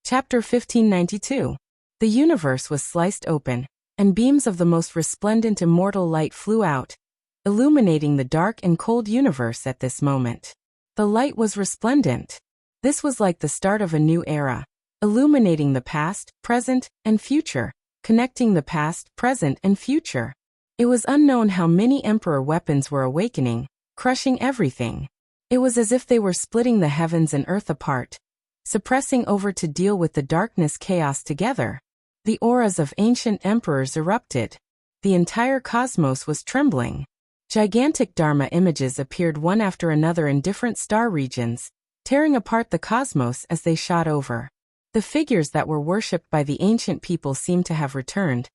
Chapter 1592. The universe was sliced open, and beams of the most resplendent immortal light flew out, illuminating the dark and cold universe at this moment. The light was resplendent. This was like the start of a new era, illuminating the past, present, and future, connecting the past, present, and future. It was unknown how many Emperor weapons were awakening, crushing everything. It was as if they were splitting the heavens and earth apart, suppressing over to deal with the darkness chaos together. The auras of ancient emperors erupted. The entire cosmos was trembling. Gigantic Dharma images appeared one after another in different star regions, tearing apart the cosmos as they shot over. The figures that were worshipped by the ancient people seemed to have returned,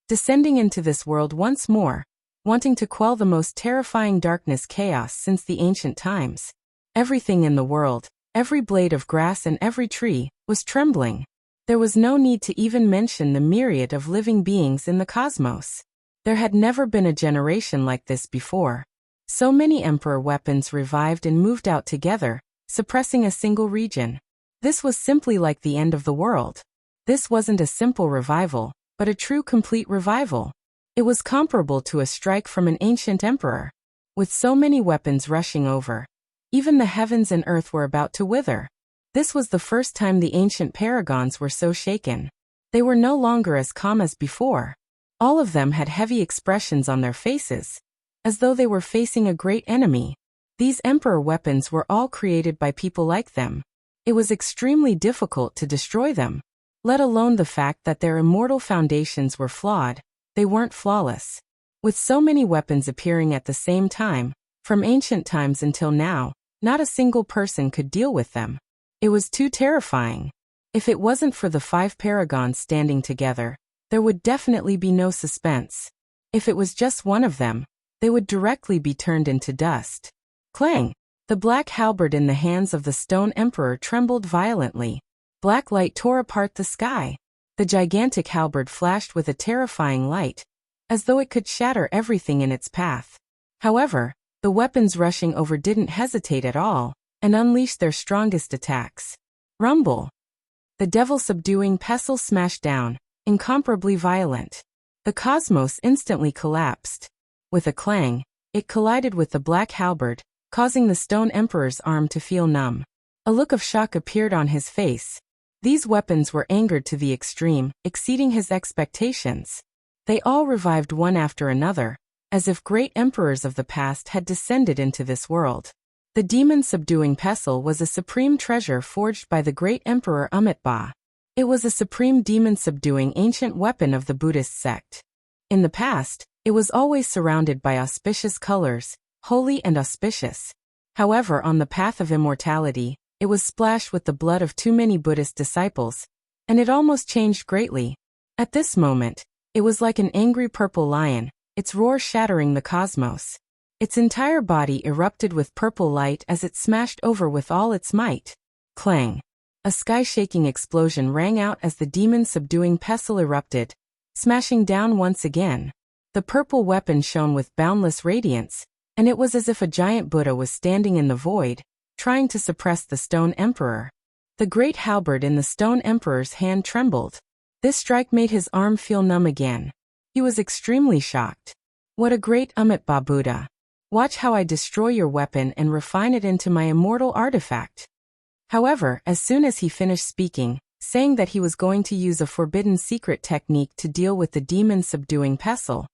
descending into this world once more, wanting to quell the most terrifying darkness chaos since the ancient times. Everything in the world, every blade of grass and every tree, was trembling. There was no need to even mention the myriad of living beings in the cosmos. There had never been a generation like this before. So many Emperor weapons revived and moved out together, suppressing a single region. This was simply like the end of the world. This wasn't a simple revival, but a true complete revival. It was comparable to a strike from an ancient emperor. With so many weapons rushing over, even the heavens and earth were about to wither. This was the first time the ancient paragons were so shaken. They were no longer as calm as before. All of them had heavy expressions on their faces, as though they were facing a great enemy. These emperor weapons were all created by people like them. It was extremely difficult to destroy them. Let alone the fact that their immortal foundations were flawed, they weren't flawless. With so many weapons appearing at the same time, from ancient times until now, not a single person could deal with them. It was too terrifying. If it wasn't for the 5 paragons standing together, there would definitely be no suspense. If it was just one of them, they would directly be turned into dust. Clang! The black halberd in the hands of the stone emperor trembled violently. Black light tore apart the sky. The gigantic halberd flashed with a terrifying light, as though it could shatter everything in its path. However, the weapons rushing over didn't hesitate at all, and unleashed their strongest attacks. Rumble! The devil-subduing pestle smashed down, incomparably violent. The cosmos instantly collapsed. With a clang, it collided with the black halberd, causing the stone emperor's arm to feel numb. A look of shock appeared on his face. These weapons were angered to the extreme, exceeding his expectations. They all revived one after another, as if great emperors of the past had descended into this world. The demon-subduing pestle was a supreme treasure forged by the great emperor Amitabha. It was a supreme demon-subduing ancient weapon of the Buddhist sect. In the past, it was always surrounded by auspicious colors, holy and auspicious. However, on the path of immortality, it was splashed with the blood of too many Buddhist disciples, and it almost changed greatly. At this moment, it was like an angry purple lion, its roar shattering the cosmos. Its entire body erupted with purple light as it smashed over with all its might. Clang! A sky-shaking explosion rang out as the demon-subduing pestle erupted, smashing down once again. The purple weapon shone with boundless radiance, and it was as if a giant Buddha was standing in the void, trying to suppress the stone emperor. The great halberd in the stone emperor's hand trembled. This strike made his arm feel numb again. He was extremely shocked. What a great Amitabha Buddha! Watch how I destroy your weapon and refine it into my immortal artifact. However, as soon as he finished speaking, saying that he was going to use a forbidden secret technique to deal with the demon-subduing pestle,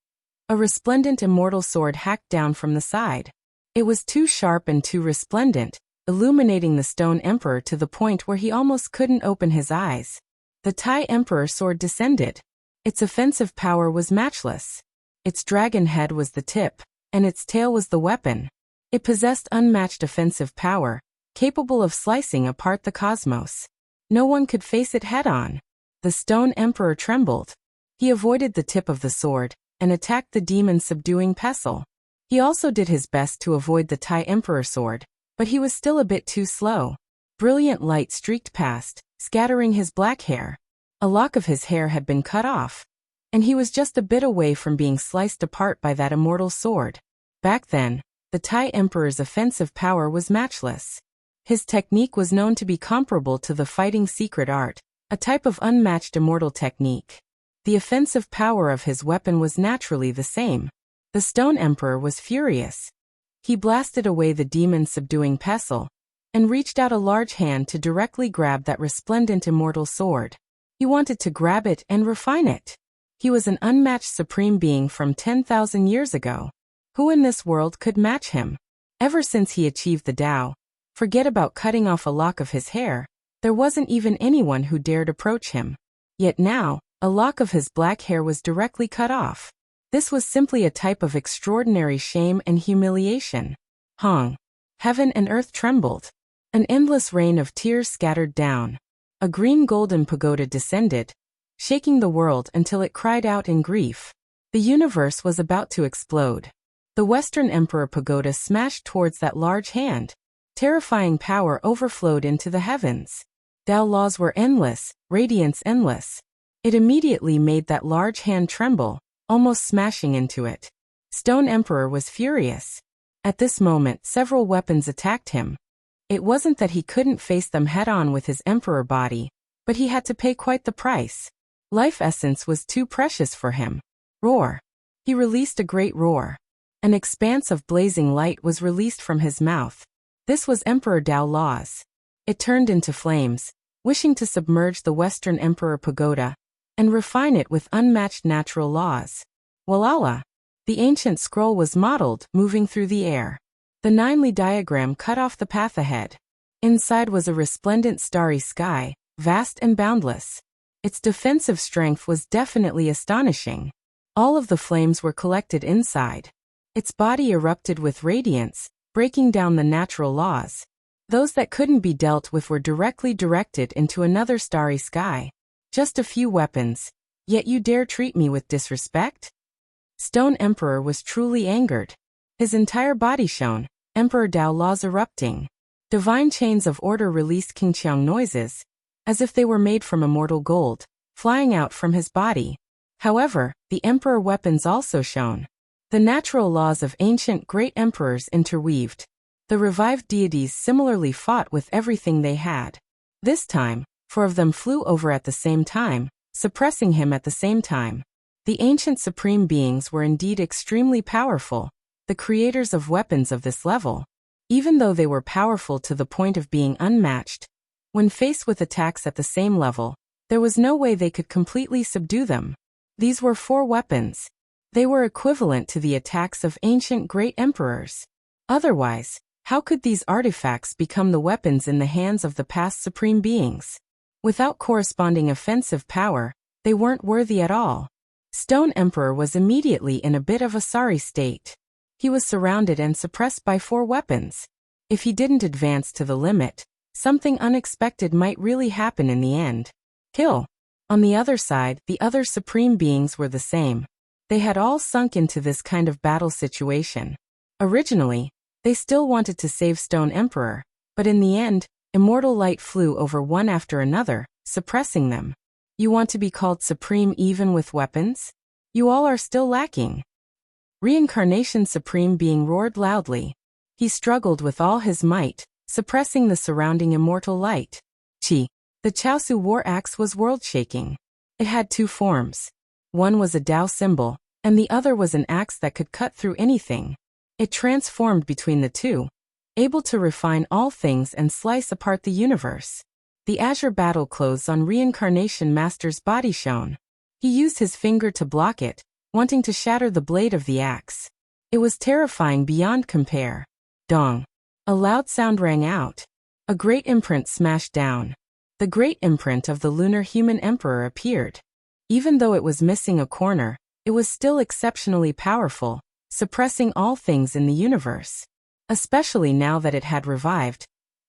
a resplendent immortal sword hacked down from the side. It was too sharp and too resplendent, illuminating the stone emperor to the point where he almost couldn't open his eyes. The Thai emperor sword descended. Its offensive power was matchless. Its dragon head was the tip, and its tail was the weapon. It possessed unmatched offensive power, capable of slicing apart the cosmos. No one could face it head-on. The stone emperor trembled. He avoided the tip of the sword, and attacked the demon-subduing pestle. He also did his best to avoid the Thai emperor sword, but he was still a bit too slow. Brilliant light streaked past, scattering his black hair. A lock of his hair had been cut off, and he was just a bit away from being sliced apart by that immortal sword. Back then, the Thai emperor's offensive power was matchless. His technique was known to be comparable to the fighting secret art, a type of unmatched immortal technique. The offensive power of his weapon was naturally the same. The Stone Emperor was furious. He blasted away the demon-subduing pestle and reached out a large hand to directly grab that resplendent immortal sword. He wanted to grab it and refine it. He was an unmatched supreme being from 10,000 years ago. Who in this world could match him? Ever since he achieved the Tao, forget about cutting off a lock of his hair, there wasn't even anyone who dared approach him. Yet now, a lock of his black hair was directly cut off. This was simply a type of extraordinary shame and humiliation. Hong. Heaven and earth trembled. An endless rain of tears scattered down. A green golden pagoda descended, shaking the world until it cried out in grief. The universe was about to explode. The Western Emperor Pagoda smashed towards that large hand. Terrifying power overflowed into the heavens. Tao laws were endless, radiance endless. It immediately made that large hand tremble, almost smashing into it. Stone Emperor was furious. At this moment, several weapons attacked him. It wasn't that he couldn't face them head-on with his emperor body, but he had to pay quite the price. Life essence was too precious for him. Roar. He released a great roar. An expanse of blazing light was released from his mouth. This was Emperor Tao laws. It turned into flames, wishing to submerge the Western Emperor Pagoda and refine it with unmatched natural laws. Walala. The ancient scroll was modeled, moving through the air. The 9-li diagram cut off the path ahead. Inside was a resplendent starry sky, vast and boundless. Its defensive strength was definitely astonishing. All of the flames were collected inside. Its body erupted with radiance, breaking down the natural laws. Those that couldn't be dealt with were directly directed into another starry sky. Just a few weapons, yet you dare treat me with disrespect? Stone Emperor was truly angered. His entire body shone, Emperor Tao laws erupting. Divine chains of order released Qingqiang noises, as if they were made from immortal gold, flying out from his body. However, the Emperor weapons also shone. The natural laws of ancient great emperors interweaved. The revived deities similarly fought with everything they had. This time, 4 of them flew over at the same time, suppressing him at the same time. The ancient supreme beings were indeed extremely powerful, the creators of weapons of this level. Even though they were powerful to the point of being unmatched, when faced with attacks at the same level, there was no way they could completely subdue them. These were 4 weapons. They were equivalent to the attacks of ancient great emperors. Otherwise, how could these artifacts become the weapons in the hands of the past supreme beings? Without corresponding offensive power, they weren't worthy at all. Stone Emperor was immediately in a bit of a sorry state. He was surrounded and suppressed by 4 weapons. If he didn't advance to the limit, something unexpected might really happen in the end. Kill. On the other side, the other supreme beings were the same. They had all sunk into this kind of battle situation. Originally, they still wanted to save Stone Emperor, but in the end, immortal light flew over one after another, suppressing them. You want to be called supreme even with weapons? You all are still lacking. Reincarnation Supreme Being roared loudly. He struggled with all his might, suppressing the surrounding immortal light. Qi. The Chaosu war axe was world-shaking. It had 2 forms. One was a Tao symbol, and the other was an axe that could cut through anything. It transformed between the two, able to refine all things and slice apart the universe. The azure battle clothes on Reincarnation Master's body shone. He used his finger to block it, wanting to shatter the blade of the axe. It was terrifying beyond compare. Dong. A loud sound rang out. A great imprint smashed down. The great imprint of the lunar human emperor appeared. Even though it was missing a corner, it was still exceptionally powerful, suppressing all things in the universe. Especially now that it had revived.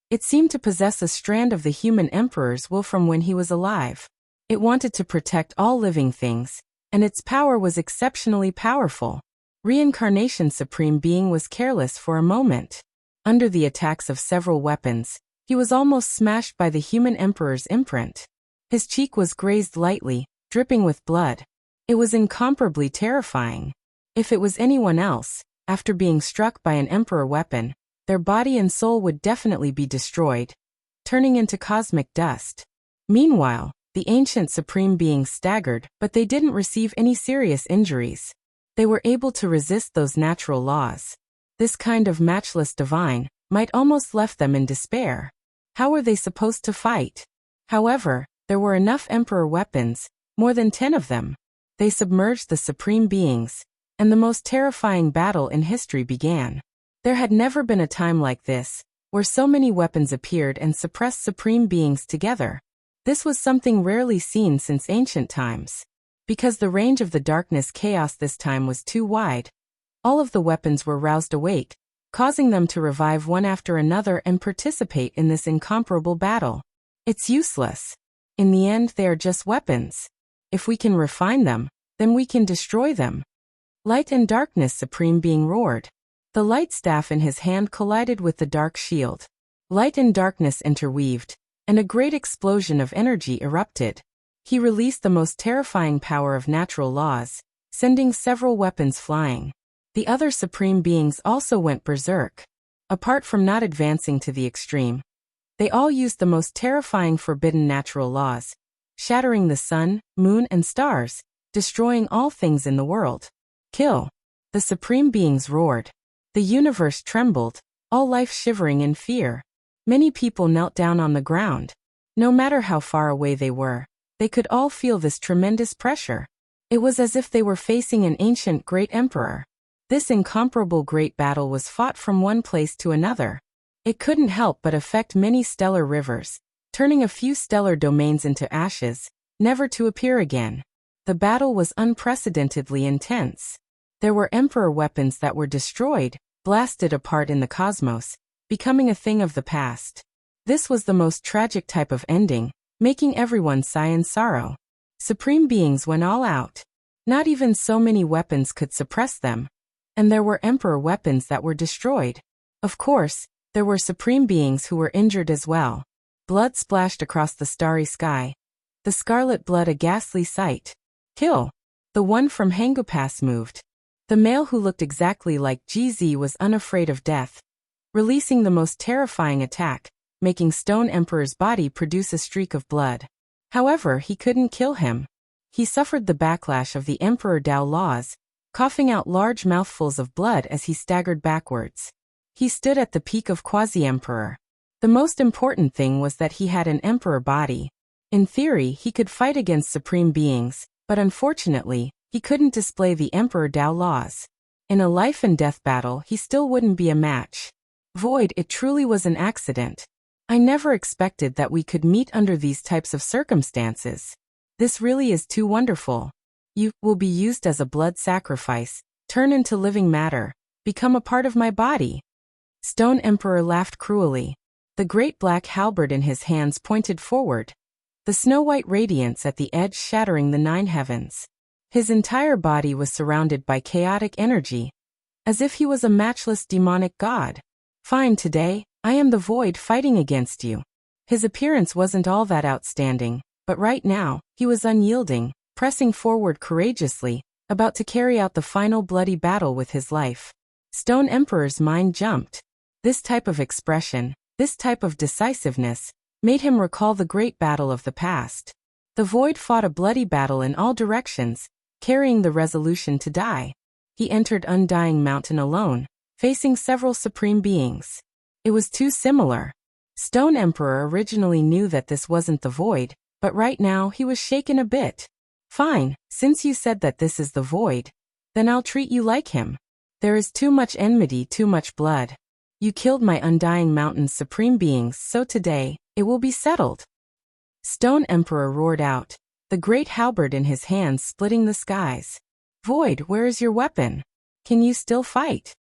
It seemed to possess a strand of the human emperor's will from when he was alive. It wanted to protect all living things, and its power was exceptionally powerful. Reincarnation Supreme Being was careless for a moment. Under the attacks of several weapons, he was almost smashed by the human emperor's imprint. His cheek was grazed lightly, dripping with blood. It was incomparably terrifying. If it was anyone else, after being struck by an emperor weapon, their body and soul would definitely be destroyed, turning into cosmic dust. Meanwhile, The ancient supreme beings staggered, but they didn't receive any serious injuries. They were able to resist those natural laws. This kind of matchless divine might almost left them in despair. How were they supposed to fight? However, there were enough emperor weapons, more than 10 of them. They submerged the supreme beings, and the most terrifying battle in history began. There had never been a time like this, where so many weapons appeared and suppressed supreme beings together. This was something rarely seen since ancient times. Because the range of the darkness chaos this time was too wide, all of the weapons were roused awake, causing them to revive one after another and participate in this incomparable battle. It's useless. In the end, they are just weapons. If we can refine them, then we can destroy them. Light and darkness supreme being roared. The light staff in his hand collided with the dark shield. Light and darkness interweaved, and a great explosion of energy erupted. He released the most terrifying power of natural laws, sending several weapons flying. The other supreme beings also went berserk. Apart from not advancing to the extreme, they all used the most terrifying forbidden natural laws, shattering the sun, moon, and stars, destroying all things in the world. Kill! The supreme beings roared. The universe trembled, all life shivering in fear. Many people knelt down on the ground. No matter how far away they were, they could all feel this tremendous pressure. It was as if they were facing an ancient great emperor. This incomparable great battle was fought from one place to another. It couldn't help but affect many stellar rivers, turning a few stellar domains into ashes, never to appear again. The battle was unprecedentedly intense. There were emperor weapons that were destroyed, blasted apart in the cosmos, becoming a thing of the past. This was the most tragic type of ending, making everyone sigh in sorrow. Supreme beings went all out. Not even so many weapons could suppress them. And there were emperor weapons that were destroyed. Of course, there were supreme beings who were injured as well. Blood splashed across the starry sky. The scarlet blood a ghastly sight. Kill! The one from Hangupass moved. The male who looked exactly like GZ was unafraid of death, releasing the most terrifying attack, making Stone Emperor's body produce a streak of blood. However, he couldn't kill him. He suffered the backlash of the Emperor Dao laws, coughing out large mouthfuls of blood as he staggered backwards. He stood at the peak of Quasi-Emperor. The most important thing was that he had an Emperor body. In theory, he could fight against supreme beings, but unfortunately, he couldn't display the Emperor Dao laws. In a life and death battle, he still wouldn't be a match. Void, it truly was an accident. I never expected that we could meet under these types of circumstances. This really is too wonderful. You will be used as a blood sacrifice, turn into living matter, become a part of my body. Stone Emperor laughed cruelly. The great black halberd in his hands pointed forward, the snow-white radiance at the edge shattering the 9 heavens. His entire body was surrounded by chaotic energy, as if he was a matchless demonic god. Fine, today, I am the void fighting against you. His appearance wasn't all that outstanding, but right now, he was unyielding, pressing forward courageously, about to carry out the final bloody battle with his life. Stone Emperor's mind jumped. This type of expression, this type of decisiveness, made him recall the great battle of the past. The void fought a bloody battle in all directions, carrying the resolution to die. He entered Undying Mountain alone, facing several supreme beings. It was too similar. Stone Emperor originally knew that this wasn't the void, but right now he was shaken a bit. Fine, since you said that this is the void, then I'll treat you like him. There is too much enmity, too much blood. You killed my Undying Mountain's supreme beings, so today, it will be settled. Stone Emperor roared out, the great halberd in his hands splitting the skies. Void, where is your weapon? Can you still fight?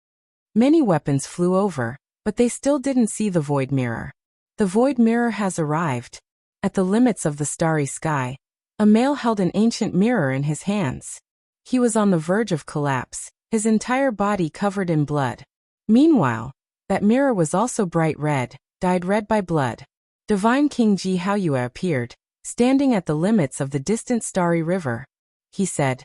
Many weapons flew over, but they still didn't see the void mirror. The void mirror has arrived. At the limits of the starry sky, a male held an ancient mirror in his hands. He was on the verge of collapse, his entire body covered in blood. Meanwhile, that mirror was also bright red, dyed red by blood. Divine King Ji Haoyue appeared, standing at the limits of the distant starry river. He said,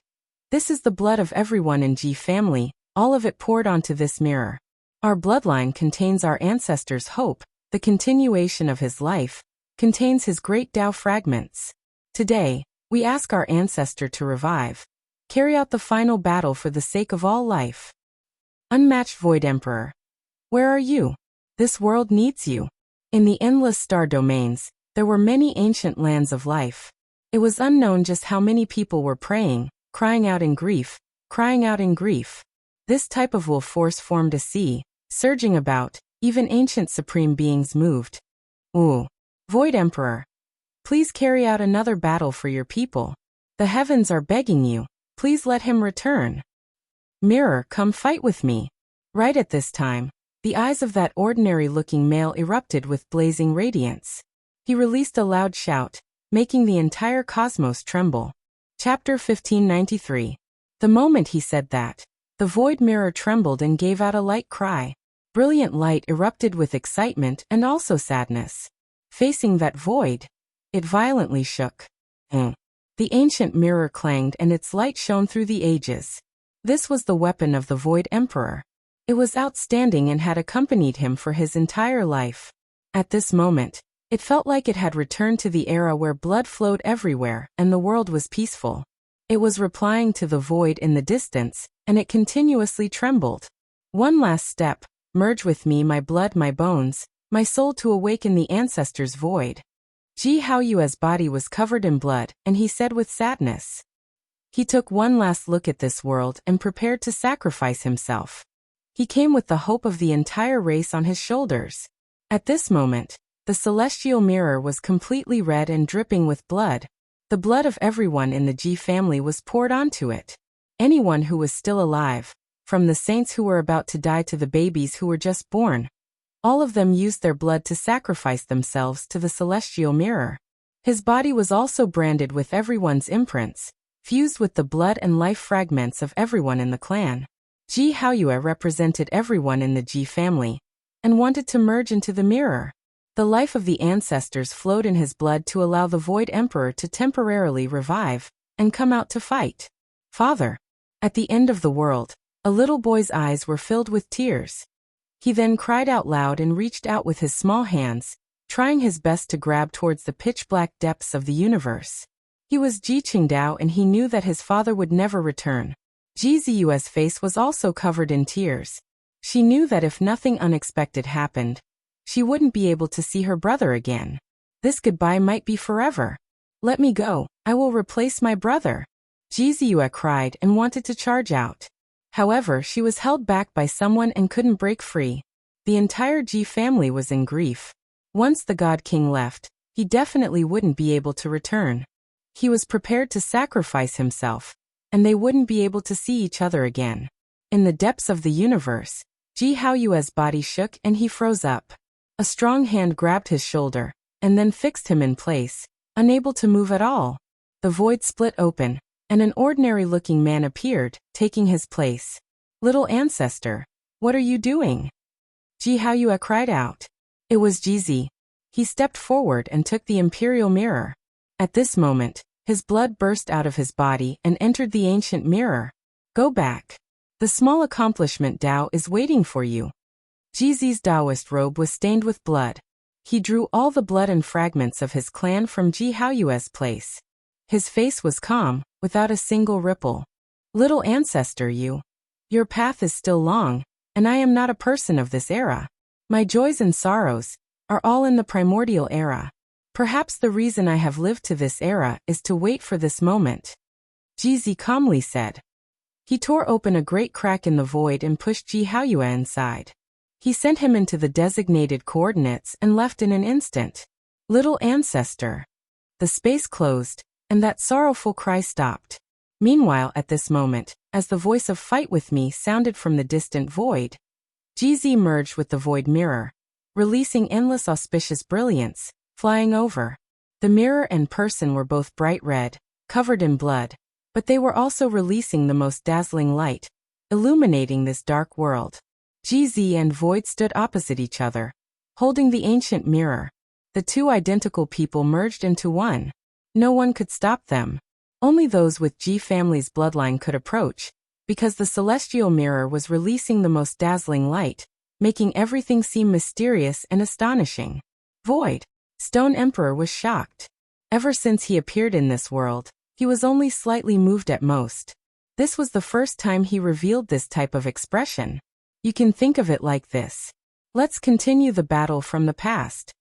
"This is the blood of everyone in Ji family, all of it poured onto this mirror. Our bloodline contains our ancestors' hope, the continuation of his life, contains his great Tao fragments. Today, we ask our ancestor to revive. Carry out the final battle for the sake of all life. Unmatched Void Emperor. Where are you? This world needs you. In the endless star domains, there were many ancient lands of life. It was unknown just how many people were praying, crying out in grief, crying out in grief. This type of will force formed a sea, surging about, even ancient supreme beings moved. Ooh. Void Emperor. Please carry out another battle for your people. The heavens are begging you, please let him return. Mirror, come fight with me. Right at this time, the eyes of that ordinary-looking male erupted with blazing radiance. He released a loud shout, making the entire cosmos tremble. Chapter 1593. The moment he said that, the void mirror trembled and gave out a light cry. Brilliant light erupted with excitement and also sadness. Facing that void, it violently shook. The ancient mirror clanged and its light shone through the ages. This was the weapon of the Void Emperor. It was outstanding and had accompanied him for his entire life. At this moment, it felt like it had returned to the era where blood flowed everywhere and the world was peaceful. It was replying to the void in the distance, and it continuously trembled. One last step, merge with me my blood my bones, my soul to awaken the ancestors' void. Ji Haoyue's body was covered in blood, and he said with sadness. He took one last look at this world and prepared to sacrifice himself. He came with the hope of the entire race on his shoulders. At this moment, the celestial mirror was completely red and dripping with blood. The blood of everyone in the Ji family was poured onto it. Anyone who was still alive, from the saints who were about to die to the babies who were just born, all of them used their blood to sacrifice themselves to the celestial mirror. His body was also branded with everyone's imprints, fused with the blood and life fragments of everyone in the clan. Ji Haoyue represented everyone in the Ji family, and wanted to merge into the mirror. The life of the ancestors flowed in his blood to allow the Void Emperor to temporarily revive, and come out to fight. Father. At the end of the world, a little boy's eyes were filled with tears. He then cried out loud and reached out with his small hands, trying his best to grab towards the pitch-black depths of the universe. He was Ji Qingdao and he knew that his father would never return. Ji Ziyue's face was also covered in tears. She knew that if nothing unexpected happened, she wouldn't be able to see her brother again. This goodbye might be forever. Let me go, I will replace my brother. Ji Ziyue cried and wanted to charge out. However, she was held back by someone and couldn't break free. The entire Ji family was in grief. Once the God King left, he definitely wouldn't be able to return. He was prepared to sacrifice himself, and they wouldn't be able to see each other again. In the depths of the universe, Ji Haoyue's body shook and he froze up. A strong hand grabbed his shoulder, and then fixed him in place, unable to move at all. The void split open, and an ordinary-looking man appeared, taking his place. Little ancestor, what are you doing? Ji Haoyue cried out. It was Jizi. He stepped forward and took the imperial mirror. At this moment, his blood burst out of his body and entered the ancient mirror. Go back. The small accomplishment Dao is waiting for you. Jizi's Taoist robe was stained with blood. He drew all the blood and fragments of his clan from Ji Haoyue's place. His face was calm, without a single ripple. Little ancestor, your path is still long, and I am not a person of this era. My joys and sorrows are all in the primordial era. Perhaps the reason I have lived to this era is to wait for this moment. Jizi calmly said. He tore open a great crack in the void and pushed Ji Haoyue inside. He sent him into the designated coordinates and left in an instant. Little ancestor. The space closed, and that sorrowful cry stopped. Meanwhile, at this moment, as the voice of "Fight with me" sounded from the distant void, Jizi merged with the void mirror, releasing endless auspicious brilliance, flying over. The mirror and person were both bright red, covered in blood, but they were also releasing the most dazzling light, illuminating this dark world. Jizi and void stood opposite each other, holding the ancient mirror. The two identical people merged into one. No one could stop them. Only those with Ji family's bloodline could approach, because the celestial mirror was releasing the most dazzling light, making everything seem mysterious and astonishing. Void. Stone Emperor was shocked. Ever since he appeared in this world, he was only slightly moved at most. This was the first time he revealed this type of expression. You can think of it like this. Let's continue the battle from the past.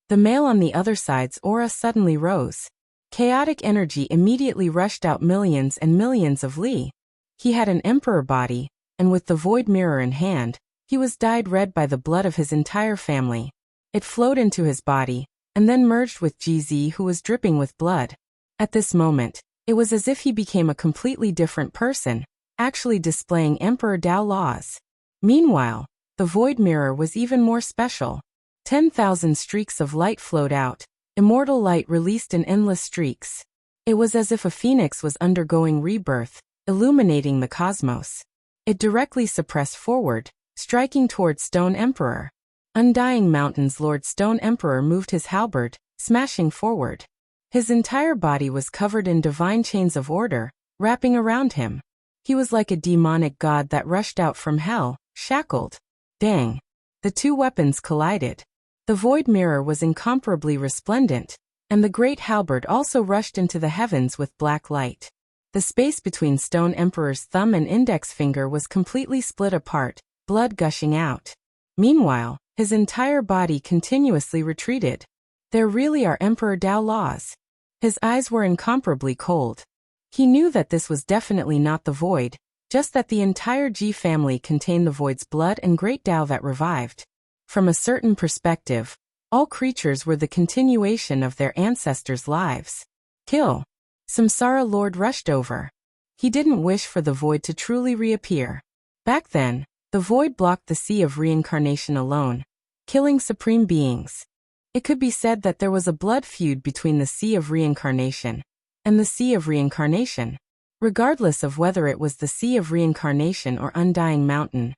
The male on the other side's aura suddenly rose. Chaotic energy immediately rushed out millions and millions of Li. He had an emperor body, and with the void mirror in hand, he was dyed red by the blood of his entire family. It flowed into his body, and then merged with GZ, who was dripping with blood. At this moment, it was as if he became a completely different person, actually displaying Emperor Dao laws. Meanwhile, the void mirror was even more special. 10,000 streaks of light flowed out, immortal light released in endless streaks. It was as if a phoenix was undergoing rebirth, illuminating the cosmos. It directly suppressed forward, striking toward Stone Emperor. Undying Mountain's Lord Stone Emperor moved his halberd, smashing forward. His entire body was covered in divine chains of order, wrapping around him. He was like a demonic god that rushed out from hell, shackled. Dang! The two weapons collided. The void mirror was incomparably resplendent, and the great halberd also rushed into the heavens with black light. The space between Stone Emperor's thumb and index finger was completely split apart, blood gushing out. Meanwhile, his entire body continuously retreated. There really are Emperor Dao laws. His eyes were incomparably cold. He knew that this was definitely not the void, just that the entire G family contained the void's blood and great Dao that revived. From a certain perspective, all creatures were the continuation of their ancestors' lives. Kill. Samsara Lord rushed over. He didn't wish for the void to truly reappear. Back then, the void blocked the sea of reincarnation alone, killing supreme beings. It could be said that there was a blood feud between the sea of reincarnation and the sea of reincarnation. Regardless of whether it was the sea of reincarnation or Undying Mountain,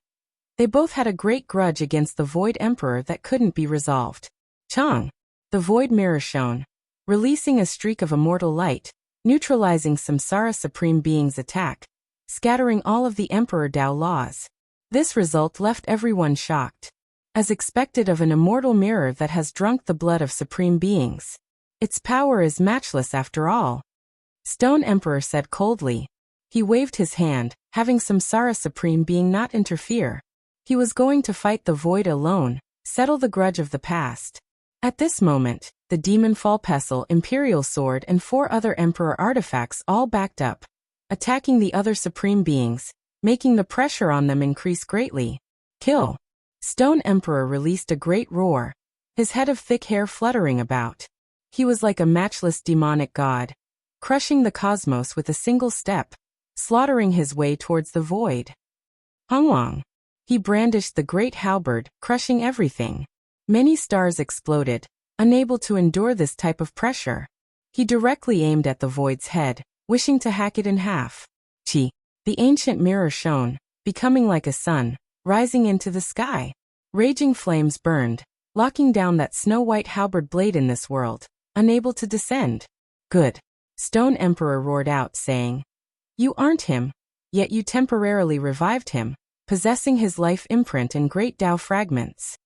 they both had a great grudge against the Void Emperor that couldn't be resolved. Chang. The void mirror shone, releasing a streak of immortal light, neutralizing Samsara Supreme Being's attack, scattering all of the Emperor Dao laws. This result left everyone shocked. As expected of an immortal mirror that has drunk the blood of Supreme Beings. Its power is matchless after all. Stone Emperor said coldly. He waved his hand, having Samsara Supreme Being not interfere. He was going to fight the void alone, settle the grudge of the past. At this moment, the Demon Fall Pestle, Imperial Sword and 4 other Emperor artifacts all backed up, attacking the other Supreme Beings, making the pressure on them increase greatly. Kill. Stone Emperor released a great roar, his head of thick hair fluttering about. He was like a matchless demonic god, crushing the cosmos with a single step, slaughtering his way towards the void. Hongwang. He brandished the great halberd, crushing everything. Many stars exploded, unable to endure this type of pressure. He directly aimed at the void's head, wishing to hack it in half. Chi. The ancient mirror shone, becoming like a sun, rising into the sky. Raging flames burned, locking down that snow-white halberd blade in this world, unable to descend. Good. Stone Emperor roared out, saying, "You aren't him, yet you temporarily revived him, possessing his life imprint and great Dao fragments."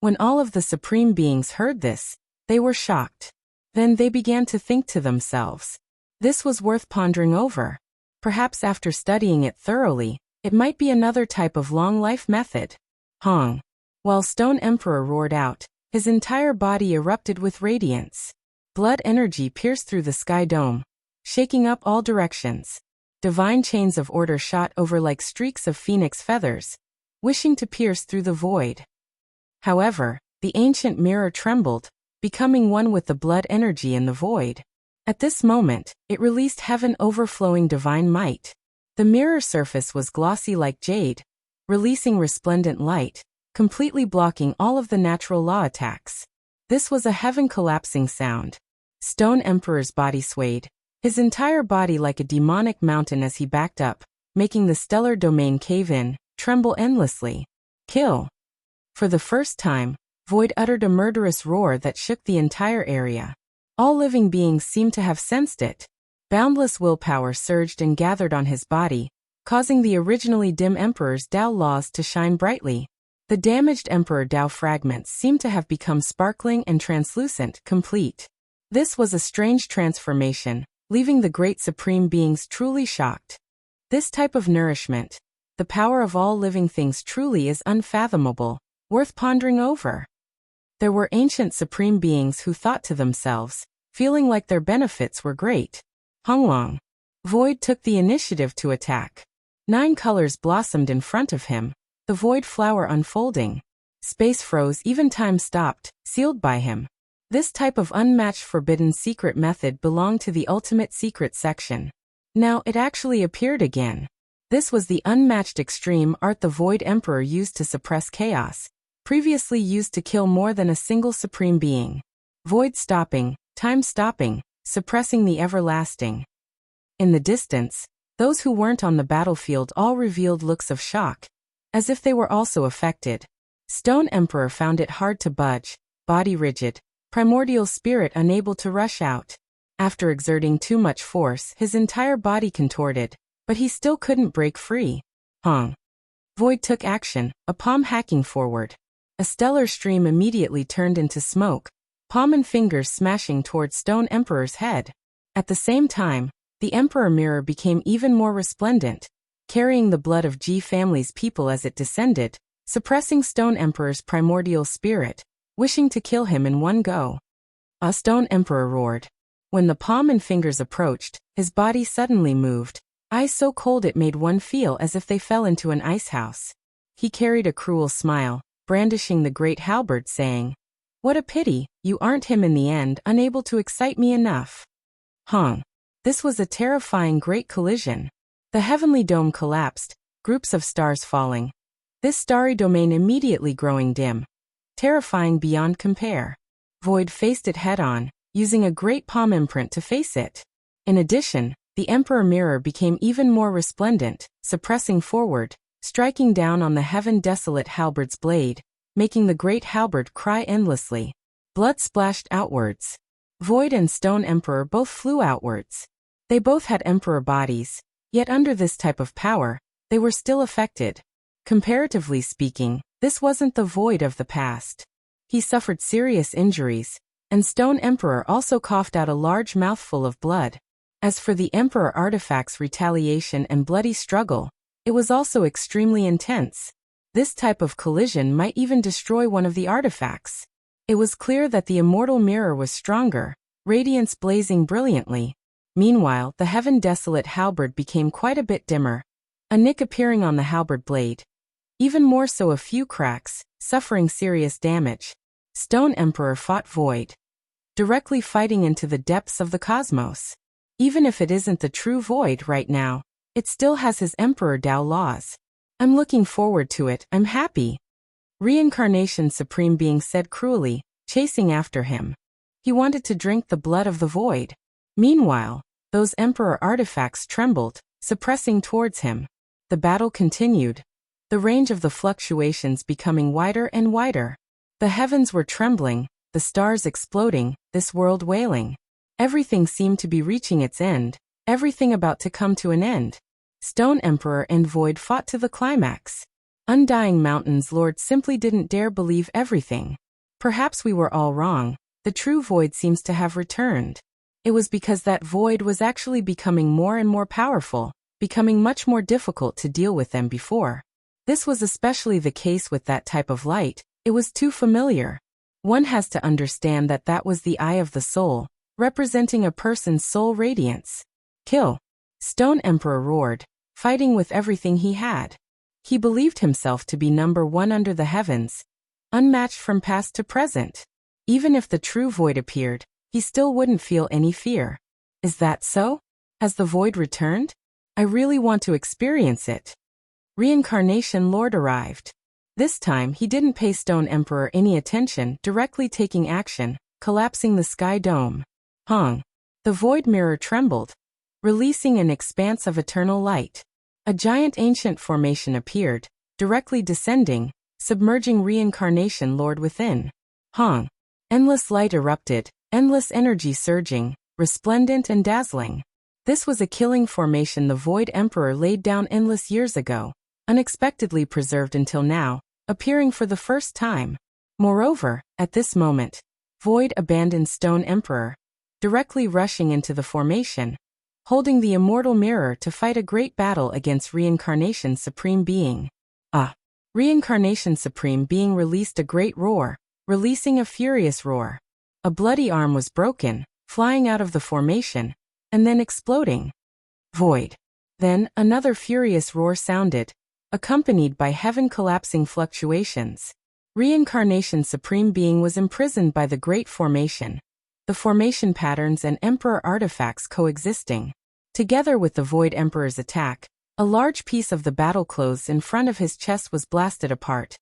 When all of the Supreme Beings heard this, they were shocked. Then they began to think to themselves, this was worth pondering over. Perhaps after studying it thoroughly, it might be another type of long life method. Hong. While Stone Emperor roared out, his entire body erupted with radiance. Blood energy pierced through the sky dome, shaking up all directions. Divine chains of order shot over like streaks of phoenix feathers, wishing to pierce through the void. However, the ancient mirror trembled, becoming one with the blood energy in the void. At this moment, it released heaven overflowing divine might. The mirror surface was glossy like jade, releasing resplendent light, completely blocking all of the natural law attacks. This was a heaven collapsing sound. Stone Emperor's body swayed, his entire body like a demonic mountain as he backed up, making the stellar domain cave in, tremble endlessly. Kill. For the first time, Void uttered a murderous roar that shook the entire area. All living beings seemed to have sensed it. Boundless willpower surged and gathered on his body, causing the originally dim Emperor's Dao laws to shine brightly. The damaged Emperor Dao fragments seemed to have become sparkling and translucent, complete. This was a strange transformation, leaving the great supreme beings truly shocked. This type of nourishment, the power of all living things, truly is unfathomable, worth pondering over. There were ancient supreme beings who thought to themselves, feeling like their benefits were great. Honglong. Void took the initiative to attack. 9 colors blossomed in front of him, the void flower unfolding. Space froze, even time stopped, sealed by him. This type of unmatched forbidden secret method belonged to the ultimate secret section. Now it actually appeared again. This was the unmatched extreme art the Void Emperor used to suppress chaos, previously used to kill more than a single supreme being. Void stopping, time stopping, suppressing the everlasting. In the distance, those who weren't on the battlefield all revealed looks of shock, as if they were also affected. Stone Emperor found it hard to budge, body rigid, primordial spirit unable to rush out. After exerting too much force, his entire body contorted, but he still couldn't break free. Void took action, a palm hacking forward. A stellar stream immediately turned into smoke, palm and fingers smashing towards Stone Emperor's head. At the same time, the Emperor Mirror became even more resplendent, carrying the blood of G family's people as it descended, suppressing Stone Emperor's primordial spirit, wishing to kill him in one go. A Stone Emperor roared. When the palm and fingers approached, his body suddenly moved, eyes so cold it made one feel as if they fell into an ice house. He carried a cruel smile, brandishing the great halberd, saying, "What a pity, you aren't him in the end, unable to excite me enough." This was a terrifying great collision. The heavenly dome collapsed, groups of stars falling. This starry domain immediately growing dim, terrifying beyond compare. Void faced it head-on, using a great palm imprint to face it. In addition, the Emperor Mirror became even more resplendent, suppressing forward, striking down on the heaven-desolate halberd's blade, making the great halberd cry endlessly. Blood splashed outwards. Void and Stone Emperor both flew outwards. They both had Emperor bodies, yet under this type of power, they were still affected. Comparatively speaking, this wasn't the Void of the past. He suffered serious injuries, and Stone Emperor also coughed out a large mouthful of blood. As for the Emperor artifact's retaliation and bloody struggle, it was also extremely intense. This type of collision might even destroy one of the artifacts. It was clear that the immortal mirror was stronger, radiance blazing brilliantly. Meanwhile, the heaven-desolate halberd became quite a bit dimmer, a nick appearing on the halberd blade. Even more so, a few cracks, suffering serious damage. Stone Emperor fought Void, directly fighting into the depths of the cosmos. Even if it isn't the true Void right now, it still has his Emperor Tao laws. I'm looking forward to it, I'm happy. Reincarnation Supreme Being said cruelly, chasing after him. He wanted to drink the blood of the Void. Meanwhile, those Emperor artifacts trembled, suppressing towards him. The battle continued, the range of the fluctuations becoming wider and wider. The heavens were trembling, the stars exploding, this world wailing. Everything seemed to be reaching its end, everything about to come to an end. Stone Emperor and Void fought to the climax. Undying Mountain's Lord simply didn't dare believe everything. Perhaps we were all wrong. The true Void seems to have returned. It was because that Void was actually becoming more and more powerful, becoming much more difficult to deal with than before. This was especially the case with that type of light. It was too familiar. One has to understand that that was the eye of the soul, representing a person's soul radiance. Kill! Stone Emperor roared, fighting with everything he had. He believed himself to be number one under the heavens, unmatched from past to present. Even if the true Void appeared, he still wouldn't feel any fear. Is that so? Has the Void returned? I really want to experience it. Reincarnation Lord arrived. This time he didn't pay Stone Emperor any attention, directly taking action, collapsing the sky dome. The Void Mirror trembled, releasing an expanse of eternal light. A giant ancient formation appeared, directly descending, submerging Reincarnation Lord within. Endless light erupted, endless energy surging, resplendent and dazzling. This was a killing formation the Void Emperor laid down endless years ago, unexpectedly preserved until now, appearing for the first time. Moreover, at this moment, Void abandoned Stone Emperor. directly rushing into the formation, holding the immortal mirror to fight a great battle against Reincarnation Supreme Being. Reincarnation Supreme Being released a great roar, releasing a furious roar. A bloody arm was broken, flying out of the formation, and then exploding. Void. Then, another furious roar sounded, accompanied by heaven-collapsing fluctuations. Reincarnation Supreme Being was imprisoned by the Great Formation, the formation patterns and Emperor artifacts coexisting. Together with the Void Emperor's attack, a large piece of the battle clothes in front of his chest was blasted apart.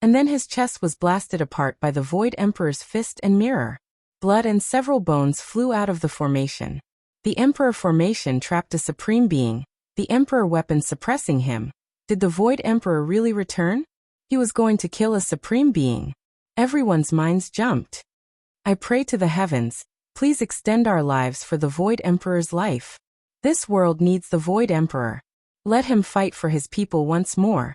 And then his chest was blasted apart by the Void Emperor's fist and mirror. Blood and several bones flew out of the formation. The Emperor formation trapped a Supreme Being, the Emperor weapon suppressing him. Did the Void Emperor really return? He was going to kill a Supreme Being. Everyone's minds jumped. I pray to the heavens, please extend our lives for the Void Emperor's life. This world needs the Void Emperor. Let him fight for his people once more.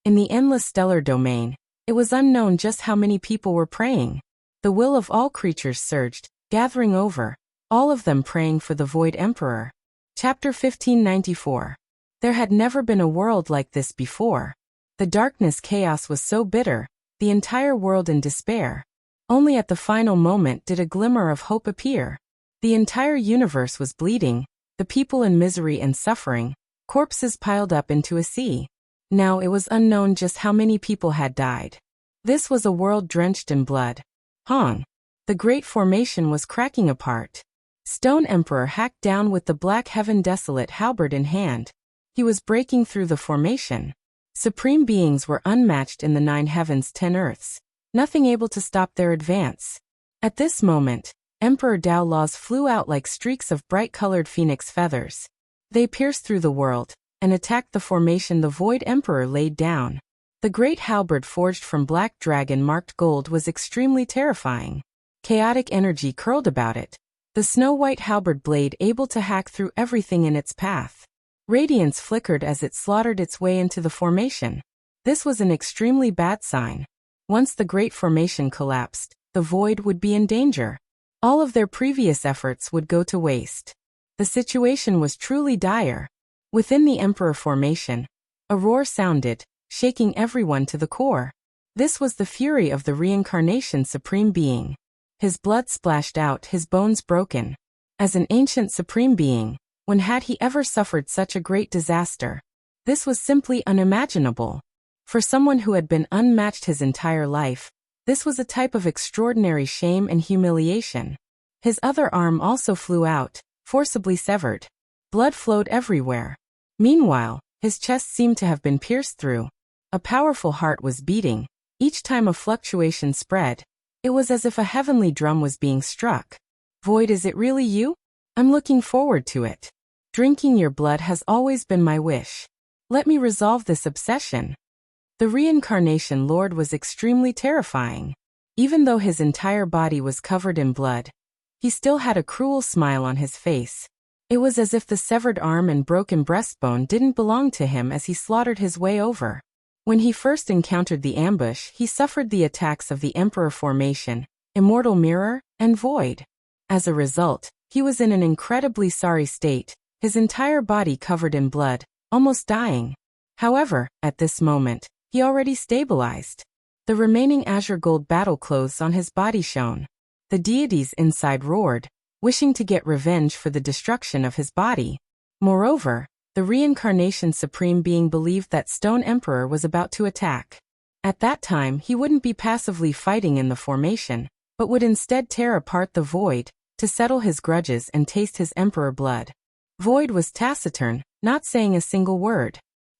In the endless stellar domain, it was unknown just how many people were praying. The will of all creatures surged, gathering over, all of them praying for the Void Emperor. Chapter 1594. There had never been a world like this before. The darkness chaos was so bitter, the entire world in despair. Only at the final moment did a glimmer of hope appear. The entire universe was bleeding, the people in misery and suffering, corpses piled up into a sea. Now it was unknown just how many people had died. This was a world drenched in blood. Hong. The Great Formation was cracking apart. Stone Emperor hacked down with the Black Heaven Desolate halberd in hand. He was breaking through the formation. Supreme beings were unmatched in the 9 heavens 10 earths, nothing able to stop their advance. At this moment, Emperor Dao laws flew out like streaks of bright-colored phoenix feathers. They pierced through the world, and attacked the formation the Void Emperor laid down. The great halberd forged from black dragon-marked gold was extremely terrifying. Chaotic energy curled about it, the snow-white halberd blade able to hack through everything in its path. Radiance flickered as it slaughtered its way into the formation. This was an extremely bad sign. Once the Great Formation collapsed, the Void would be in danger. All of their previous efforts would go to waste. The situation was truly dire. Within the Emperor formation, a roar sounded, shaking everyone to the core. This was the fury of the Reincarnation Supreme Being. His blood splashed out, his bones broken. As an ancient Supreme Being, when had he ever suffered such a great disaster? This was simply unimaginable. For someone who had been unmatched his entire life, this was a type of extraordinary shame and humiliation. His other arm also flew out, forcibly severed. Blood flowed everywhere. Meanwhile, his chest seemed to have been pierced through. A powerful heart was beating. Each time a fluctuation spread, it was as if a heavenly drum was being struck. Void, is it really you? I'm looking forward to it. Drinking your blood has always been my wish. Let me resolve this obsession. The Reincarnation Lord was extremely terrifying. Even though his entire body was covered in blood, he still had a cruel smile on his face. It was as if the severed arm and broken breastbone didn't belong to him as he slaughtered his way over. When he first encountered the ambush, he suffered the attacks of the Emperor Formation, Immortal Mirror, and Void. As a result, he was in an incredibly sorry state, his entire body covered in blood, almost dying. However, at this moment, he already stabilized. The remaining azure gold battle clothes on his body shone. The deities inside roared, wishing to get revenge for the destruction of his body. Moreover, the Reincarnation Supreme Being believed that Stone Emperor was about to attack. At that time, he wouldn't be passively fighting in the formation, but would instead tear apart the Void, to settle his grudges and taste his Emperor blood. Void was taciturn, not saying a single word.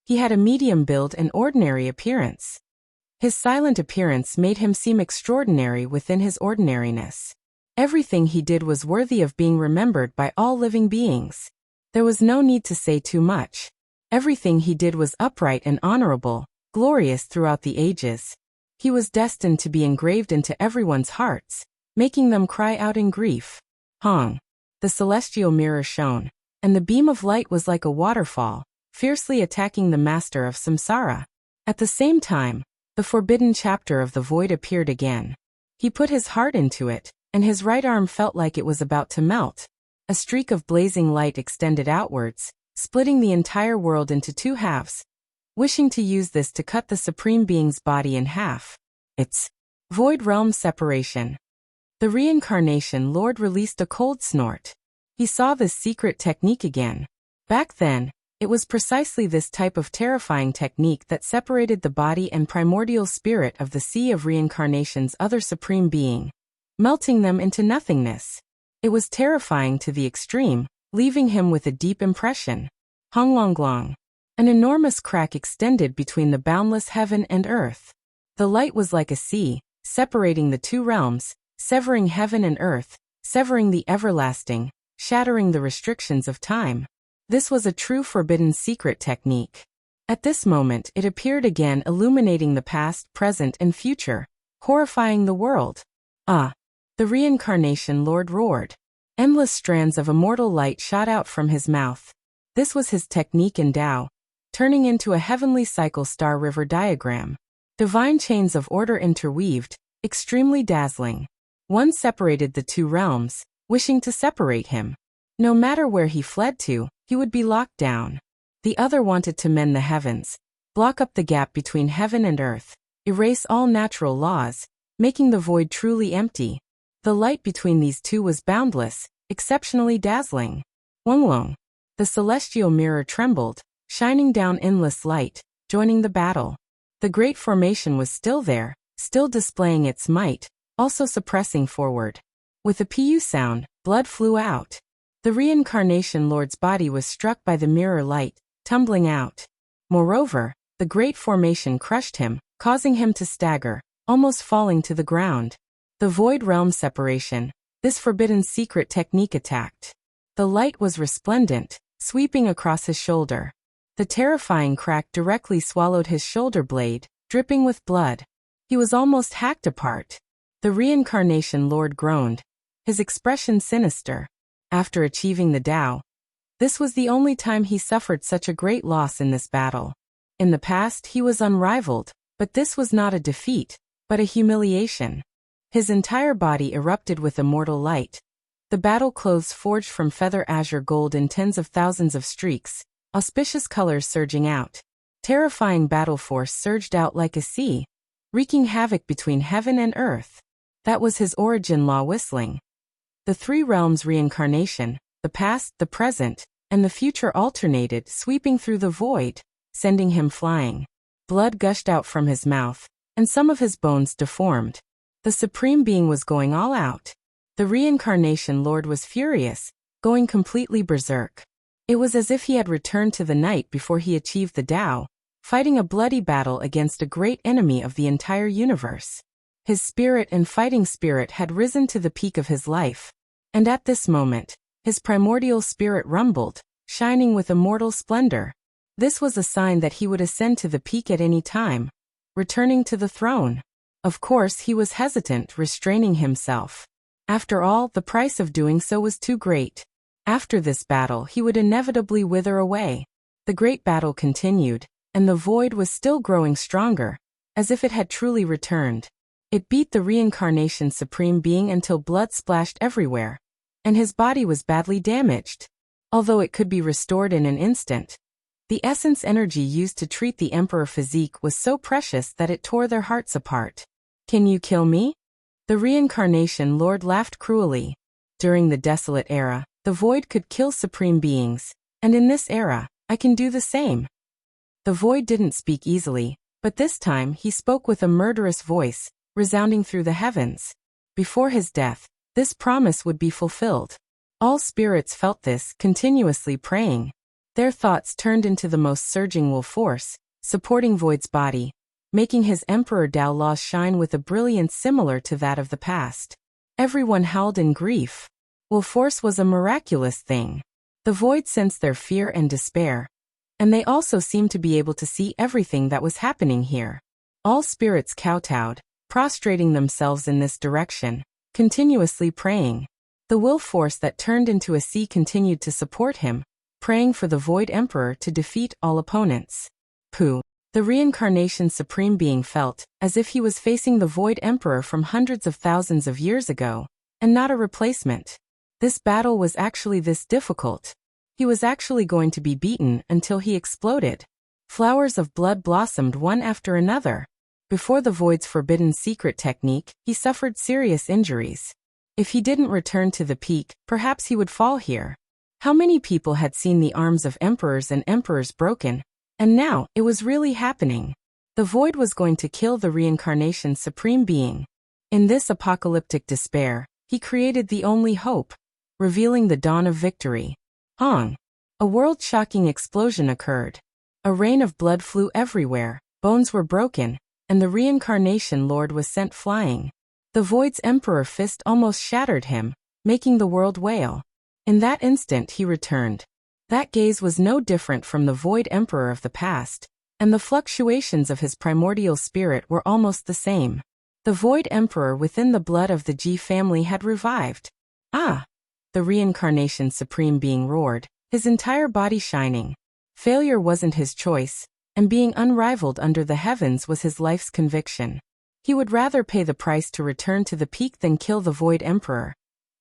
He had a medium build and ordinary appearance. His silent appearance made him seem extraordinary within his ordinariness. Everything he did was worthy of being remembered by all living beings. There was no need to say too much. Everything he did was upright and honorable, glorious throughout the ages. He was destined to be engraved into everyone's hearts, making them cry out in grief. Hong. The celestial mirror shone, and the beam of light was like a waterfall, fiercely attacking the master of samsara. At the same time, the forbidden chapter of the Void appeared again. He put his heart into it, and his right arm felt like it was about to melt. A streak of blazing light extended outwards, splitting the entire world into two halves. Wishing to use this to cut the Supreme Being's body in half. It's Void Realm Separation. The Reincarnation Lord released a cold snort. He saw this secret technique again. Back then, it was precisely this type of terrifying technique that separated the body and primordial spirit of the Sea of Reincarnation's other Supreme Being, melting them into nothingness. It was terrifying to the extreme, leaving him with a deep impression. Honglonglong. An enormous crack extended between the boundless heaven and earth. The light was like a sea, separating the two realms, severing heaven and earth, severing the everlasting, shattering the restrictions of time. This was a true forbidden secret technique. At this moment it appeared again, illuminating the past, present, and future, horrifying the world. Ah! The Reincarnation Lord roared. Endless strands of immortal light shot out from his mouth. This was his technique in Tao, turning into a heavenly cycle star river diagram. Divine chains of order interweaved, extremely dazzling. One separated the two realms, wishing to separate him. No matter where he fled to, he would be locked down. The other wanted to mend the heavens, block up the gap between heaven and earth, erase all natural laws, making the void truly empty. The light between these two was boundless, exceptionally dazzling. Wonglong. The celestial mirror trembled, shining down endless light, joining the battle. The great formation was still there, still displaying its might, also suppressing forward. With a pu sound, blood flew out. The Reincarnation Lord's body was struck by the mirror light, tumbling out. Moreover, the great formation crushed him, causing him to stagger, almost falling to the ground. The Void Realm Separation, this forbidden secret technique attacked. The light was resplendent, sweeping across his shoulder. The terrifying crack directly swallowed his shoulder blade, dripping with blood. He was almost hacked apart. The Reincarnation Lord groaned, his expression sinister. After achieving the Tao, this was the only time he suffered such a great loss in this battle. In the past he was unrivaled, but this was not a defeat, but a humiliation. His entire body erupted with immortal light. The battle clothes forged from feather azure gold in tens of thousands of streaks, auspicious colors surging out. Terrifying battle force surged out like a sea, wreaking havoc between heaven and earth. That was his origin law whistling. The three realms reincarnation, the past, the present, and the future alternated, sweeping through the void, sending him flying. Blood gushed out from his mouth, and some of his bones deformed. The Supreme Being was going all out. The Reincarnation Lord was furious, going completely berserk. It was as if he had returned to the night before he achieved the Tao, fighting a bloody battle against a great enemy of the entire universe. His spirit and fighting spirit had risen to the peak of his life. And at this moment, his primordial spirit rumbled, shining with immortal splendor. This was a sign that he would ascend to the peak at any time, returning to the throne. Of course he was hesitant, restraining himself. After all, the price of doing so was too great. After this battle he would inevitably wither away. The great battle continued, and the void was still growing stronger, as if it had truly returned. It beat the Reincarnation Supreme Being until blood splashed everywhere, and his body was badly damaged. Although it could be restored in an instant, the essence energy used to treat the Emperor physique was so precious that it tore their hearts apart. Can you kill me? The Reincarnation Lord laughed cruelly. During the Desolate Era, the void could kill Supreme Beings, and in this era, I can do the same. The void didn't speak easily, but this time he spoke with a murderous voice, resounding through the heavens. Before his death, this promise would be fulfilled. All spirits felt this, continuously praying. Their thoughts turned into the most surging will force, supporting Void's body, making his Emperor Tao laws shine with a brilliance similar to that of the past. Everyone howled in grief. Will force was a miraculous thing. The Void sensed their fear and despair, and they also seemed to be able to see everything that was happening here. All spirits kowtowed, prostrating themselves in this direction, continuously praying. The will force that turned into a sea continued to support him, praying for the Void Emperor to defeat all opponents. Pooh! The Reincarnation Supreme Being felt as if he was facing the Void Emperor from hundreds of thousands of years ago. and not a replacement. This battle was actually this difficult. He was actually going to be beaten until he exploded. Flowers of blood blossomed one after another. Before the Void's forbidden secret technique, he suffered serious injuries. If he didn't return to the peak, perhaps he would fall here. How many people had seen the arms of emperors and emperors broken? And now, it was really happening. The Void was going to kill the reincarnation supreme being. In this apocalyptic despair, he created the only hope, revealing the dawn of victory. Hong! A world-shocking explosion occurred. A rain of blood flew everywhere, bones were broken, and the reincarnation lord was sent flying. The Void's emperor fist almost shattered him, making the world wail. In that instant he returned. That gaze was no different from the Void emperor of the past, and the fluctuations of his primordial spirit were almost the same. The Void emperor within the blood of the G family had revived. Ah! The reincarnation supreme being roared, his entire body shining. Failure wasn't his choice, and being unrivaled under the heavens was his life's conviction. He would rather pay the price to return to the peak than kill the Void emperor,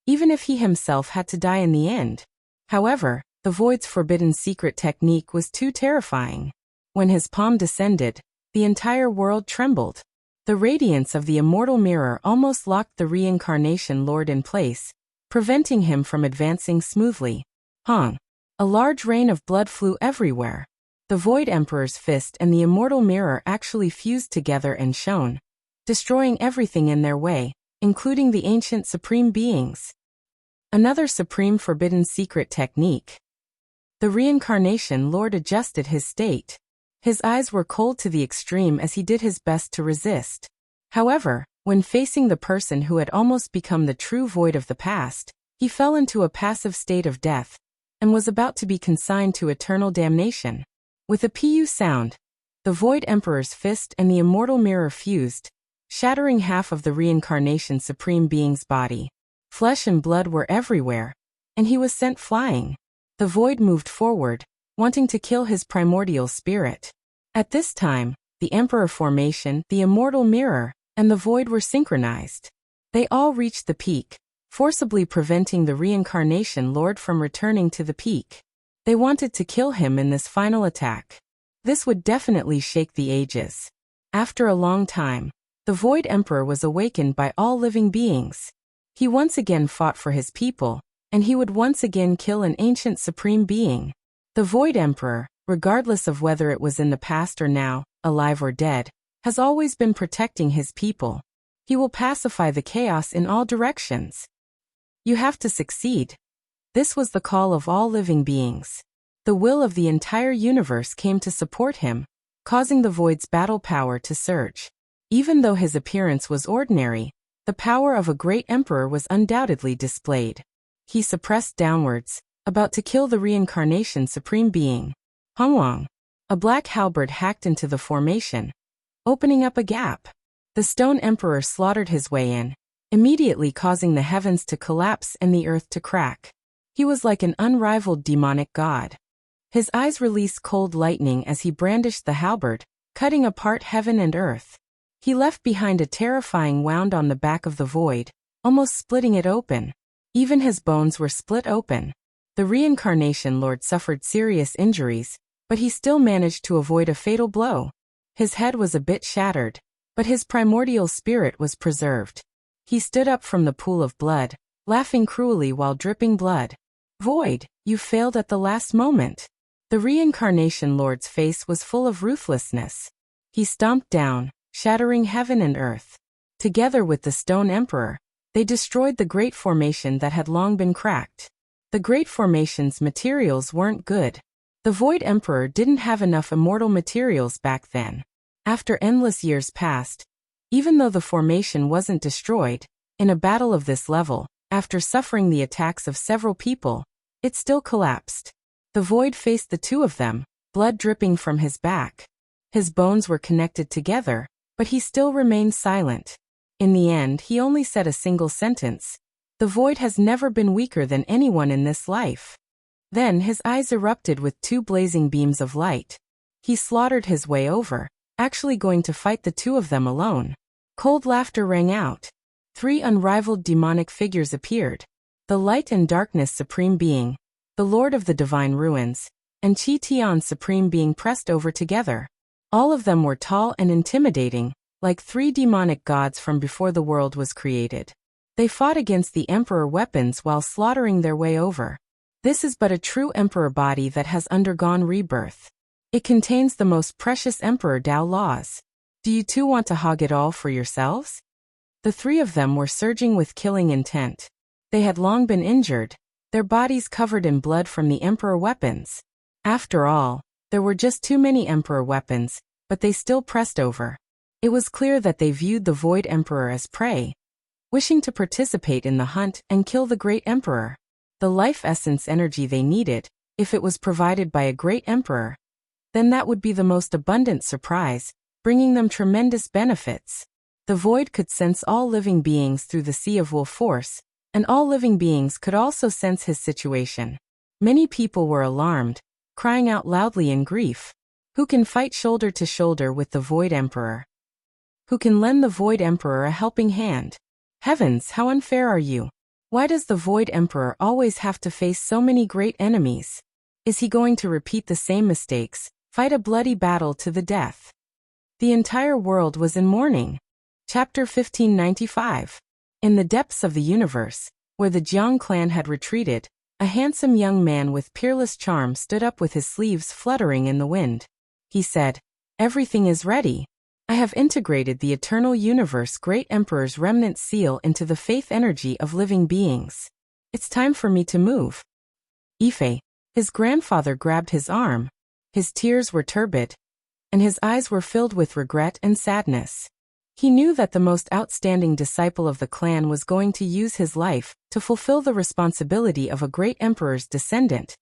even if he himself had to die in the end. However, the Void's forbidden secret technique was too terrifying. When his palm descended, the entire world trembled. The radiance of the immortal mirror almost locked the reincarnation lord in place, preventing him from advancing smoothly. Hong! A large rain of blood flew everywhere. The Void Emperor's fist and the immortal mirror actually fused together and shone, destroying everything in their way, including the ancient supreme beings. Another supreme forbidden secret technique. The reincarnation lord adjusted his state. His eyes were cold to the extreme as he did his best to resist. However, when facing the person who had almost become the true Void of the past, he fell into a passive state of death, and was about to be consigned to eternal damnation. With a pu sound, the Void Emperor's fist and the immortal mirror fused, shattering half of the reincarnation supreme being's body. Flesh and blood were everywhere, and he was sent flying. The Void moved forward, wanting to kill his primordial spirit. At this time, the Emperor formation, the immortal mirror, and the Void were synchronized. They all reached the peak, forcibly preventing the reincarnation lord from returning to the peak. They wanted to kill him in this final attack. This would definitely shake the ages. After a long time, the Void Emperor was awakened by all living beings. He once again fought for his people, and he would once again kill an ancient supreme being. The Void Emperor, regardless of whether it was in the past or now, alive or dead, has always been protecting his people. He will pacify the chaos in all directions. You have to succeed. This was the call of all living beings. The will of the entire universe came to support him, causing the Void's battle power to surge. Even though his appearance was ordinary, the power of a great emperor was undoubtedly displayed. He suppressed downwards, about to kill the reincarnation supreme being. Hongwang. A black halberd hacked into the formation, opening up a gap. The stone emperor slaughtered his way in, immediately causing the heavens to collapse and the earth to crack. He was like an unrivaled demonic god. His eyes released cold lightning as he brandished the halberd, cutting apart heaven and earth. He left behind a terrifying wound on the back of the Void, almost splitting it open. Even his bones were split open. The reincarnation lord suffered serious injuries, but he still managed to avoid a fatal blow. His head was a bit shattered, but his primordial spirit was preserved. He stood up from the pool of blood, laughing cruelly while dripping blood. Void, you failed at the last moment. The reincarnation lord's face was full of ruthlessness. He stomped down, shattering heaven and earth. Together with the stone emperor, they destroyed the great formation that had long been cracked. The great formation's materials weren't good. The Void Emperor didn't have enough immortal materials back then. After endless years passed, even though the formation wasn't destroyed, in a battle of this level, after suffering the attacks of several people, it still collapsed. The Void faced the two of them, blood dripping from his back. His bones were connected together, but he still remained silent. In the end, he only said a single sentence. The Void has never been weaker than anyone in this life. Then his eyes erupted with two blazing beams of light. He slaughtered his way over, actually going to fight the two of them alone. Cold laughter rang out. 3 unrivaled demonic figures appeared: the Light and Darkness Supreme Being, the Lord of the Divine Ruins, and Chi Tian Supreme Being pressed over together. All of them were tall and intimidating, like 3 demonic gods from before the world was created. They fought against the Emperor weapons while slaughtering their way over. This is but a true Emperor body that has undergone rebirth. It contains the most precious Emperor Dao laws. Do you too want to hog it all for yourselves? The 3 of them were surging with killing intent. They had long been injured, their bodies covered in blood from the Emperor weapons. After all, there were just too many Emperor weapons, but they still pressed over. It was clear that they viewed the Void Emperor as prey, wishing to participate in the hunt and kill the Great Emperor. The life essence energy they needed, if it was provided by a Great Emperor, then that would be the most abundant surprise, bringing them tremendous benefits. The Void could sense all living beings through the Sea of Will Force, and all living beings could also sense his situation. Many people were alarmed, crying out loudly in grief. Who can fight shoulder to shoulder with the Void Emperor? Who can lend the Void Emperor a helping hand? Heavens, how unfair are you? Why does the Void Emperor always have to face so many great enemies? Is he going to repeat the same mistakes, fight a bloody battle to the death? The entire world was in mourning. Chapter 1595. In the depths of the universe, where the Jiang clan had retreated, a handsome young man with peerless charm stood up with his sleeves fluttering in the wind. He said, "Everything is ready. I have integrated the eternal universe Great Emperor's remnant seal into the faith energy of living beings. It's time for me to move." Ife, his grandfather, grabbed his arm. His tears were turbid, and his eyes were filled with regret and sadness. He knew that the most outstanding disciple of the clan was going to use his life to fulfill the responsibility of a great emperor's descendant,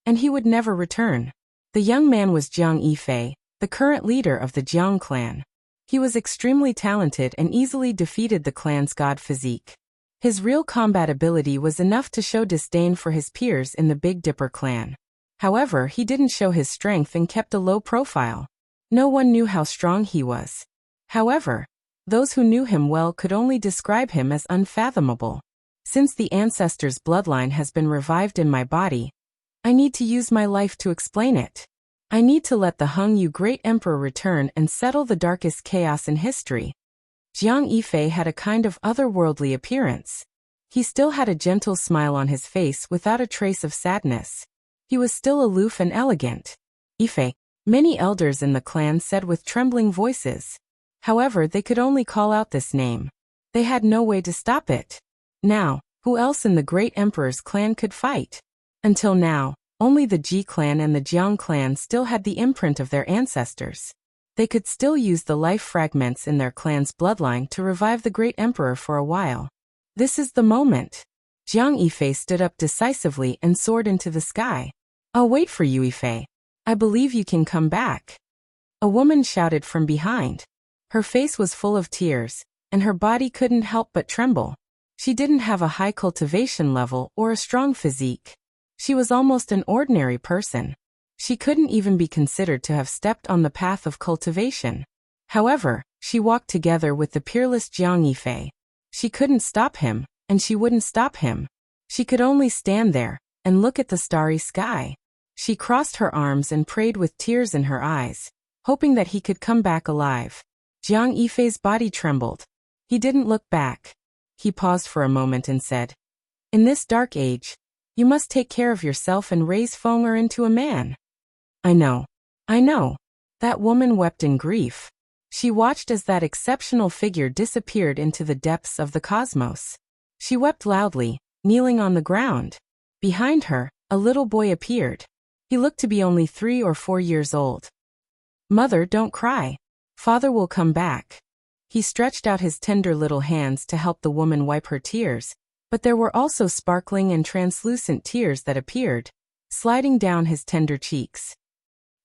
and he would never return. The young man was Jiang Ife, the current leader of the Jiang clan. He was extremely talented and easily defeated the clan's god physique. His real combat ability was enough to show disdain for his peers in the Big Dipper clan. However, he didn't show his strength and kept a low profile. No one knew how strong he was. However, those who knew him well could only describe him as unfathomable. Since the ancestors' bloodline has been revived in my body, I need to use my life to explain it. I need to let the Hung Yu Great Emperor return and settle the darkest chaos in history. Jiang Ife had a kind of otherworldly appearance. He still had a gentle smile on his face without a trace of sadness. He was still aloof and elegant. Ife, many elders in the clan said with trembling voices. However, they could only call out this name. They had no way to stop it. Now, who else in the Great Emperor's clan could fight? Until now, only the Ji clan and the Jiang clan still had the imprint of their ancestors. They could still use the life fragments in their clan's bloodline to revive the Great Emperor for a while. This is the moment. Jiang Ife stood up decisively and soared into the sky. "I'll wait for you, Ife. I believe you can come back." A woman shouted from behind. Her face was full of tears, and her body couldn't help but tremble. She didn't have a high cultivation level or a strong physique. She was almost an ordinary person. She couldn't even be considered to have stepped on the path of cultivation. However, she walked together with the peerless Jiang Ife. She couldn't stop him, and she wouldn't stop him. She could only stand there and look at the starry sky. She crossed her arms and prayed with tears in her eyes, hoping that he could come back alive. Jiang Ife's body trembled. He didn't look back. He paused for a moment and said, "In this dark age, you must take care of yourself and raise Fenger into a man." I know. That woman wept in grief. She watched as that exceptional figure disappeared into the depths of the cosmos. She wept loudly, kneeling on the ground. Behind her, a little boy appeared. He looked to be only 3 or 4 years old. "Mother, don't cry. Father will come back." He stretched out his tender little hands to help the woman wipe her tears, but there were also sparkling and translucent tears that appeared, sliding down his tender cheeks.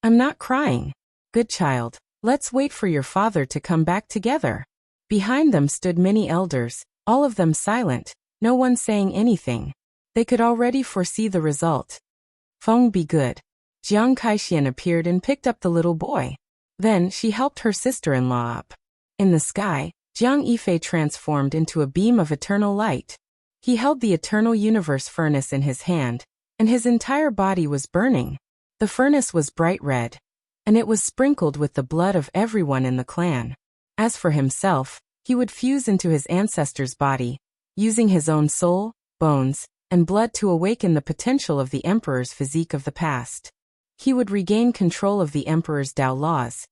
"I'm not crying. Good child, let's wait for your father to come back together." Behind them stood many elders, all of them silent, no one saying anything. They could already foresee the result. "Feng, be good." Jiang Kaixian appeared and picked up the little boy. Then she helped her sister-in-law up. In the sky, Jiang Yifei transformed into a beam of eternal light. He held the eternal universe furnace in his hand, and his entire body was burning. The furnace was bright red, and it was sprinkled with the blood of everyone in the clan. As for himself, he would fuse into his ancestor's body, using his own soul, bones, and blood to awaken the potential of the emperor's physique of the past. He would regain control of the emperor's Tao laws,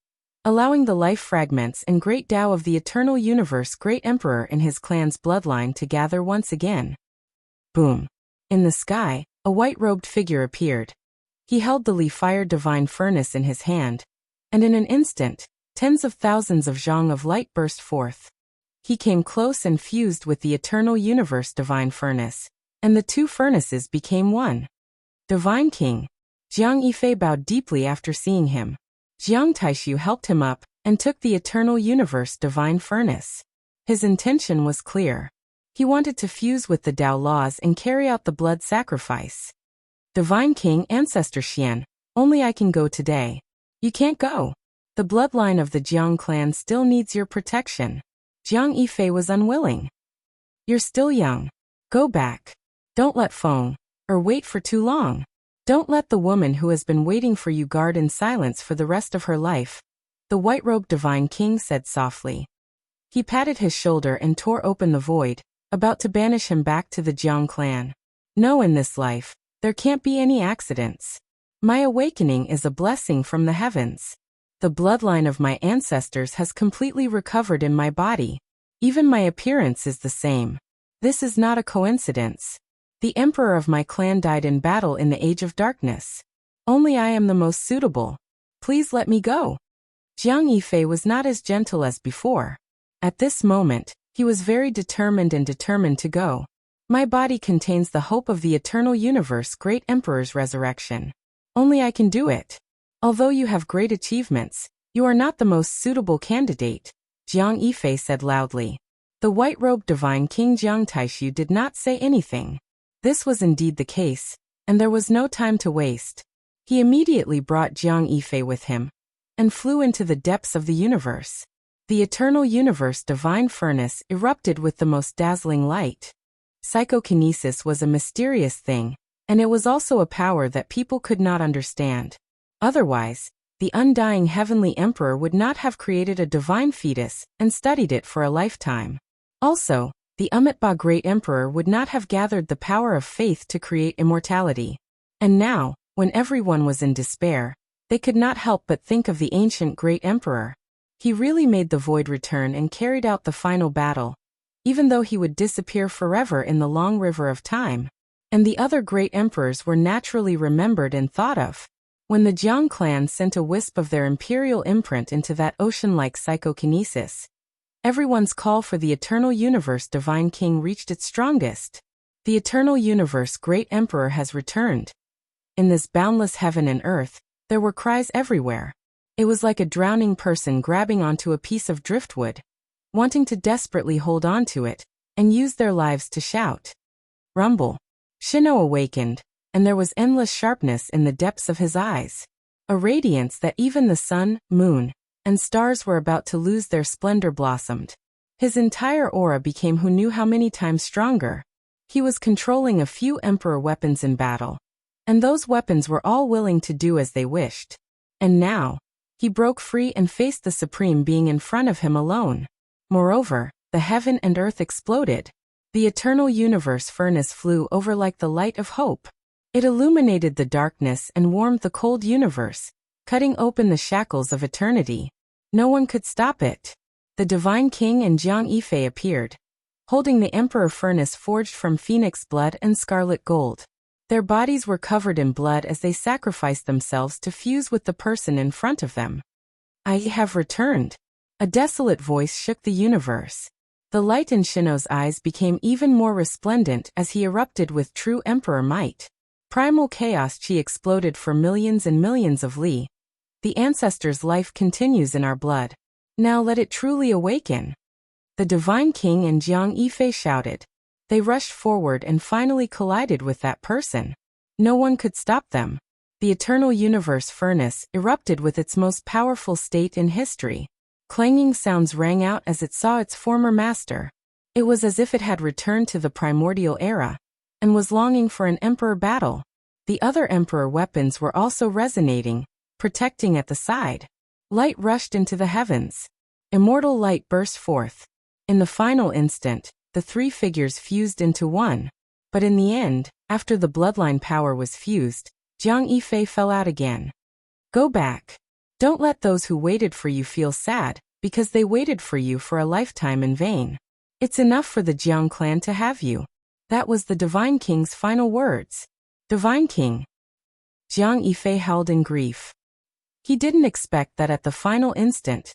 allowing the life fragments and great Tao of the eternal universe great emperor in his clan's bloodline to gather once again. Boom! In the sky, a white-robed figure appeared. He held the Li-fire divine furnace in his hand, and in an instant, tens of thousands of zhang of light burst forth. He came close and fused with the eternal universe divine furnace, and the two furnaces became one. Divine King. Jiang Yifei bowed deeply after seeing him. Jiang Taishu helped him up and took the eternal universe divine furnace. His intention was clear. He wanted to fuse with the Tao laws and carry out the blood sacrifice. Divine King Ancestor Xian, only I can go today. You can't go. The bloodline of the Jiang clan still needs your protection. Jiang Yifei was unwilling. You're still young. Go back. Don't let Feng, or wait for too long. Don't let the woman who has been waiting for you guard in silence for the rest of her life, the white-robed Divine King said softly. He patted his shoulder and tore open the void, about to banish him back to the Jiang clan. No, in this life, there can't be any accidents. My awakening is a blessing from the heavens. The bloodline of my ancestors has completely recovered in my body. Even my appearance is the same. This is not a coincidence. The emperor of my clan died in battle in the Age of Darkness. Only I am the most suitable. Please let me go. Jiang Yifei was not as gentle as before. At this moment, he was very determined to go. My body contains the hope of the eternal universe great emperor's resurrection. Only I can do it. Although you have great achievements, you are not the most suitable candidate, Jiang Yifei said loudly. The white-robed divine King Jiang Taishu did not say anything. This was indeed the case, and there was no time to waste. He immediately brought Jiang Yifei with him, and flew into the depths of the universe. The eternal universe divine furnace erupted with the most dazzling light. Psychokinesis was a mysterious thing, and it was also a power that people could not understand. Otherwise, the undying heavenly emperor would not have created a divine fetus and studied it for a lifetime. Also, the Amitabha great emperor would not have gathered the power of faith to create immortality. And now, when everyone was in despair, they could not help but think of the ancient great emperor. He really made the void return and carried out the final battle, even though he would disappear forever in the long river of time. And the other great emperors were naturally remembered and thought of. When the Jiang clan sent a wisp of their imperial imprint into that ocean-like psychokinesis, everyone's call for the eternal universe divine king reached its strongest. The eternal universe great emperor has returned. In this boundless heaven and earth, there were cries everywhere. It was like a drowning person grabbing onto a piece of driftwood, wanting to desperately hold on to it, and use their lives to shout. Rumble. Shino awakened, and there was endless sharpness in the depths of his eyes. A radiance that even the sun, moon, and stars were about to lose their splendor blossomed. His entire aura became who knew how many times stronger. He was controlling a few emperor weapons in battle, and those weapons were all willing to do as they wished. And now, he broke free and faced the supreme being in front of him alone. Moreover, the heaven and earth exploded. The eternal universe furnace flew over like the light of hope. It illuminated the darkness and warmed the cold universe, cutting open the shackles of eternity. No one could stop it. The divine king and Jiang Yifei appeared, holding the emperor furnace forged from phoenix blood and scarlet gold. Their bodies were covered in blood as they sacrificed themselves to fuse with the person in front of them. I have returned. A desolate voice shook the universe. The light in Shino's eyes became even more resplendent as he erupted with true emperor might. Primal chaos chi exploded for millions and millions of li. The ancestors' life continues in our blood. Now let it truly awaken. The divine king and Jiang Yifei shouted. They rushed forward and finally collided with that person. No one could stop them. The eternal universe furnace erupted with its most powerful state in history. Clanging sounds rang out as it saw its former master. It was as if it had returned to the primordial era and was longing for an emperor battle. The other emperor weapons were also resonating, protecting at the side. Light rushed into the heavens. Immortal light burst forth. In the final instant, the three figures fused into one. But in the end, after the bloodline power was fused, Jiang Yifei fell out again. Go back. Don't let those who waited for you feel sad, because they waited for you for a lifetime in vain. It's enough for the Jiang clan to have you. That was the Divine King's final words. Divine King. Jiang Yifei howled in grief. He didn't expect that at the final instant,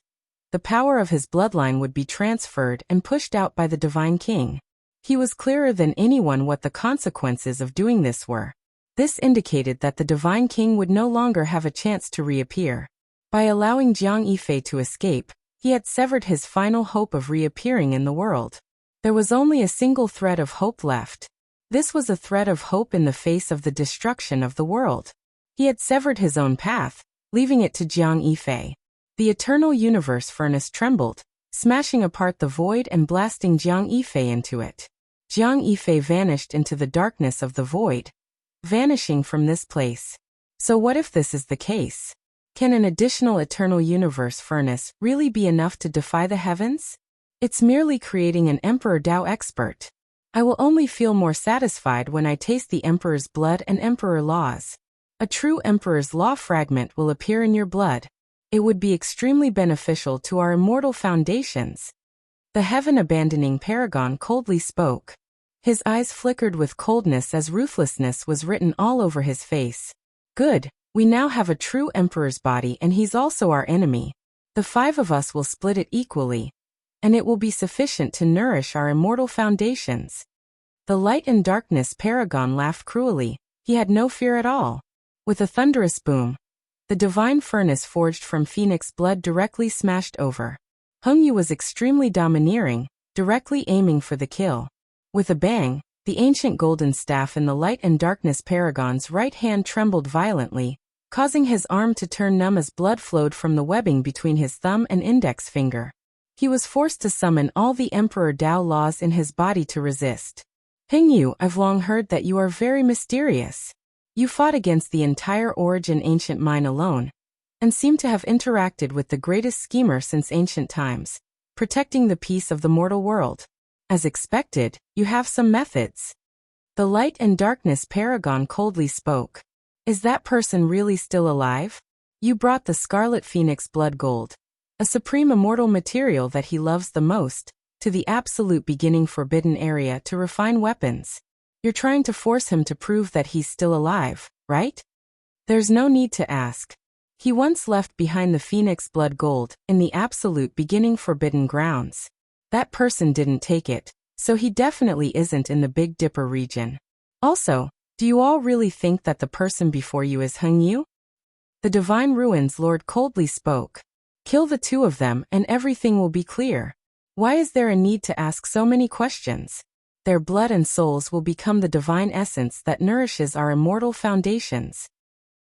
the power of his bloodline would be transferred and pushed out by the Divine King. He was clearer than anyone what the consequences of doing this were. This indicated that the Divine King would no longer have a chance to reappear. By allowing Jiang Yifei to escape, he had severed his final hope of reappearing in the world. There was only a single thread of hope left. This was a thread of hope in the face of the destruction of the world. He had severed his own path, leaving it to Jiang Yifei. The eternal universe furnace trembled, smashing apart the void and blasting Jiang Yifei into it. Jiang Yifei vanished into the darkness of the void, vanishing from this place. So what if this is the case? Can an additional eternal universe furnace really be enough to defy the heavens? It's merely creating an Emperor Dao expert. I will only feel more satisfied when I taste the Emperor's blood and Emperor laws. A true Emperor's law fragment will appear in your blood. It would be extremely beneficial to our immortal foundations. The heaven-abandoning paragon coldly spoke. His eyes flickered with coldness as ruthlessness was written all over his face. Good. We now have a true emperor's body and he's also our enemy. The five of us will split it equally, and it will be sufficient to nourish our immortal foundations. The light and darkness paragon laughed cruelly. He had no fear at all. With a thunderous boom, the divine furnace forged from phoenix blood directly smashed over. Heng Yu was extremely domineering, directly aiming for the kill. With a bang, the ancient golden staff in the light and darkness paragon's right hand trembled violently, causing his arm to turn numb as blood flowed from the webbing between his thumb and index finger. He was forced to summon all the Emperor Dao laws in his body to resist. Heng Yu, I've long heard that you are very mysterious. You fought against the entire Origin ancient mine alone, and seem to have interacted with the greatest schemer since ancient times, protecting the peace of the mortal world. As expected, you have some methods. The light and darkness paragon coldly spoke. Is that person really still alive? You brought the Scarlet Phoenix blood gold, a supreme immortal material that he loves the most, to the absolute beginning forbidden area to refine weapons. You're trying to force him to prove that he's still alive, right? There's no need to ask. He once left behind the Phoenix blood gold in the absolute beginning forbidden grounds. That person didn't take it, so he definitely isn't in the Big Dipper region. Also, do you all really think that the person before you is Heng Yu? The Divine Ruins Lord coldly spoke. Kill the two of them and everything will be clear. Why is there a need to ask so many questions? Their blood and souls will become the divine essence that nourishes our immortal foundations.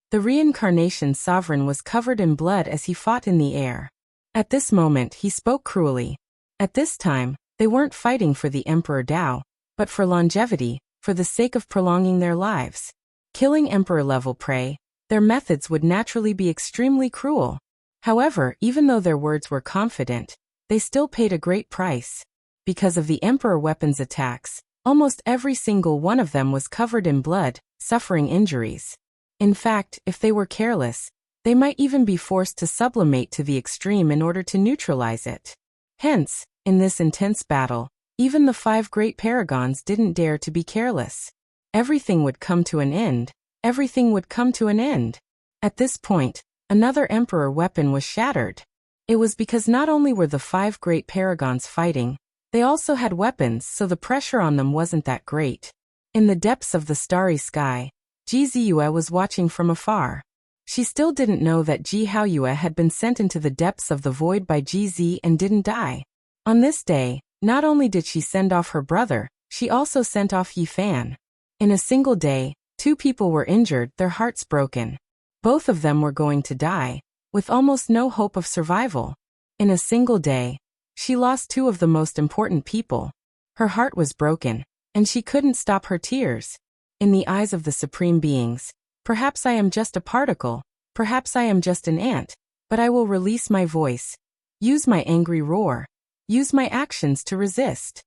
The reincarnation sovereign was covered in blood as he fought in the air. At this moment he spoke cruelly. At this time, they weren't fighting for the Emperor Dao, but for longevity, for the sake of prolonging their lives. Killing Emperor-level prey, their methods would naturally be extremely cruel. However, even though their words were confident, they still paid a great price. Because of the Emperor weapons attacks, almost every single one of them was covered in blood, suffering injuries. In fact, if they were careless, they might even be forced to sublimate to the extreme in order to neutralize it. Hence, in this intense battle, even the five great paragons didn't dare to be careless. Everything would come to an end. Everything would come to an end. At this point, another Emperor weapon was shattered. It was because not only were the five great paragons fighting, they also had weapons, so the pressure on them wasn't that great. In the depths of the starry sky, Ji Ziyue was watching from afar. She still didn't know that Ji Haoyue had been sent into the depths of the void by Ji Zi and didn't die. On this day, not only did she send off her brother, she also sent off Yi Fan. In a single day, two people were injured, their hearts broken. Both of them were going to die, with almost no hope of survival. In a single day, she lost two of the most important people. Her heart was broken, and she couldn't stop her tears. In the eyes of the supreme beings, perhaps I am just a particle, perhaps I am just an ant, but I will release my voice, use my angry roar, use my actions to resist.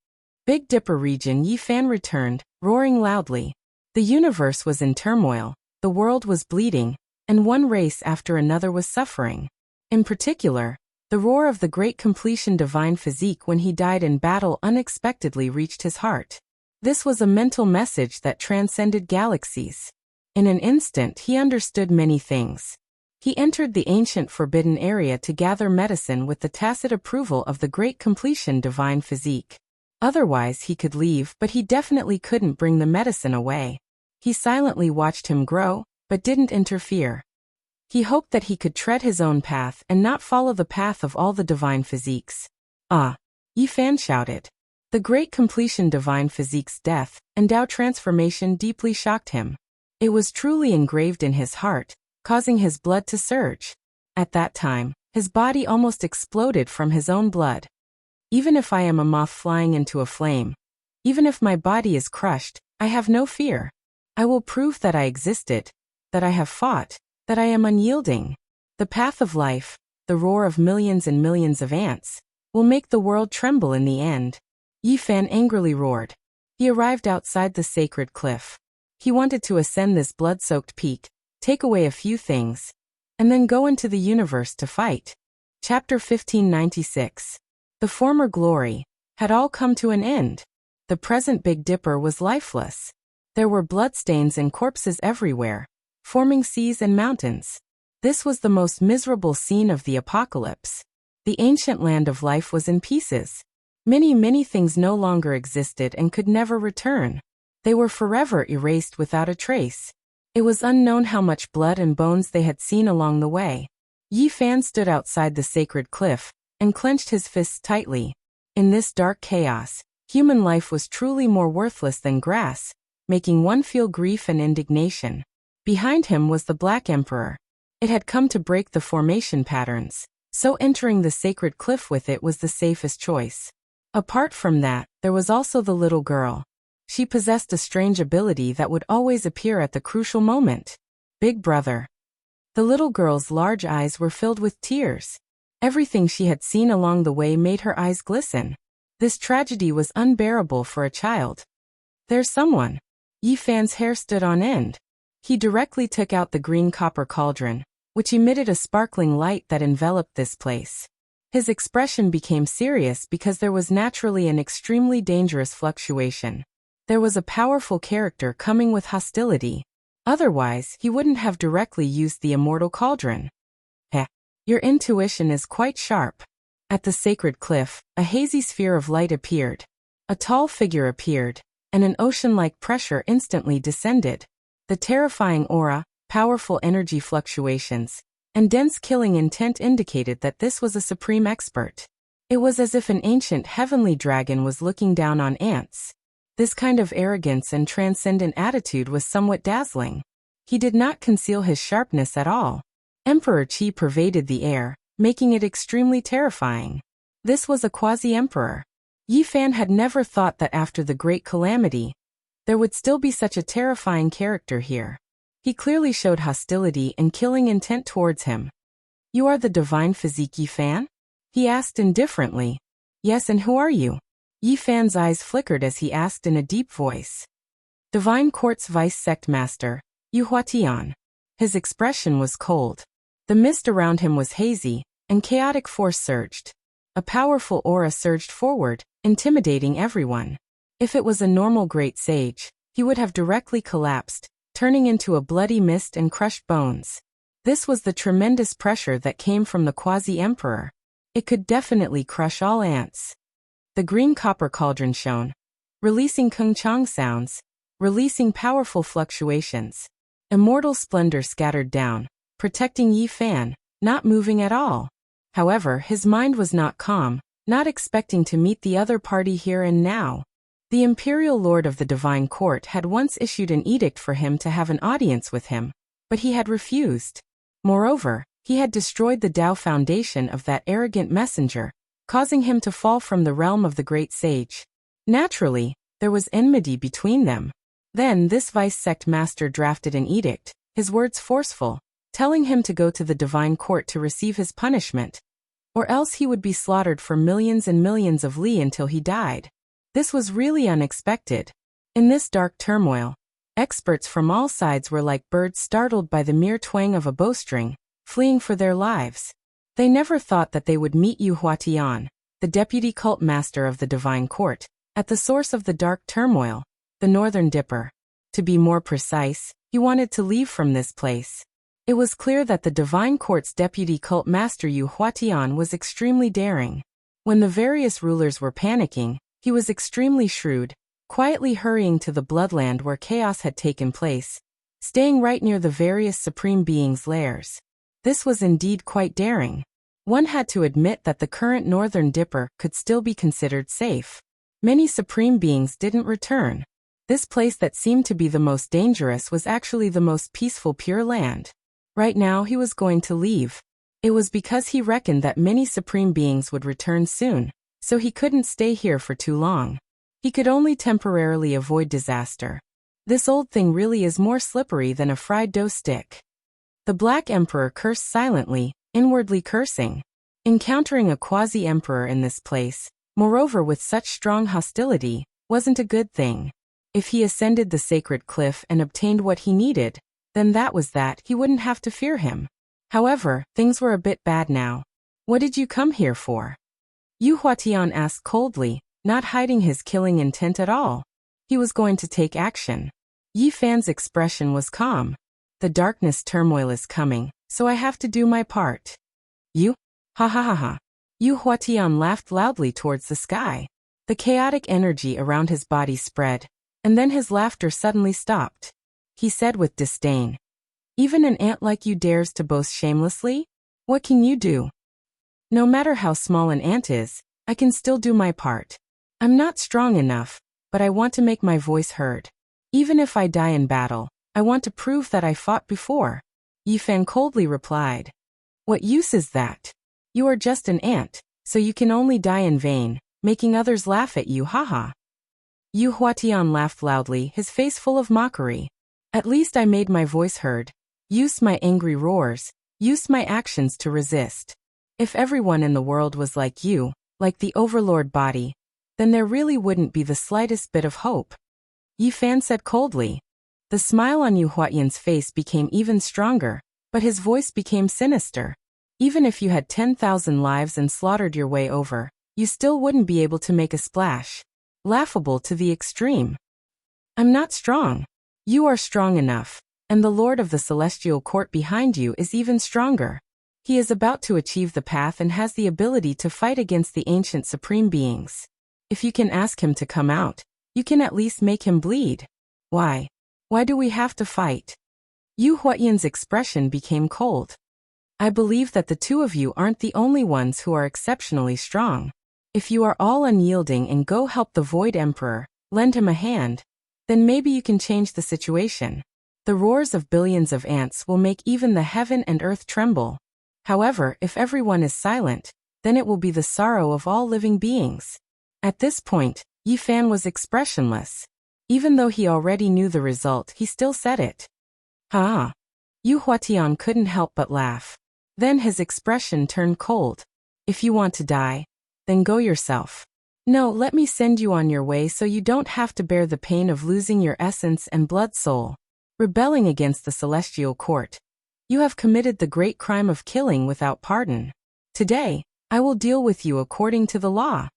Big Dipper region, Yi Fan returned, roaring loudly. The universe was in turmoil, the world was bleeding, and one race after another was suffering. In particular, the roar of the great completion divine physique when he died in battle unexpectedly reached his heart. This was a mental message that transcended galaxies. In an instant he understood many things. He entered the ancient forbidden area to gather medicine with the tacit approval of the great completion divine physique. Otherwise he could leave, but he definitely couldn't bring the medicine away. He silently watched him grow, but didn't interfere. He hoped that he could tread his own path and not follow the path of all the divine physiques. Ah! Yi Fan shouted. The great completion divine physique's death and Tao transformation deeply shocked him. It was truly engraved in his heart, causing his blood to surge. At that time, his body almost exploded from his own blood. Even if I am a moth flying into a flame, even if my body is crushed, I have no fear. I will prove that I existed, that I have fought, that I am unyielding. The path of life, the roar of millions and millions of ants, will make the world tremble in the end. Yi Fan angrily roared. He arrived outside the sacred cliff. He wanted to ascend this blood-soaked peak, take away a few things, and then go into the universe to fight. Chapter 1596. The former glory had all come to an end. The present Big Dipper was lifeless. There were bloodstains and corpses everywhere, forming seas and mountains. This was the most miserable scene of the apocalypse. The ancient land of life was in pieces. Many things no longer existed and could never return. They were forever erased without a trace. It was unknown how much blood and bones they had seen along the way. Yi Fan stood outside the sacred cliff and clenched his fists tightly. In this dark chaos, human life was truly more worthless than grass, making one feel grief and indignation. Behind him was the Black Emperor. It had come to break the formation patterns, so entering the sacred cliff with it was the safest choice. Apart from that, there was also the little girl. She possessed a strange ability that would always appear at the crucial moment. Big Brother. The little girl's large eyes were filled with tears. Everything she had seen along the way made her eyes glisten. This tragedy was unbearable for a child. There's someone. Yi Fan's hair stood on end. He directly took out the green copper cauldron, which emitted a sparkling light that enveloped this place. His expression became serious because there was naturally an extremely dangerous fluctuation. There was a powerful character coming with hostility. Otherwise, he wouldn't have directly used the immortal cauldron. Your intuition is quite sharp. At the sacred cliff, a hazy sphere of light appeared. A tall figure appeared, and an ocean-like pressure instantly descended. The terrifying aura, powerful energy fluctuations, and dense killing intent indicated that this was a supreme expert. It was as if an ancient heavenly dragon was looking down on ants. This kind of arrogance and transcendent attitude was somewhat dazzling. He did not conceal his sharpness at all. Emperor Qi pervaded the air, making it extremely terrifying. This was a quasi-emperor. Yi Fan had never thought that after the great calamity, there would still be such a terrifying character here. He clearly showed hostility and killing intent towards him. You are the divine physique Yi Fan? He asked indifferently. Yes, and who are you? Yi Fan's eyes flickered as he asked in a deep voice. Divine Court's Vice Sect Master, Yu Huatian. His expression was cold. The mist around him was hazy, and chaotic force surged. A powerful aura surged forward, intimidating everyone. If it was a normal great sage, he would have directly collapsed, turning into a bloody mist and crushed bones. This was the tremendous pressure that came from the quasi-emperor. It could definitely crush all ants. The green copper cauldron shone, releasing kung chang sounds, releasing powerful fluctuations. Immortal splendor scattered down, protecting Yi Fan, not moving at all. However, his mind was not calm, not expecting to meet the other party here and now. The Imperial Lord of the Divine Court had once issued an edict for him to have an audience with him, but he had refused. Moreover, He had destroyed the Tao foundation of that arrogant messenger, causing him to fall from the realm of the great sage. Naturally, there was enmity between them. Then this vice sect master drafted an edict, his words forceful, telling him to go to the divine court to receive his punishment, or else he would be slaughtered for millions and millions of li until he died. This was really unexpected. In this dark turmoil, experts from all sides were like birds startled by the mere twang of a bowstring, fleeing for their lives. They never thought that they would meet Yu Huatian, the deputy cult master of the divine court, at the source of the dark turmoil, the Northern Dipper. To be more precise, he wanted to leave from this place. It was clear that the divine court's deputy cult master Yu Huatian was extremely daring. When the various rulers were panicking, he was extremely shrewd, quietly hurrying to the bloodland where chaos had taken place, staying right near the various supreme beings' lairs. This was indeed quite daring. One had to admit that the current Northern Dipper could still be considered safe. Many supreme beings didn't return. This place that seemed to be the most dangerous was actually the most peaceful Pure Land. Right now he was going to leave. It was because he reckoned that many supreme beings would return soon, so he couldn't stay here for too long. He could only temporarily avoid disaster. This old thing really is more slippery than a fried dough stick. The Black Emperor cursed silently, inwardly cursing. Encountering a quasi-emperor in this place, moreover with such strong hostility, wasn't a good thing. If he ascended the sacred cliff and obtained what he needed, then that was that, he wouldn't have to fear him. However, things were a bit bad now. What did you come here for? Yu Huatian asked coldly, not hiding his killing intent at all. He was going to take action. Yi Fan's expression was calm. The darkness turmoil is coming, so I have to do my part. You? Ha ha ha ha. Yu Huatian laughed loudly towards the sky. The chaotic energy around his body spread, and then his laughter suddenly stopped. He said with disdain, "Even an ant like you dares to boast shamelessly? What can you do? No matter how small an ant is, I can still do my part. I'm not strong enough, but I want to make my voice heard. Even if I die in battle, I want to prove that I fought before." Yi Fan coldly replied, "What use is that? You are just an ant, so you can only die in vain, making others laugh at you, haha." Yu Huatian laughed loudly, his face full of mockery. "At least I made my voice heard. Used my angry roars, used my actions to resist. If everyone in the world was like you, like the overlord body, then there really wouldn't be the slightest bit of hope." Yi Fan said coldly. The smile on Yu Huatian's face became even stronger, but his voice became sinister. "Even if you had 10,000 lives and slaughtered your way over, you still wouldn't be able to make a splash. Laughable to the extreme. I'm not strong. You are strong enough, and the Lord of the Celestial Court behind you is even stronger. He is about to achieve the path and has the ability to fight against the ancient supreme beings. If you can ask him to come out, you can at least make him bleed. Why? Why do we have to fight?" Yu Huatian's expression became cold. "I believe that the two of you aren't the only ones who are exceptionally strong. If you are all unyielding and go help the Void Emperor, lend him a hand, then maybe you can change the situation. The roars of billions of ants will make even the heaven and earth tremble. However, if everyone is silent, then it will be the sorrow of all living beings." At this point, Yi Fan was expressionless. Even though he already knew the result, he still said it. "Ha!" Yu Huatian couldn't help but laugh. Then his expression turned cold. "If you want to die, then go yourself. No, let me send you on your way so you don't have to bear the pain of losing your essence and blood soul. Rebelling against the Celestial Court. You have committed the great crime of killing without pardon. Today, I will deal with you according to the law."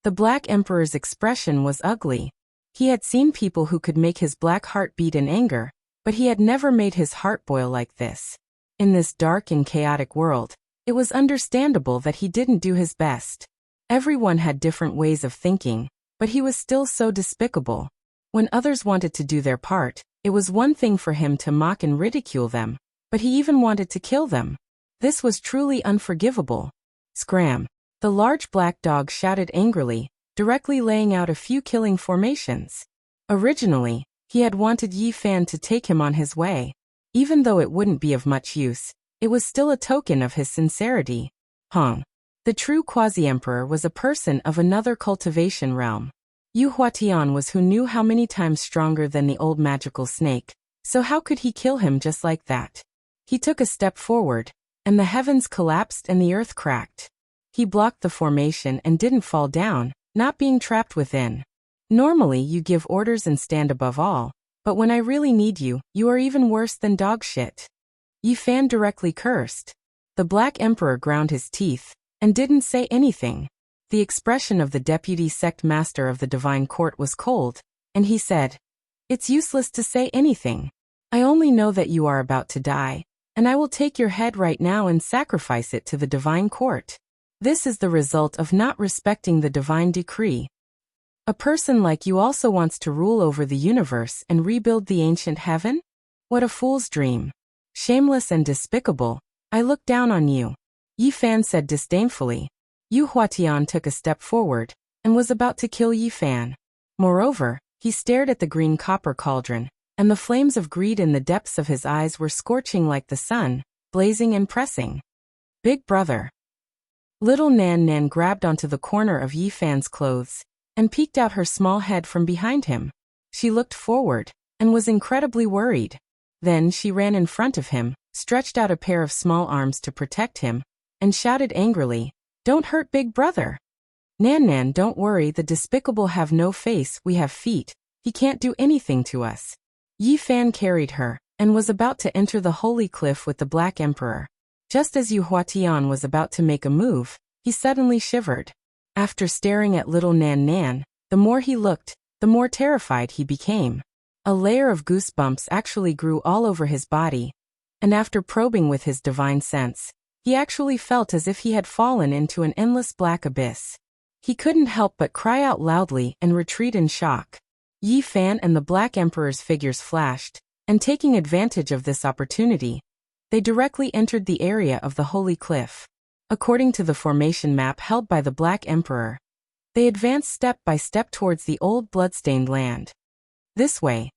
The Black Emperor's expression was ugly. He had seen people who could make his black heart beat in anger, but he had never made his heart boil like this. In this dark and chaotic world, it was understandable that he didn't do his best. Everyone had different ways of thinking, but he was still so despicable. When others wanted to do their part, it was one thing for him to mock and ridicule them, but he even wanted to kill them. This was truly unforgivable. Scram! The large black dog shouted angrily, directly laying out a few killing formations. Originally, he had wanted Yi Fan to take him on his way. Even though it wouldn't be of much use, it was still a token of his sincerity. The true quasi-emperor was a person of another cultivation realm. Yu Huatian was who knew how many times stronger than the old magical snake, so how could he kill him just like that? He took a step forward, and the heavens collapsed and the earth cracked. He blocked the formation and didn't fall down, not being trapped within. Normally you give orders and stand above all, but when I really need you, you are even worse than dog shit. Yi Fan directly cursed. The Black Emperor ground his teeth, and didn't say anything. The expression of the deputy sect master of the divine court was cold, and he said, "It's useless to say anything. I only know that you are about to die, and I will take your head right now and sacrifice it to the divine court. This is the result of not respecting the divine decree. A person like you also wants to rule over the universe and rebuild the ancient heaven? What a fool's dream. Shameless and despicable, I look down on you," Yi Fan said disdainfully. Yu Huatian took a step forward, and was about to kill Yi Fan. Moreover, he stared at the green copper cauldron, and the flames of greed in the depths of his eyes were scorching like the sun, blazing and pressing. "Big brother." Little Nan Nan grabbed onto the corner of Yi Fan's clothes, and peeked out her small head from behind him. She looked forward, and was incredibly worried. Then she ran in front of him, stretched out a pair of small arms to protect him, and shouted angrily, "Don't hurt big brother." "Nan Nan, don't worry, the despicable have no face, we have feet, he can't do anything to us." Yi Fan carried her, and was about to enter the holy cliff with the Black Emperor. Just as Yu Huatian was about to make a move, he suddenly shivered. After staring at little Nan Nan, the more he looked, the more terrified he became. A layer of goosebumps actually grew all over his body, and after probing with his divine sense, he actually felt as if he had fallen into an endless black abyss. He couldn't help but cry out loudly and retreat in shock. Yi Fan and the Black Emperor's figures flashed, and taking advantage of this opportunity, they directly entered the area of the holy cliff. According to the formation map held by the Black Emperor, they advanced step by step towards the old bloodstained land. This way.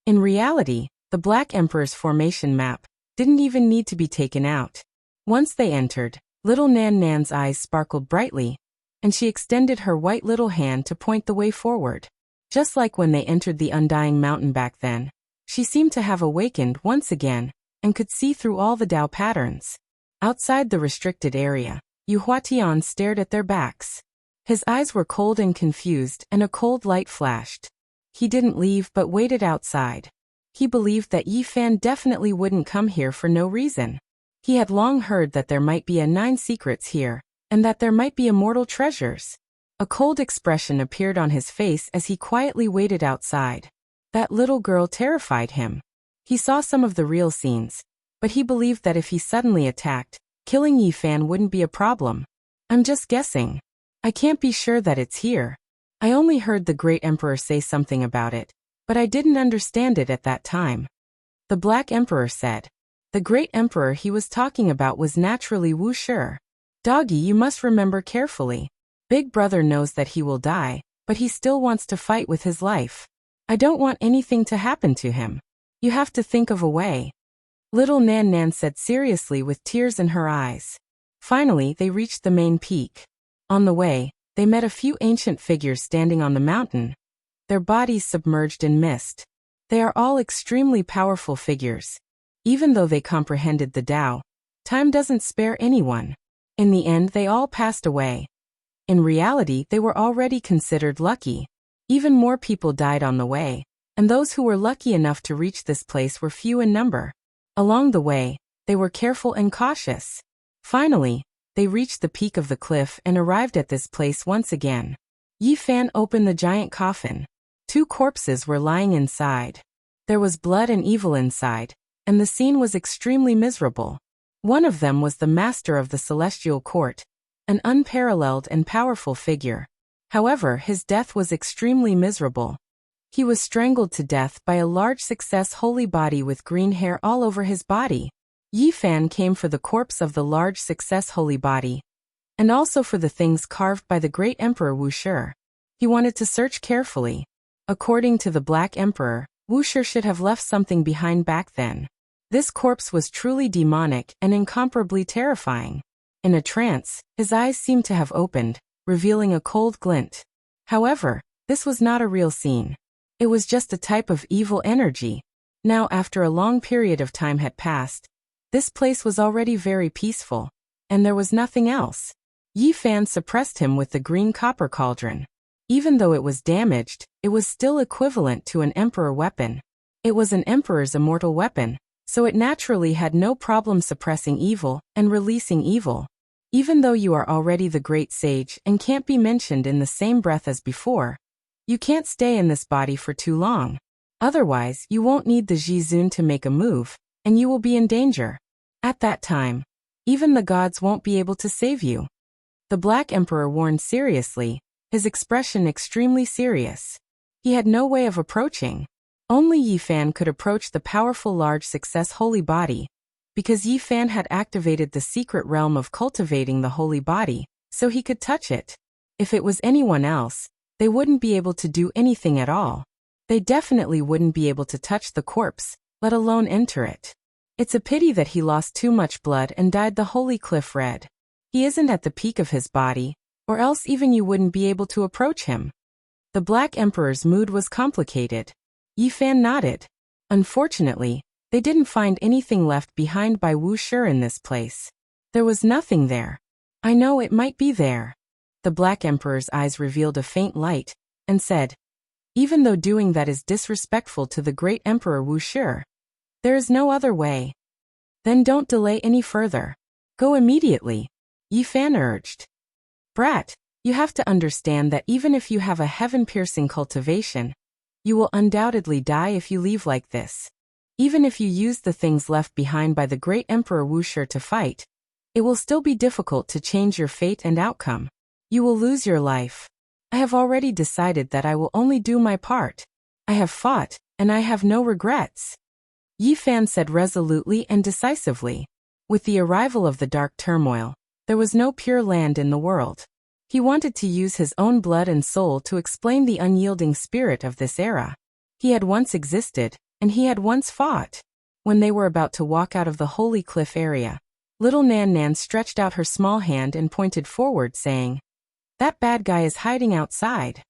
In reality, the Black Emperor's formation map didn't even need to be taken out. Once they entered, little Nan Nan's eyes sparkled brightly, and she extended her white little hand to point the way forward. Just like when they entered the Undying Mountain back then, she seemed to have awakened once again, and could see through all the Dao patterns. Outside the restricted area, Yu Huatian stared at their backs. His eyes were cold and confused, and a cold light flashed. He didn't leave but waited outside. He believed that Yi Fan definitely wouldn't come here for no reason. He had long heard that there might be 9 secrets here, and that there might be immortal treasures. A cold expression appeared on his face as he quietly waited outside. That little girl terrified him. He saw some of the real scenes, but he believed that if he suddenly attacked, killing Yi Fan wouldn't be a problem. "I'm just guessing. I can't be sure that it's here. I only heard the Great Emperor say something about it, but I didn't understand it at that time," the Black Emperor said. The Great Emperor he was talking about was naturally Wu Shi. "Doggy, you must remember carefully. Big brother knows that he will die, but he still wants to fight with his life. I don't want anything to happen to him. You have to think of a way," little Nan Nan said seriously with tears in her eyes. Finally, they reached the main peak. On the way, they met a few ancient figures standing on the mountain, their bodies submerged in mist. They are all extremely powerful figures. Even though they comprehended the Tao, time doesn't spare anyone. In the end, they all passed away. In reality, they were already considered lucky. Even more people died on the way, and those who were lucky enough to reach this place were few in number. Along the way, they were careful and cautious. Finally, they reached the peak of the cliff and arrived at this place once again. Yi Fan opened the giant coffin. 2 corpses were lying inside. There was blood and evil inside, and the scene was extremely miserable. One of them was the master of the celestial court, an unparalleled and powerful figure. However, his death was extremely miserable. He was strangled to death by a large success holy body with green hair all over his body. Yi Fan came for the corpse of the large success holy body, and also for the things carved by the great Emperor Wu Shi. He wanted to search carefully. According to the Black Emperor, Wu Shi should have left something behind back then. This corpse was truly demonic and incomparably terrifying. In a trance, his eyes seemed to have opened, revealing a cold glint. However, this was not a real scene. It was just a type of evil energy. Now, after a long period of time had passed, this place was already very peaceful, and there was nothing else. Yi Fan suppressed him with the green copper cauldron. Even though it was damaged, it was still equivalent to an emperor weapon. It was an emperor's immortal weapon, so it naturally had no problem suppressing evil and releasing evil. Even though you are already the great sage and can't be mentioned in the same breath as before, you can't stay in this body for too long. Otherwise, you won't need the Jizun to make a move, and you will be in danger. At that time, even the gods won't be able to save you. The Black Emperor warned seriously, his expression extremely serious. He had no way of approaching. Only Yi Fan could approach the powerful large success holy body, because Yi Fan had activated the secret realm of cultivating the holy body, so he could touch it. If it was anyone else, they wouldn't be able to do anything at all. They definitely wouldn't be able to touch the corpse, let alone enter it. It's a pity that he lost too much blood and dyed the holy cliff red. He isn't at the peak of his body, or else even you wouldn't be able to approach him. The Black Emperor's mood was complicated. Yi Fan nodded. Unfortunately, they didn't find anything left behind by Wu Shi in this place. There was nothing there. I know it might be there. The Black Emperor's eyes revealed a faint light, and said, even though doing that is disrespectful to the great Emperor Wu Shi, there is no other way. Then don't delay any further. Go immediately, Yi Fan urged. Brat, you have to understand that even if you have a heaven-piercing cultivation, you will undoubtedly die if you leave like this. Even if you use the things left behind by the great Emperor Wu Shi to fight, it will still be difficult to change your fate and outcome. You will lose your life. I have already decided that I will only do my part. I have fought, and I have no regrets. Yi Fan said resolutely and decisively. With the arrival of the dark turmoil, there was no pure land in the world. He wanted to use his own blood and soul to explain the unyielding spirit of this era. He had once existed, and he had once fought. When they were about to walk out of the holy cliff area, little Nan Nan stretched out her small hand and pointed forward, saying, "That bad guy is hiding outside."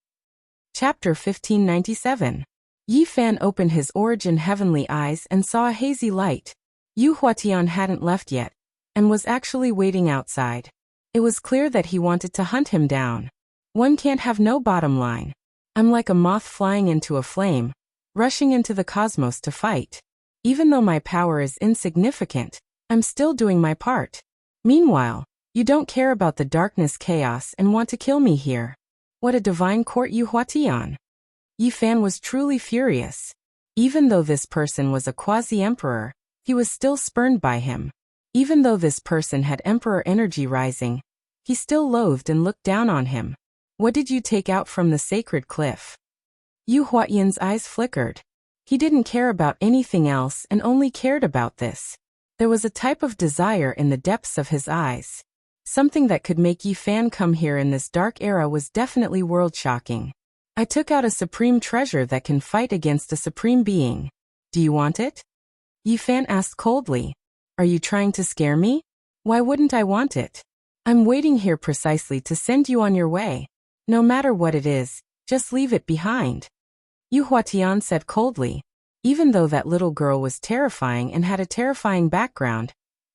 Chapter 1597. Yi Fan opened his origin heavenly eyes and saw a hazy light. Yu Huatian hadn't left yet, and was actually waiting outside. It was clear that he wanted to hunt him down. One can't have no bottom line. I'm like a moth flying into a flame, rushing into the cosmos to fight. Even though my power is insignificant, I'm still doing my part. Meanwhile, you don't care about the darkness chaos and want to kill me here. What a divine court Yu Huatian. Yi Fan was truly furious. Even though this person was a quasi-emperor, he was still spurned by him. Even though this person had emperor energy rising, he still loathed and looked down on him. What did you take out from the sacred cliff? Yu Huatian's eyes flickered. He didn't care about anything else and only cared about this. There was a type of desire in the depths of his eyes. Something that could make Yi Fan come here in this dark era was definitely world-shocking. I took out a supreme treasure that can fight against a supreme being. Do you want it? Yi Fan asked coldly. Are you trying to scare me? Why wouldn't I want it? I'm waiting here precisely to send you on your way. No matter what it is, just leave it behind. Yu Huatian said coldly. Even though that little girl was terrifying and had a terrifying background,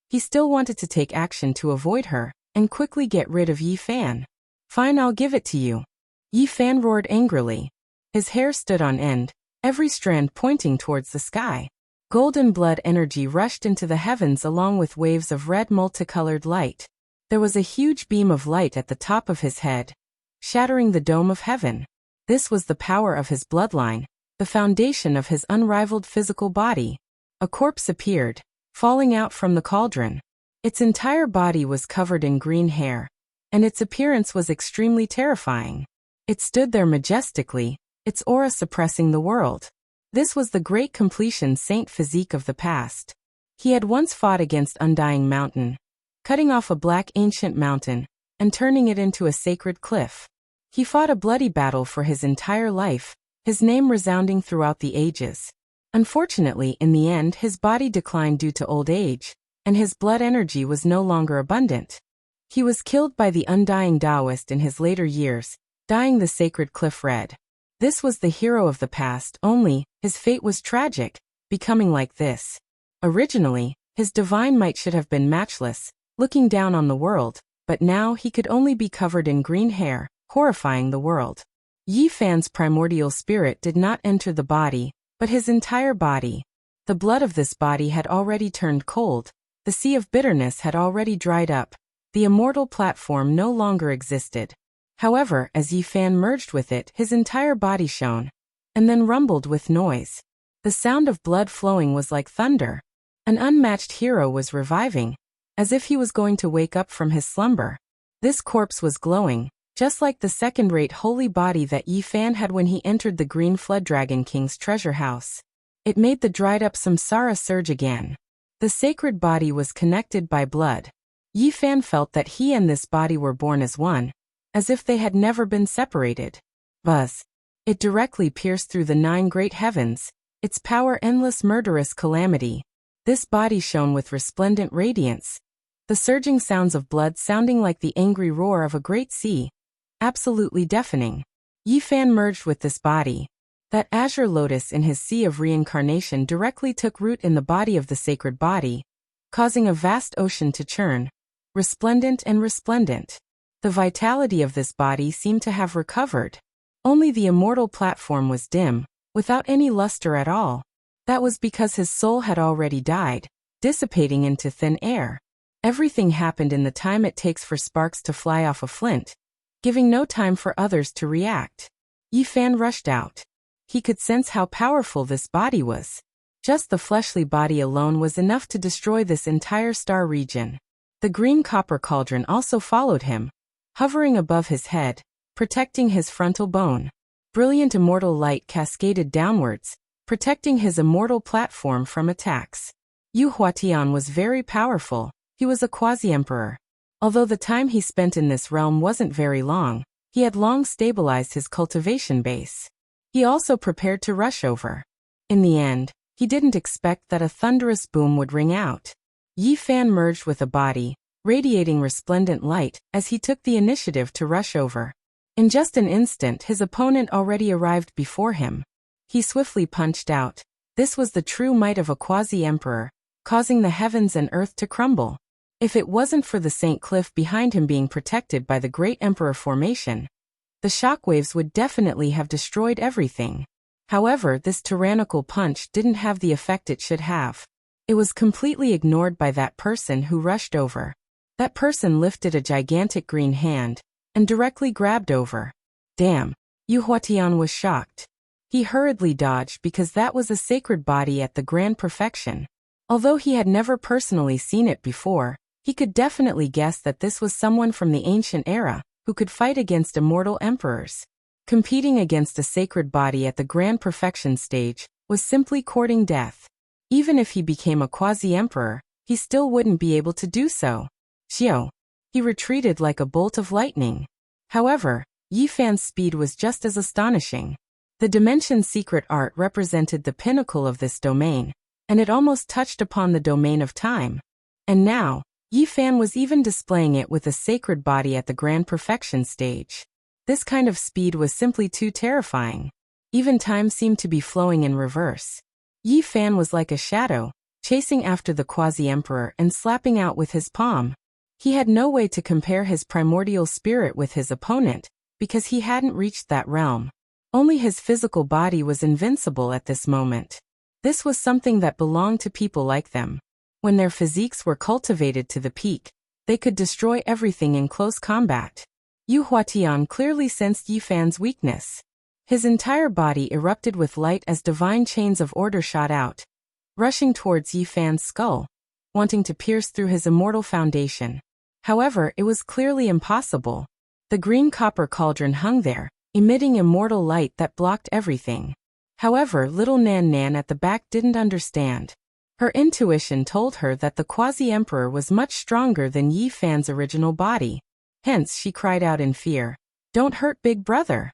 he still wanted to take action to avoid her and quickly get rid of Yi Fan. Fine, I'll give it to you. Yi Fan roared angrily. His hair stood on end, every strand pointing towards the sky. Golden blood energy rushed into the heavens along with waves of red multicolored light. There was a huge beam of light at the top of his head, shattering the dome of heaven. This was the power of his bloodline, the foundation of his unrivaled physical body. A corpse appeared, falling out from the cauldron. Its entire body was covered in green hair, and its appearance was extremely terrifying. It stood there majestically, its aura suppressing the world. This was the great completion saint physique of the past. He had once fought against Undying Mountain, cutting off a black ancient mountain and turning it into a sacred cliff. He fought a bloody battle for his entire life, his name resounding throughout the ages. Unfortunately, in the end, his body declined due to old age, and his blood energy was no longer abundant. He was killed by the undying Taoist in his later years, dyeing the sacred cliff red. This was the hero of the past, only his fate was tragic, becoming like this. Originally, his divine might should have been matchless, looking down on the world, but now he could only be covered in green hair, horrifying the world. Yi Fan's primordial spirit did not enter the body, but his entire body. The blood of this body had already turned cold, the sea of bitterness had already dried up, the immortal platform no longer existed. However, as Yi Fan merged with it, his entire body shone, and then rumbled with noise. The sound of blood flowing was like thunder. An unmatched hero was reviving, as if he was going to wake up from his slumber. This corpse was glowing, just like the second-rate holy body that Yi Fan had when he entered the Green Flood Dragon King's treasure house. It made the dried-up samsara surge again. The sacred body was connected by blood. Yi Fan felt that he and this body were born as one, as if they had never been separated. Buzz. It directly pierced through the 9 great heavens, its power endless murderous calamity. This body shone with resplendent radiance, the surging sounds of blood sounding like the angry roar of a great sea, absolutely deafening. Yi Fan merged with this body. That azure lotus in his sea of reincarnation directly took root in the body of the sacred body, causing a vast ocean to churn, resplendent and resplendent. The vitality of this body seemed to have recovered. Only the immortal platform was dim, without any luster at all. That was because his soul had already died, dissipating into thin air. Everything happened in the time it takes for sparks to fly off a flint, giving no time for others to react. Yi Fan rushed out. He could sense how powerful this body was. Just the fleshly body alone was enough to destroy this entire star region. The green copper cauldron also followed him, hovering above his head, protecting his frontal bone. Brilliant immortal light cascaded downwards, protecting his immortal platform from attacks. Yu Huatian was very powerful. He was a quasi-emperor. Although the time he spent in this realm wasn't very long, he had long stabilized his cultivation base. He also prepared to rush over. In the end, he didn't expect that a thunderous boom would ring out. Yi Fan merged with a body, radiating resplendent light, as he took the initiative to rush over. In just an instant, his opponent already arrived before him. He swiftly punched out. This was the true might of a quasi-emperor, causing the heavens and earth to crumble. If it wasn't for the St. Cliff behind him being protected by the Great Emperor formation, the shockwaves would definitely have destroyed everything. However, this tyrannical punch didn't have the effect it should have. It was completely ignored by that person who rushed over. That person lifted a gigantic green hand and directly grabbed over. Damn, Yu Huatian was shocked. He hurriedly dodged because that was a sacred body at the grand perfection. Although he had never personally seen it before, he could definitely guess that this was someone from the ancient era who could fight against immortal emperors. Competing against a sacred body at the grand perfection stage was simply courting death. Even if he became a quasi-emperor, he still wouldn't be able to do so. Xiao. He retreated like a bolt of lightning. However, Yi Fan's speed was just as astonishing. The Dimension Secret Art represented the pinnacle of this domain, and it almost touched upon the domain of time. And now, Yi Fan was even displaying it with a sacred body at the grand perfection stage. This kind of speed was simply too terrifying. Even time seemed to be flowing in reverse. Yi Fan was like a shadow, chasing after the quasi-emperor and slapping out with his palm. He had no way to compare his primordial spirit with his opponent, because he hadn't reached that realm. Only his physical body was invincible at this moment. This was something that belonged to people like them. When their physiques were cultivated to the peak, they could destroy everything in close combat. Yu Huatian clearly sensed Yi Fan's weakness. His entire body erupted with light as divine chains of order shot out, rushing towards Yi Fan's skull, wanting to pierce through his immortal foundation. However, it was clearly impossible. The green copper cauldron hung there, emitting immortal light that blocked everything. However, little Nan Nan at the back didn't understand. Her intuition told her that the quasi-emperor was much stronger than Yi Fan's original body. Hence, she cried out in fear, "Don't hurt Big Brother!"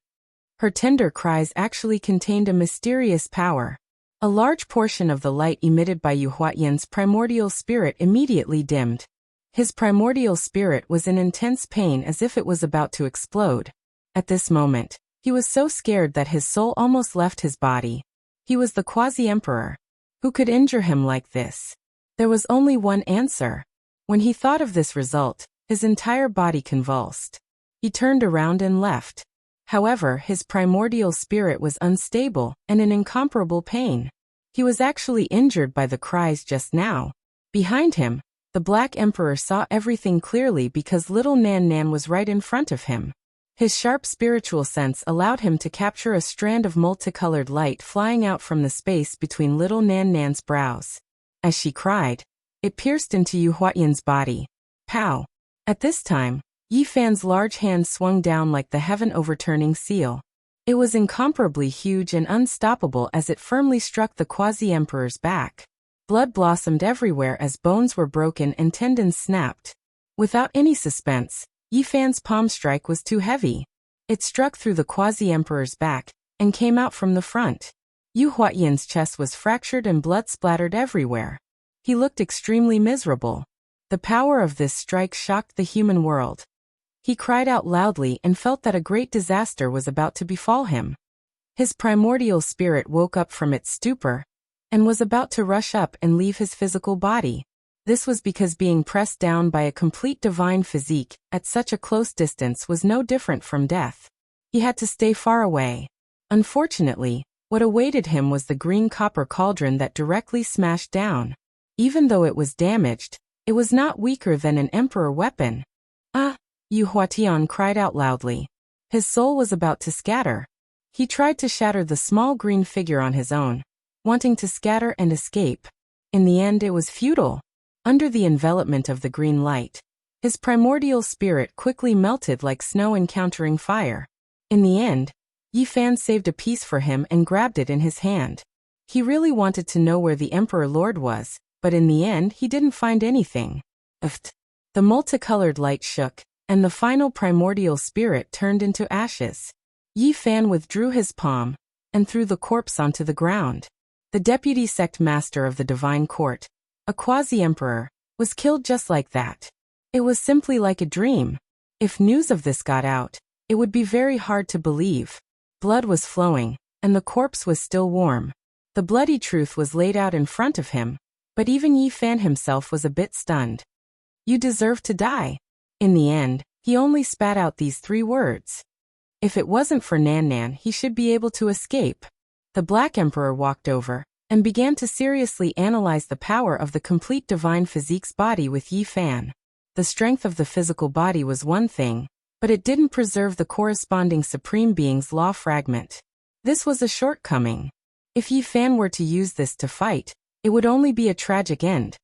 Her tender cries actually contained a mysterious power. A large portion of the light emitted by Yu Huatian's primordial spirit immediately dimmed. His primordial spirit was in intense pain as if it was about to explode. At this moment, he was so scared that his soul almost left his body. He was the quasi-emperor. Who could injure him like this? There was only one answer. When he thought of this result, his entire body convulsed. He turned around and left. However, his primordial spirit was unstable and in incomparable pain. He was actually injured by the cries just now. Behind him, the Black Emperor saw everything clearly because little Nan Nan was right in front of him. His sharp spiritual sense allowed him to capture a strand of multicolored light flying out from the space between little Nan Nan's brows. As she cried, it pierced into Yu Huatian's body. Pow! At this time, Yi Fan's large hand swung down like the heaven-overturning seal. It was incomparably huge and unstoppable as it firmly struck the quasi-emperor's back. Blood blossomed everywhere as bones were broken and tendons snapped. Without any suspense, Yi Fan's palm strike was too heavy. It struck through the quasi-emperor's back and came out from the front. Yu Huatian's chest was fractured and blood splattered everywhere. He looked extremely miserable. The power of this strike shocked the human world. He cried out loudly and felt that a great disaster was about to befall him. His primordial spirit woke up from its stupor and was about to rush up and leave his physical body. This was because being pressed down by a complete divine physique at such a close distance was no different from death. He had to stay far away. Unfortunately, what awaited him was the green copper cauldron that directly smashed down. Even though it was damaged, it was not weaker than an emperor weapon. Ah! Yu Huatian cried out loudly. His soul was about to scatter. He tried to shatter the small green figure on his own, wanting to scatter and escape. In the end, it was futile. Under the envelopment of the green light, his primordial spirit quickly melted like snow encountering fire. In the end, Yi Fan saved a piece for him and grabbed it in his hand. He really wanted to know where the Emperor Lord was, but in the end he didn't find anything. The multicolored light shook, and the final primordial spirit turned into ashes. Yi Fan withdrew his palm and threw the corpse onto the ground. The deputy sect master of the divine court, a quasi-emperor, was killed just like that. It was simply like a dream. If news of this got out, it would be very hard to believe. Blood was flowing, and the corpse was still warm. The bloody truth was laid out in front of him, but even Yi Fan himself was a bit stunned. You deserve to die. In the end, he only spat out these 3 words. If it wasn't for Nan Nan, he should be able to escape. The Black Emperor walked over and began to seriously analyze the power of the complete divine physique's body with Yi Fan. The strength of the physical body was one thing, but it didn't preserve the corresponding Supreme Being's law fragment. This was a shortcoming. If Yi Fan were to use this to fight, it would only be a tragic end.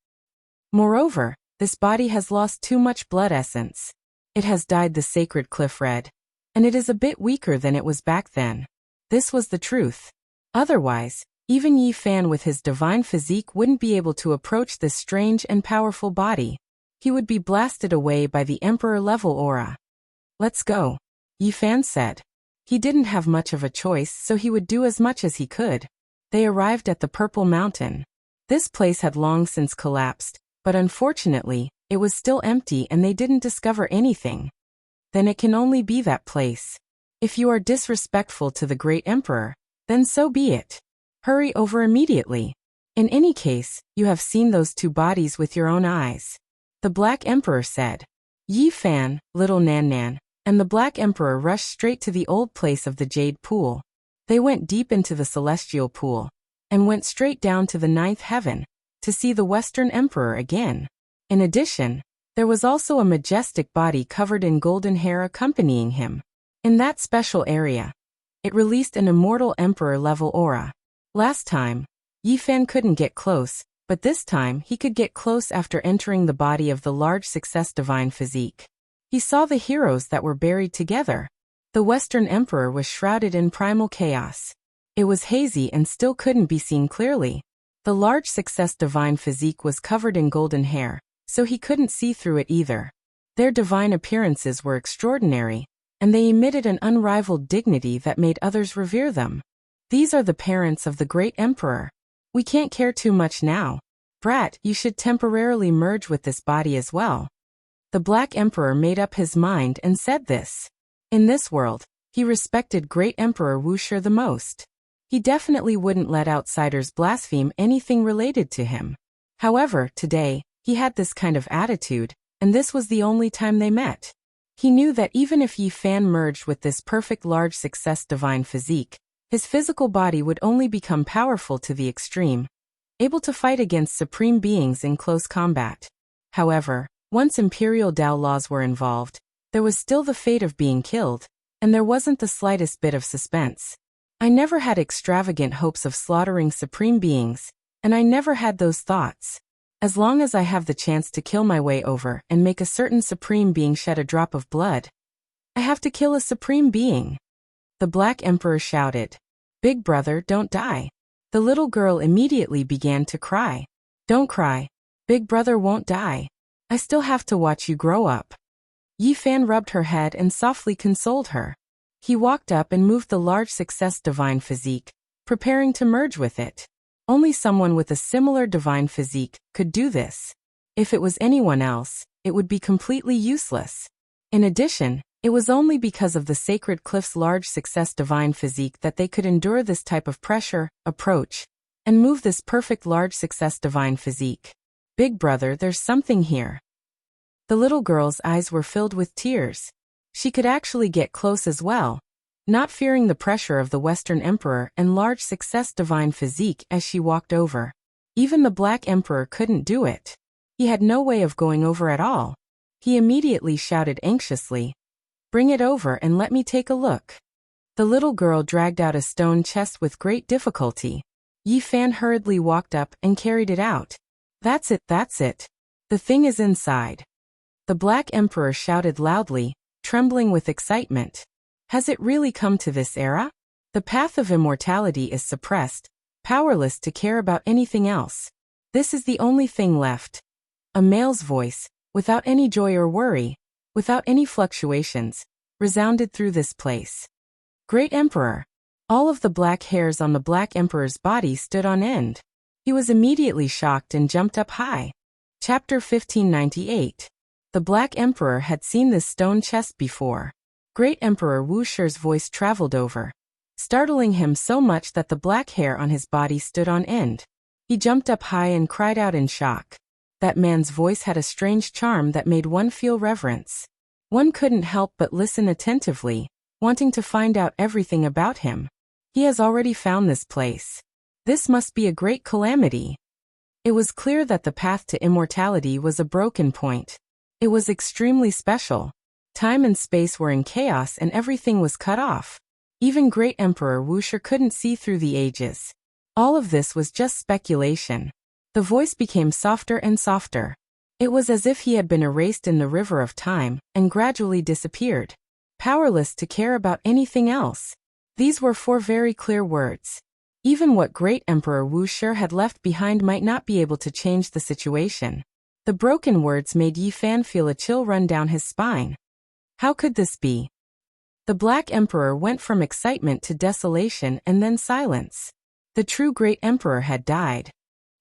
Moreover, this body has lost too much blood essence. It has dyed the sacred cliff red, and it is a bit weaker than it was back then. This was the truth. Otherwise, even Yi Fan with his divine physique wouldn't be able to approach this strange and powerful body. He would be blasted away by the emperor-level aura. Let's go, Yi Fan said. He didn't have much of a choice, so he would do as much as he could. They arrived at the Purple Mountain. This place had long since collapsed, but unfortunately, it was still empty and they didn't discover anything. Then it can only be that place. If you are disrespectful to the great emperor, then so be it. Hurry over immediately. In any case, you have seen those 2 bodies with your own eyes. The Black Emperor said. Yi Fan, little Nan Nan, and the Black Emperor rushed straight to the old place of the Jade Pool. They went deep into the Celestial Pool, and went straight down to the 9th heaven, to see the Western Emperor again. In addition, there was also a majestic body covered in golden hair accompanying him. In that special area, it released an immortal emperor-level aura. Last time, Yi Fan couldn't get close, but this time he could get close after entering the body of the large success divine physique. He saw the heroes that were buried together. The Western Emperor was shrouded in primal chaos. It was hazy and still couldn't be seen clearly. The large success divine physique was covered in golden hair, so he couldn't see through it either. Their divine appearances were extraordinary, and they emitted an unrivaled dignity that made others revere them. These are the parents of the great emperor. We can't care too much now. Brat, you should temporarily merge with this body as well. The Black Emperor made up his mind and said this. In this world, he respected Great Emperor Wuxia the most. He definitely wouldn't let outsiders blaspheme anything related to him. However, today, he had this kind of attitude, and this was the only time they met. He knew that even if Yi Fan merged with this perfect large success divine physique, his physical body would only become powerful to the extreme, able to fight against supreme beings in close combat. However, once imperial Dao laws were involved, there was still the fate of being killed, and there wasn't the slightest bit of suspense. I never had extravagant hopes of slaughtering supreme beings, and I never had those thoughts. As long as I have the chance to kill my way over and make a certain supreme being shed a drop of blood, I have to kill a supreme being. The Black Emperor shouted, Big brother, don't die. The little girl immediately began to cry. Don't cry. Big brother won't die. I still have to watch you grow up. Yi Fan rubbed her head and softly consoled her. He walked up and moved the large success divine physique, preparing to merge with it. Only someone with a similar divine physique could do this. If it was anyone else, it would be completely useless. In addition, it was only because of the Sacred Cliff's large success divine physique that they could endure this type of pressure, approach, and move this perfect large success divine physique. Big brother, there's something here. The little girl's eyes were filled with tears. She could actually get close as well, not fearing the pressure of the Western Emperor and large success divine physique as she walked over. Even the Black Emperor couldn't do it. He had no way of going over at all. He immediately shouted anxiously, Bring it over and let me take a look. The little girl dragged out a stone chest with great difficulty. Yi Fan hurriedly walked up and carried it out. That's it, that's it. The thing is inside. The Black Emperor shouted loudly, trembling with excitement. Has it really come to this era? The path of immortality is suppressed, powerless to care about anything else. This is the only thing left. A male's voice, without any joy or worry, without any fluctuations, resounded through this place. Great Emperor! All of the black hairs on the Black Emperor's body stood on end. He was immediately shocked and jumped up high. Chapter 1598. The Black Emperor had seen this stone chest before. Great Emperor Wuxia's voice traveled over, startling him so much that the black hair on his body stood on end. He jumped up high and cried out in shock. That man's voice had a strange charm that made one feel reverence. One couldn't help but listen attentively, wanting to find out everything about him. He has already found this place. This must be a great calamity. It was clear that the path to immortality was a broken point. It was extremely special. Time and space were in chaos and everything was cut off. Even Great Emperor Wuxia couldn't see through the ages. All of this was just speculation. The voice became softer and softer. It was as if he had been erased in the river of time and gradually disappeared, powerless to care about anything else. These were 4 very clear words. Even what Great Emperor Wuxia had left behind might not be able to change the situation. The broken words made Yi Fan feel a chill run down his spine. How could this be? The Black Emperor went from excitement to desolation and then silence. The true Great Emperor had died.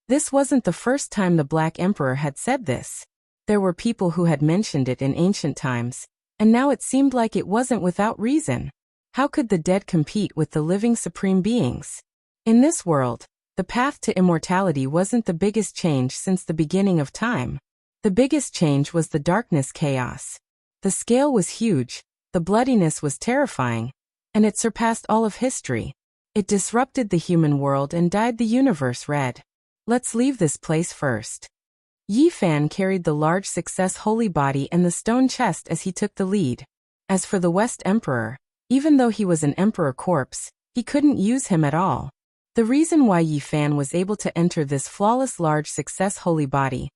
This wasn't the first time the Black Emperor had said this. There were people who had mentioned it in ancient times, and now it seemed like it wasn't without reason. How could the dead compete with the living supreme beings? In this world, the path to immortality wasn't the biggest change since the beginning of time. The biggest change was the darkness chaos. The scale was huge, the bloodiness was terrifying, and it surpassed all of history. It disrupted the human world and dyed the universe red. Let's leave this place first. Yi Fan carried the large success holy body and the stone chest as he took the lead. As for the West Emperor, even though he was an emperor corpse, he couldn't use him at all. The reason why Yi Fan was able to enter this flawless large success holy body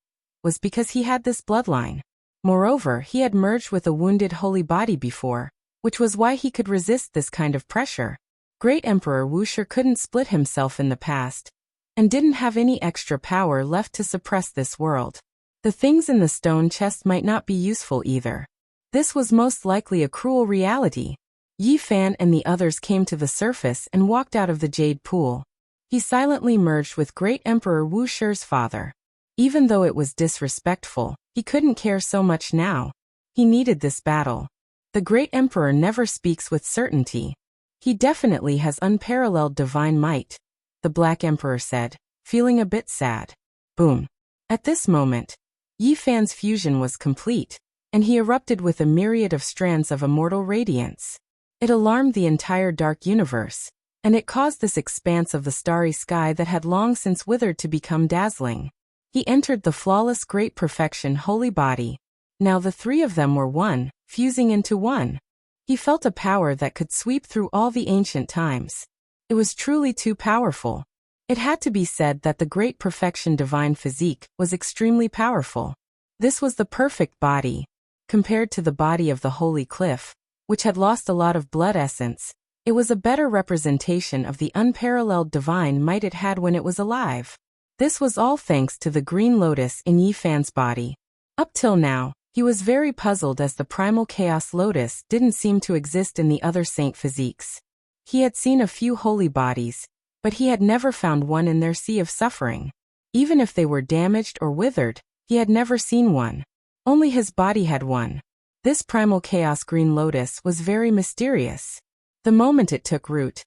was because he had this bloodline. Moreover, he had merged with a wounded holy body before, which was why he could resist this kind of pressure. Great Emperor Wuxia couldn't split himself in the past, and didn't have any extra power left to suppress this world. The things in the stone chest might not be useful either. This was most likely a cruel reality. Yi Fan and the others came to the surface and walked out of the jade pool. He silently merged with Great Emperor Wu Shi's father. Even though it was disrespectful, he couldn't care so much now. He needed this battle. The Great Emperor never speaks with certainty. He definitely has unparalleled divine might, the Black Emperor said, feeling a bit sad. Boom. At this moment, Yi Fan's fusion was complete, and he erupted with a myriad of strands of immortal radiance. It alarmed the entire dark universe, and it caused this expanse of the starry sky that had long since withered to become dazzling. He entered the flawless great perfection holy body. Now the three of them were one, fusing into one. He felt a power that could sweep through all the ancient times. It was truly too powerful. It had to be said that the great perfection divine physique was extremely powerful. This was the perfect body. Compared to the body of the holy cliff, which had lost a lot of blood essence, it was a better representation of the unparalleled divine might it had when it was alive. This was all thanks to the green lotus in Yi Fan's body. Up till now, he was very puzzled as the primal chaos lotus didn't seem to exist in the other saint physiques. He had seen a few holy bodies, but he had never found one in their sea of suffering. Even if they were damaged or withered, he had never seen one. Only his body had one. This primal chaos green lotus was very mysterious. The moment it took root,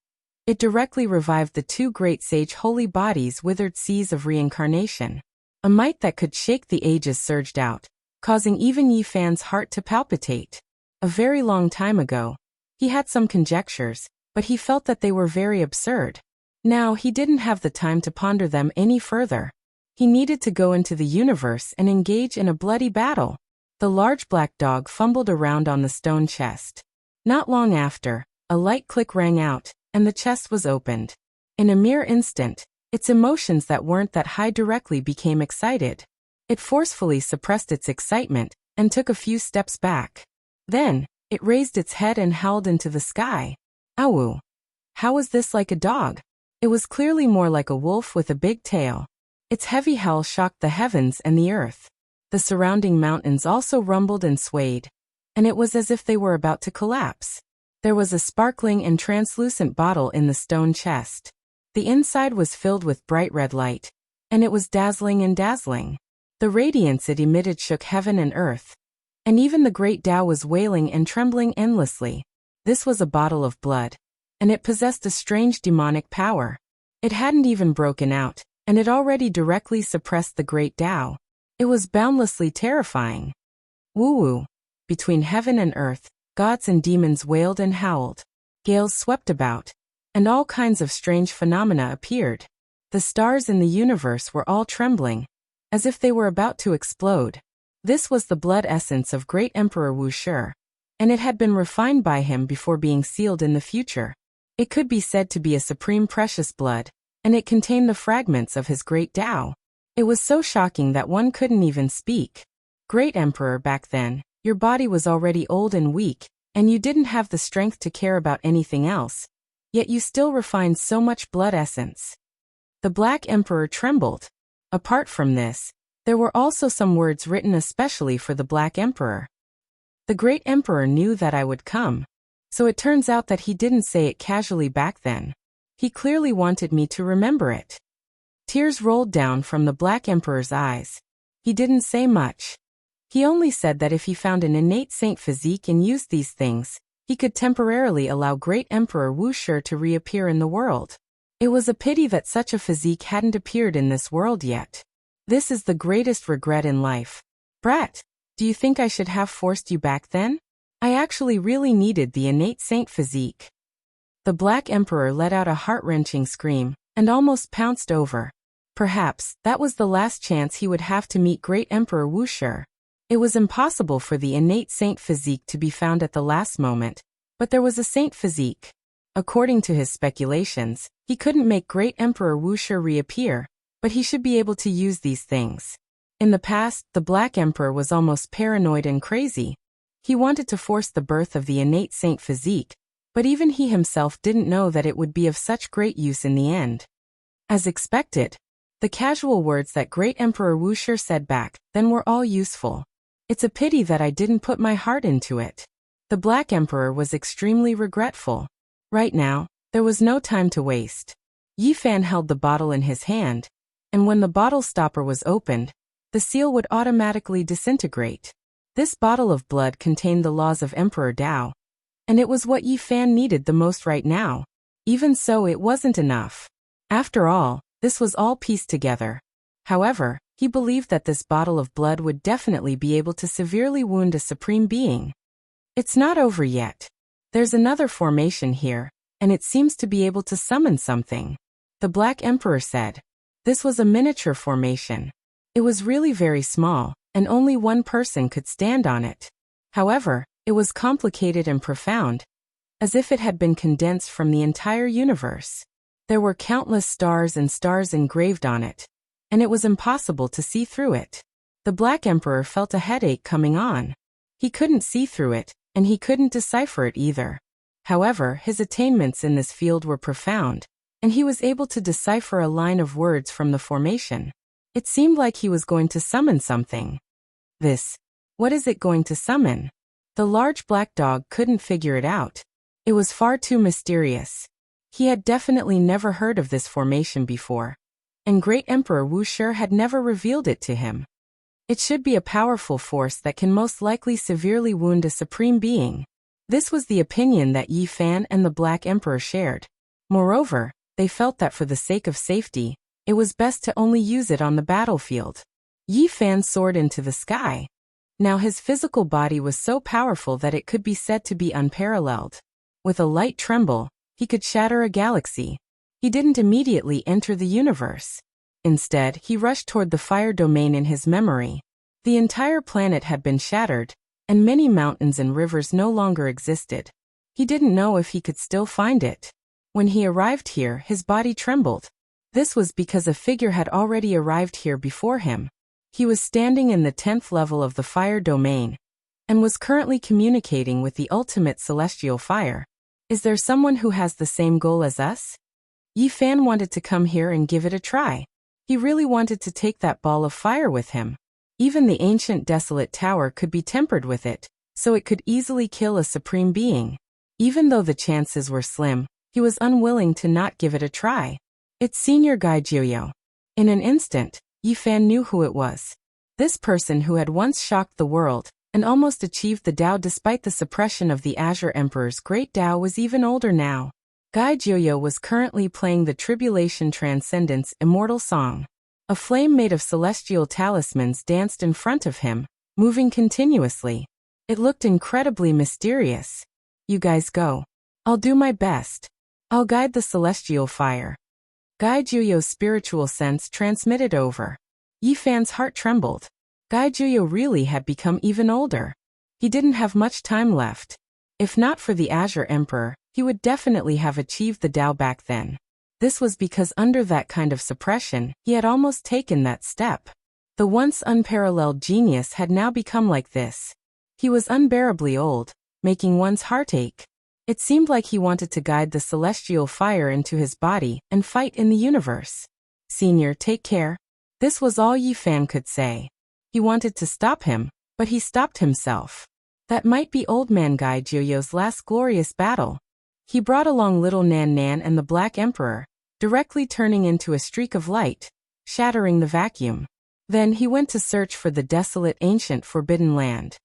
it directly revived the two great sage holy bodies' withered seas of reincarnation. A might that could shake the ages surged out, causing even Yi Fan's heart to palpitate. A very long time ago, he had some conjectures, but he felt that they were very absurd. Now he didn't have the time to ponder them any further. He needed to go into the universe and engage in a bloody battle. The large black dog fumbled around on the stone chest. Not long after, a light click rang out, and the chest was opened. In a mere instant, its emotions that weren't that high directly became excited. It forcefully suppressed its excitement and took a few steps back. Then, it raised its head and howled into the sky. Ow! How was this like a dog? It was clearly more like a wolf with a big tail. Its heavy howl shocked the heavens and the earth. The surrounding mountains also rumbled and swayed, and it was as if they were about to collapse. There was a sparkling and translucent bottle in the stone chest. The inside was filled with bright red light, and it was dazzling and dazzling. The radiance it emitted shook heaven and earth, and even the great Tao was wailing and trembling endlessly. This was a bottle of blood, and it possessed a strange demonic power. It hadn't even broken out, and it already directly suppressed the great Tao. It was boundlessly terrifying. Woo-woo. Between heaven and earth, gods and demons wailed and howled. Gales swept about, and all kinds of strange phenomena appeared. The stars in the universe were all trembling, as if they were about to explode. This was the blood essence of Great Emperor Wu Shi, and it had been refined by him before being sealed in the future. It could be said to be a supreme precious blood, and it contained the fragments of his great Tao. It was so shocking that one couldn't even speak. Great Emperor, back then, your body was already old and weak, and you didn't have the strength to care about anything else. Yet you still refined so much blood essence. The Black Emperor trembled. Apart from this, there were also some words written especially for the Black Emperor. The Great Emperor knew that I would come. So it turns out that he didn't say it casually back then. He clearly wanted me to remember it. Tears rolled down from the Black Emperor's eyes. He didn't say much. He only said that if he found an innate saint physique and used these things, he could temporarily allow Great Emperor Wu Shi to reappear in the world. It was a pity that such a physique hadn't appeared in this world yet. This is the greatest regret in life. Brat, do you think I should have forced you back then? I actually really needed the innate saint physique. The Black Emperor let out a heart-wrenching scream, and almost pounced over. Perhaps that was the last chance he would have to meet Great Emperor Wu Shi. It was impossible for the innate saint physique to be found at the last moment, but there was a saint physique. According to his speculations, he couldn't make Great Emperor Wu Shi reappear, but he should be able to use these things. In the past, the Black Emperor was almost paranoid and crazy. He wanted to force the birth of the innate saint physique, but even he himself didn't know that it would be of such great use in the end. As expected, the casual words that Great Emperor Wu Shi said back then were all useful. It's a pity that I didn't put my heart into it. The Black Emperor was extremely regretful. Right now, there was no time to waste. Yi Fan held the bottle in his hand, and when the bottle stopper was opened, the seal would automatically disintegrate. This bottle of blood contained the laws of Emperor Dao, and it was what Yi Fan needed the most right now. Even so, it wasn't enough. After all, this was all pieced together. However, he believed that this bottle of blood would definitely be able to severely wound a supreme being. It's not over yet. There's another formation here, and it seems to be able to summon something, the Black Emperor said. This was a miniature formation. It was really very small, and only one person could stand on it. However, it was complicated and profound, as if it had been condensed from the entire universe. There were countless stars and stars engraved on it, and it was impossible to see through it. The Black Emperor felt a headache coming on. He couldn't see through it, and he couldn't decipher it either. However, his attainments in this field were profound, and he was able to decipher a line of words from the formation. It seemed like he was going to summon something. What is it going to summon? The large black dog couldn't figure it out. It was far too mysterious. He had definitely never heard of this formation before, and Great Emperor Wu Shi had never revealed it to him. It should be a powerful force that can most likely severely wound a supreme being. This was the opinion that Yi Fan and the Black Emperor shared. Moreover, they felt that for the sake of safety, it was best to only use it on the battlefield. Yi Fan soared into the sky. Now his physical body was so powerful that it could be said to be unparalleled. With a light tremble, he could shatter a galaxy. He didn't immediately enter the universe. Instead, he rushed toward the fire domain in his memory. The entire planet had been shattered, and many mountains and rivers no longer existed. He didn't know if he could still find it. When he arrived here, his body trembled. This was because a figure had already arrived here before him. He was standing in the 10th level of the fire domain, and was currently communicating with the ultimate celestial fire. Is there someone who has the same goal as us? Yi Fan wanted to come here and give it a try. He really wanted to take that ball of fire with him. Even the ancient desolate tower could be tempered with it, so it could easily kill a supreme being. Even though the chances were slim, he was unwilling to not give it a try. It's Senior Guy Jiuyo. In an instant, Yi Fan knew who it was. This person who had once shocked the world, and almost achieved the Tao despite the suppression of the Azure Emperor's great Tao, was even older now. Guy Jiuyo was currently playing the Tribulation Transcendence Immortal Song. A flame made of celestial talismans danced in front of him, moving continuously. It looked incredibly mysterious. You guys go. I'll do my best. I'll guide the celestial fire. Guy Jiuyo's spiritual sense transmitted over. Yi Fan's heart trembled. Guy Jiuyo really had become even older. He didn't have much time left. If not for the Azure Emperor, he would definitely have achieved the Tao back then. This was because under that kind of suppression, he had almost taken that step. The once unparalleled genius had now become like this. He was unbearably old, making one's heart ache. It seemed like he wanted to guide the celestial fire into his body and fight in the universe. Senior, take care. This was all Yi Fan could say. He wanted to stop him, but he stopped himself. That might be Old Man Guy Jiuyo's last glorious battle. He brought along Little Nan Nan and the Black Emperor, directly turning into a streak of light, shattering the vacuum. Then he went to search for the desolate ancient forbidden land.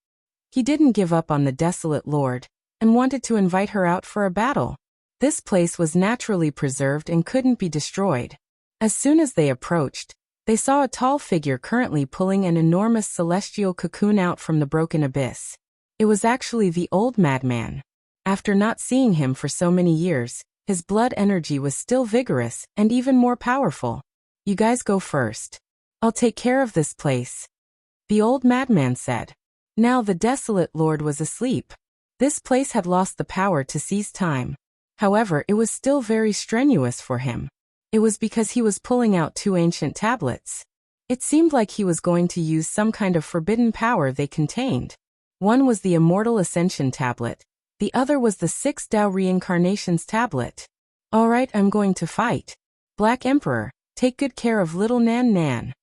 He didn't give up on the desolate lord, and wanted to invite her out for a battle. This place was naturally preserved and couldn't be destroyed. As soon as they approached, they saw a tall figure currently pulling an enormous celestial cocoon out from the broken abyss. It was actually the old madman. After not seeing him for so many years, his blood energy was still vigorous and even more powerful. You guys go first. I'll take care of this place, the old madman said. Now the desolate lord was asleep. This place had lost the power to seize time. However, it was still very strenuous for him. It was because he was pulling out two ancient tablets. It seemed like he was going to use some kind of forbidden power they contained. One was the Immortal Ascension tablet. The other was the 6 Tao Reincarnations tablet. Alright, I'm going to fight. Black Emperor, take good care of Little Nan Nan.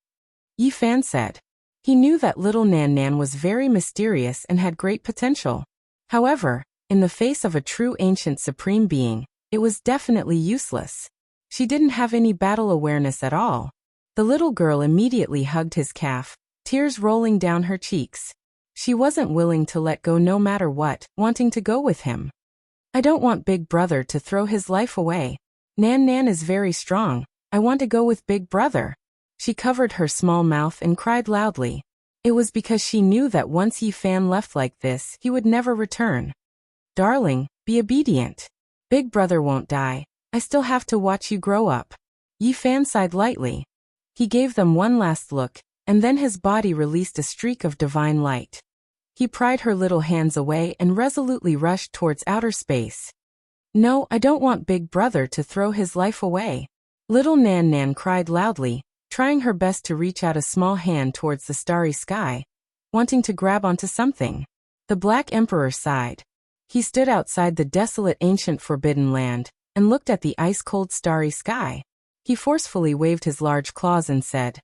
Yi Fan said. He knew that Little Nan Nan was very mysterious and had great potential. However, in the face of a true ancient supreme being, it was definitely useless. She didn't have any battle awareness at all. The little girl immediately hugged his calf, tears rolling down her cheeks. She wasn't willing to let go no matter what, wanting to go with him. I don't want Big Brother to throw his life away. Nan Nan is very strong. I want to go with Big Brother. She covered her small mouth and cried loudly. It was because she knew that once Yi Fan left like this, he would never return. Darling, be obedient. Big Brother won't die. I still have to watch you grow up. Yi Fan sighed lightly. He gave them one last look, and then his body released a streak of divine light. He pried her little hands away and resolutely rushed towards outer space. No, I don't want Big Brother to throw his life away. Little Nan Nan cried loudly, trying her best to reach out a small hand towards the starry sky, wanting to grab onto something. The Black Emperor sighed. He stood outside the desolate ancient forbidden land and looked at the ice-cold starry sky. He forcefully waved his large claws and said,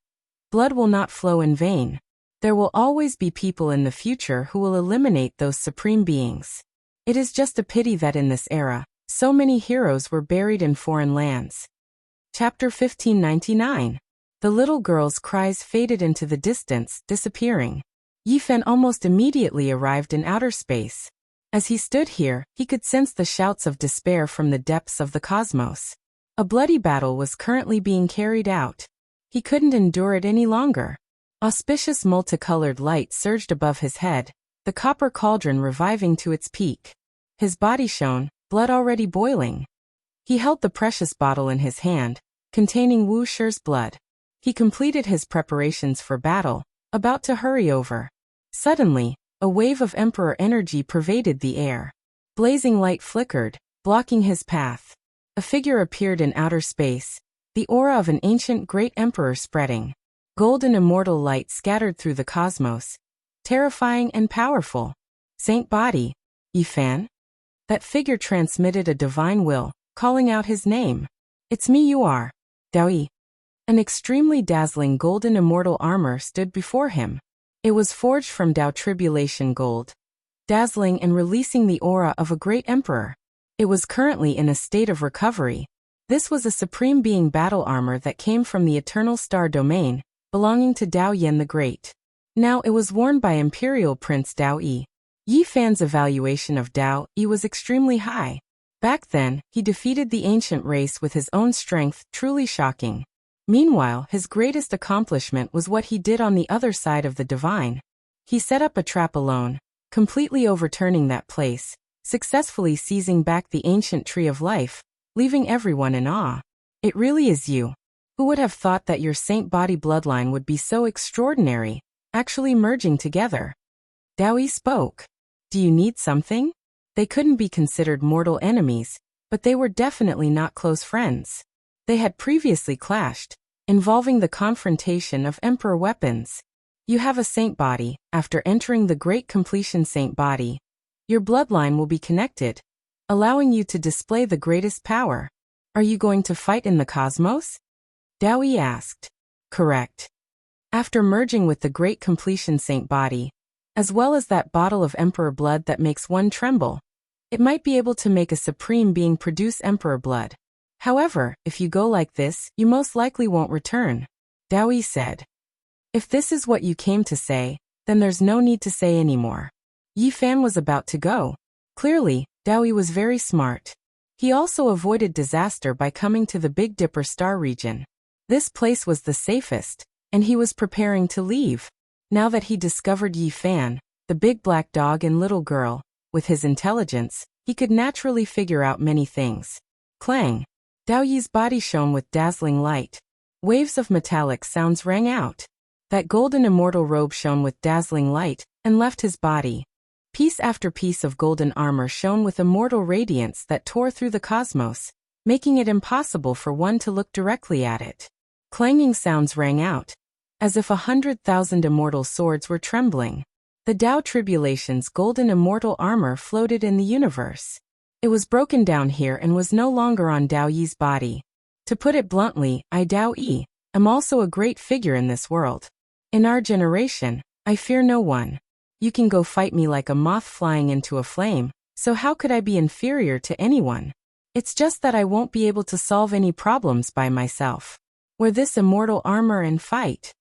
"Blood will not flow in vain. There will always be people in the future who will eliminate those supreme beings. It is just a pity that in this era, so many heroes were buried in foreign lands." Chapter 1599. The little girl's cries faded into the distance, disappearing. Yi Fan almost immediately arrived in outer space. As he stood here, he could sense the shouts of despair from the depths of the cosmos. A bloody battle was currently being carried out. He couldn't endure it any longer. Auspicious multicolored light surged above his head, the copper cauldron reviving to its peak. His body shone, blood already boiling. He held the precious bottle in his hand, containing Wu Shi's blood. He completed his preparations for battle, about to hurry over. Suddenly, a wave of Emperor energy pervaded the air. Blazing light flickered, blocking his path. A figure appeared in outer space, the aura of an ancient great emperor spreading. Golden immortal light scattered through the cosmos, terrifying and powerful. Saint Body, Yi Fan? That figure transmitted a divine will, calling out his name. It's me you are. Dao. An extremely dazzling golden immortal armor stood before him. It was forged from Dao Tribulation gold, dazzling and releasing the aura of a great emperor. It was currently in a state of recovery. This was a supreme being battle armor that came from the eternal star domain, belonging to Dao Yan the Great. Now it was worn by Imperial Prince Dao Yi. Yi Fan's evaluation of Dao Yi was extremely high. Back then, he defeated the ancient race with his own strength, truly shocking. Meanwhile, his greatest accomplishment was what he did on the other side of the divine. He set up a trap alone, completely overturning that place, successfully seizing back the ancient tree of life, leaving everyone in awe. It really is you. Who would have thought that your Saint Body bloodline would be so extraordinary, actually merging together? Dao Yi spoke. Do you need something? They couldn't be considered mortal enemies, but they were definitely not close friends. They had previously clashed, involving the confrontation of Emperor weapons. You have a Saint Body. After entering the Great Completion Saint Body, your bloodline will be connected, allowing you to display the greatest power. Are you going to fight in the cosmos? Dao Yi asked. Correct. After merging with the Great Completion Saint Body, as well as that bottle of Emperor blood that makes one tremble, it might be able to make a supreme being produce Emperor blood. However, if you go like this, you most likely won't return, Dao Yi said. If this is what you came to say, then there's no need to say anymore. Yi Fan was about to go. Clearly, Dao Yi was very smart. He also avoided disaster by coming to the Big Dipper star region. This place was the safest, and he was preparing to leave. Now that he discovered Yi Fan, the big black dog and little girl, with his intelligence, he could naturally figure out many things. Clang! Dao Yi's body shone with dazzling light. Waves of metallic sounds rang out. That golden immortal robe shone with dazzling light, and left his body. Piece after piece of golden armor shone with immortal radiance that tore through the cosmos, making it impossible for one to look directly at it. Clanging sounds rang out, as if 100,000 immortal swords were trembling. The Dao Tribulation's golden immortal armor floated in the universe. It was broken down here and was no longer on Dao Yi's body. To put it bluntly, I, Dao Yi, am also a great figure in this world. In our generation, I fear no one. You can go fight me like a moth flying into a flame, so how could I be inferior to anyone? It's just that I won't be able to solve any problems by myself. Wear this immortal armor and fight.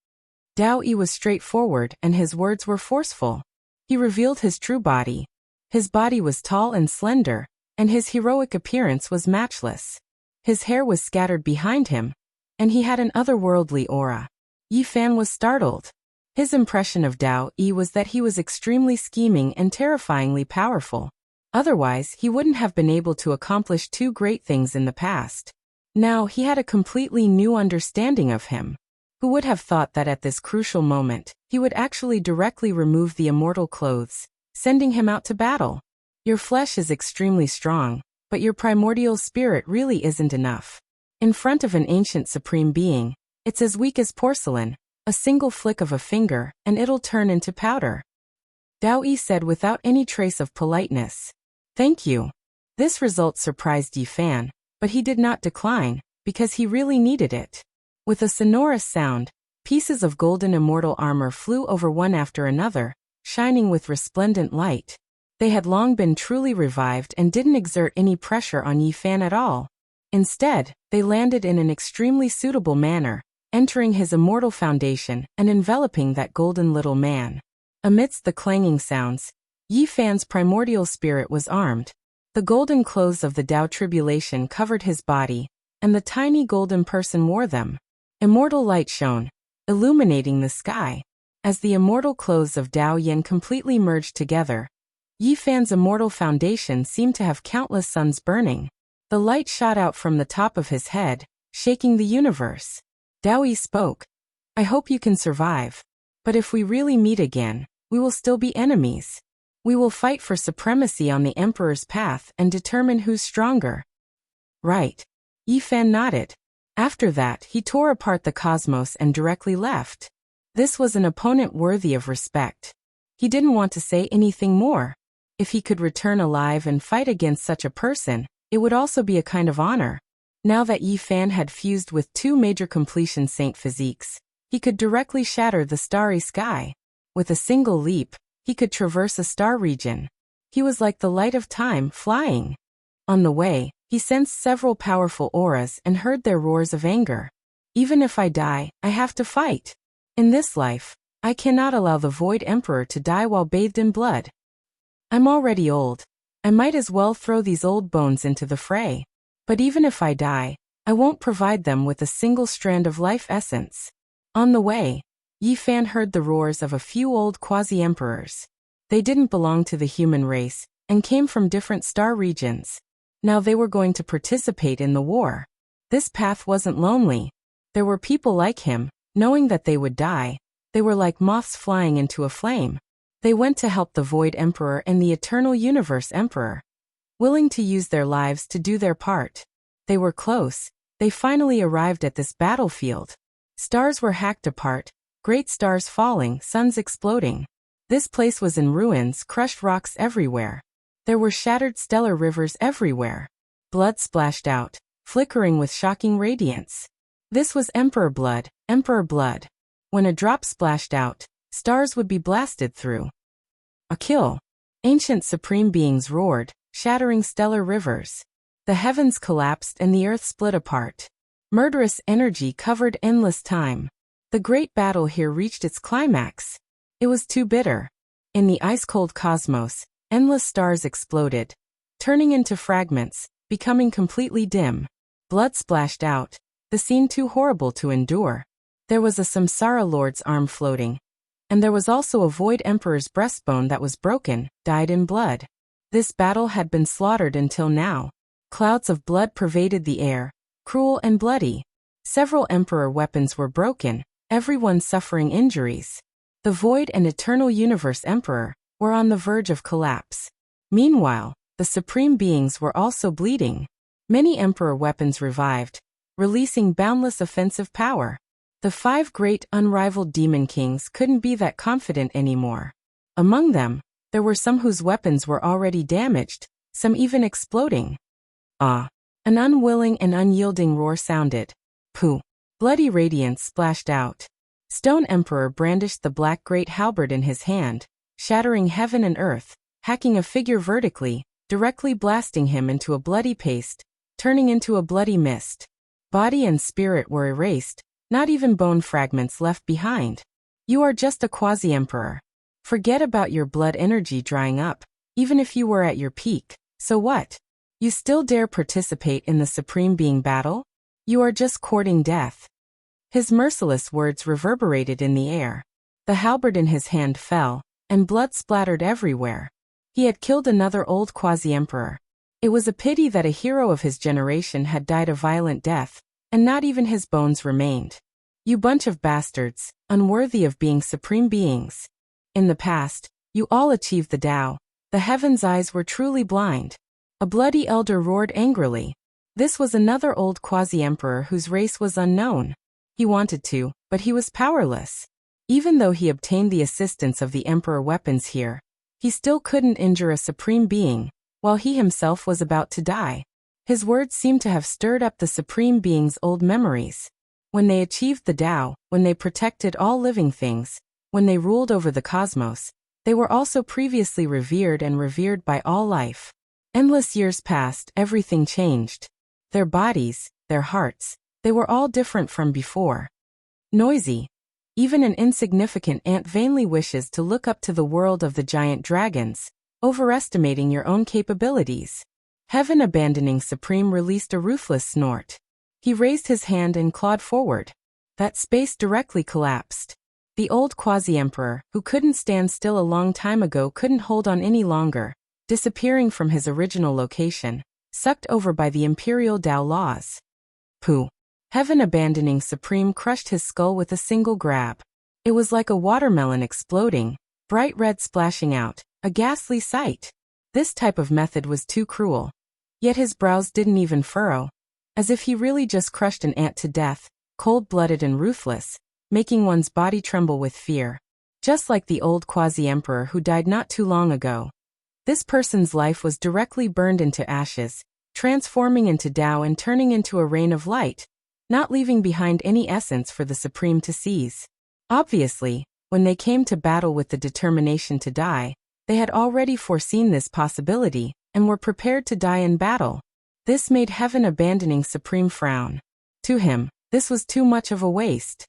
Dao Yi was straightforward and his words were forceful. He revealed his true body. His body was tall and slender, and his heroic appearance was matchless. His hair was scattered behind him, and he had an otherworldly aura. Yi Fan was startled. His impression of Dao Yi was that he was extremely scheming and terrifyingly powerful. Otherwise, he wouldn't have been able to accomplish two great things in the past. Now, he had a completely new understanding of him. Who would have thought that at this crucial moment, he would actually directly remove the immortal clothes, sending him out to battle? Your flesh is extremely strong, but your primordial spirit really isn't enough. In front of an ancient supreme being, it's as weak as porcelain, a single flick of a finger, and it'll turn into powder. Dao Yi said without any trace of politeness. Thank you. This result surprised Yi Fan, but he did not decline, because he really needed it. With a sonorous sound, pieces of golden immortal armor flew over one after another, shining with resplendent light. They had long been truly revived and didn't exert any pressure on Yi Fan at all. Instead, they landed in an extremely suitable manner, entering his immortal foundation and enveloping that golden little man. Amidst the clanging sounds, Yi Fan's primordial spirit was armed. The golden clothes of the Dao Tribulation covered his body, and the tiny golden person wore them. Immortal light shone, illuminating the sky. As the immortal clothes of Dao Yin completely merged together, Yi Fan's immortal foundation seemed to have countless suns burning. The light shot out from the top of his head, shaking the universe. Dao Yi spoke. I hope you can survive. But if we really meet again, we will still be enemies. We will fight for supremacy on the Emperor's path and determine who's stronger. Right. Yi Fan nodded. After that, he tore apart the cosmos and directly left. This was an opponent worthy of respect. He didn't want to say anything more. If he could return alive and fight against such a person, it would also be a kind of honor. Now that Yi Fan had fused with two major completion saint physiques, he could directly shatter the starry sky. With a single leap, he could traverse a star region. He was like the light of time, flying. On the way, he sensed several powerful auras and heard their roars of anger. Even if I die, I have to fight. In this life, I cannot allow the Void Emperor to die while bathed in blood. I'm already old. I might as well throw these old bones into the fray. But even if I die, I won't provide them with a single strand of life essence. On the way, Yi Fan heard the roars of a few old quasi-emperors. They didn't belong to the human race, and came from different star regions. Now they were going to participate in the war. This path wasn't lonely. There were people like him, knowing that they would die. They were like moths flying into a flame. They went to help the Void Emperor and the Eternal Universe Emperor, willing to use their lives to do their part. They were close. They finally arrived at this battlefield. Stars were hacked apart, great stars falling, suns exploding. This place was in ruins, crushed rocks everywhere. There were shattered stellar rivers everywhere. Blood splashed out, flickering with shocking radiance. This was Emperor blood, Emperor blood. When a drop splashed out, stars would be blasted through. A kill. Ancient supreme beings roared, shattering stellar rivers. The heavens collapsed and the earth split apart. Murderous energy covered endless time. The great battle here reached its climax. It was too bitter. In the ice-cold cosmos, endless stars exploded, turning into fragments, becoming completely dim. Blood splashed out, the scene too horrible to endure. There was a Samsara Lord's arm floating. And there was also a Void Emperor's breastbone that was broken, dyed in blood. This battle had been slaughtered until now. Clouds of blood pervaded the air, cruel and bloody. Several Emperor weapons were broken, everyone suffering injuries. The Void and Eternal Universe Emperor were on the verge of collapse. Meanwhile, the Supreme Beings were also bleeding. Many Emperor weapons revived, releasing boundless offensive power. The 5 great unrivaled demon kings couldn't be that confident anymore. Among them, there were some whose weapons were already damaged, some even exploding. Ah! An unwilling and unyielding roar sounded. Pooh! Bloody radiance splashed out. Stone Emperor brandished the black great halberd in his hand, shattering heaven and earth, hacking a figure vertically, directly blasting him into a bloody paste, turning into a bloody mist. Body and spirit were erased, not even bone fragments left behind. You are just a quasi-emperor. Forget about your blood energy drying up, even if you were at your peak. So what? You still dare participate in the Supreme Being battle? You are just courting death. His merciless words reverberated in the air. The halberd in his hand fell, and blood splattered everywhere. He had killed another old quasi-emperor. It was a pity that a hero of his generation had died a violent death, and not even his bones remained. You bunch of bastards, unworthy of being supreme beings. In the past, you all achieved the Tao. The heaven's eyes were truly blind. A bloody elder roared angrily. This was another old quasi-emperor whose race was unknown. He wanted to, but he was powerless. Even though he obtained the assistance of the emperor weapons here, he still couldn't injure a supreme being, while he himself was about to die. His words seemed to have stirred up the supreme being's old memories. When they achieved the Tao, when they protected all living things, when they ruled over the cosmos, they were also previously revered and revered by all life. Endless years passed, everything changed. Their bodies, their hearts, they were all different from before. Noisy. Even an insignificant ant vainly wishes to look up to the world of the giant dragons, overestimating your own capabilities. Heaven abandoning Supreme released a ruthless snort. He raised his hand and clawed forward. That space directly collapsed. The old quasi-emperor, who couldn't stand still a long time ago, couldn't hold on any longer, disappearing from his original location, sucked over by the imperial Tao laws. Pooh. Heaven abandoning Supreme crushed his skull with a single grab. It was like a watermelon exploding, bright red splashing out, a ghastly sight. This type of method was too cruel. Yet his brows didn't even furrow, as if he really just crushed an ant to death, cold-blooded and ruthless, making one's body tremble with fear. Just like the old quasi-emperor who died not too long ago. This person's life was directly burned into ashes, transforming into Tao and turning into a rain of light, not leaving behind any essence for the Supreme to seize. Obviously, when they came to battle with the determination to die, they had already foreseen this possibility, and were prepared to die in battle. This made Heaven abandoning Supreme frown. To him, this was too much of a waste.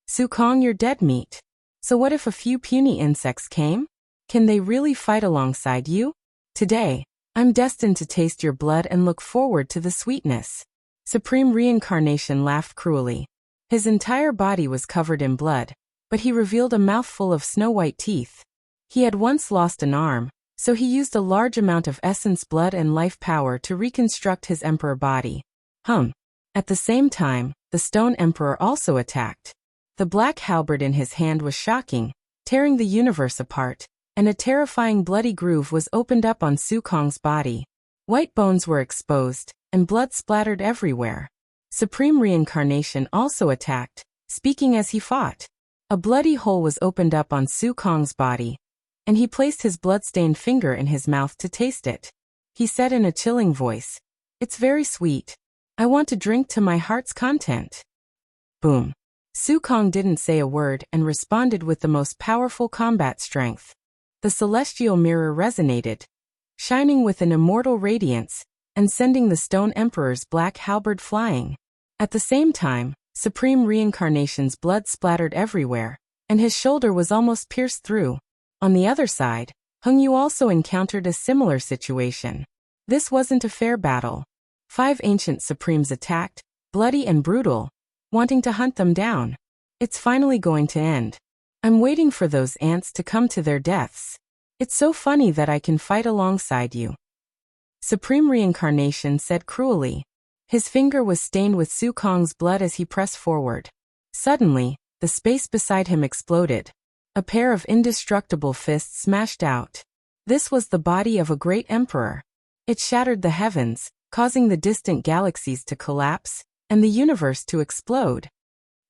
Sukong, you're dead meat. So what if a few puny insects came? Can they really fight alongside you? Today, I'm destined to taste your blood and look forward to the sweetness. Supreme Reincarnation laughed cruelly. His entire body was covered in blood, but he revealed a mouthful of snow-white teeth. He had once lost an arm, so he used a large amount of essence blood and life power to reconstruct his emperor body. At the same time, the Stone Emperor also attacked. The black halberd in his hand was shocking, tearing the universe apart, and a terrifying bloody groove was opened up on Sukong's body. White bones were exposed, and blood splattered everywhere. Supreme Reincarnation also attacked, speaking as he fought. A bloody hole was opened up on Sukong's body, and he placed his blood-stained finger in his mouth to taste it. He said in a chilling voice, "It's very sweet. I want to drink to my heart's content." Boom. Sukong didn't say a word and responded with the most powerful combat strength. The celestial mirror resonated, shining with an immortal radiance, and sending the Stone Emperor's black halberd flying. At the same time, Supreme Reincarnation's blood splattered everywhere, and his shoulder was almost pierced through. On the other side, Hengyu also encountered a similar situation. This wasn't a fair battle. 5 ancient Supremes attacked, bloody and brutal, wanting to hunt them down. It's finally going to end. I'm waiting for those ants to come to their deaths. It's so funny that I can fight alongside you. Supreme Reincarnation said cruelly. His finger was stained with Sukong's blood as he pressed forward. Suddenly, the space beside him exploded. A pair of indestructible fists smashed out. This was the body of a great emperor. It shattered the heavens, causing the distant galaxies to collapse, and the universe to explode.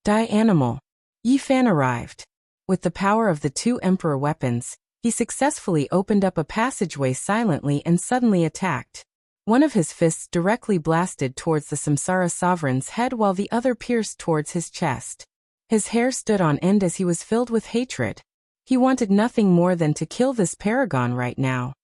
Die Animal. Yi Fan arrived. With the power of the 2 emperor weapons, he successfully opened up a passageway silently and suddenly attacked. One of his fists directly blasted towards the Samsara sovereign's head while the other pierced towards his chest. His hair stood on end as he was filled with hatred. He wanted nothing more than to kill this paragon right now.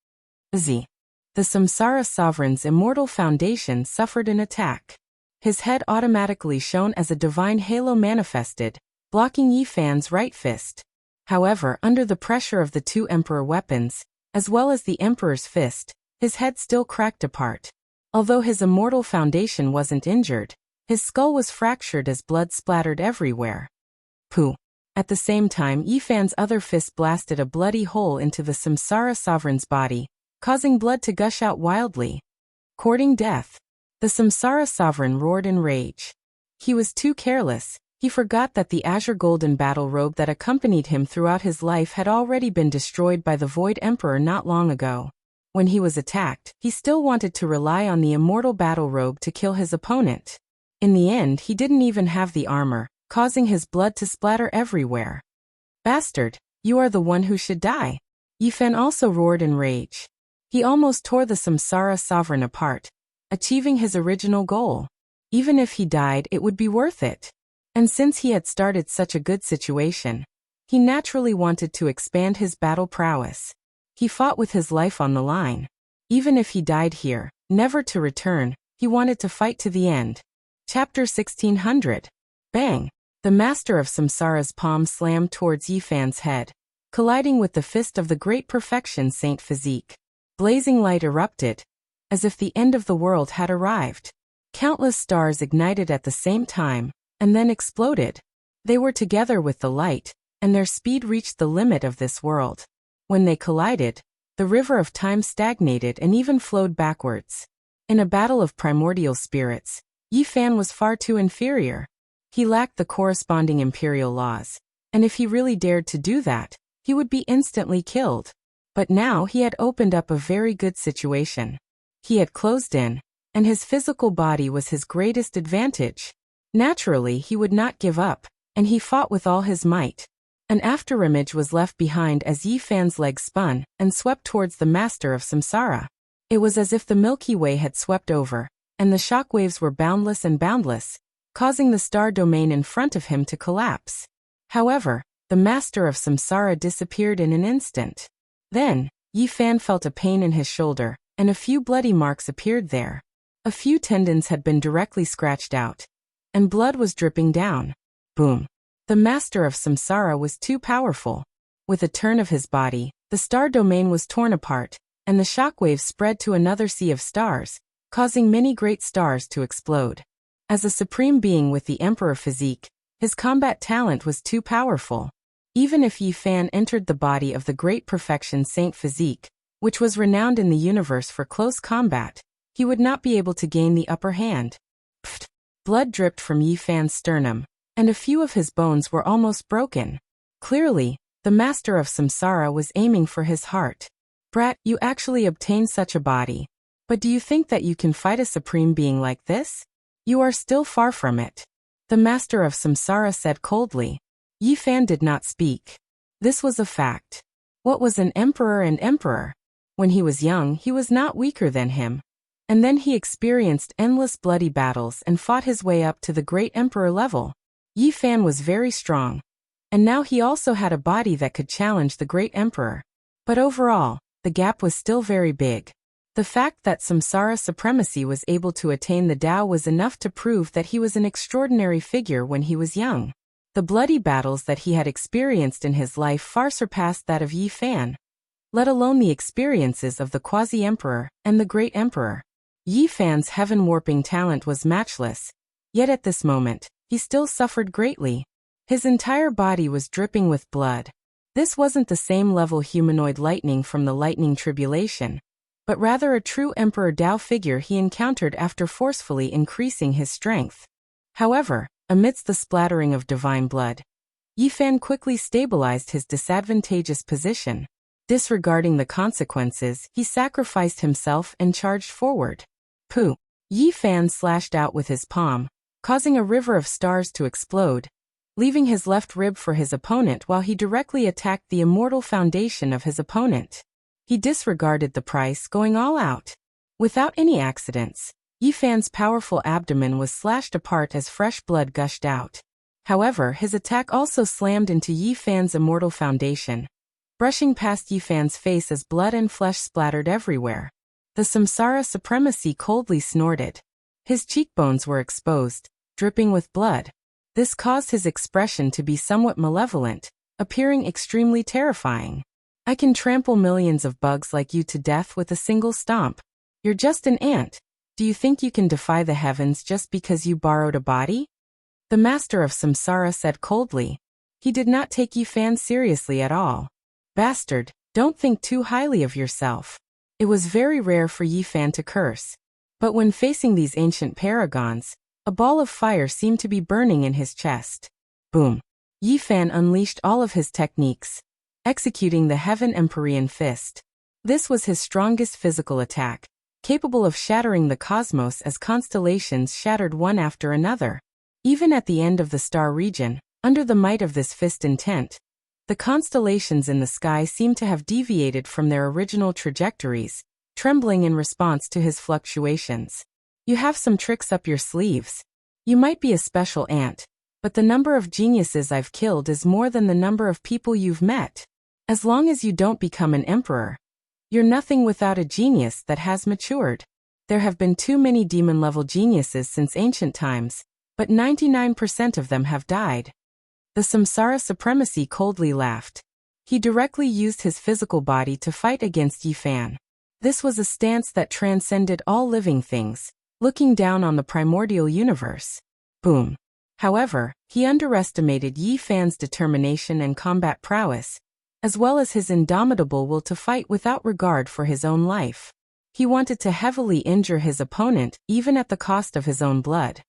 the Samsara sovereign's immortal foundation suffered an attack. His head automatically shone as a divine halo manifested, blocking Yi Fan's right fist. However, under the pressure of the two emperor weapons, as well as the emperor's fist, his head still cracked apart. Although his immortal foundation wasn't injured, his skull was fractured as blood splattered everywhere. Pooh! At the same time, Yi Fan's other fist blasted a bloody hole into the Samsara sovereign's body, causing blood to gush out wildly. Courting death. The Samsara sovereign roared in rage. He was too careless. He forgot that the azure golden battle robe that accompanied him throughout his life had already been destroyed by the Void Emperor not long ago. When he was attacked, he still wanted to rely on the immortal battle robe to kill his opponent. In the end, he didn't even have the armor, causing his blood to splatter everywhere. Bastard, you are the one who should die. Yi Fan also roared in rage. He almost tore the Samsara sovereign apart, achieving his original goal. Even if he died, it would be worth it. And since he had started such a good situation, he naturally wanted to expand his battle prowess. He fought with his life on the line. Even if he died here, never to return, he wanted to fight to the end. Chapter 1600. Bang! The master of Samsara's palm slammed towards Yi Fan's head, colliding with the fist of the great perfection Saint Physique. Blazing light erupted, as if the end of the world had arrived. Countless stars ignited at the same time, and then exploded. They were together with the light, and their speed reached the limit of this world. When they collided, the river of time stagnated and even flowed backwards. In a battle of primordial spirits, Yi Fan was far too inferior. He lacked the corresponding imperial laws, and if he really dared to do that, he would be instantly killed. But now he had opened up a very good situation. He had closed in, and his physical body was his greatest advantage. Naturally, he would not give up, and he fought with all his might. An afterimage was left behind as Yi Fan's leg spun and swept towards the master of Samsara. It was as if the Milky Way had swept over, and the shockwaves were boundless and boundless, causing the star domain in front of him to collapse. However, the master of Samsara disappeared in an instant. Then, Yi Fan felt a pain in his shoulder, and a few bloody marks appeared there. A few tendons had been directly scratched out, and blood was dripping down. Boom! The master of Samsara was too powerful. With a turn of his body, the star domain was torn apart, and the shockwaves spread to another sea of stars, causing many great stars to explode. As a supreme being with the emperor physique, his combat talent was too powerful. Even if Yi Fan entered the body of the great perfection Saint Physique, which was renowned in the universe for close combat, he would not be able to gain the upper hand. Pfft! Blood dripped from Yi Fan's sternum, and a few of his bones were almost broken. Clearly, the master of Samsara was aiming for his heart. Brat, you actually obtained such a body. But do you think that you can fight a supreme being like this? You are still far from it. The master of Samsara said coldly. Yi Fan did not speak. This was a fact. What was an emperor and emperor? When he was young, he was not weaker than him. And then he experienced endless bloody battles and fought his way up to the great emperor level. Yi Fan was very strong. And now he also had a body that could challenge the great emperor. But overall, the gap was still very big. The fact that Samsara supremacy was able to attain the Tao was enough to prove that he was an extraordinary figure when he was young. The bloody battles that he had experienced in his life far surpassed that of Yi Fan, let alone the experiences of the quasi-emperor and the great emperor. Yi Fan's heaven-warping talent was matchless, yet at this moment, he still suffered greatly. His entire body was dripping with blood. This wasn't the same level humanoid lightning from the lightning tribulation, but rather a true Emperor Tao figure he encountered after forcefully increasing his strength. However, amidst the splattering of divine blood, Yi Fan quickly stabilized his disadvantageous position. Disregarding the consequences, he sacrificed himself and charged forward. Pooh! Yi Fan slashed out with his palm, causing a river of stars to explode, leaving his left rib for his opponent while he directly attacked the immortal foundation of his opponent. He disregarded the price, going all out. Without any accidents, Yi Fan's powerful abdomen was slashed apart as fresh blood gushed out. However, his attack also slammed into Yi Fan's immortal foundation, brushing past Yi Fan's face as blood and flesh splattered everywhere. The samsara supremacy coldly snorted. His cheekbones were exposed, dripping with blood. This caused his expression to be somewhat malevolent, appearing extremely terrifying. I can trample millions of bugs like you to death with a single stomp. You're just an ant. Do you think you can defy the heavens just because you borrowed a body? The master of samsara said coldly. He did not take Yifan seriously at all. Bastard, don't think too highly of yourself. It was very rare for Yifan to curse. But when facing these ancient paragons, a ball of fire seemed to be burning in his chest. Boom. Yifan unleashed all of his techniques, executing the Heaven Empyrean Fist. This was his strongest physical attack, capable of shattering the cosmos as constellations shattered one after another. Even at the end of the star region, under the might of this fist intent, the constellations in the sky seemed to have deviated from their original trajectories, trembling in response to his fluctuations. You have some tricks up your sleeves. You might be a special ant, but the number of geniuses I've killed is more than the number of people you've met. As long as you don't become an emperor, you're nothing without a genius that has matured. There have been too many demon-level geniuses since ancient times, but 99% of them have died. The samsara supremacy coldly laughed. He directly used his physical body to fight against Yifan. This was a stance that transcended all living things, looking down on the primordial universe. Boom. However, he underestimated Yifan's determination and combat prowess, as well as his indomitable will to fight without regard for his own life. He wanted to heavily injure his opponent, even at the cost of his own blood.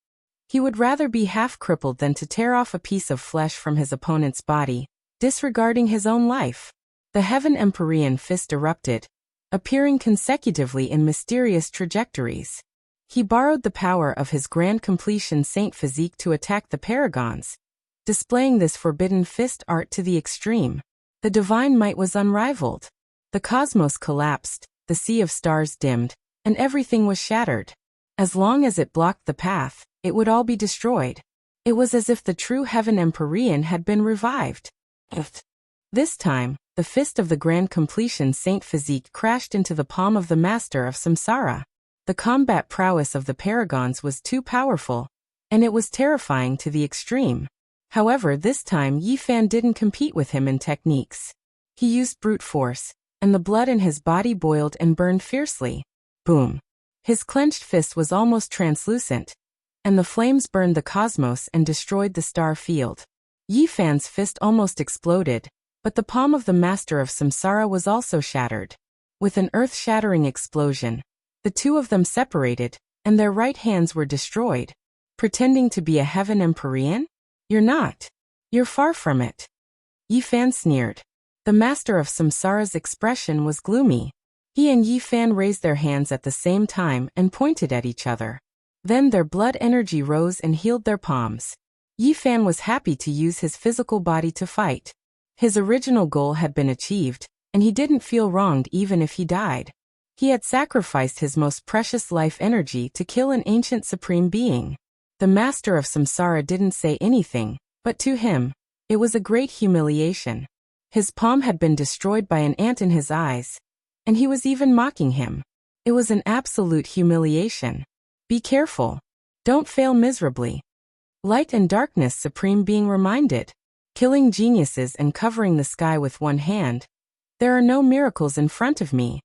He would rather be half-crippled than to tear off a piece of flesh from his opponent's body, disregarding his own life. The Heaven Empyrean Fist erupted, appearing consecutively in mysterious trajectories. He borrowed the power of his grand completion saint physique to attack the paragons, displaying this forbidden fist art to the extreme. The divine might was unrivaled. The cosmos collapsed, the sea of stars dimmed, and everything was shattered. As long as it blocked the path, it would all be destroyed. It was as if the true Heaven Empyrean had been revived. This time, the fist of the grand completion saint physique crashed into the palm of the master of samsara. The combat prowess of the paragons was too powerful, and it was terrifying to the extreme. However, this time Yifan didn't compete with him in techniques. He used brute force, and the blood in his body boiled and burned fiercely. Boom. His clenched fist was almost translucent, and the flames burned the cosmos and destroyed the star field. Yifan's fist almost exploded, but the palm of the master of samsara was also shattered. With an earth-shattering explosion, the two of them separated, and their right hands were destroyed. Pretending to be a Heaven Empyrean? You're not. You're far from it. Yifan sneered. The master of samsara's expression was gloomy. He and Yifan raised their hands at the same time and pointed at each other. Then their blood energy rose and healed their palms. Yifan was happy to use his physical body to fight. His original goal had been achieved, and he didn't feel wronged even if he died. He had sacrificed his most precious life energy to kill an ancient supreme being. The master of samsara didn't say anything, but to him, it was a great humiliation. His palm had been destroyed by an ant in his eyes, and he was even mocking him. It was an absolute humiliation. Be careful. Don't fail miserably. Light and darkness supreme being reminded. Killing geniuses and covering the sky with one hand. There are no miracles in front of me,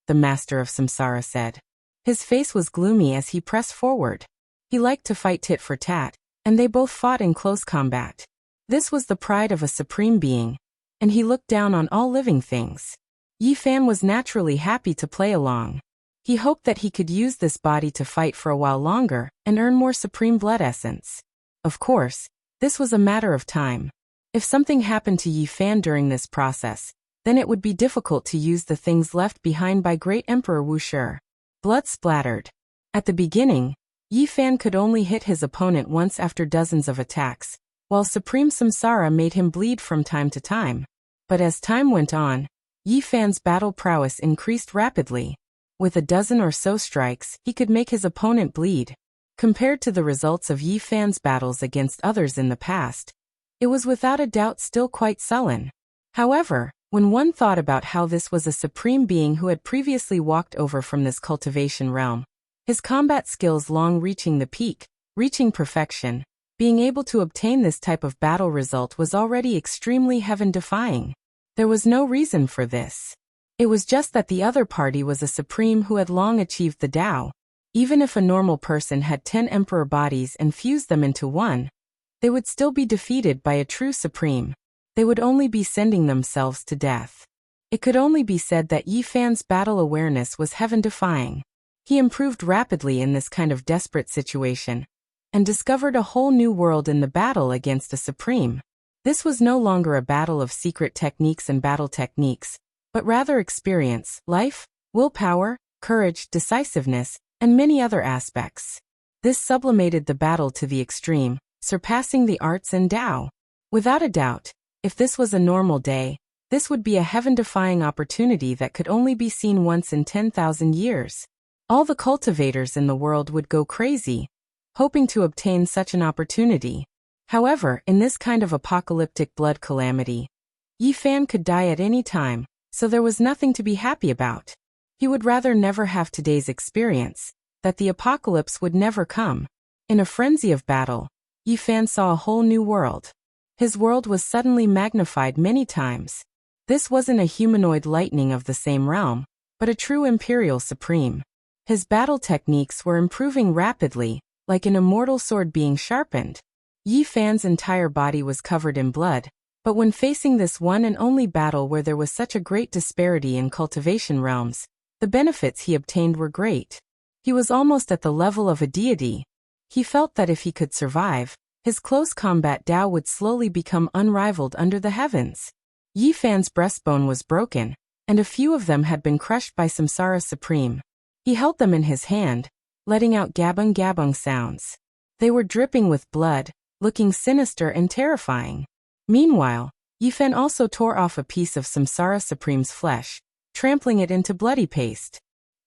the master of samsara said. His face was gloomy as he pressed forward. He liked to fight tit for tat, and they both fought in close combat. This was the pride of a supreme being, and he looked down on all living things. Yifan was naturally happy to play along. He hoped that he could use this body to fight for a while longer and earn more supreme blood essence. Of course, this was a matter of time. If something happened to Yifan during this process, then it would be difficult to use the things left behind by Great Emperor Wushi. Blood splattered. At the beginning, Yifan could only hit his opponent once after dozens of attacks, while Supreme Samsara made him bleed from time to time. But as time went on, Yifan's battle prowess increased rapidly. With a dozen or so strikes, he could make his opponent bleed. Compared to the results of Yifan's battles against others in the past, it was without a doubt still quite sullen. However, When one thought about how this was a supreme being who had previously walked over from this cultivation realm, his combat skills long reaching the peak, reaching perfection, being able to obtain this type of battle result was already extremely heaven-defying. There was no reason for this. It was just that the other party was a supreme who had long achieved the Tao. Even if a normal person had 10 emperor bodies and fused them into one, they would still be defeated by a true supreme. They would only be sending themselves to death. It could only be said that Yi Fan's battle awareness was heaven-defying. He improved rapidly in this kind of desperate situation, and discovered a whole new world in the battle against a supreme. This was no longer a battle of secret techniques and battle techniques, but rather experience, life, willpower, courage, decisiveness, and many other aspects. This sublimated the battle to the extreme, surpassing the arts and Tao. Without a doubt, if this was a normal day, this would be a heaven-defying opportunity that could only be seen once in 10,000 years. All the cultivators in the world would go crazy, hoping to obtain such an opportunity. However, in this kind of apocalyptic blood calamity, Yi Fan could die at any time, so there was nothing to be happy about. He would rather never have today's experience, that the apocalypse would never come. In a frenzy of battle, Yi Fan saw a whole new world. His world was suddenly magnified many times. This wasn't a humanoid lightning of the same realm, but a true imperial supreme. His battle techniques were improving rapidly, like an immortal sword being sharpened. Yi Fan's entire body was covered in blood, but when facing this one and only battle where there was such a great disparity in cultivation realms, the benefits he obtained were great. He was almost at the level of a deity. He felt that if he could survive, his close combat Tao would slowly become unrivaled under the heavens. Yi Fan's breastbone was broken, and a few of them had been crushed by Samsara Supreme. He held them in his hand, letting out gabung-gabung sounds. They were dripping with blood, looking sinister and terrifying. Meanwhile, Yi Fan also tore off a piece of Samsara Supreme's flesh, trampling it into bloody paste.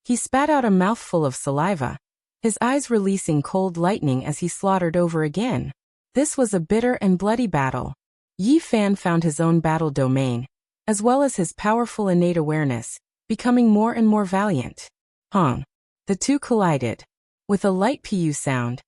He spat out a mouthful of saliva, his eyes releasing cold lightning as he slaughtered over again. This was a bitter and bloody battle. Yi Fan found his own battle domain, as well as his powerful innate awareness, becoming more and more valiant. Hong. The two collided. With a light pu sound,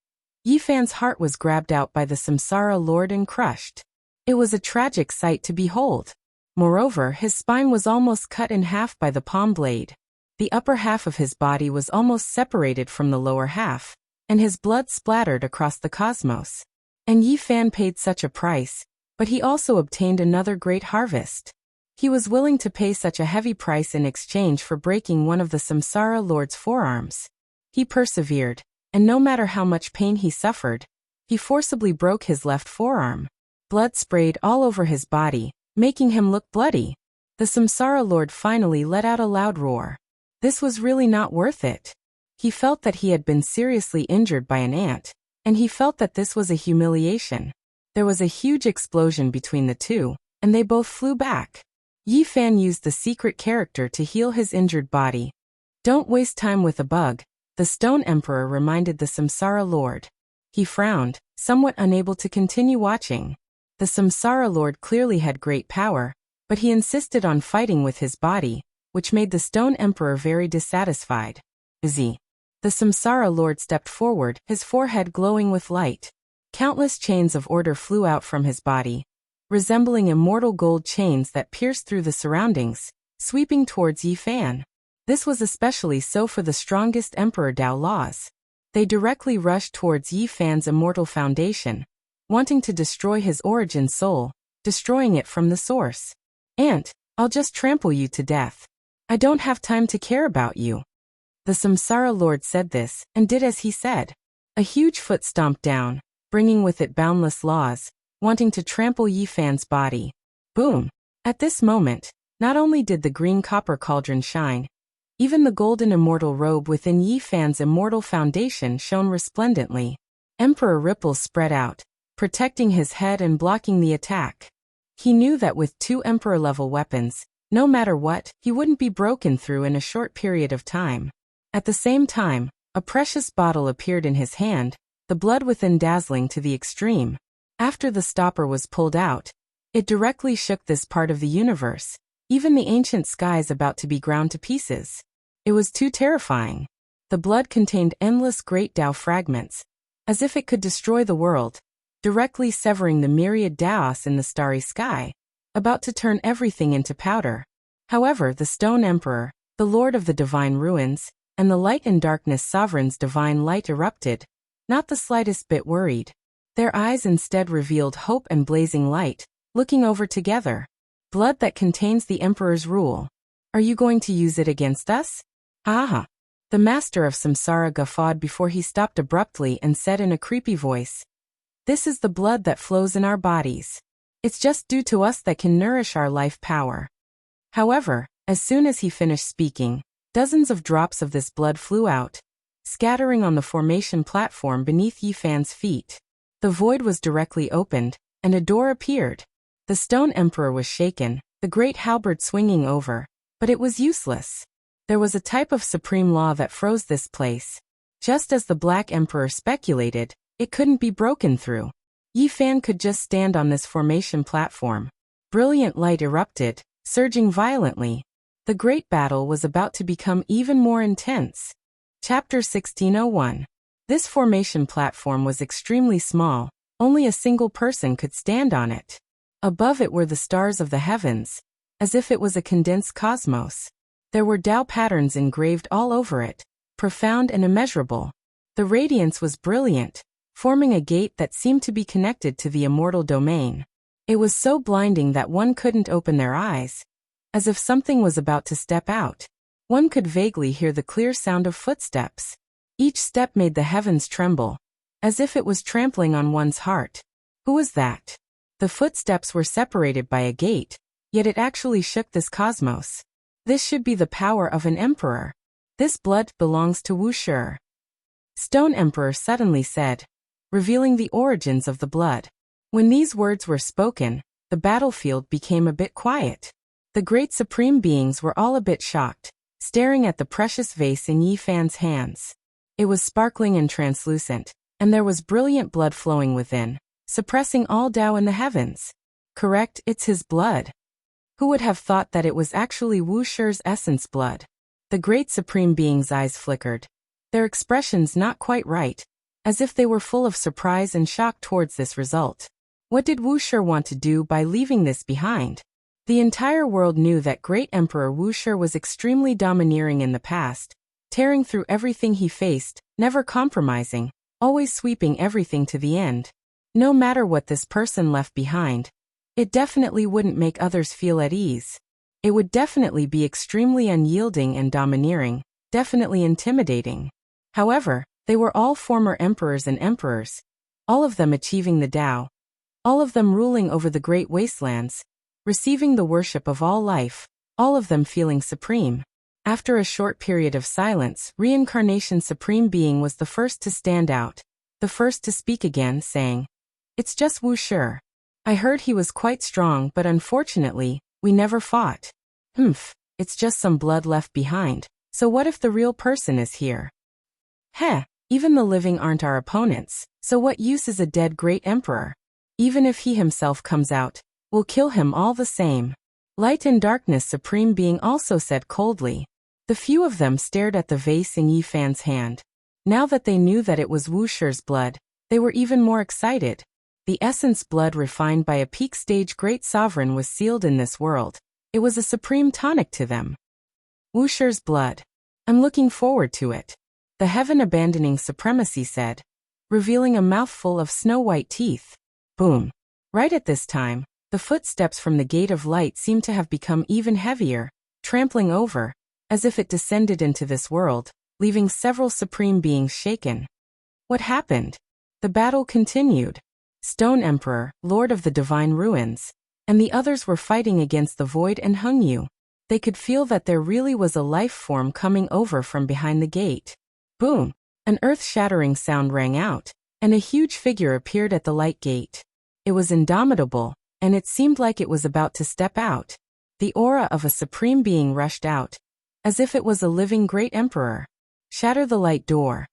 Yi Fan's heart was grabbed out by the Samsara Lord and crushed. It was a tragic sight to behold. Moreover, his spine was almost cut in half by the palm blade. The upper half of his body was almost separated from the lower half, and his blood splattered across the cosmos. And Yi Fan paid such a price, but he also obtained another great harvest. He was willing to pay such a heavy price in exchange for breaking one of the Samsara Lord's forearms. He persevered, and no matter how much pain he suffered, he forcibly broke his left forearm. Blood sprayed all over his body, making him look bloody. The Samsara Lord finally let out a loud roar. This was really not worth it. He felt that he had been seriously injured by an ant, and he felt that this was a humiliation. There was a huge explosion between the two, and they both flew back. Yi Fan used the secret character to heal his injured body. Don't waste time with a bug, the Stone Emperor reminded the Samsara Lord. He frowned, somewhat unable to continue watching. The Samsara Lord clearly had great power, but he insisted on fighting with his body, which made the Stone Emperor very dissatisfied. Z. The Samsara Lord stepped forward, his forehead glowing with light. Countless chains of order flew out from his body, resembling immortal gold chains that pierced through the surroundings, sweeping towards Yi Fan. This was especially so for the strongest Emperor Tao laws. They directly rushed towards Yi Fan's immortal foundation, wanting to destroy his origin soul, destroying it from the source. "Ant, I'll just trample you to death. I don't have time to care about you." The Samsara Lord said this, and did as he said. A huge foot stomped down, bringing with it boundless laws, wanting to trample Yi Fan's body. Boom! At this moment, not only did the green copper cauldron shine, even the golden immortal robe within Yi Fan's immortal foundation shone resplendently. Emperor ripples spread out, protecting his head and blocking the attack. He knew that with two Emperor-level weapons, no matter what, he wouldn't be broken through in a short period of time. At the same time, a precious bottle appeared in his hand, the blood within dazzling to the extreme. After the stopper was pulled out, it directly shook this part of the universe, even the ancient skies about to be ground to pieces. It was too terrifying. The blood contained endless great Tao fragments, as if it could destroy the world, directly severing the myriad Taos in the starry sky, about to turn everything into powder. However, the Stone Emperor, the Lord of the Divine Ruins, and the Light and Darkness Sovereign's divine light erupted, not the slightest bit worried. Their eyes instead revealed hope and blazing light, looking over together. Blood that contains the Emperor's rule. Are you going to use it against us? Aha! The master of Samsara guffawed before he stopped abruptly and said in a creepy voice, "This is the blood that flows in our bodies. It's just due to us that can nourish our life power." However, as soon as he finished speaking, dozens of drops of this blood flew out, scattering on the formation platform beneath Yifan's feet. The void was directly opened, and a door appeared. The Stone Emperor was shaken, the great halberd swinging over, but it was useless. There was a type of supreme law that froze this place. Just as the Black Emperor speculated, it couldn't be broken through. Yifan could just stand on this formation platform. Brilliant light erupted, surging violently. The great battle was about to become even more intense. Chapter 1601. This formation platform was extremely small, only a single person could stand on it. Above it were the stars of the heavens, as if it was a condensed cosmos. There were Tao patterns engraved all over it, profound and immeasurable. The radiance was brilliant, forming a gate that seemed to be connected to the immortal domain. It was so blinding that one couldn't open their eyes, as if something was about to step out. One could vaguely hear the clear sound of footsteps. Each step made the heavens tremble, as if it was trampling on one's heart. Who was that? The footsteps were separated by a gate, yet it actually shook this cosmos. This should be the power of an emperor. This blood belongs to Wuxi. Stone Emperor suddenly said, revealing the origins of the blood. When these words were spoken, the battlefield became a bit quiet. The great supreme beings were all a bit shocked, staring at the precious vase in Yifan's hands. It was sparkling and translucent, and there was brilliant blood flowing within, suppressing all Tao in the heavens. Correct, it's his blood. Who would have thought that it was actually Wuxi's essence blood? The great supreme being's eyes flickered, their expressions not quite right, as if they were full of surprise and shock towards this result. What did Wuxi want to do by leaving this behind? The entire world knew that great Emperor Wuxi was extremely domineering in the past, tearing through everything he faced, never compromising, always sweeping everything to the end. No matter what this person left behind, it definitely wouldn't make others feel at ease. It would definitely be extremely unyielding and domineering, definitely intimidating. However, they were all former emperors and emperors, all of them achieving the Tao, all of them ruling over the great wastelands, receiving the worship of all life, all of them feeling supreme. After a short period of silence, Reincarnation Supreme Being was the first to stand out, the first to speak again, saying, "It's just Wuxi. I heard he was quite strong, but unfortunately, we never fought." It's just some blood left behind. So what if the real person is here? Even the living aren't our opponents, so what use is a dead great emperor? Even if he himself comes out, we'll kill him all the same. Light and Darkness Supreme Being also said coldly. The few of them stared at the vase in Yifan's hand. Now that they knew that it was Wuxi's blood, they were even more excited. The essence blood refined by a peak stage great sovereign was sealed in this world. It was a supreme tonic to them. Wuxi's blood. I'm looking forward to it. The heaven-abandoning supremacy said, revealing a mouthful of snow-white teeth. Boom. Right at this time, the footsteps from the Gate of Light seemed to have become even heavier, trampling over, as if it descended into this world, leaving several supreme beings shaken. What happened? The battle continued. Stone Emperor, Lord of the Divine Ruins, and the others were fighting against the Void and Hungyu. They could feel that there really was a life form coming over from behind the gate. Boom! An earth-shattering sound rang out, and a huge figure appeared at the light gate. It was indomitable, and it seemed like it was about to step out. The aura of a supreme being rushed out, as if it was a living great emperor. Shatter the light door.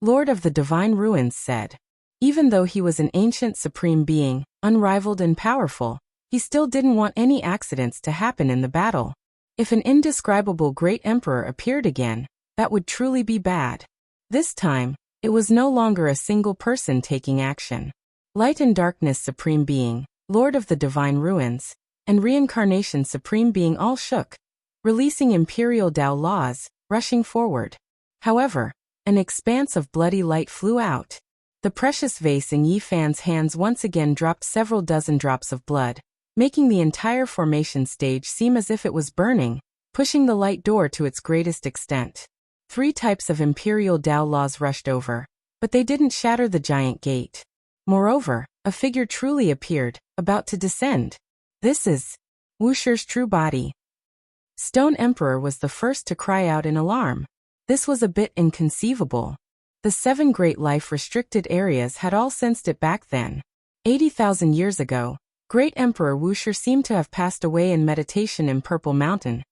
Lord of the Divine Ruins said. Even though he was an ancient supreme being, unrivaled and powerful, He still didn't want any accidents to happen in the battle. If an indescribable great emperor appeared again, that would truly be bad. This time, it was no longer a single person taking action. Light and Darkness Supreme Being, Lord of the Divine Ruins, and Reincarnation Supreme Being all shook, releasing imperial Tao laws, rushing forward. However, an expanse of bloody light flew out. The precious vase in Yi Fan's hands once again dropped several dozen drops of blood, making the entire formation stage seem as if it was burning, pushing the light door to its greatest extent. 3 types of imperial Tao laws rushed over, but they didn't shatter the giant gate. Moreover, a figure truly appeared, about to descend. This is Wusher's true body. Stone Emperor was the first to cry out in alarm. This was a bit inconceivable. The 7 great life-restricted areas had all sensed it back then. 80,000 years ago, Great Emperor Wusher seemed to have passed away in meditation in Purple Mountain,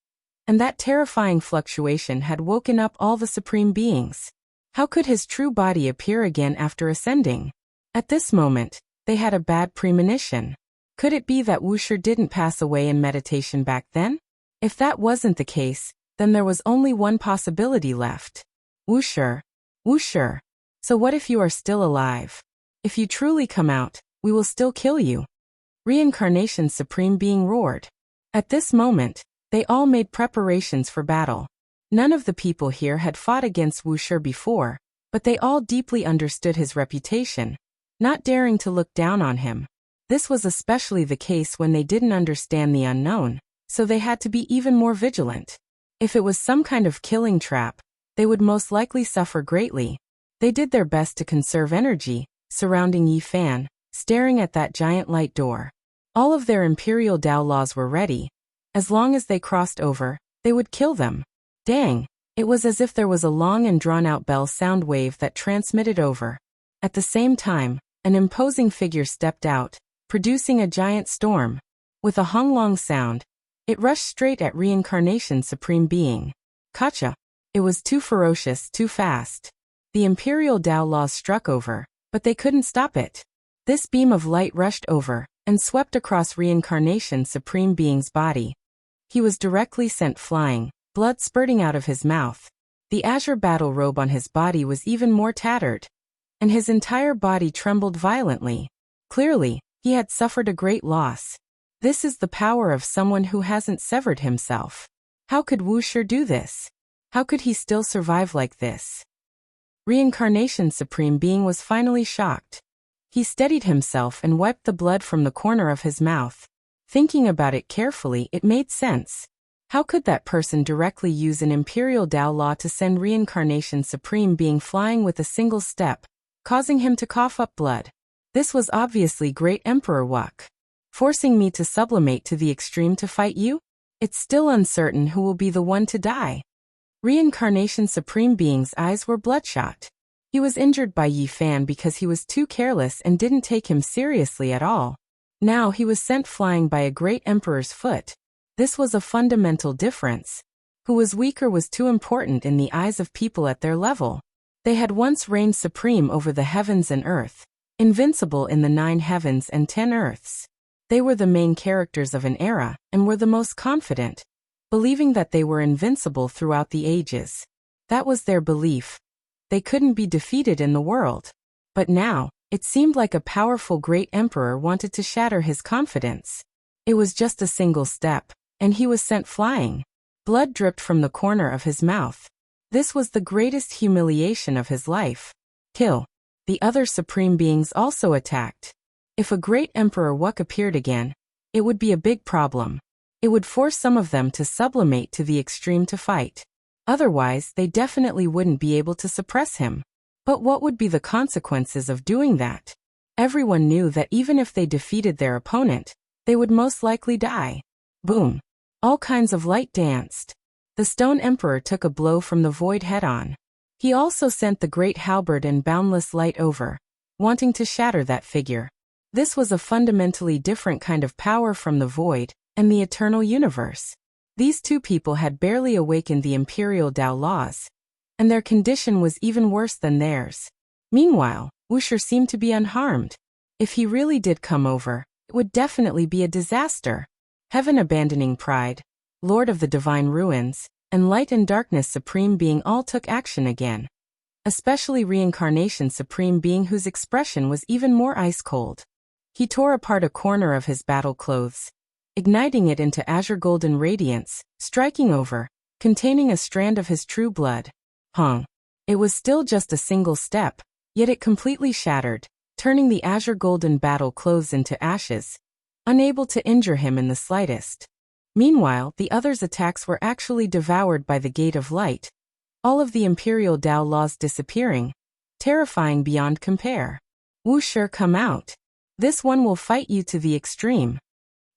and that terrifying fluctuation had woken up all the supreme beings. How could his true body appear again after ascending? At this moment, they had a bad premonition. Could it be that Wusher didn't pass away in meditation back then? If that wasn't the case, then there was only one possibility left. Wusher. Wusher. So what if you are still alive? If you truly come out, we will still kill you. Reincarnation Supreme Being roared. At this moment, they all made preparations for battle. None of the people here had fought against Wusher before, but they all deeply understood his reputation, not daring to look down on him. This was especially the case when they didn't understand the unknown, so they had to be even more vigilant. If it was some kind of killing trap, they would most likely suffer greatly. They did their best to conserve energy, surrounding Yi Fan, staring at that giant light door. All of their imperial Tao laws were ready. As long as they crossed over, they would kill them. Dang, it was as if there was a long and drawn-out bell sound wave that transmitted over. At the same time, an imposing figure stepped out, producing a giant storm. With a honglong sound, it rushed straight at Reincarnation Supreme Being. Gotcha! It was too ferocious, too fast. The imperial Tao laws struck over, but they couldn't stop it. This beam of light rushed over and swept across Reincarnation Supreme Being's body. He was directly sent flying, blood spurting out of his mouth. The azure battle robe on his body was even more tattered, and his entire body trembled violently. Clearly, he had suffered a great loss. This is the power of someone who hasn't severed himself. How could Wusher do this? How could he still survive like this? Reincarnation Supreme Being was finally shocked. He steadied himself and wiped the blood from the corner of his mouth. Thinking about it carefully, it made sense. How could that person directly use an imperial Tao law to send Reincarnation Supreme Being flying with a single step, causing him to cough up blood? This was obviously Great Emperor Wuk. Forcing me to sublimate to the extreme to fight you? It's still uncertain who will be the one to die. Reincarnation Supreme Being's eyes were bloodshot. He was injured by Yi Fan because he was too careless and didn't take him seriously at all. Now he was sent flying by a great emperor's foot. This was a fundamental difference. Who was weaker was too important in the eyes of people at their level. They had once reigned supreme over the heavens and earth, invincible in the 9 heavens and 10 earths. They were the main characters of an era and were the most confident, believing that they were invincible throughout the ages. That was their belief. They couldn't be defeated in the world. But now, it seemed like a powerful great emperor wanted to shatter his confidence. It was just a single step, and he was sent flying. Blood dripped from the corner of his mouth. This was the greatest humiliation of his life. Kill. The other supreme beings also attacked. If a great Emperor Wuk appeared again, it would be a big problem. It would force some of them to sublimate to the extreme to fight. Otherwise, they definitely wouldn't be able to suppress him. But what would be the consequences of doing that? Everyone knew that even if they defeated their opponent, they would most likely die. Boom. All kinds of light danced. The Stone Emperor took a blow from the void head-on. He also sent the great halberd and boundless light over, wanting to shatter that figure. This was a fundamentally different kind of power from the void and the eternal universe. These two people had barely awakened the imperial Tao laws, and their condition was even worse than theirs. Meanwhile, Wusher seemed to be unharmed. If he really did come over, it would definitely be a disaster. Heaven abandoning pride, Lord of the divine ruins, and light and darkness supreme being all took action again. Especially reincarnation supreme being whose expression was even more ice-cold. He tore apart a corner of his battle clothes, igniting it into azure golden radiance, striking over, containing a strand of his true blood. It was still just a single step, yet it completely shattered, turning the azure golden battle clothes into ashes, unable to injure him in the slightest. Meanwhile, the others' attacks were actually devoured by the Gate of Light, all of the Imperial Tao laws disappearing, terrifying beyond compare. Wu Shi, come out. This one will fight you to the extreme.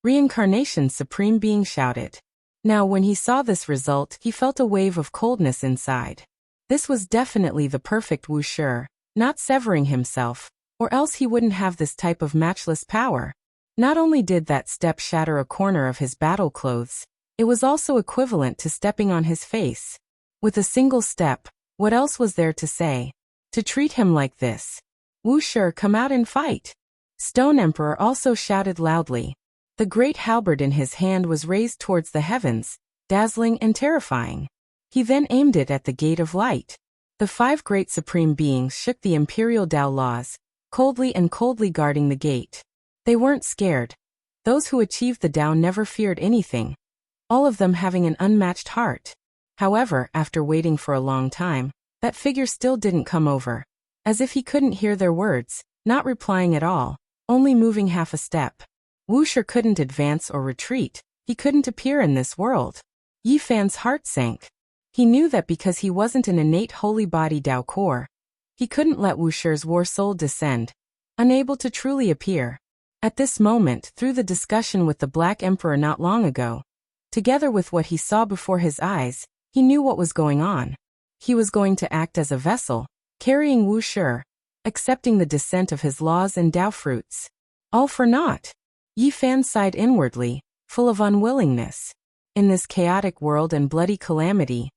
Reincarnation supreme being shouted. Now when he saw this result, he felt a wave of coldness inside. This was definitely the perfect Wu Shi, not severing himself, or else he wouldn't have this type of matchless power. Not only did that step shatter a corner of his battle clothes, it was also equivalent to stepping on his face. With a single step, what else was there to say? To treat him like this. Wu Shi, come out and fight. Stone Emperor also shouted loudly. The great halberd in his hand was raised towards the heavens, dazzling and terrifying. He then aimed it at the Gate of Light. The 5 great supreme beings shook the Imperial Tao laws, coldly guarding the gate. They weren't scared. Those who achieved the Tao never feared anything, all of them having an unmatched heart. However, after waiting for a long time, that figure still didn't come over. As if he couldn't hear their words, not replying at all, only moving half a step. Wu Shi couldn't advance or retreat, he couldn't appear in this world. Yi Fan's heart sank. He knew that because he wasn't an innate holy body Tao core, he couldn't let Wu Shi's war soul descend, unable to truly appear. At this moment, through the discussion with the Black Emperor not long ago, together with what he saw before his eyes, he knew what was going on. He was going to act as a vessel, carrying Wu Shi, accepting the descent of his laws and Tao fruits. All for naught. Yi Fan sighed inwardly, full of unwillingness. In this chaotic world and bloody calamity,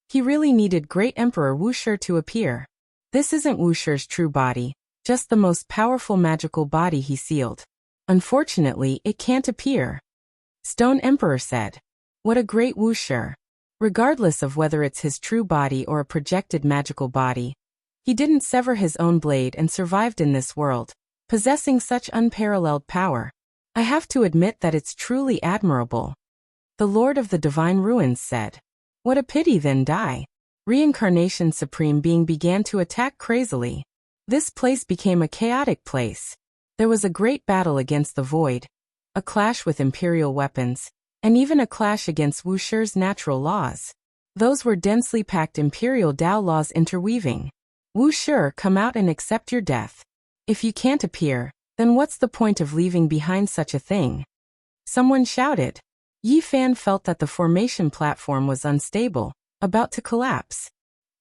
he really needed Great Emperor Wu Shi to appear. This isn't Wu Shi's true body, just the most powerful magical body he sealed. Unfortunately, it can't appear. Stone Emperor said. What a great Wu Shi. Regardless of whether it's his true body or a projected magical body, he didn't sever his own blade and survived in this world, possessing such unparalleled power. I have to admit that it's truly admirable. The Lord of the Divine Ruins said. What a pity then die. Reincarnation supreme being began to attack crazily. This place became a chaotic place. There was a great battle against the void, a clash with imperial weapons, and even a clash against Wu Shi's natural laws. Those were densely packed imperial Tao laws interweaving. Wu Shi, come out and accept your death. If you can't appear, then what's the point of leaving behind such a thing? Someone shouted. Yi Fan felt that the formation platform was unstable, about to collapse.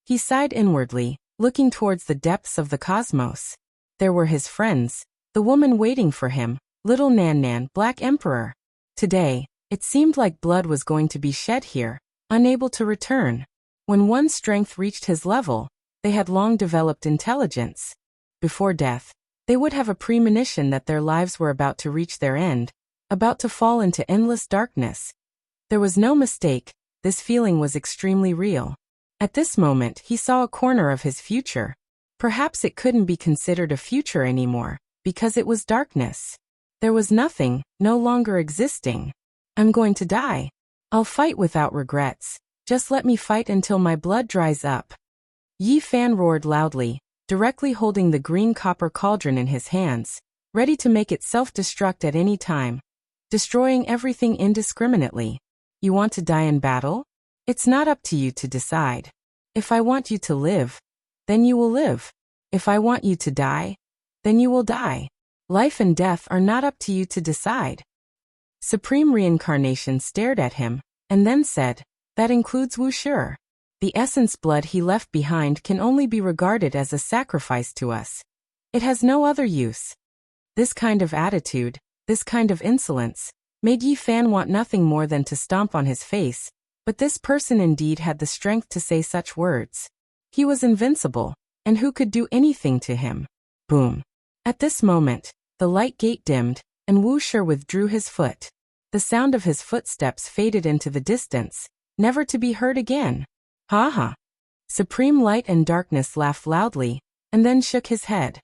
He sighed inwardly, looking towards the depths of the cosmos. There were his friends, the woman waiting for him, little Nan Nan, Black Emperor. Today, it seemed like blood was going to be shed here, unable to return. When one's strength reached his level, they had long developed intelligence. Before death, they would have a premonition that their lives were about to reach their end, about to fall into endless darkness. There was no mistake, this feeling was extremely real. At this moment, he saw a corner of his future. Perhaps it couldn't be considered a future anymore, because it was darkness. There was nothing, no longer existing. I'm going to die. I'll fight without regrets. Just let me fight until my blood dries up. Yi Fan roared loudly, directly holding the green copper cauldron in his hands, ready to make it self-destruct at any time, destroying everything indiscriminately. You want to die in battle? It's not up to you to decide. If I want you to live, then you will live. If I want you to die, then you will die. Life and death are not up to you to decide. Supreme Reincarnation stared at him, and then said, that includes Wu Shi. The essence blood he left behind can only be regarded as a sacrifice to us. It has no other use. This kind of attitude, this kind of insolence, made Yi Fan want nothing more than to stomp on his face, but this person indeed had the strength to say such words. He was invincible, and who could do anything to him? Boom. At this moment, the light gate dimmed, and Wu Shi withdrew his foot. The sound of his footsteps faded into the distance, never to be heard again. Ha ha! Supreme Light and Darkness laughed loudly, and then shook his head.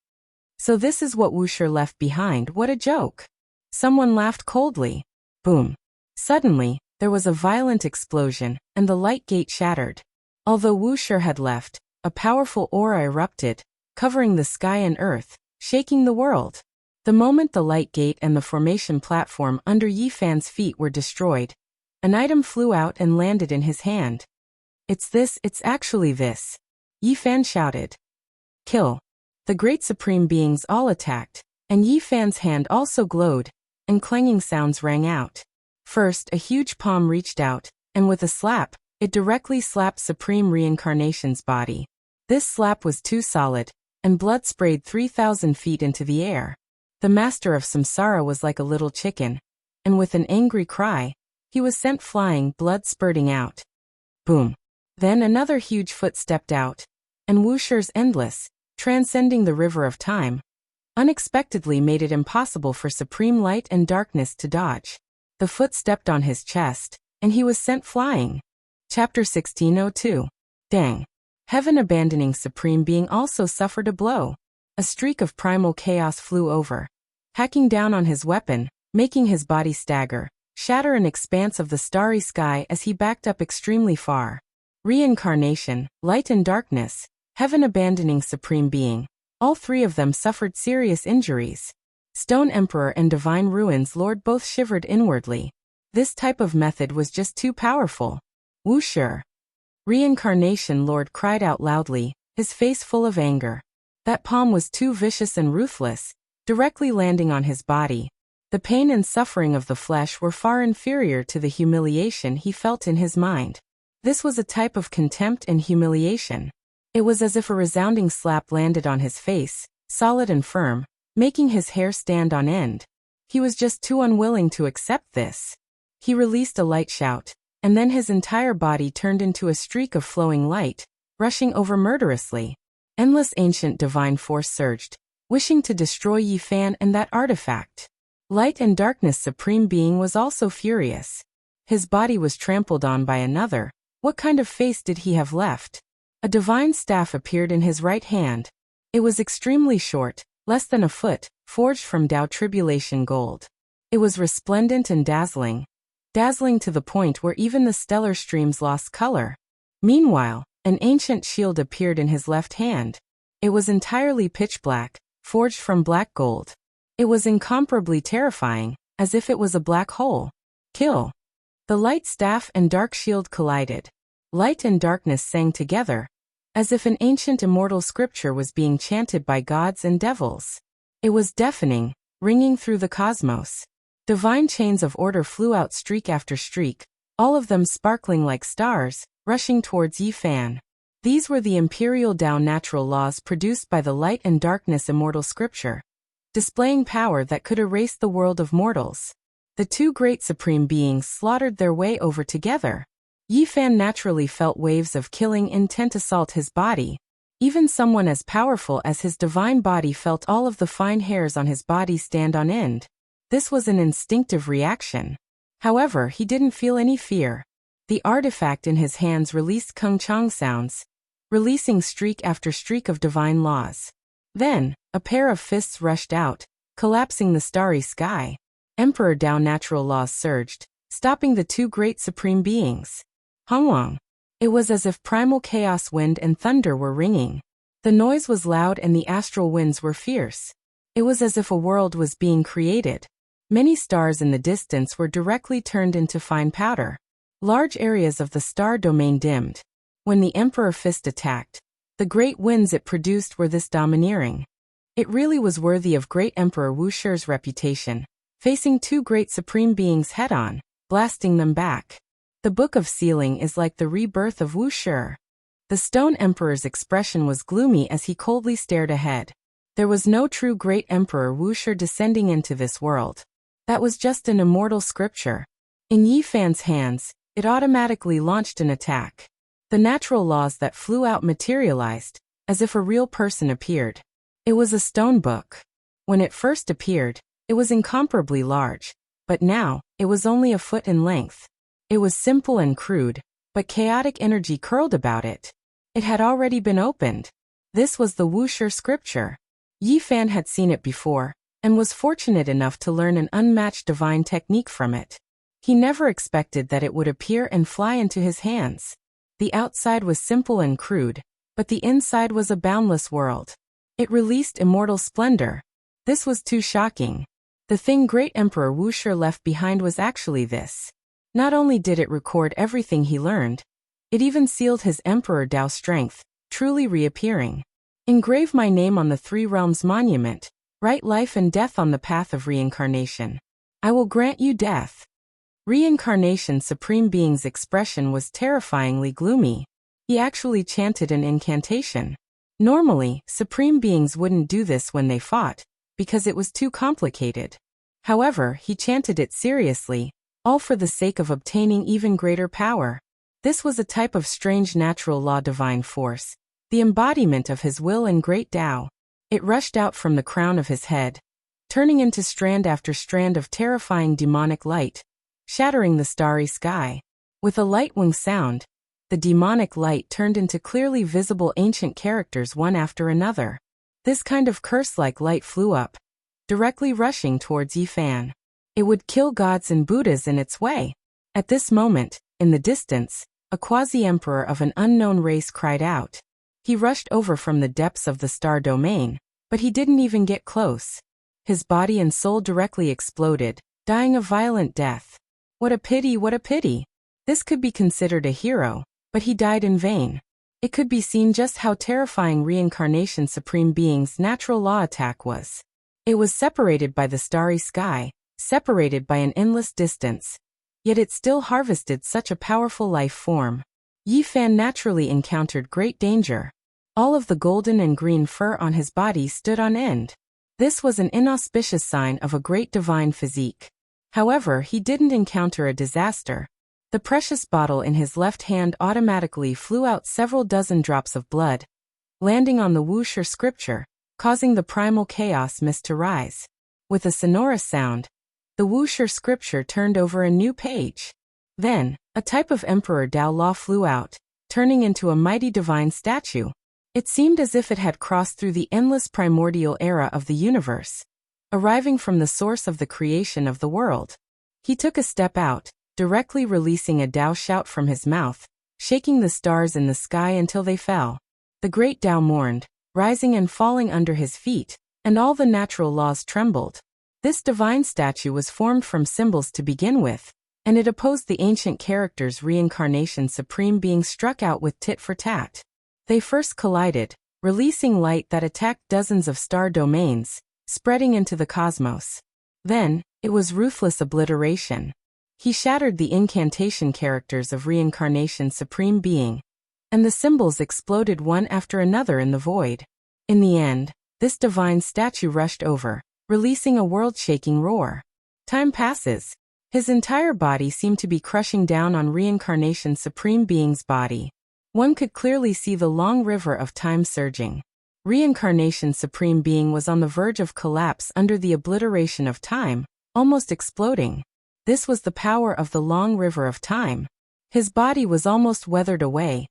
So this is what Wu Shi left behind, what a joke! Someone laughed coldly. Boom! Suddenly, there was a violent explosion, and the light gate shattered. Although Wu Shi had left, a powerful aura erupted, covering the sky and earth, shaking the world. The moment the light gate and the formation platform under Yi Fan's feet were destroyed, an item flew out and landed in his hand. It's actually this. Yi Fan shouted. Kill. The great supreme beings all attacked, and Yi Fan's hand also glowed, and clanging sounds rang out. First, a huge palm reached out, and with a slap, it directly slapped Supreme Reincarnation's body. This slap was too solid, and blood sprayed 3,000 feet into the air. The master of Samsara was like a little chicken, and with an angry cry, he was sent flying, blood spurting out. Boom. Then another huge foot stepped out, and Wu Shi's endless, transcending the river of time, unexpectedly made it impossible for Supreme Light and Darkness to dodge. The foot stepped on his chest, and he was sent flying. Chapter 1602. Dang. Heaven abandoning Supreme Being also suffered a blow. A streak of primal chaos flew over, hacking down on his weapon, making his body stagger, shatter an expanse of the starry sky as he backed up extremely far. Reincarnation, Light and Darkness, Heaven abandoning Supreme Being, all three of them suffered serious injuries. Stone Emperor and Divine Ruins Lord both shivered inwardly. This type of method was just too powerful. Wu Shi. Reincarnation Lord cried out loudly, his face full of anger. That palm was too vicious and ruthless, directly landing on his body. The pain and suffering of the flesh were far inferior to the humiliation he felt in his mind. This was a type of contempt and humiliation. It was as if a resounding slap landed on his face, solid and firm, making his hair stand on end. He was just too unwilling to accept this. He released a light shout, and then his entire body turned into a streak of flowing light, rushing over murderously. Endless ancient divine force surged, wishing to destroy Yi Fan and that artifact. Light and Darkness Supreme Being was also furious. His body was trampled on by another. What kind of face did he have left? A divine staff appeared in his right hand. It was extremely short, less than a foot, forged from Tao Tribulation gold. It was resplendent and dazzling to the point where even the stellar streams lost color. Meanwhile, an ancient shield appeared in his left hand. It was entirely pitch black, forged from black gold. It was incomparably terrifying, as if it was a black hole. Kill. The light staff and dark shield collided. Light and darkness sang together, as if an ancient immortal scripture was being chanted by gods and devils. It was deafening, ringing through the cosmos. Divine chains of order flew out streak after streak, all of them sparkling like stars, rushing towards Yi Fan. These were the imperial Tao natural laws produced by the light and darkness immortal scripture, displaying power that could erase the world of mortals. The two great supreme beings slaughtered their way over together. Yi Fan naturally felt waves of killing intent assault his body. Even someone as powerful as his divine body felt all of the fine hairs on his body stand on end. This was an instinctive reaction. However, he didn't feel any fear. The artifact in his hands released Kung Chang sounds, releasing streak after streak of divine laws. Then, a pair of fists rushed out, collapsing the starry sky. Emperor Tao natural laws surged, stopping the two great supreme beings. Hongwang. It was as if primal chaos wind and thunder were ringing. The noise was loud and the astral winds were fierce. It was as if a world was being created. Many stars in the distance were directly turned into fine powder. Large areas of the star domain dimmed. When the Emperor Fist attacked, the great winds it produced were this domineering. It really was worthy of great Emperor Wu Shi's reputation, facing two great supreme beings head-on, blasting them back. The Book of Sealing is like the rebirth of Wu Shi. The Stone Emperor's expression was gloomy as he coldly stared ahead. There was no true great Emperor Wu Shi descending into this world. That was just an immortal scripture. In Yi Fan's hands, it automatically launched an attack. The natural laws that flew out materialized, as if a real person appeared. It was a stone book. When it first appeared, It was incomparably large, but now, it was only a foot in length. It was simple and crude, but chaotic energy curled about it. It had already been opened. This was the Wuxia scripture. Yi Fan had seen it before, and was fortunate enough to learn an unmatched divine technique from it. He never expected that it would appear and fly into his hands. The outside was simple and crude, but the inside was a boundless world. It released immortal splendor. This was too shocking. The thing Great Emperor Wuxia left behind was actually this. Not only did it record everything he learned, it even sealed his Emperor Dao strength, truly reappearing. Engrave my name on the Three Realms monument. Write life and death on the path of reincarnation. I will grant you death. Reincarnation Supreme Being's expression was terrifyingly gloomy. He actually chanted an incantation. Normally, Supreme Beings wouldn't do this when they fought, because it was too complicated. However, he chanted it seriously, all for the sake of obtaining even greater power. This was a type of strange natural law divine force, the embodiment of his will and great Tao. It rushed out from the crown of his head, turning into strand after strand of terrifying demonic light, shattering the starry sky. With a light-wing sound, the demonic light turned into clearly visible ancient characters one after another. This kind of curse-like light flew up, directly rushing towards Yi Fan. It would kill gods and Buddhas in its way. At this moment, in the distance, a quasi-emperor of an unknown race cried out. He rushed over from the depths of the star domain, but he didn't even get close. His body and soul directly exploded, dying a violent death. What a pity, what a pity. This could be considered a hero, but he died in vain. It could be seen just how terrifying Reincarnation Supreme Being's natural law attack was. It was separated by the starry sky, separated by an endless distance. Yet it still harvested such a powerful life form. Yi Fan naturally encountered great danger. All of the golden and green fur on his body stood on end. This was an inauspicious sign of a great divine physique. However, he didn't encounter a disaster. The precious bottle in his left hand automatically flew out several dozen drops of blood, landing on the Wuxia scripture, causing the primal chaos mist to rise. With a sonorous sound, the Wuxia scripture turned over a new page. Then, a type of Emperor Dao law flew out, turning into a mighty divine statue. It seemed as if it had crossed through the endless primordial era of the universe, arriving from the source of the creation of the world. He took a step out, directly releasing a Dao shout from his mouth, shaking the stars in the sky until they fell. The great Dao mourned, rising and falling under his feet, and all the natural laws trembled. This divine statue was formed from symbols to begin with, and it opposed the ancient characters Reincarnation Supreme Being struck out with tit for tat. They first collided, releasing light that attacked dozens of star domains, spreading into the cosmos. Then, it was ruthless obliteration. He shattered the incantation characters of Reincarnation Supreme Being, and the symbols exploded one after another in the void. In the end, this divine statue rushed over, releasing a world-shaking roar. Time passes. His entire body seemed to be crushing down on Reincarnation Supreme Being's body. One could clearly see the long river of time surging. Reincarnation Supreme Being was on the verge of collapse under the obliteration of time, almost exploding. This was the power of the long river of time. His body was almost weathered away,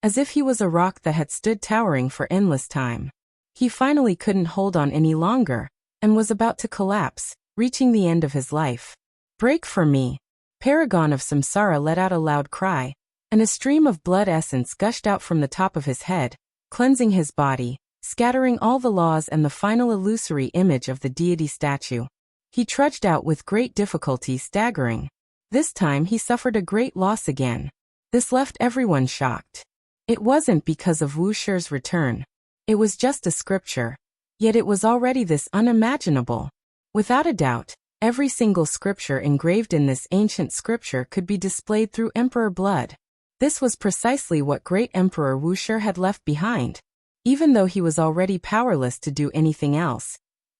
as if he was a rock that had stood towering for endless time. He finally couldn't hold on any longer, and was about to collapse, reaching the end of his life. Break for me. Paragon of Samsara let out a loud cry, and a stream of blood essence gushed out from the top of his head, cleansing his body, scattering all the laws and the final illusory image of the deity statue. He trudged out with great difficulty, staggering. This time he suffered a great loss again. This left everyone shocked. It wasn't because of Wuxia's return. It was just a scripture. Yet it was already this unimaginable. Without a doubt, every single scripture engraved in this ancient scripture could be displayed through Emperor blood. This was precisely what great Emperor Wuxia had left behind. Even though he was already powerless to do anything else,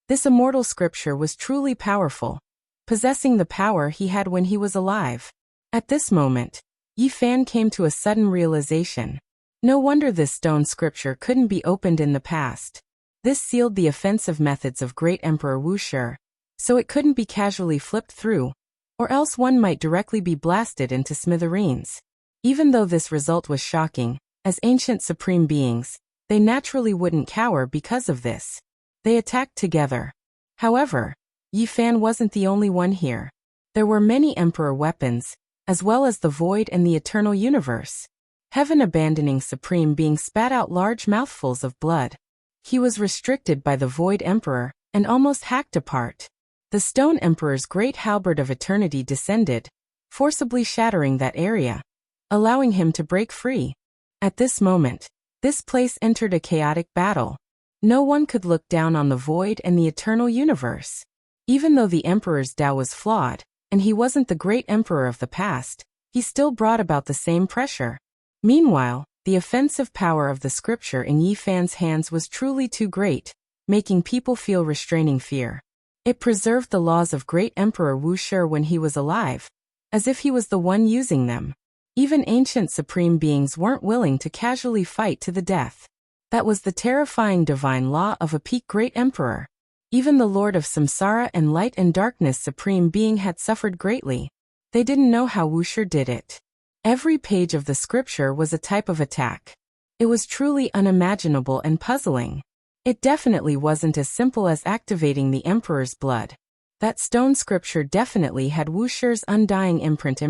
this immortal scripture was truly powerful, possessing the power he had when he was alive. At this moment, Yi Fan came to a sudden realization. No wonder this stone scripture couldn't be opened in the past. This sealed the offensive methods of great Emperor Wuxia. so it couldn't be casually flipped through, or else one might directly be blasted into smithereens. Even though this result was shocking, as ancient supreme beings, they naturally wouldn't cower because of this. They attacked together. However, Yi Fan wasn't the only one here. There were many Emperor weapons, as well as the Void and the Eternal Universe. Heaven-abandoning Supreme Being spat out large mouthfuls of blood. He was restricted by the Void Emperor and almost hacked apart. The Stone Emperor's great halberd of eternity descended, forcibly shattering that area, allowing him to break free. At this moment, this place entered a chaotic battle. No one could look down on the Void and the Eternal Universe. Even though the Emperor's Tao was flawed, and he wasn't the great emperor of the past, he still brought about the same pressure. Meanwhile, the offensive power of the scripture in Yi Fan's hands was truly too great, making people feel restraining fear. It preserved the laws of great Emperor Wu Shi when he was alive, as if he was the one using them. Even ancient supreme beings weren't willing to casually fight to the death. That was the terrifying divine law of a peak great emperor. Even the Lord of Samsara and Light and Darkness supreme being had suffered greatly. They didn't know how Wu Shi did it. Every page of the scripture was a type of attack. It was truly unimaginable and puzzling. It definitely wasn't as simple as activating the Emperor's blood. That stone scripture definitely had Wu Shi's undying imprint.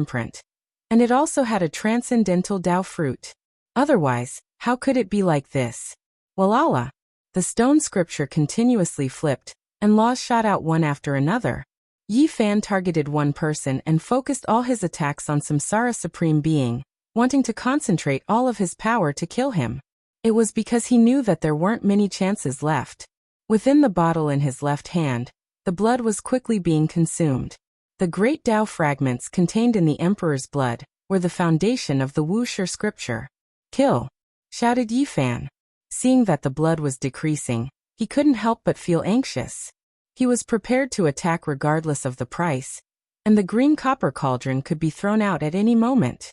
And it also had a transcendental Tao fruit. Otherwise, how could it be like this? Walala. The stone scripture continuously flipped, and laws shot out one after another. Yi Fan targeted one person and focused all his attacks on Samsara Supreme Being, wanting to concentrate all of his power to kill him. It was because he knew that there weren't many chances left. Within the bottle in his left hand, the blood was quickly being consumed. The great Tao fragments contained in the Emperor's blood were the foundation of the Wu Shi scripture. Kill! Shouted Yi Fan. Seeing that the blood was decreasing, he couldn't help but feel anxious. He was prepared to attack regardless of the price, and the green copper cauldron could be thrown out at any moment.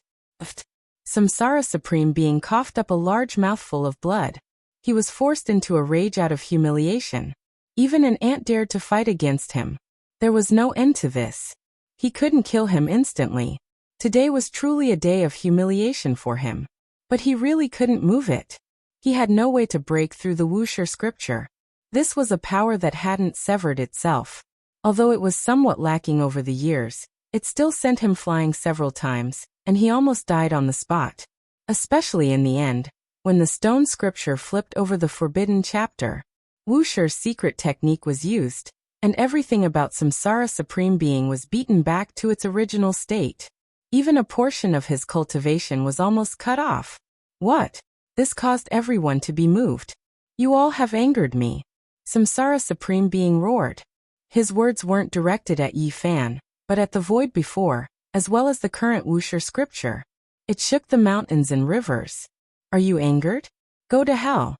Samsara Supreme Being coughed up a large mouthful of blood. He was forced into a rage out of humiliation. Even an ant dared to fight against him. There was no end to this. He couldn't kill him instantly. Today was truly a day of humiliation for him. But he really couldn't move it. He had no way to break through the Wu Shi scripture. This was a power that hadn't severed itself. Although it was somewhat lacking over the years, it still sent him flying several times, and he almost died on the spot. Especially in the end, when the stone scripture flipped over the forbidden chapter. Wu Shi's secret technique was used, and everything about Samsara Supreme Being was beaten back to its original state. Even a portion of his cultivation was almost cut off. What? This caused everyone to be moved. You all have angered me. Samsara Supreme Being roared. His words weren't directed at Yi Fan, but at the void before, as well as the current Wu Shi scripture. It shook the mountains and rivers. Are you angered? Go to hell!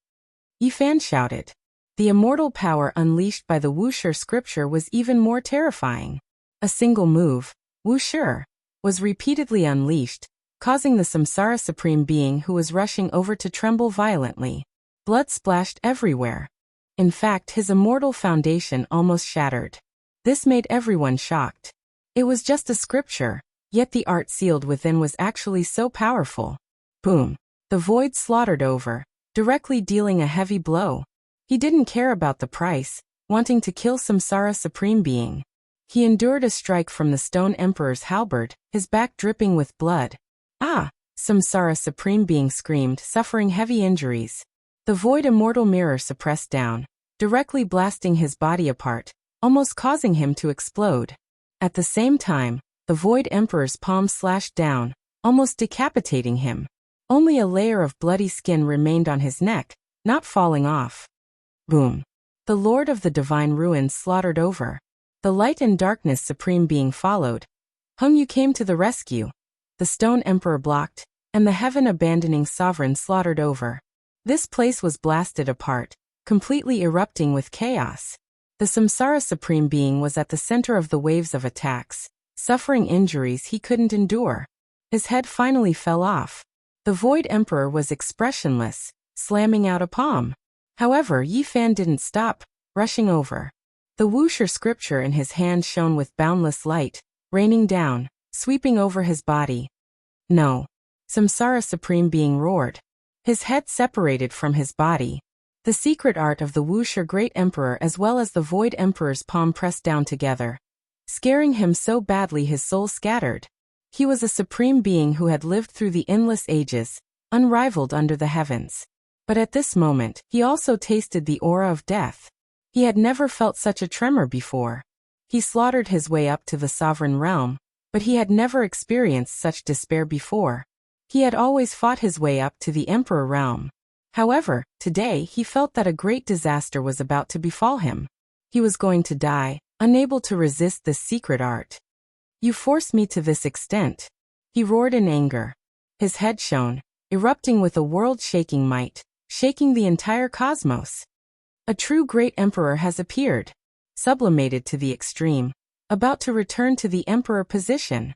Yi Fan shouted. The immortal power unleashed by the Wu Shi scripture was even more terrifying. A single move, Wu Shi, was repeatedly unleashed, causing the Samsara Supreme Being who was rushing over to tremble violently. Blood splashed everywhere. In fact, his immortal foundation almost shattered. This made everyone shocked. It was just a scripture, yet the art sealed within was actually so powerful. Boom! The void slaughtered over, directly dealing a heavy blow. He didn't care about the price, wanting to kill Samsara Supreme Being. He endured a strike from the Stone Emperor's halberd, his back dripping with blood. Ah! Samsara Supreme Being screamed, suffering heavy injuries. The void immortal mirror suppressed down, directly blasting his body apart, almost causing him to explode. At the same time, the void emperor's palm slashed down, almost decapitating him. Only a layer of bloody skin remained on his neck, not falling off. Boom! The Lord of the Divine Ruins slaughtered over. The Light and Darkness Supreme Being followed. Hung Yu came to the rescue. The Stone Emperor blocked, and the heaven-abandoning sovereign slaughtered over. This place was blasted apart, completely erupting with chaos. The Samsara Supreme Being was at the center of the waves of attacks, suffering injuries he couldn't endure. His head finally fell off. The Void Emperor was expressionless, slamming out a palm. However, Yi Fan didn't stop, rushing over. The wuxia scripture in his hand shone with boundless light, raining down, sweeping over his body. No. Samsara Supreme Being roared. His head separated from his body. The secret art of the wuxia Great Emperor as well as the Void Emperor's palm pressed down together, scaring him so badly his soul scattered. He was a supreme being who had lived through the endless ages, unrivaled under the heavens. But at this moment, he also tasted the aura of death. He had never felt such a tremor before. He slaughtered his way up to the sovereign realm, but he had never experienced such despair before. He had always fought his way up to the emperor realm. However, today he felt that a great disaster was about to befall him. He was going to die, unable to resist this secret art. You forced me to this extent. He roared in anger. His head shone, erupting with a world-shaking might, shaking the entire cosmos. A true great emperor has appeared, sublimated to the extreme, about to return to the emperor position.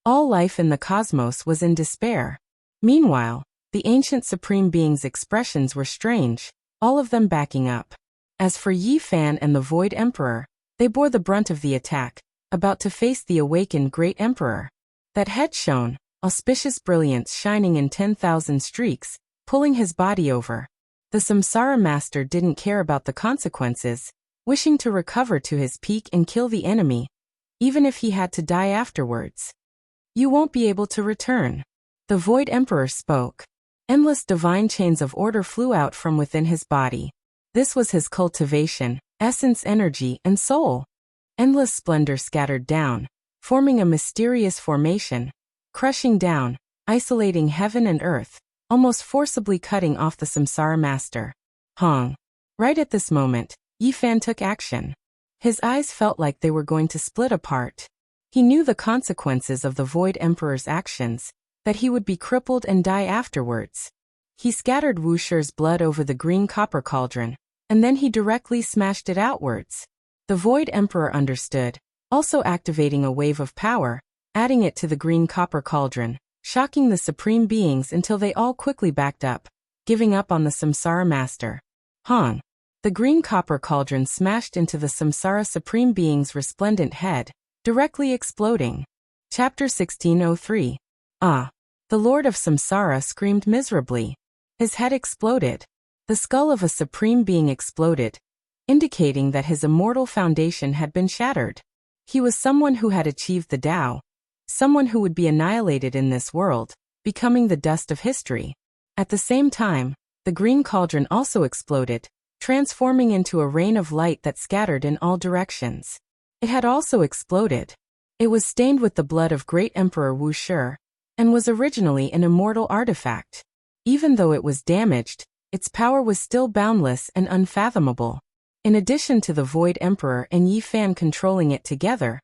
All life in the cosmos was in despair. Meanwhile, the ancient supreme being's expressions were strange, all of them backing up. As for Yi Fan and the Void Emperor, they bore the brunt of the attack, about to face the awakened great emperor. That head shone, auspicious brilliance shining in 10,000 streaks, pulling his body over. The Samsara Master didn't care about the consequences, wishing to recover to his peak and kill the enemy, even if he had to die afterwards. You won't be able to return. The Void Emperor spoke. Endless divine chains of order flew out from within his body. This was his cultivation, essence, energy, and soul. Endless splendor scattered down, forming a mysterious formation, crushing down, isolating heaven and earth, almost forcibly cutting off the Samsara Master. Hong. Right at this moment, Yi Fan took action. His eyes felt like they were going to split apart. He knew the consequences of the Void Emperor's actions, that he would be crippled and die afterwards. He scattered Wuxia's blood over the green copper cauldron, and then he directly smashed it outwards. The Void Emperor understood, also activating a wave of power, adding it to the green copper cauldron, shocking the supreme beings until they all quickly backed up, giving up on the Samsara Master. Hong. The green copper cauldron smashed into the Samsara Supreme Being's resplendent head, directly exploding. Chapter 1603. Ah! The Lord of Samsara screamed miserably. His head exploded. The skull of a Supreme Being exploded, indicating that his immortal foundation had been shattered. He was someone who had achieved the Tao, someone who would be annihilated in this world, becoming the dust of history. At the same time, the green cauldron also exploded, transforming into a rain of light that scattered in all directions. It had also exploded. It was stained with the blood of Great Emperor Wuxia, and was originally an immortal artifact. Even though it was damaged, its power was still boundless and unfathomable. In addition to the Void Emperor and Yi Fan controlling it together,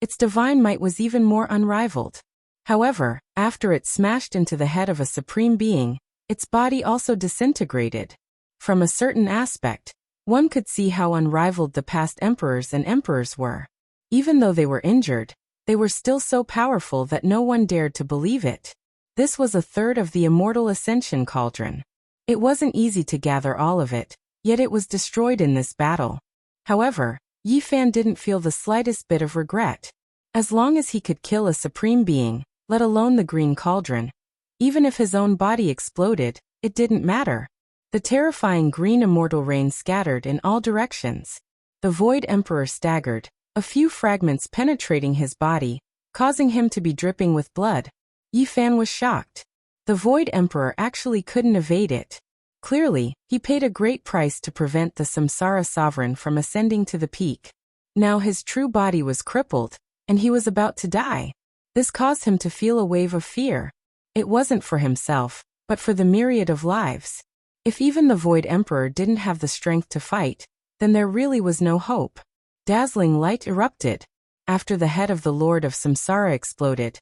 its divine might was even more unrivaled. However, after it smashed into the head of a supreme being, its body also disintegrated. From a certain aspect, one could see how unrivaled the past emperors and emperors were. Even though they were injured, they were still so powerful that no one dared to believe it. This was a third of the immortal ascension cauldron. It wasn't easy to gather all of it, yet it was destroyed in this battle. However, Yi Fan didn't feel the slightest bit of regret. As long as he could kill a supreme being, let alone the green cauldron, even if his own body exploded, it didn't matter. The terrifying green immortal rain scattered in all directions. The Void Emperor staggered, a few fragments penetrating his body, causing him to be dripping with blood. Yi Fan was shocked. The Void Emperor actually couldn't evade it. Clearly, he paid a great price to prevent the Samsara Sovereign from ascending to the peak. Now his true body was crippled, and he was about to die. This caused him to feel a wave of fear. It wasn't for himself, but for the myriad of lives. If even the Void Emperor didn't have the strength to fight, then there really was no hope. Dazzling light erupted. After the head of the Lord of Samsara exploded,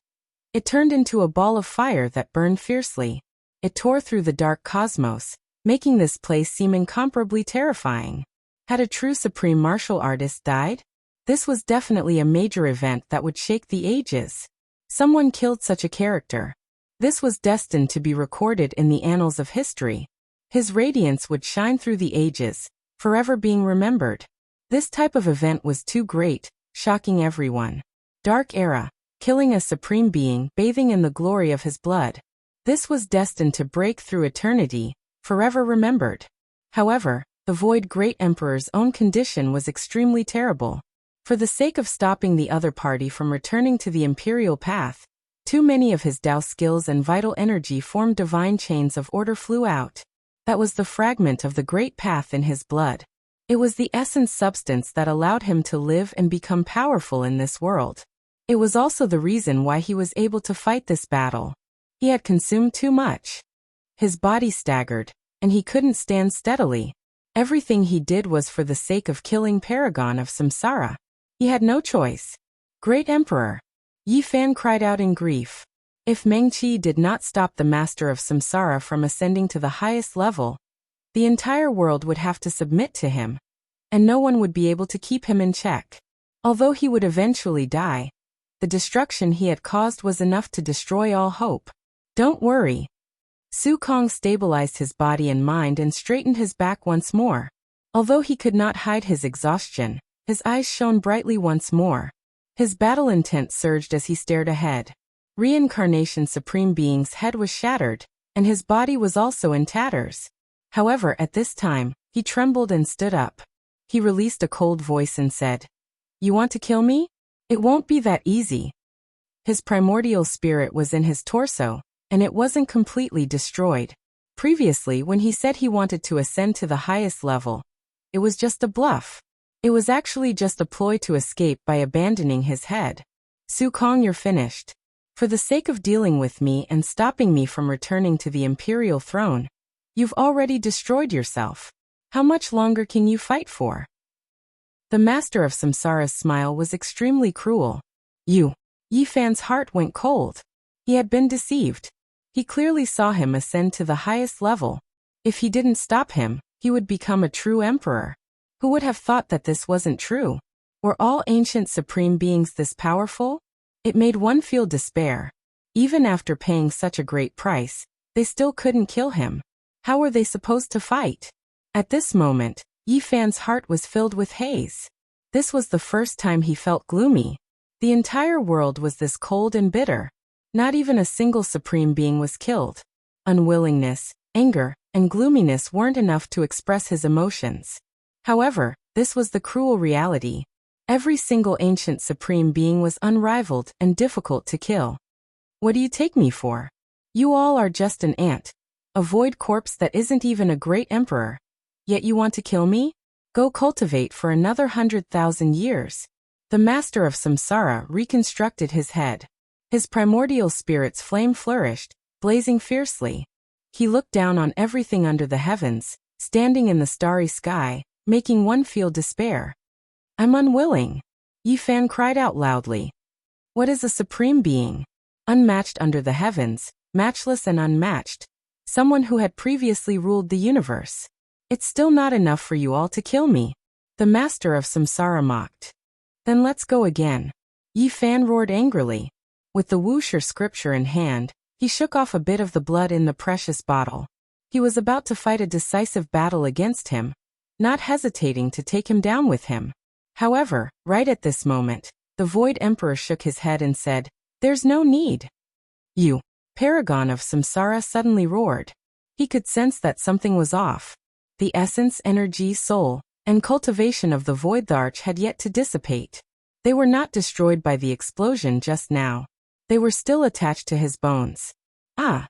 it turned into a ball of fire that burned fiercely. It tore through the dark cosmos, making this place seem incomparably terrifying. Had a true supreme martial artist died? This was definitely a major event that would shake the ages. Someone killed such a character. This was destined to be recorded in the annals of history. His radiance would shine through the ages, forever being remembered. This type of event was too great, shocking everyone. Dark Era, killing a supreme being, bathing in the glory of his blood. This was destined to break through eternity, forever remembered. However, the Void Great Emperor's own condition was extremely terrible. For the sake of stopping the other party from returning to the imperial path, too many of his Tao skills and vital energy formed divine chains of order flew out. That was the fragment of the great path in his blood. It was the essence substance that allowed him to live and become powerful in this world. It was also the reason why he was able to fight this battle. He had consumed too much. His body staggered, and he couldn't stand steadily. Everything he did was for the sake of killing Paragon of Samsara. He had no choice. Great Emperor! Yi Fan cried out in grief. If Meng Qi did not stop the Master of Samsara from ascending to the highest level, the entire world would have to submit to him, and no one would be able to keep him in check. Although he would eventually die, the destruction he had caused was enough to destroy all hope. Don't worry. Su Kong stabilized his body and mind and straightened his back once more. Although he could not hide his exhaustion, his eyes shone brightly once more. His battle intent surged as he stared ahead. Reincarnation Supreme Being's head was shattered, and his body was also in tatters. However, at this time, he trembled and stood up. He released a cold voice and said, "You want to kill me? It won't be that easy." His primordial spirit was in his torso, and it wasn't completely destroyed. Previously, when he said he wanted to ascend to the highest level, it was just a bluff. It was actually just a ploy to escape by abandoning his head. Su Kong, you're finished. For the sake of dealing with me and stopping me from returning to the imperial throne, you've already destroyed yourself. How much longer can you fight for? The Master of Samsara's smile was extremely cruel. Yi Fan's heart went cold. He had been deceived. He clearly saw him ascend to the highest level. If he didn't stop him, he would become a true emperor. Who would have thought that this wasn't true? Were all ancient supreme beings this powerful? It made one feel despair. Even after paying such a great price, they still couldn't kill him. How were they supposed to fight? At this moment, Yi Fan's heart was filled with haze. This was the first time he felt gloomy. The entire world was this cold and bitter. Not even a single supreme being was killed. Unwillingness, anger, and gloominess weren't enough to express his emotions. However, this was the cruel reality. Every single ancient supreme being was unrivaled and difficult to kill. What do you take me for? You all are just an ant, a void corpse that isn't even a great emperor. Yet you want to kill me? Go cultivate for another 100,000 years. The Master of Samsara reconstructed his head. His primordial spirit's flame flourished, blazing fiercely. He looked down on everything under the heavens, standing in the starry sky, making one feel despair. I'm unwilling. Yi Fan cried out loudly. What is a supreme being? Unmatched under the heavens, matchless and unmatched. Someone who had previously ruled the universe. It's still not enough for you all to kill me. The Master of Samsara mocked. Then let's go again. Yi Fan roared angrily. With the Wuxia scripture in hand, he shook off a bit of the blood in the precious bottle. He was about to fight a decisive battle against him, not hesitating to take him down with him. However, right at this moment, the Void Emperor shook his head and said, "There's no need." You, Paragon of Samsara suddenly roared. He could sense that something was off. The essence, energy, soul, and cultivation of the Void Arch had yet to dissipate. They were not destroyed by the explosion just now. They were still attached to his bones. Ah!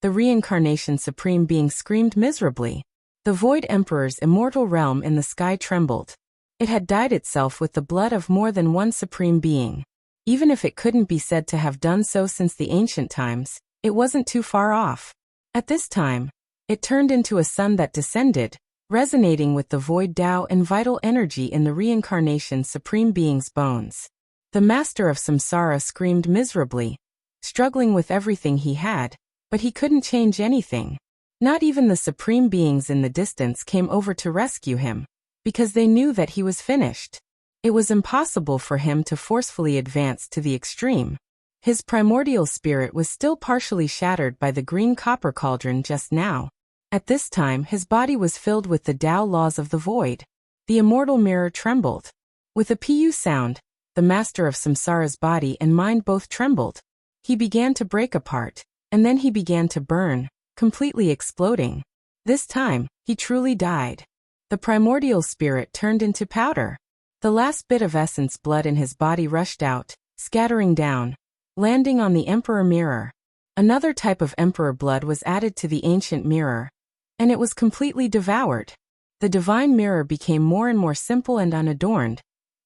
The Reincarnation Supreme Being screamed miserably. The Void Emperor's immortal realm in the sky trembled. It had dyed itself with the blood of more than one Supreme Being. Even if it couldn't be said to have done so since the ancient times, it wasn't too far off. At this time, it turned into a sun that descended, resonating with the void Tao and vital energy in the Reincarnation Supreme Being's bones. The Master of Samsara screamed miserably, struggling with everything he had, but he couldn't change anything. Not even the Supreme Beings in the distance came over to rescue him, because they knew that he was finished. It was impossible for him to forcefully advance to the extreme. His primordial spirit was still partially shattered by the green copper cauldron just now. At this time his body was filled with the Tao laws of the void. The immortal mirror trembled. With a pu sound, the master of Samsara's body and mind both trembled. He began to break apart, and then he began to burn, completely exploding. This time, he truly died. The primordial spirit turned into powder. The last bit of essence blood in his body rushed out, scattering down, landing on the emperor mirror. Another type of emperor blood was added to the ancient mirror, and it was completely devoured. The divine mirror became more and more simple and unadorned,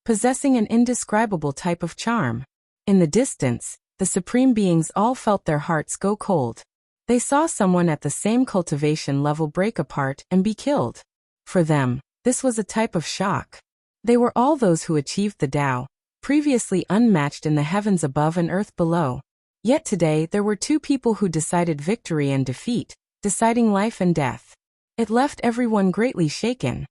possessing an indescribable type of charm. In the distance, the supreme beings all felt their hearts go cold. They saw someone at the same cultivation level break apart and be killed. For them, this was a type of shock. They were all those who achieved the Tao, previously unmatched in the heavens above and earth below. Yet today there were two people who decided victory and defeat, deciding life and death. It left everyone greatly shaken.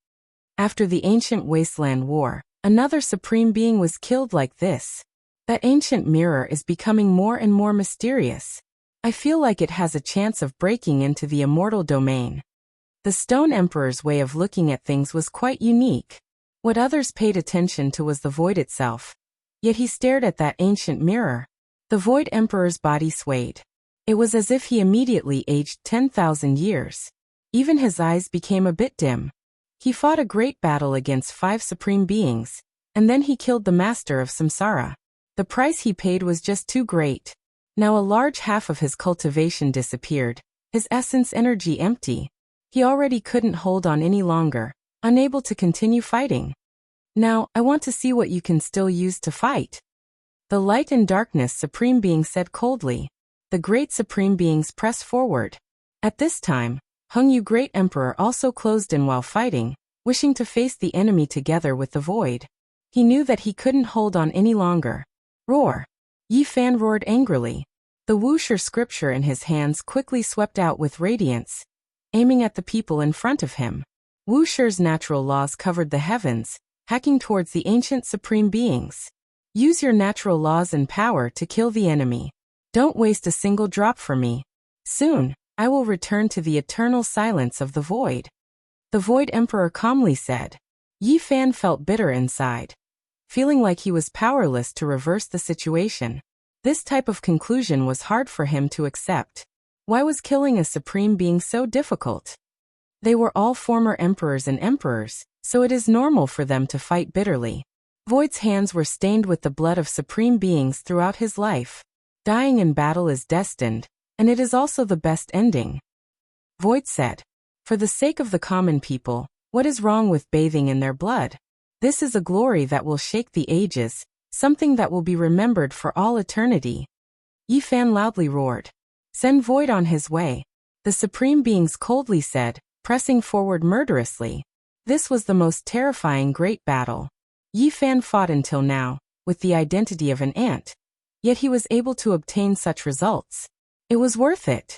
After the ancient wasteland war, another supreme being was killed like this. That ancient mirror is becoming more and more mysterious. I feel like it has a chance of breaking into the immortal domain. The Stone Emperor's way of looking at things was quite unique. What others paid attention to was the void itself. Yet he stared at that ancient mirror. The Void Emperor's body swayed. It was as if he immediately aged 10,000 years. Even his eyes became a bit dim. He fought a great battle against 5 supreme beings, and then he killed the master of Samsara. The price he paid was just too great. Now a large half of his cultivation disappeared, his essence energy empty. He already couldn't hold on any longer, unable to continue fighting. Now, I want to see what you can still use to fight. The light and darkness supreme being said coldly. The great supreme beings pressed forward. At this time, Hung Yu Great Emperor also closed in while fighting, wishing to face the enemy together with the void. He knew that he couldn't hold on any longer. Roar! Yi Fan roared angrily. The wuxia scripture in his hands quickly swept out with radiance, aiming at the people in front of him. Wuxia's natural laws covered the heavens, hacking towards the ancient supreme beings. Use your natural laws and power to kill the enemy. Don't waste a single drop for me. Soon, I will return to the eternal silence of the void. The Void Emperor calmly said. Yi Fan felt bitter inside, feeling like he was powerless to reverse the situation. This type of conclusion was hard for him to accept. Why was killing a supreme being so difficult? They were all former emperors and emperors, so it is normal for them to fight bitterly. Void's hands were stained with the blood of supreme beings throughout his life. Dying in battle is destined, and it is also the best ending. Void said. For the sake of the common people, what is wrong with bathing in their blood? This is a glory that will shake the ages, something that will be remembered for all eternity. Yi Fan loudly roared. Send Void on his way. The supreme beings coldly said, pressing forward murderously. This was the most terrifying great battle. Yi Fan fought until now, with the identity of an ant. Yet he was able to obtain such results. It was worth it.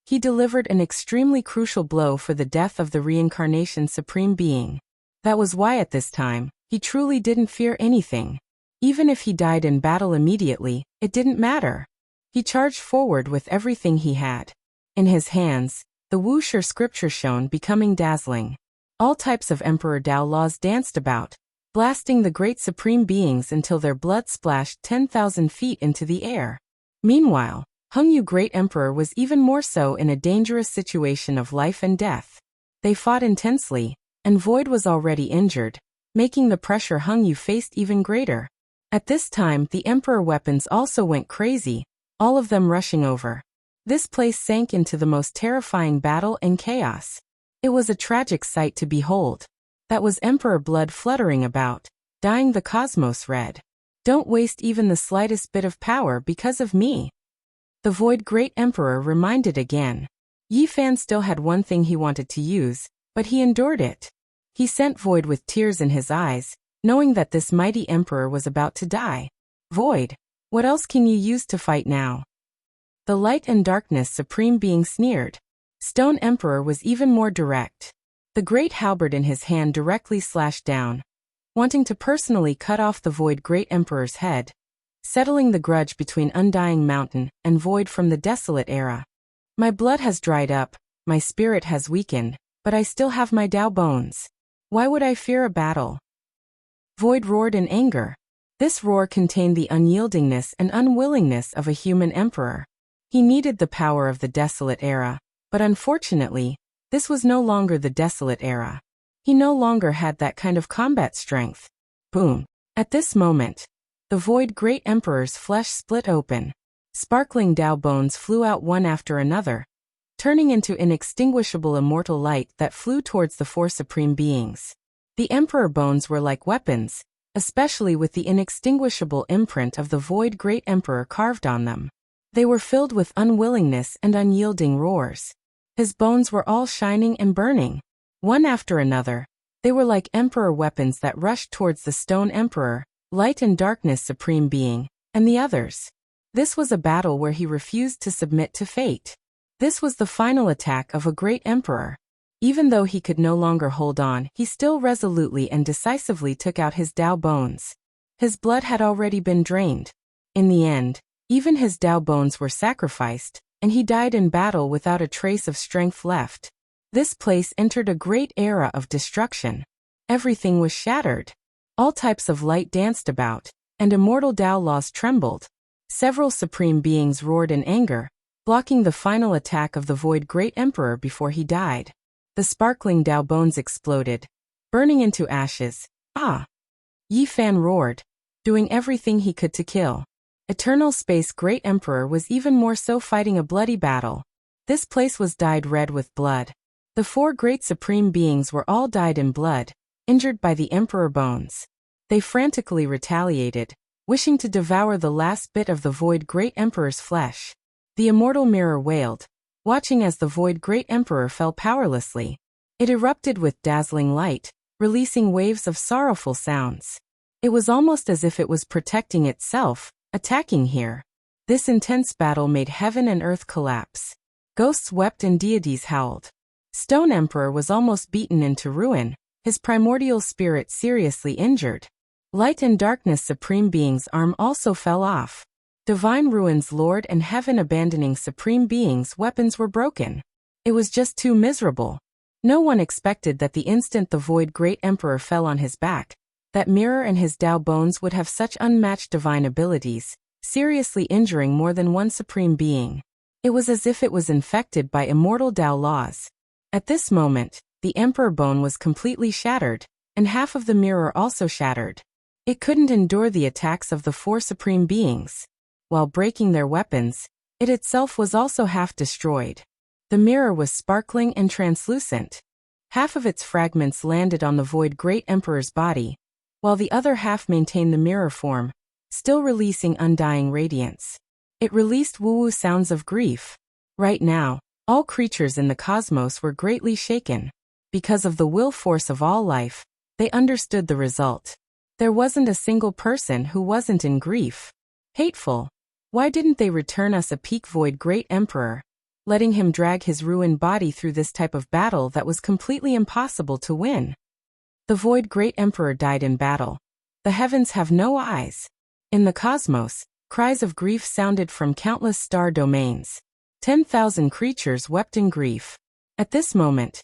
He delivered an extremely crucial blow for the death of the reincarnation supreme being. That was why at this time, he truly didn't fear anything. Even if he died in battle immediately, it didn't matter. He charged forward with everything he had. In his hands, the wuxia scripture shone, becoming dazzling. All types of Emperor Tao laws danced about, blasting the great supreme beings until their blood splashed 10,000 feet into the air. Meanwhile, Hung Yu Great Emperor was even more so in a dangerous situation of life and death. They fought intensely, and Void was already injured, making the pressure Hung Yu faced even greater. At this time, the Emperor weapons also went crazy, all of them rushing over. This place sank into the most terrifying battle and chaos. It was a tragic sight to behold. That was Emperor blood fluttering about, dyeing the cosmos red. Don't waste even the slightest bit of power because of me. The Void Great Emperor reminded again. Yi Fan still had one thing he wanted to use, but he endured it. He sent Void with tears in his eyes, knowing that this mighty emperor was about to die. Void, what else can you use to fight now? The light and darkness supreme being sneered. Stone Emperor was even more direct. The great halberd in his hand directly slashed down, wanting to personally cut off the Void Great Emperor's head, settling the grudge between Undying Mountain and Void from the desolate era. My blood has dried up, my spirit has weakened, but I still have my Tao bones. Why would I fear a battle? Void roared in anger. This roar contained the unyieldingness and unwillingness of a human emperor. He needed the power of the desolate era, but unfortunately, this was no longer the desolate era. He no longer had that kind of combat strength. Boom. At this moment, the Void Great Emperor's flesh split open. Sparkling Tao bones flew out one after another, turning into inextinguishable immortal light that flew towards the four supreme beings. The Emperor bones were like weapons, especially with the inextinguishable imprint of the Void Great Emperor carved on them. They were filled with unwillingness and unyielding roars. His bones were all shining and burning. One after another, they were like Emperor weapons that rushed towards the Stone Emperor, Light and Darkness Supreme Being, and the others. This was a battle where he refused to submit to fate. This was the final attack of a great emperor. Even though he could no longer hold on, he still resolutely and decisively took out his Tao bones. His blood had already been drained. In the end, even his Tao bones were sacrificed, and he died in battle without a trace of strength left. This place entered a great era of destruction. Everything was shattered. All types of light danced about, and immortal Tao laws trembled. Several supreme beings roared in anger, blocking the final attack of the Void Great Emperor before he died. The sparkling Tao bones exploded, burning into ashes. Ah! Yi Fan roared, doing everything he could to kill. Eternal Space Great Emperor was even more so, fighting a bloody battle. This place was dyed red with blood. The four great supreme beings were all dyed in blood, injured by the Emperor bones. They frantically retaliated, wishing to devour the last bit of the Void Great Emperor's flesh. The immortal mirror wailed, watching as the Void Great Emperor fell powerlessly. It erupted with dazzling light, releasing waves of sorrowful sounds. It was almost as if it was protecting itself, attacking here. This intense battle made heaven and earth collapse. Ghosts wept and deities howled. Stone Emperor was almost beaten into ruin, his primordial spirit seriously injured. Light and Darkness Supreme Being's arm also fell off. Divine Ruins Lord and Heaven Abandoning Supreme Being's weapons were broken. It was just too miserable. No one expected that the instant the Void Great Emperor fell on his back, that mirror and his Tao bones would have such unmatched divine abilities, seriously injuring more than one supreme being. It was as if it was infected by immortal Tao laws. At this moment, the Emperor bone was completely shattered, and half of the mirror also shattered. It couldn't endure the attacks of the four supreme beings. While breaking their weapons, it itself was also half destroyed. The mirror was sparkling and translucent. Half of its fragments landed on the Void Great Emperor's body, while the other half maintained the mirror form, still releasing undying radiance. It released woo-woo sounds of grief. Right now, all creatures in the cosmos were greatly shaken. Because of the will force of all life, they understood the result. There wasn't a single person who wasn't in grief. Hateful. Why didn't they return us a peak Void Great Emperor, letting him drag his ruined body through this type of battle that was completely impossible to win? The Void Great Emperor died in battle. The heavens have no eyes. In the cosmos, cries of grief sounded from countless star domains. 10,000 creatures wept in grief. At this moment,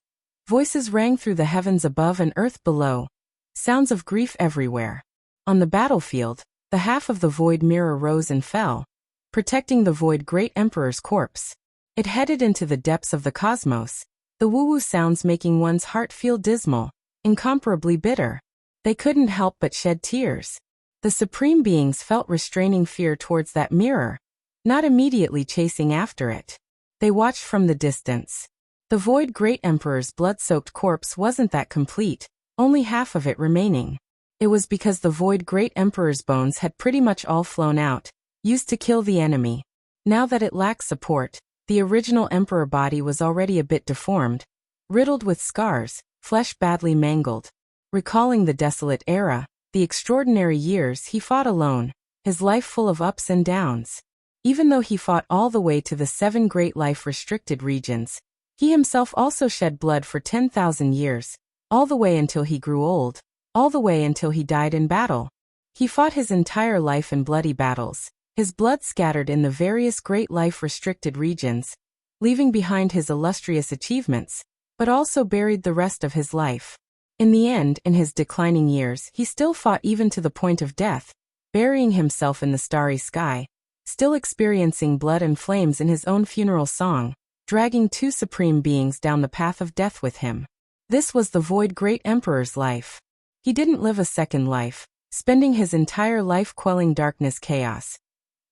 voices rang through the heavens above and earth below, sounds of grief everywhere. On the battlefield, the half of the Void Mirror rose and fell, protecting the Void Great Emperor's corpse. It headed into the depths of the cosmos, the woo-woo sounds making one's heart feel dismal, incomparably bitter. They couldn't help but shed tears. The supreme beings felt restraining fear towards that mirror, not immediately chasing after it. They watched from the distance. The Void Great Emperor's blood-soaked corpse wasn't that complete, only half of it remaining. It was because the Void Great Emperor's bones had pretty much all flown out, used to kill the enemy. Now that it lacked support, the original Emperor body was already a bit deformed, riddled with scars, flesh badly mangled. Recalling the desolate era, the extraordinary years he fought alone, his life full of ups and downs. Even though he fought all the way to the 7 great life-restricted regions, he himself also shed blood for 10,000 years, all the way until he grew old, all the way until he died in battle. He fought his entire life in bloody battles, his blood scattered in the various great life-restricted regions, leaving behind his illustrious achievements, but also buried the rest of his life. In the end, in his declining years, he still fought even to the point of death, burying himself in the starry sky, still experiencing blood and flames in his own funeral song, dragging two supreme beings down the path of death with him. This was the Void Great Emperor's life. He didn't live a second life, spending his entire life quelling darkness chaos,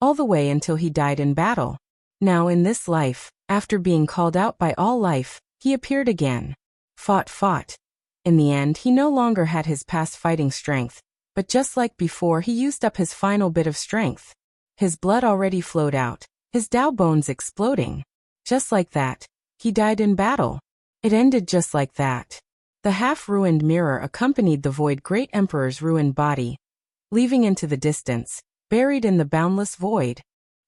all the way until he died in battle. Now in this life, after being called out by all life, he appeared again. Fought. In the end, he no longer had his past fighting strength, but just like before, he used up his final bit of strength. His blood already flowed out, his Tao bones exploding. Just like that, he died in battle. It ended just like that. The half-ruined mirror accompanied the Void Great Emperor's ruined body, leaving into the distance, buried in the boundless void.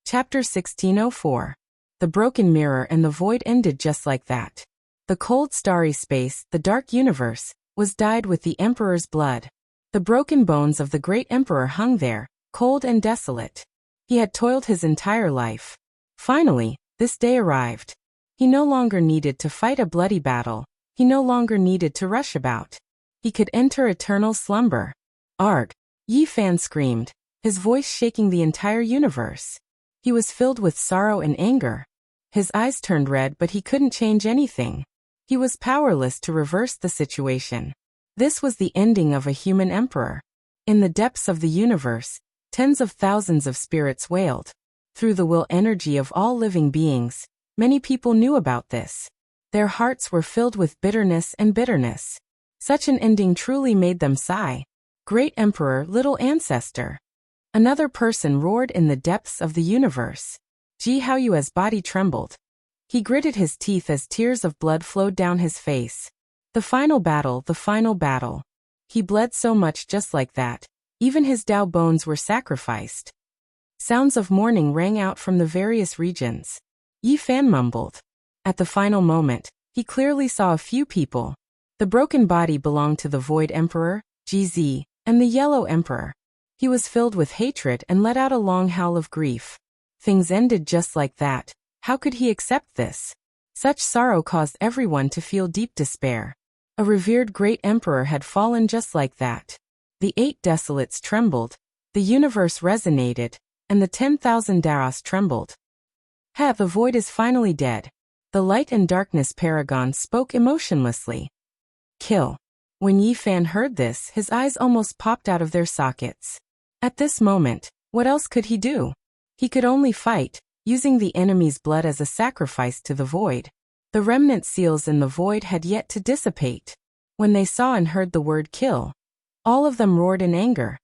Chapter 1604. The broken mirror and the void ended just like that. The cold starry space, the dark universe, was dyed with the Emperor's blood. The broken bones of the great Emperor hung there, cold and desolate. He had toiled his entire life. Finally, this day arrived. He no longer needed to fight a bloody battle. He no longer needed to rush about. He could enter eternal slumber. Arg! Yi Fan screamed, his voice shaking the entire universe. He was filled with sorrow and anger. His eyes turned red, but he couldn't change anything. He was powerless to reverse the situation. This was the ending of a human emperor. In the depths of the universe, tens of thousands of spirits wailed. Through the will energy of all living beings, many people knew about this. Their hearts were filled with bitterness and bitterness. Such an ending truly made them sigh. Great Emperor, little ancestor. Another person roared in the depths of the universe. Ji Haoyue's body trembled. He gritted his teeth as tears of blood flowed down his face. The final battle, the final battle. He bled so much just like that. Even his Tao bones were sacrificed. Sounds of mourning rang out from the various regions. Yi Fan mumbled. At the final moment, he clearly saw a few people. The broken body belonged to the Void Emperor, Ji Zi, and the Yellow Emperor. He was filled with hatred and let out a long howl of grief. Things ended just like that. How could he accept this? Such sorrow caused everyone to feel deep despair. A revered great emperor had fallen just like that. The 8 desolates trembled, the universe resonated, and the 10,000 Daros trembled. The void is finally dead. The light and darkness paragon spoke emotionlessly. Kill. When Yi Fan heard this, his eyes almost popped out of their sockets. At this moment, what else could he do? He could only fight, using the enemy's blood as a sacrifice to the void. The remnant seals in the void had yet to dissipate. When they saw and heard the word kill, all of them roared in anger.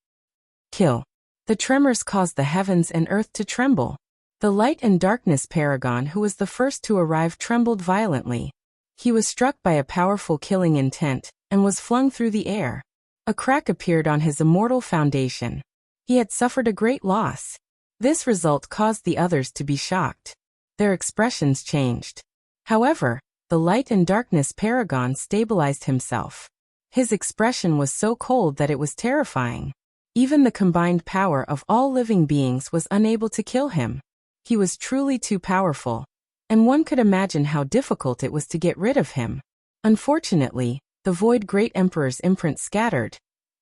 Kill. The tremors caused the heavens and earth to tremble. The light and darkness paragon, who was the first to arrive, trembled violently. He was struck by a powerful killing intent, and was flung through the air. A crack appeared on his immortal foundation. He had suffered a great loss. This result caused the others to be shocked. Their expressions changed. However, the light and darkness paragon stabilized himself. His expression was so cold that it was terrifying. Even the combined power of all living beings was unable to kill him. He was truly too powerful, and one could imagine how difficult it was to get rid of him. Unfortunately, the Void Great Emperor's imprint scattered,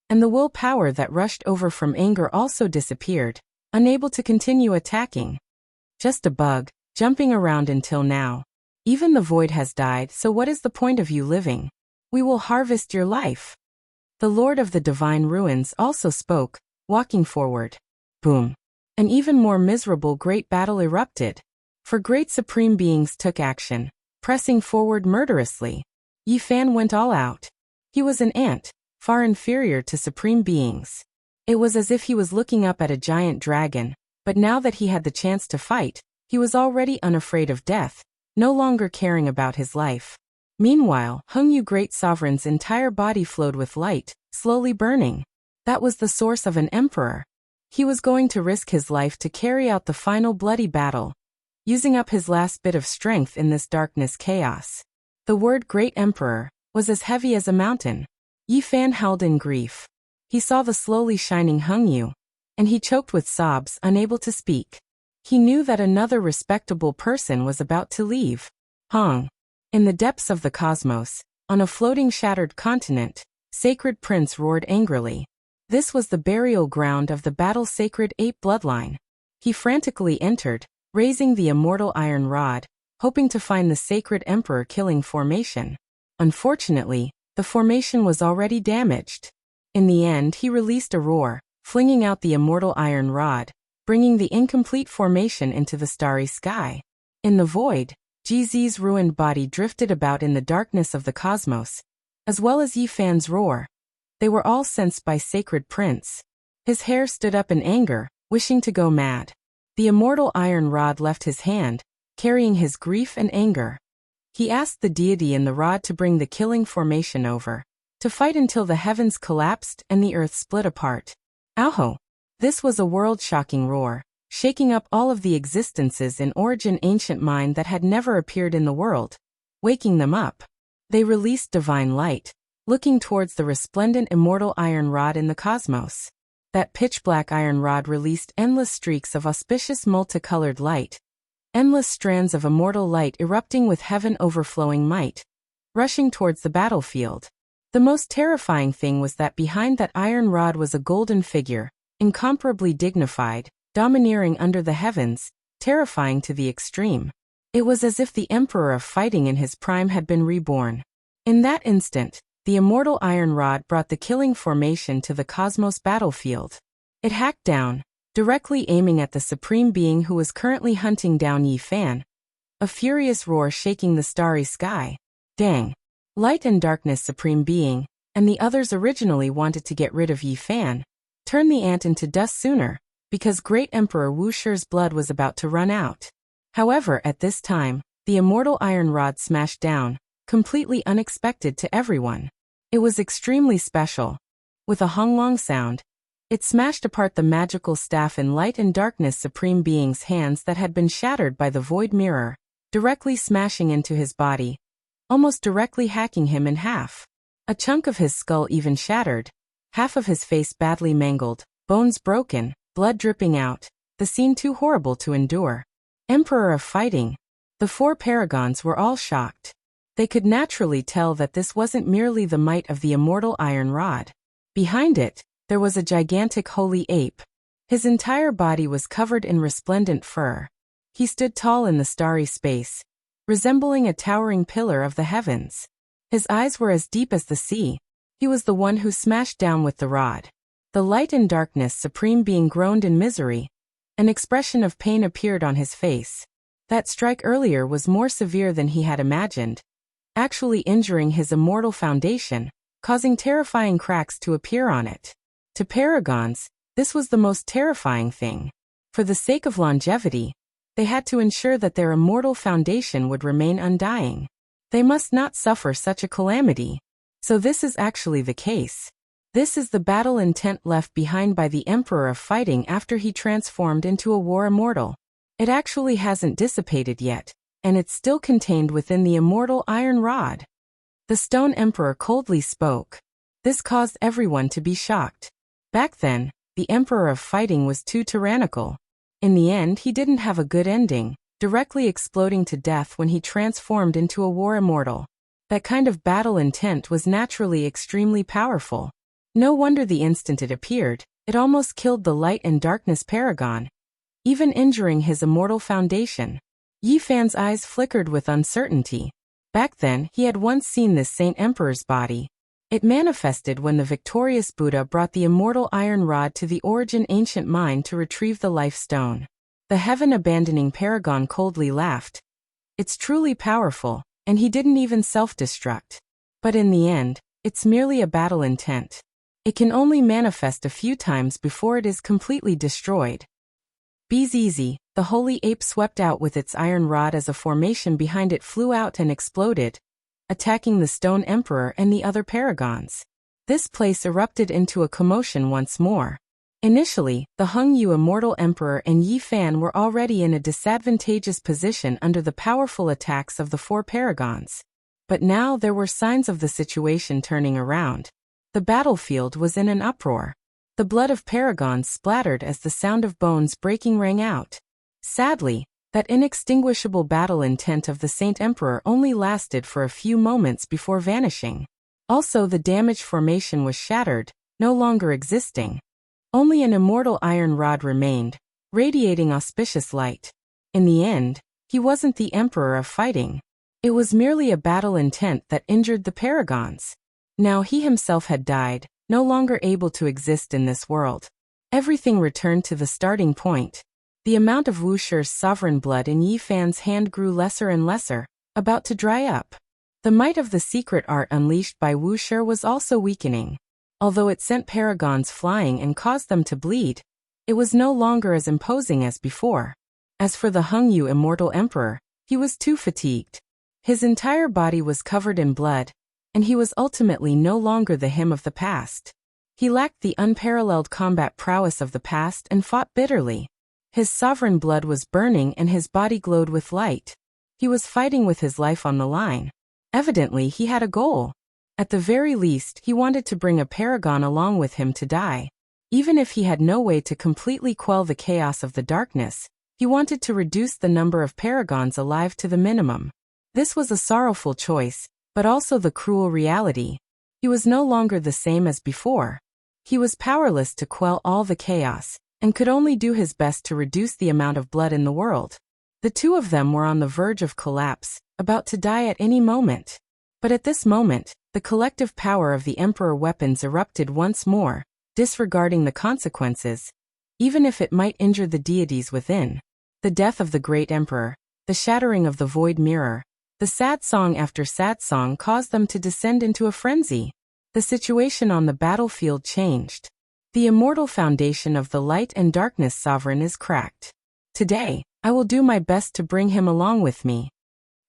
and the willpower that rushed over from anger also disappeared, unable to continue attacking. Just a bug, jumping around until now. Even the void has died, so what is the point of you living? We will harvest your life. The Lord of the Divine Ruins also spoke, walking forward. Boom. An even more miserable great battle erupted. For great supreme beings took action, pressing forward murderously. Yi Fan went all out. He was an ant, far inferior to supreme beings. It was as if he was looking up at a giant dragon, but now that he had the chance to fight, he was already unafraid of death, no longer caring about his life. Meanwhile, Hengyu Great Sovereign's entire body flowed with light, slowly burning. That was the source of an emperor. He was going to risk his life to carry out the final bloody battle, using up his last bit of strength in this darkness chaos. The word Great Emperor was as heavy as a mountain. Yi Fan howled in grief. He saw the slowly shining Hengyu, and he choked with sobs, unable to speak. He knew that another respectable person was about to leave. Hong. In the depths of the cosmos, on a floating shattered continent, Sacred Prince roared angrily. This was the burial ground of the battle-sacred ape bloodline. He frantically entered, raising the immortal iron rod, hoping to find the sacred emperor-killing formation. Unfortunately, the formation was already damaged. In the end, he released a roar, flinging out the immortal iron rod, bringing the incomplete formation into the starry sky. In the void, GZ's ruined body drifted about in the darkness of the cosmos, as well as Yifan's roar. They were all sensed by Sacred Prince. His hair stood up in anger, wishing to go mad. The immortal iron rod left his hand, carrying his grief and anger. He asked the deity in the rod to bring the killing formation over, to fight until the heavens collapsed and the earth split apart. Ow! This was a world-shocking roar, shaking up all of the existences in Origin ancient mind that had never appeared in the world, waking them up. They released divine light, looking towards the resplendent immortal iron rod in the cosmos. That pitch-black iron rod released endless streaks of auspicious multicolored light, endless strands of immortal light erupting with heaven-overflowing might, rushing towards the battlefield. The most terrifying thing was that behind that iron rod was a golden figure, incomparably dignified, domineering under the heavens, terrifying to the extreme. It was as if the Emperor of Fighting in his prime had been reborn. In that instant, the immortal iron rod brought the killing formation to the cosmos battlefield. It hacked down, directly aiming at the supreme being who was currently hunting down Yifan, a furious roar shaking the starry sky. Dang! Light and Darkness Supreme Being, and the others originally wanted to get rid of Yifan, turn the ant into dust sooner, because Great Emperor Wusher's blood was about to run out. However, at this time, the immortal iron rod smashed down, completely unexpected to everyone. It was extremely special. With a honglong sound, it smashed apart the magical staff in Light and Darkness Supreme Being's hands that had been shattered by the void mirror, directly smashing into his body, almost directly hacking him in half. A chunk of his skull even shattered, half of his face badly mangled, bones broken, blood dripping out, the scene too horrible to endure. Emperor of Fighting. The four paragons were all shocked. They could naturally tell that this wasn't merely the might of the immortal iron rod. Behind it, there was a gigantic holy ape. His entire body was covered in resplendent fur. He stood tall in the starry space, resembling a towering pillar of the heavens. His eyes were as deep as the sea. He was the one who smashed down with the rod. The Light and Darkness Supreme Being groaned in misery. An expression of pain appeared on his face. That strike earlier was more severe than he had imagined, actually injuring his immortal foundation, causing terrifying cracks to appear on it. To paragons, this was the most terrifying thing. For the sake of longevity, they had to ensure that their immortal foundation would remain undying. They must not suffer such a calamity. So this is actually the case. This is the battle intent left behind by the Emperor of Fighting after he transformed into a war immortal. It actually hasn't dissipated yet, and it's still contained within the immortal iron rod. The Stone Emperor coldly spoke. This caused everyone to be shocked. Back then, the Emperor of Fighting was too tyrannical. In the end, he didn't have a good ending, directly exploding to death when he transformed into a war immortal. That kind of battle intent was naturally extremely powerful. No wonder the instant it appeared, it almost killed the Light and Darkness Paragon, even injuring his immortal foundation. Yifan's eyes flickered with uncertainty. Back then, he had once seen this Saint Emperor's body. It manifested when the victorious Buddha brought the immortal iron rod to the Origin ancient mind to retrieve the life stone. The heaven-abandoning paragon coldly laughed. It's truly powerful, and he didn't even self-destruct. But in the end, it's merely a battle intent. It can only manifest a few times before it is completely destroyed. BZZ, the holy ape swept out with its iron rod as a formation behind it flew out and exploded, attacking the Stone Emperor and the other paragons. This place erupted into a commotion once more. Initially, the Hongyu Immortal Emperor and Yifan were already in a disadvantageous position under the powerful attacks of the four paragons. But now there were signs of the situation turning around. The battlefield was in an uproar. The blood of paragons splattered as the sound of bones breaking rang out. Sadly, that inextinguishable battle intent of the Saint Emperor only lasted for a few moments before vanishing. Also, the damaged formation was shattered, no longer existing. Only an immortal iron rod remained, radiating auspicious light. In the end, he wasn't the emperor of fighting. It was merely a battle intent that injured the paragons. Now he himself had died, no longer able to exist in this world. Everything returned to the starting point. The amount of Wu Shi's sovereign blood in Yi Fan's hand grew lesser and lesser, about to dry up. The might of the secret art unleashed by Wu Shi was also weakening. Although it sent paragons flying and caused them to bleed, it was no longer as imposing as before. As for the Hengyu immortal emperor, he was too fatigued. His entire body was covered in blood, and he was ultimately no longer the him of the past. He lacked the unparalleled combat prowess of the past and fought bitterly. His sovereign blood was burning and his body glowed with light. He was fighting with his life on the line. Evidently, he had a goal. At the very least, he wanted to bring a paragon along with him to die. Even if he had no way to completely quell the chaos of the darkness, he wanted to reduce the number of paragons alive to the minimum. This was a sorrowful choice, but also the cruel reality. He was no longer the same as before. He was powerless to quell all the chaos, and could only do his best to reduce the amount of blood in the world. The two of them were on the verge of collapse, about to die at any moment. But at this moment, the collective power of the Emperor weapons erupted once more, disregarding the consequences, even if it might injure the deities within. The death of the great Emperor, the shattering of the void mirror, the sad song after sad song caused them to descend into a frenzy. The situation on the battlefield changed. The immortal foundation of the light and darkness sovereign is cracked. Today, I will do my best to bring him along with me.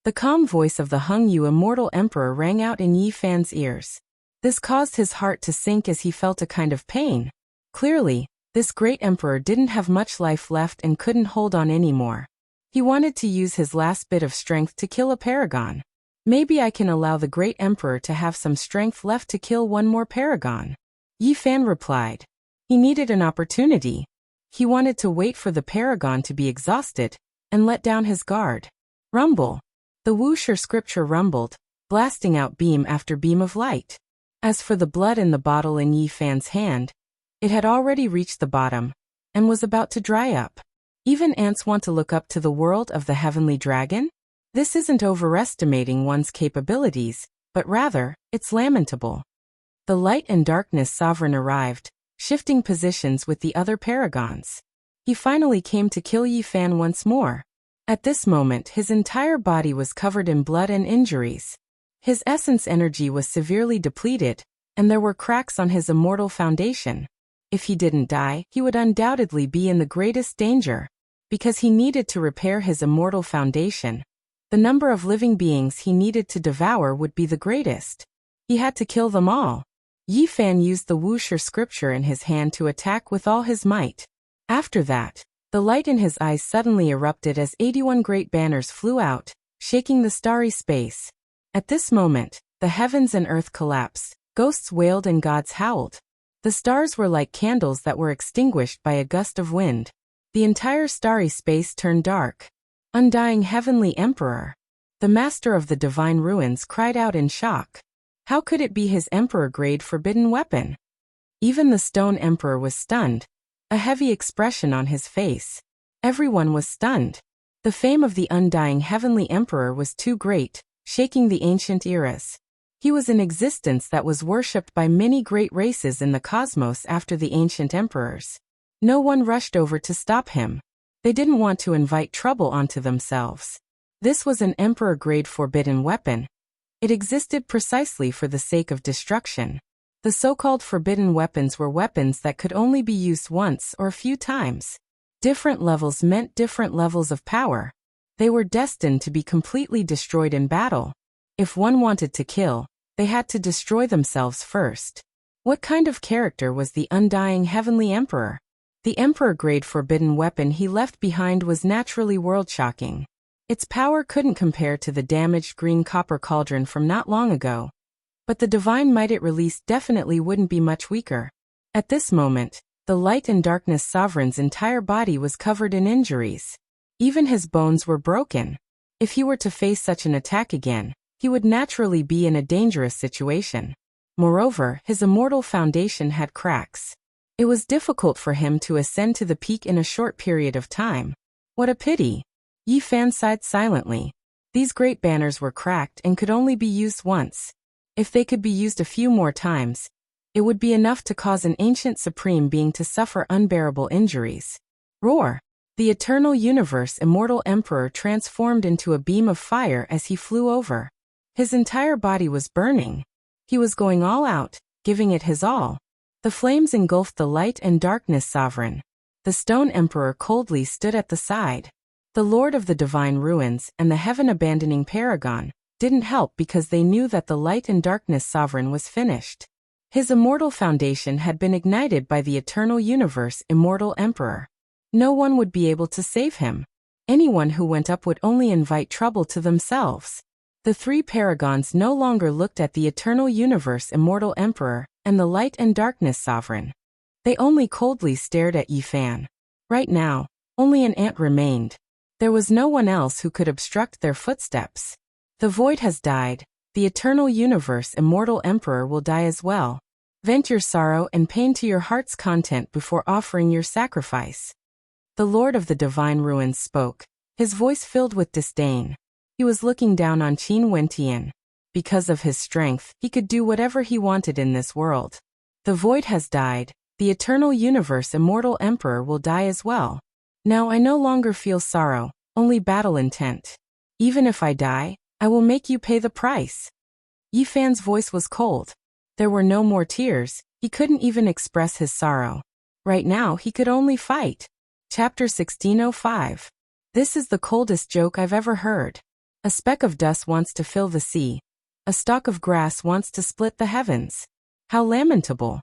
The calm voice of the Hengyu immortal emperor rang out in Yi Fan's ears. This caused his heart to sink as he felt a kind of pain. Clearly, this great emperor didn't have much life left and couldn't hold on anymore. He wanted to use his last bit of strength to kill a paragon. Maybe I can allow the great emperor to have some strength left to kill one more paragon. Yi Fan replied. He needed an opportunity. He wanted to wait for the paragon to be exhausted, and let down his guard. Rumble. The Wu Shi scripture rumbled, blasting out beam after beam of light. As for the blood in the bottle in Yi Fan's hand, it had already reached the bottom, and was about to dry up. Even ants want to look up to the world of the heavenly dragon? This isn't overestimating one's capabilities, but rather, it's lamentable. The light and darkness sovereign arrived, shifting positions with the other paragons. He finally came to kill Yi Fan once more. At this moment, his entire body was covered in blood and injuries. His essence energy was severely depleted, and there were cracks on his immortal foundation. If he didn't die, he would undoubtedly be in the greatest danger. Because he needed to repair his immortal foundation, the number of living beings he needed to devour would be the greatest. He had to kill them all. Yi Fan used the Wu Shi scripture in his hand to attack with all his might. After that, the light in his eyes suddenly erupted as 81 great banners flew out, shaking the starry space. At this moment, the heavens and earth collapsed, ghosts wailed and gods howled. The stars were like candles that were extinguished by a gust of wind. The entire starry space turned dark. Undying Heavenly Emperor. The master of the divine ruins cried out in shock. How could it be his emperor-grade forbidden weapon? Even the stone emperor was stunned, a heavy expression on his face. Everyone was stunned. The fame of the undying Heavenly Emperor was too great, shaking the ancient eras. He was an existence that was worshipped by many great races in the cosmos after the ancient emperors. No one rushed over to stop him. They didn't want to invite trouble onto themselves. This was an emperor-grade forbidden weapon. It existed precisely for the sake of destruction. The so-called forbidden weapons were weapons that could only be used once or a few times. Different levels meant different levels of power. They were destined to be completely destroyed in battle. If one wanted to kill, they had to destroy themselves first. What kind of character was the undying Heavenly Emperor? The emperor-grade forbidden weapon he left behind was naturally world-shocking. Its power couldn't compare to the damaged green copper cauldron from not long ago. But the divine might it released definitely wouldn't be much weaker. At this moment, the light and darkness sovereign's entire body was covered in injuries. Even his bones were broken. If he were to face such an attack again, he would naturally be in a dangerous situation. Moreover, his immortal foundation had cracks. It was difficult for him to ascend to the peak in a short period of time. What a pity! Yi Fan sighed silently. These great banners were cracked and could only be used once. If they could be used a few more times, it would be enough to cause an ancient supreme being to suffer unbearable injuries. Roar! The eternal universe immortal emperor transformed into a beam of fire as he flew over. His entire body was burning. He was going all out, giving it his all. The flames engulfed the light and darkness sovereign. The stone emperor coldly stood at the side. The lord of the divine ruins and the heaven-abandoning paragon didn't help because they knew that the light and darkness sovereign was finished. His immortal foundation had been ignited by the eternal universe immortal emperor. No one would be able to save him. Anyone who went up would only invite trouble to themselves. The three paragons no longer looked at the eternal universe immortal emperor and the light and darkness sovereign. They only coldly stared at Yi Fan. Right now, only an ant remained. There was no one else who could obstruct their footsteps. The void has died. The eternal universe immortal emperor will die as well. Vent your sorrow and pain to your heart's content before offering your sacrifice. The lord of the divine ruins spoke, his voice filled with disdain. He was looking down on Qin Wentian. Because of his strength, he could do whatever he wanted in this world. The void has died. The eternal universe immortal emperor will die as well. Now I no longer feel sorrow, only battle intent. Even if I die, I will make you pay the price. Yi Fan's voice was cold. There were no more tears. He couldn't even express his sorrow. Right now he could only fight. Chapter 1605. This is the coldest joke I've ever heard. A speck of dust wants to fill the sea. A stalk of grass wants to split the heavens. How lamentable.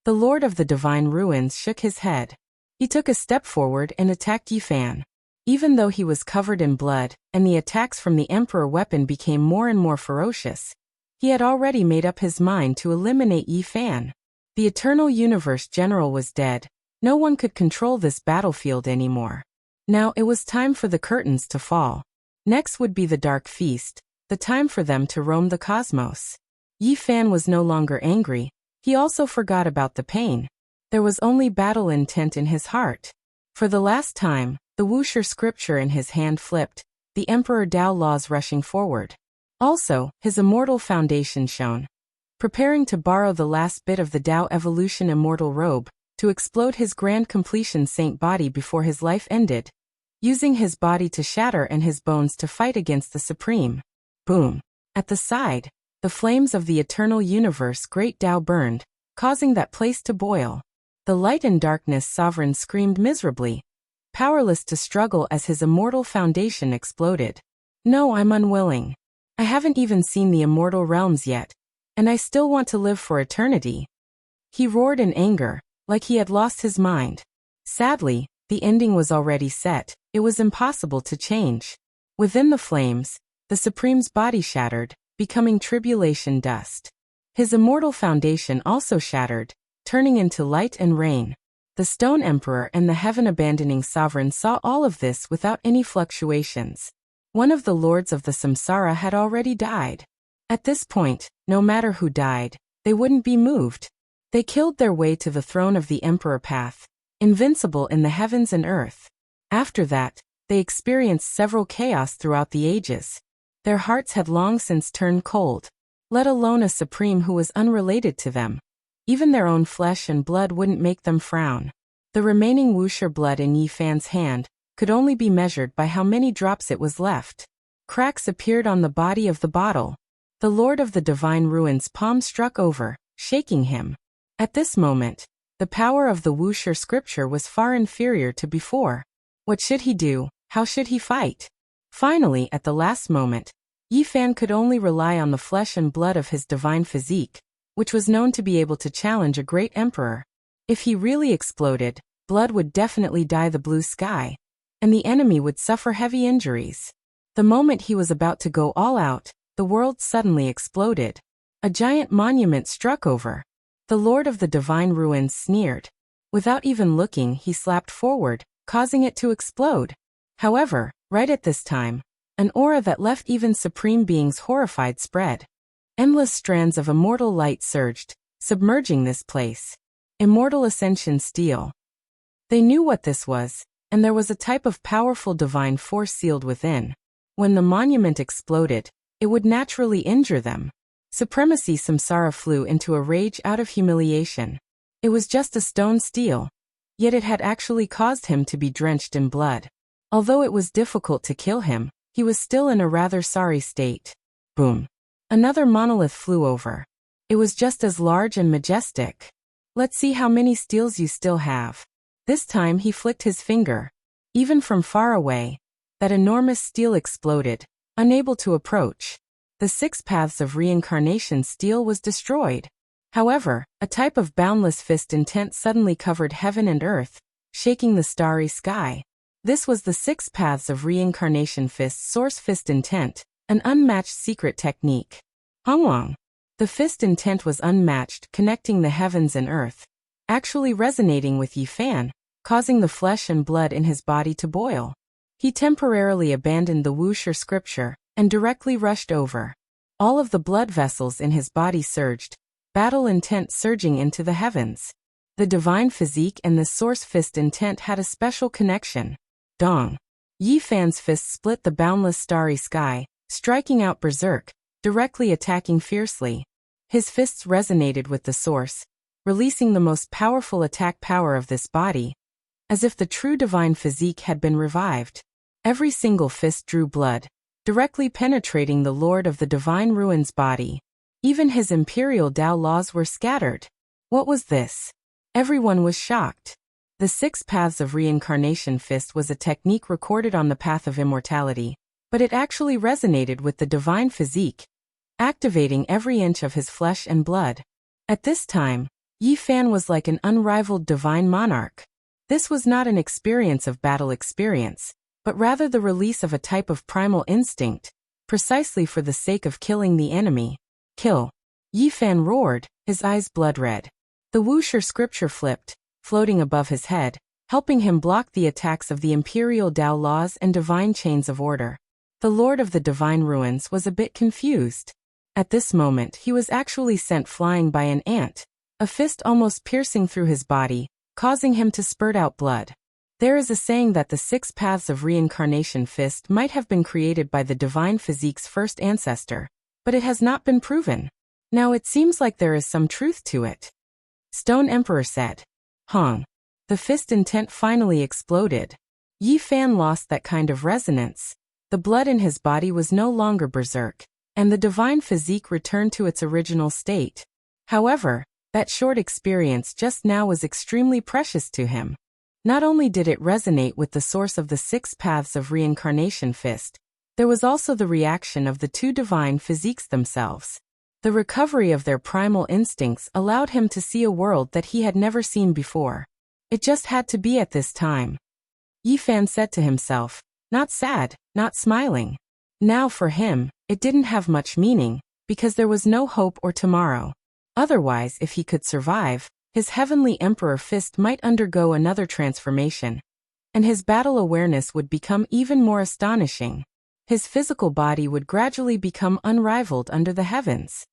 The lord of the divine ruins shook his head. He took a step forward and attacked Yi Fan. Even though he was covered in blood, and the attacks from the emperor weapon became more and more ferocious, he had already made up his mind to eliminate Yi Fan. The eternal universe general was dead. No one could control this battlefield anymore. Now it was time for the curtains to fall. Next would be the dark feast, the time for them to roam the cosmos. Yi Fan was no longer angry. He also forgot about the pain. There was only battle intent in his heart. For the last time, the Wuxia scripture in his hand flipped, the Emperor Dao laws rushing forward. Also, his immortal foundation shone. Preparing to borrow the last bit of the Dao evolution immortal robe, to explode his grand completion saint body before his life ended. Using his body to shatter and his bones to fight against the supreme. Boom. At the side, the flames of the eternal universe great Dao burned, causing that place to boil. The light and darkness sovereign screamed miserably, powerless to struggle as his immortal foundation exploded. No, I'm unwilling. I haven't even seen the immortal realms yet, and I still want to live for eternity. He roared in anger, like he had lost his mind. Sadly, the ending was already set. It was impossible to change. Within the flames, the Supreme's body shattered, becoming tribulation dust. His immortal foundation also shattered, turning into light and rain. The Stone Emperor and the heaven-abandoning sovereign saw all of this without any fluctuations. One of the lords of the samsara had already died. At this point, no matter who died, they wouldn't be moved. They killed their way to the throne of the Emperor path, invincible in the heavens and earth. After that, they experienced several chaos throughout the ages. Their hearts had long since turned cold, let alone a supreme who was unrelated to them. Even their own flesh and blood wouldn't make them frown. The remaining Wuxia blood in Yi Fan's hand could only be measured by how many drops it was left. Cracks appeared on the body of the bottle. The Lord of the Divine Ruins' palm struck over, shaking him. At this moment, the power of the Wuxia scripture was far inferior to before. What should he do? How should he fight? Finally, at the last moment, Yi Fan could only rely on the flesh and blood of his divine physique, which was known to be able to challenge a great emperor. If he really exploded, blood would definitely dye the blue sky, and the enemy would suffer heavy injuries. The moment he was about to go all out, the world suddenly exploded. A giant monument struck over. The Lord of the Divine Ruins sneered. Without even looking, he slapped forward, causing it to explode. However, right at this time, an aura that left even supreme beings horrified spread. Endless strands of immortal light surged, submerging this place. Immortal Ascension Steel. They knew what this was, and there was a type of powerful divine force sealed within. When the monument exploded, it would naturally injure them. Supremacy Samsara flew into a rage out of humiliation. It was just a stone steel, yet it had actually caused him to be drenched in blood. Although it was difficult to kill him, he was still in a rather sorry state. Boom. Another monolith flew over. It was just as large and majestic. Let's see how many steels you still have. This time he flicked his finger. Even from far away, that enormous steel exploded, unable to approach. The 6 paths of reincarnation steel was destroyed. However, a type of boundless fist intent suddenly covered heaven and earth, shaking the starry sky. This was the 6 paths of reincarnation fist source fist intent, an unmatched secret technique. Hongwang. The fist intent was unmatched, connecting the heavens and earth, actually resonating with Yi Fan, causing the flesh and blood in his body to boil. He temporarily abandoned the Wuxia scripture and directly rushed over. All of the blood vessels in his body surged, battle intent surging into the heavens. The divine physique and the source fist intent had a special connection. Dong. Yi Fan's fist split the boundless starry sky, striking out berserk, directly attacking fiercely. His fists resonated with the source, releasing the most powerful attack power of this body, as if the true divine physique had been revived. Every single fist drew blood, directly penetrating the Lord of the Divine Ruins body. Even his imperial Tao laws were scattered. What was this? Everyone was shocked. The 6 paths of reincarnation fist was a technique recorded on the path of immortality, but it actually resonated with the divine physique, activating every inch of his flesh and blood. At this time, Yi Fan was like an unrivaled divine monarch. This was not an experience of battle experience, but rather the release of a type of primal instinct, precisely for the sake of killing the enemy. Kill. Yi Fan roared, his eyes blood red. The Wuxia scripture flipped, floating above his head, helping him block the attacks of the imperial Tao laws and divine chains of order. The Lord of the Divine Ruins was a bit confused. At this moment he was actually sent flying by an ant, a fist almost piercing through his body, causing him to spurt out blood. There is a saying that the 6 paths of reincarnation fist might have been created by the divine physique's first ancestor, but it has not been proven. Now it seems like there is some truth to it. Stone Emperor said. Hong. The fist intent finally exploded. Yi Fan lost that kind of resonance. The blood in his body was no longer berserk, and the divine physique returned to its original state. However, that short experience just now was extremely precious to him. Not only did it resonate with the source of the 6 paths of reincarnation fist, there was also the reaction of the 2 divine physiques themselves. The recovery of their primal instincts allowed him to see a world that he had never seen before. It just had to be at this time. Yi Fan said to himself, not sad, not smiling. Now for him, it didn't have much meaning, because there was no hope or tomorrow. Otherwise, if he could survive, his heavenly emperor fist might undergo another transformation, and his battle awareness would become even more astonishing. His physical body would gradually become unrivaled under the heavens.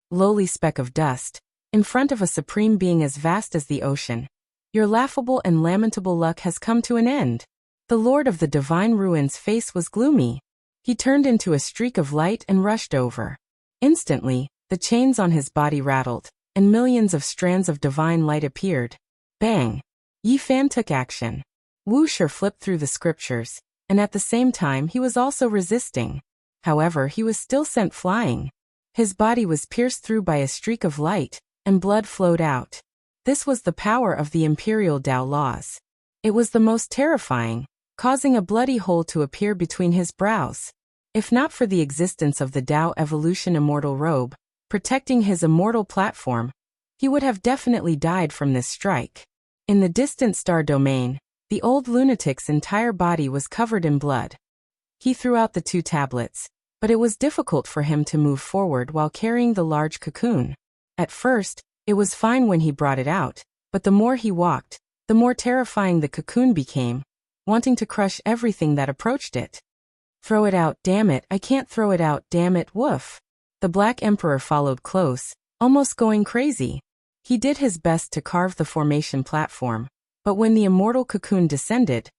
Lowly speck of dust, in front of a supreme being as vast as the ocean, your laughable and lamentable luck has come to an end. The Lord of the Divine Ruins' face was gloomy. He turned into a streak of light and rushed over. Instantly, the chains on his body rattled, and millions of strands of divine light appeared. Bang! Yi Fan took action. Wuxia flipped through the scriptures, and at the same time he was also resisting. However, he was still sent flying. His body was pierced through by a streak of light, and blood flowed out. This was the power of the imperial Tao laws. It was the most terrifying, causing a bloody hole to appear between his brows. If not for the existence of the Tao evolution immortal robe, protecting his immortal platform, he would have definitely died from this strike. In the distant star domain, the old lunatic's entire body was covered in blood. He threw out the 2 tablets, but it was difficult for him to move forward while carrying the large cocoon. At first, it was fine when he brought it out, but the more he walked, the more terrifying the cocoon became, wanting to crush everything that approached it. Throw it out, damn it, I can't throw it out, damn it, woof. The Black Emperor followed close, almost going crazy. He did his best to carve the formation platform, but when the immortal cocoon descended,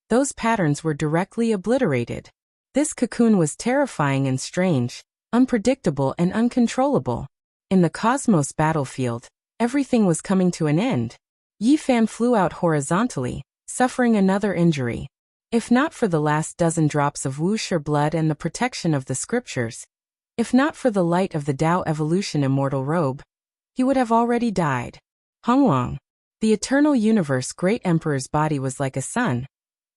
those patterns were directly obliterated. This cocoon was terrifying and strange, unpredictable and uncontrollable. In the cosmos battlefield, everything was coming to an end. Yi Fan flew out horizontally, suffering another injury. If not for the last dozen drops of wuxia blood and the protection of the scriptures, if not for the light of the Tao Evolution Immortal Robe, he would have already died. Hongwang, the eternal universe great emperor's body was like a sun,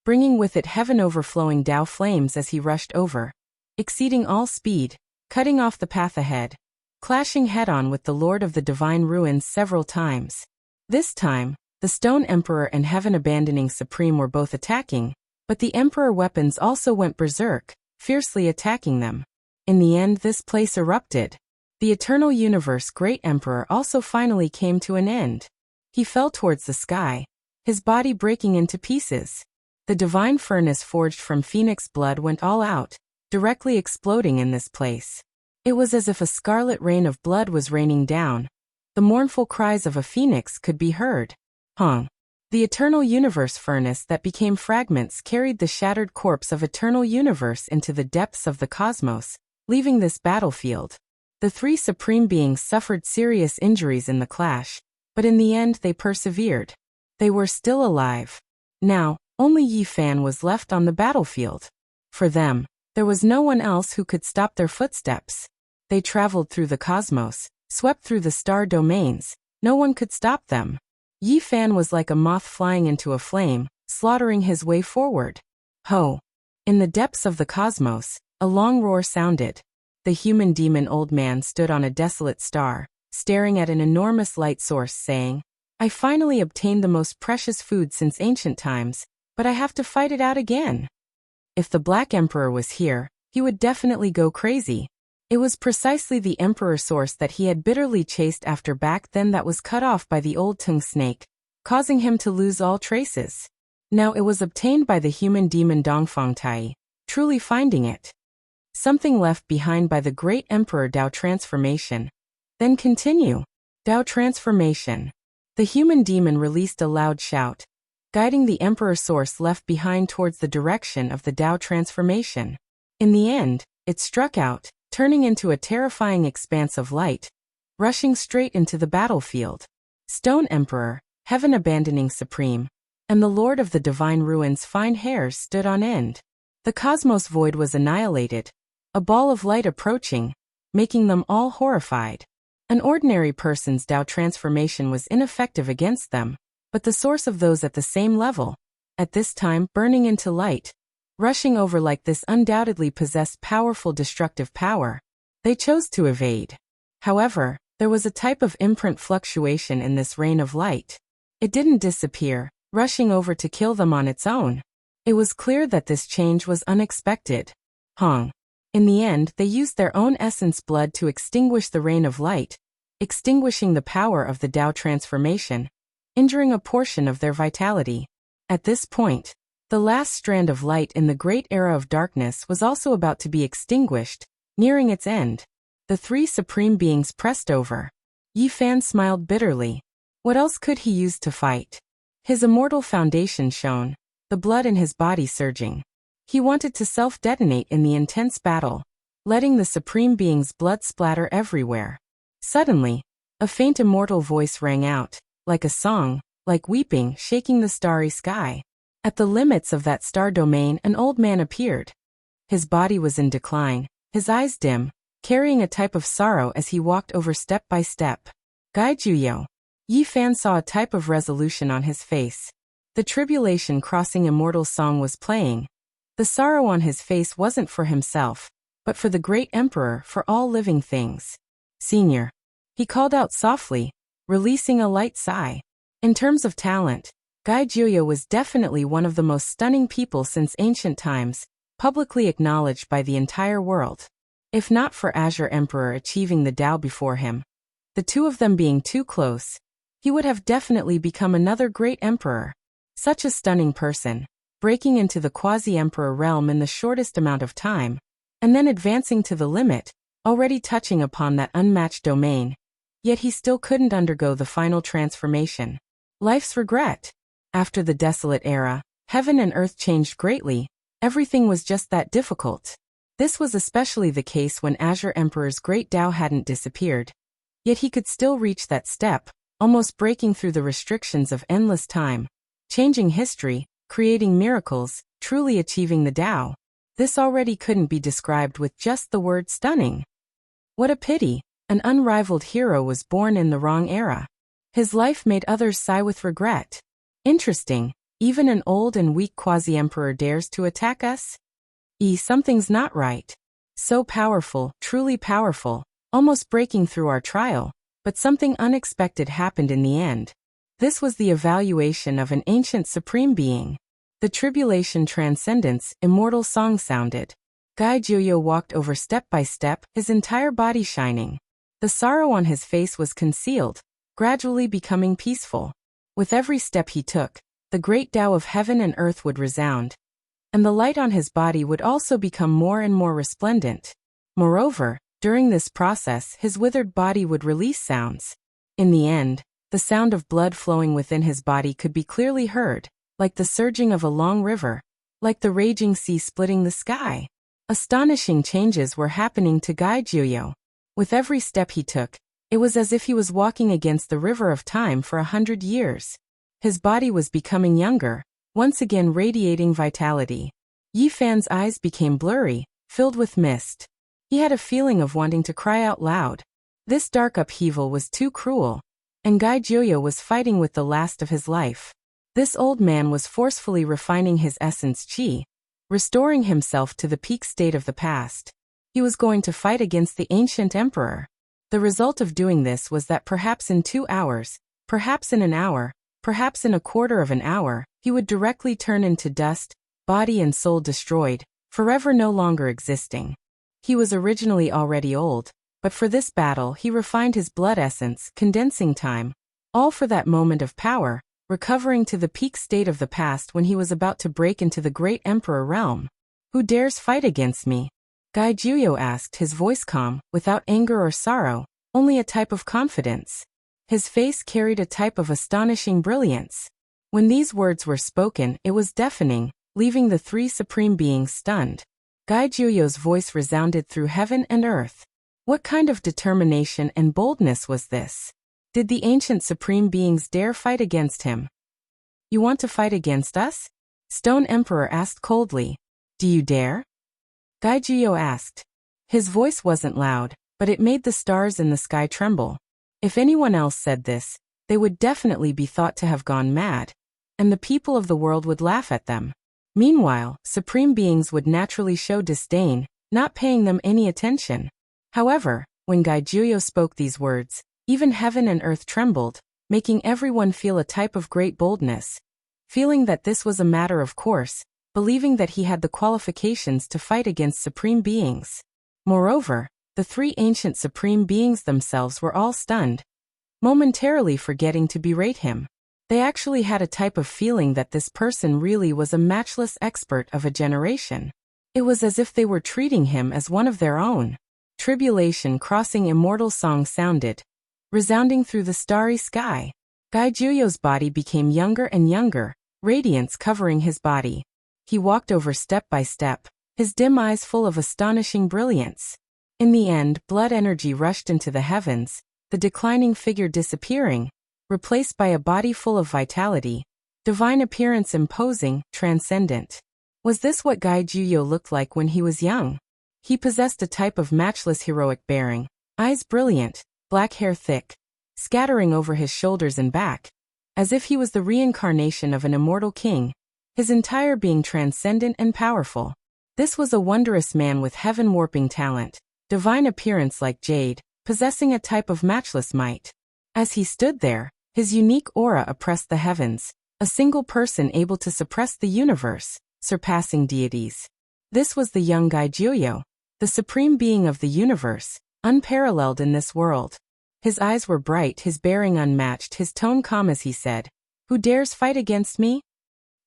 bringing with it heaven overflowing Tao flames as he rushed over, exceeding all speed, cutting off the path ahead, clashing head-on with the Lord of the Divine Ruins several times. This time, the Stone Emperor and Heaven-Abandoning Supreme were both attacking, but the Emperor weapons also went berserk, fiercely attacking them. In the end, this place erupted. The Eternal Universe Great Emperor also finally came to an end. He fell towards the sky, his body breaking into pieces. The divine furnace forged from Phoenix blood went all out, directly exploding in this place. It was as if a scarlet rain of blood was raining down. The mournful cries of a phoenix could be heard. Hong. The Eternal Universe furnace that became fragments carried the shattered corpse of Eternal Universe into the depths of the cosmos, leaving this battlefield. The three supreme beings suffered serious injuries in the clash, but in the end they persevered. They were still alive. Now, only Yi Fan was left on the battlefield. For them, there was no one else who could stop their footsteps. They traveled through the cosmos, swept through the star domains. No one could stop them. Yi Fan was like a moth flying into a flame, slaughtering his way forward. Ho! In the depths of the cosmos, a long roar sounded. The human demon old man stood on a desolate star, staring at an enormous light source, saying, "I finally obtained the most precious food since ancient times, but I have to fight it out again." If the Black Emperor was here, he would definitely go crazy. It was precisely the Emperor source that he had bitterly chased after back then that was cut off by the old tongue snake, causing him to lose all traces. Now it was obtained by the human demon Dongfang Tai, truly finding it. Something left behind by the great Emperor Tao transformation. Then continue. Tao transformation. The human demon released a loud shout, guiding the Emperor source left behind towards the direction of the Tao transformation. In the end, it struck out, turning into a terrifying expanse of light, rushing straight into the battlefield. Stone Emperor, Heaven-Abandoning Supreme, and the Lord of the Divine Ruins' fine hairs stood on end. The cosmos void was annihilated, a ball of light approaching, making them all horrified. An ordinary person's Tao transformation was ineffective against them, but the source of those at the same level, at this time burning into light, rushing over like this undoubtedly possessed powerful destructive power. They chose to evade. However, there was a type of imprint fluctuation in this rain of light. It didn't disappear, rushing over to kill them on its own. It was clear that this change was unexpected. Hong. In the end, they used their own essence blood to extinguish the rain of light, extinguishing the power of the Tao transformation, injuring a portion of their vitality. At this point, the last strand of light in the great era of darkness was also about to be extinguished, nearing its end. The three supreme beings pressed over. Yi Fan smiled bitterly. What else could he use to fight? His immortal foundation shone, the blood in his body surging. He wanted to self-detonate in the intense battle, letting the supreme being's blood splatter everywhere. Suddenly, a faint immortal voice rang out, like a song, like weeping, shaking the starry sky. At the limits of that star domain, an old man appeared. His body was in decline, his eyes dim, carrying a type of sorrow as he walked over step by step. Gai Juyo. Yi Fan saw a type of resolution on his face. The tribulation crossing immortal song was playing. The sorrow on his face wasn't for himself, but for the great emperor, for all living things. Senior. He called out softly, releasing a light sigh. In terms of talent, Gai Juyo was definitely one of the most stunning people since ancient times, publicly acknowledged by the entire world. If not for Azure Emperor achieving the Tao before him, the two of them being too close, he would have definitely become another great emperor. Such a stunning person, breaking into the quasi-emperor realm in the shortest amount of time, and then advancing to the limit, already touching upon that unmatched domain. Yet he still couldn't undergo the final transformation. Life's regret. After the desolate era, heaven and earth changed greatly. Everything was just that difficult. This was especially the case when Azure Emperor's great Tao hadn't disappeared. Yet he could still reach that step, almost breaking through the restrictions of endless time, changing history, creating miracles, truly achieving the Tao. This already couldn't be described with just the word stunning. What a pity, an unrivaled hero was born in the wrong era. His life made others sigh with regret. Interesting, even an old and weak quasi-emperor dares to attack us? Something's not right. So powerful, truly powerful, almost breaking through our trial, but something unexpected happened in the end. This was the evaluation of an ancient supreme being. The tribulation transcendence, immortal song sounded. Gai Juyo walked over step by step, his entire body shining. The sorrow on his face was concealed, gradually becoming peaceful. With every step he took, the great Tao of heaven and earth would resound, and the light on his body would also become more and more resplendent. Moreover, during this process his withered body would release sounds. In the end, the sound of blood flowing within his body could be clearly heard, like the surging of a long river, like the raging sea splitting the sky. Astonishing changes were happening to Gai Juyo. With every step he took, it was as if he was walking against the river of time for 100 years. His body was becoming younger, once again radiating vitality. Yi Fan's eyes became blurry, filled with mist. He had a feeling of wanting to cry out loud. This dark upheaval was too cruel, and Gai Juyo was fighting with the last of his life. This old man was forcefully refining his essence qi, restoring himself to the peak state of the past. He was going to fight against the ancient emperor. The result of doing this was that perhaps in 2 hours, perhaps in an hour, perhaps in a quarter of an hour, he would directly turn into dust, body and soul destroyed, forever no longer existing. He was originally already old, but for this battle he refined his blood essence, condensing time, all for that moment of power, recovering to the peak state of the past when he was about to break into the great emperor realm. Who dares fight against me? Gai Juyo asked, his voice calm, without anger or sorrow, only a type of confidence. His face carried a type of astonishing brilliance. When these words were spoken, it was deafening, leaving the three supreme beings stunned. Gai Juyo's voice resounded through heaven and earth. What kind of determination and boldness was this? Did the ancient supreme beings dare fight against him? You want to fight against us? Stone Emperor asked coldly. Do you dare? Gai Juyo asked. His voice wasn't loud, but it made the stars in the sky tremble. If anyone else said this, they would definitely be thought to have gone mad, and the people of the world would laugh at them. Meanwhile, supreme beings would naturally show disdain, not paying them any attention. However, when Gai Juyo spoke these words, even heaven and earth trembled, making everyone feel a type of great boldness. Feeling that this was a matter of course, believing that he had the qualifications to fight against supreme beings. Moreover, the three ancient supreme beings themselves were all stunned, momentarily forgetting to berate him. They actually had a type of feeling that this person really was a matchless expert of a generation. It was as if they were treating him as one of their own. Tribulation crossing immortal song sounded, resounding through the starry sky. Gai Juyo's body became younger and younger, radiance covering his body. He walked over step by step, his dim eyes full of astonishing brilliance. In the end, blood energy rushed into the heavens, the declining figure disappearing, replaced by a body full of vitality, divine appearance imposing, transcendent. Was this what Gai Juyo looked like when he was young? He possessed a type of matchless heroic bearing, eyes brilliant, black hair thick, scattering over his shoulders and back, as if he was the reincarnation of an immortal king, his entire being transcendent and powerful. This was a wondrous man with heaven-warping talent, divine appearance like jade, possessing a type of matchless might. As he stood there, his unique aura oppressed the heavens, a single person able to suppress the universe, surpassing deities. This was the young Gai Juyo, the supreme being of the universe, unparalleled in this world. His eyes were bright, his bearing unmatched, his tone calm as he said, "Who dares fight against me?"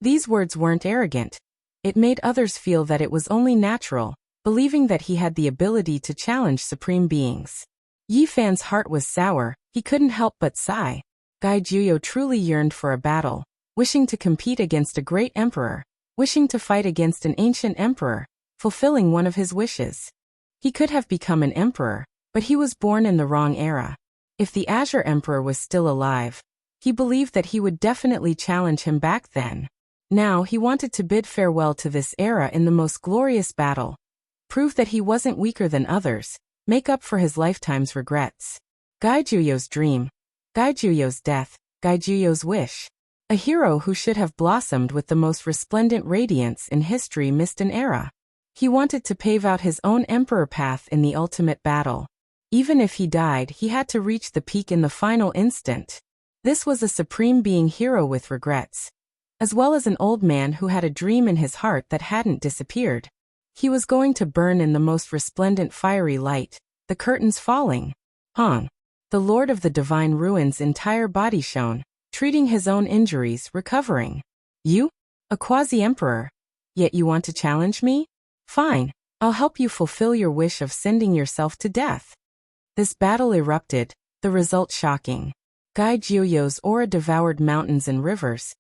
These words weren't arrogant. It made others feel that it was only natural, believing that he had the ability to challenge supreme beings. Yi Fan's heart was sour, he couldn't help but sigh. Gai Juyo truly yearned for a battle, wishing to compete against a great emperor, wishing to fight against an ancient emperor, fulfilling one of his wishes. He could have become an emperor, but he was born in the wrong era. If the Azure Emperor was still alive, he believed that he would definitely challenge him back then. Now he wanted to bid farewell to this era in the most glorious battle, prove that he wasn't weaker than others, make up for his lifetime's regrets. Gai Juyo's dream, Gai Juyo's death, Gai Juyo's wish. A hero who should have blossomed with the most resplendent radiance in history missed an era. He wanted to pave out his own emperor path in the ultimate battle. Even if he died, he had to reach the peak in the final instant. This was a supreme being hero with regrets, as well as an old man who had a dream in his heart that hadn't disappeared. He was going to burn in the most resplendent fiery light, the curtains falling. Hong, the Lord of the Divine Ruins' entire body shone, treating his own injuries, recovering. You? A quasi-emperor? Yet you want to challenge me? Fine, I'll help you fulfill your wish of sending yourself to death. This battle erupted, the result shocking. Gai Juyo's aura devoured mountains and rivers,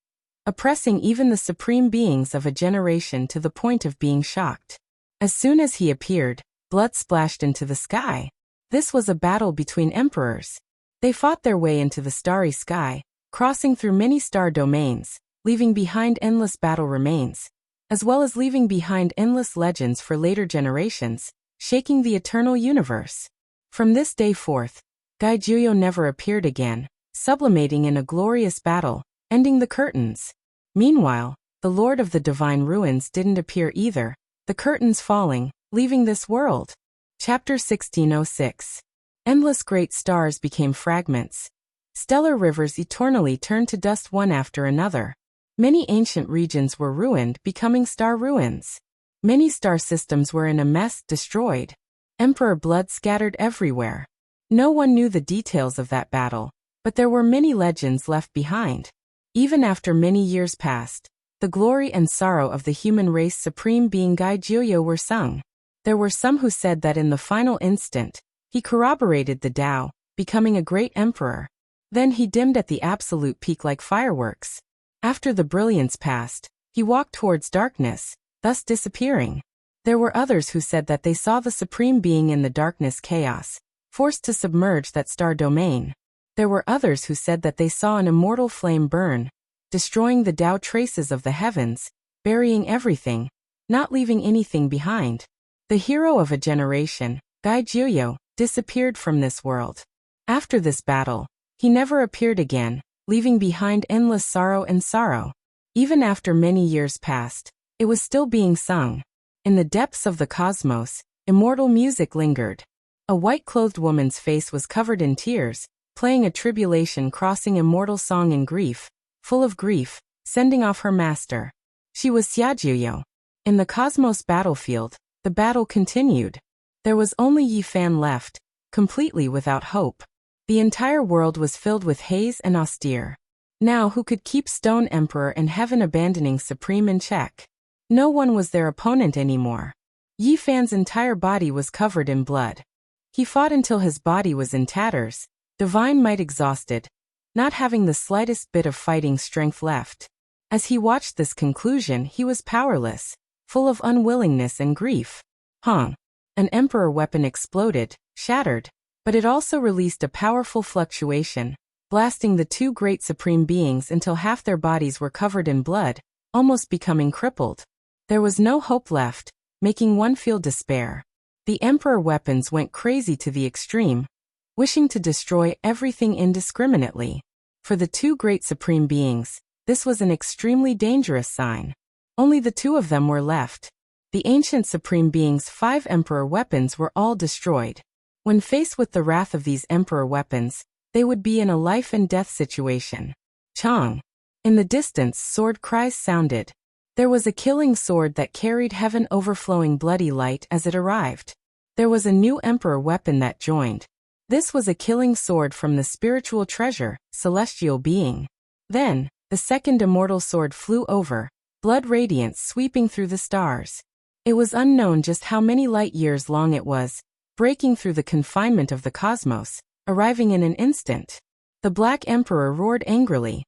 oppressing even the supreme beings of a generation to the point of being shocked. As soon as he appeared, blood splashed into the sky. This was a battle between emperors. They fought their way into the starry sky, crossing through many star domains, leaving behind endless battle remains, as well as leaving behind endless legends for later generations, shaking the eternal universe. From this day forth, Gai Juyo never appeared again, sublimating in a glorious battle, ending the curtains. Meanwhile, the Lord of the Divine Ruins didn't appear either, the curtains falling, leaving this world. Chapter 1606. Endless great stars became fragments. Stellar rivers eternally turned to dust one after another. Many ancient regions were ruined, becoming star ruins. Many star systems were in a mess, destroyed. Emperor blood scattered everywhere. No one knew the details of that battle, but there were many legends left behind. Even after many years passed, the glory and sorrow of the human race supreme being Gai Juyo were sung. There were some who said that in the final instant, he corroborated the Tao, becoming a great emperor. Then he dimmed at the absolute peak like fireworks. After the brilliance passed, he walked towards darkness, thus disappearing. There were others who said that they saw the supreme being in the darkness chaos, forced to submerge that star domain. There were others who said that they saw an immortal flame burn, destroying the Tao traces of the heavens, burying everything, not leaving anything behind. The hero of a generation, Gai Juyo, disappeared from this world. After this battle, he never appeared again, leaving behind endless sorrow and sorrow. Even after many years passed, it was still being sung. In the depths of the cosmos, immortal music lingered. A white-clothed woman's face was covered in tears, playing a tribulation crossing immortal song in grief, full of grief, sending off her master. She was Xia Juyo. In the cosmos battlefield, the battle continued. There was only Yi Fan left, completely without hope. The entire world was filled with haze and austere. Now who could keep Stone Emperor and Heaven Abandoning Supreme in check? No one was their opponent anymore. Yi Fan's entire body was covered in blood. He fought until his body was in tatters, divine might exhausted, not having the slightest bit of fighting strength left. As he watched this conclusion, he was powerless, full of unwillingness and grief. Hong. An emperor weapon exploded, shattered, but it also released a powerful fluctuation, blasting the two great supreme beings until half their bodies were covered in blood, almost becoming crippled. There was no hope left, making one feel despair. The emperor weapons went crazy to the extreme, wishing to destroy everything indiscriminately. For the two great supreme beings, this was an extremely dangerous sign. Only the two of them were left. The ancient supreme beings' 5 emperor weapons were all destroyed. When faced with the wrath of these emperor weapons, they would be in a life and death situation. Chong. In the distance, sword cries sounded. There was a killing sword that carried heaven overflowing bloody light as it arrived. There was a new emperor weapon that joined. This was a killing sword from the spiritual treasure, celestial being. Then, the second immortal sword flew over, blood radiance sweeping through the stars. It was unknown just how many light years long it was, breaking through the confinement of the cosmos, arriving in an instant. The Black Emperor roared angrily.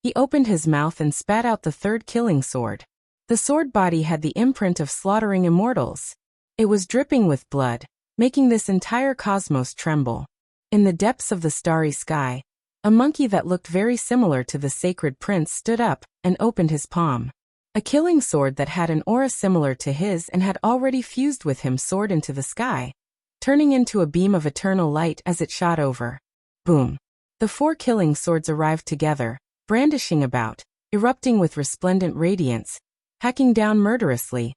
He opened his mouth and spat out the third killing sword. The sword body had the imprint of slaughtering immortals. It was dripping with blood, making this entire cosmos tremble. In the depths of the starry sky, a monkey that looked very similar to the sacred prince stood up and opened his palm. A killing sword that had an aura similar to his and had already fused with him soared into the sky, turning into a beam of eternal light as it shot over. Boom! The 4 killing swords arrived together, brandishing about, erupting with resplendent radiance, hacking down murderously,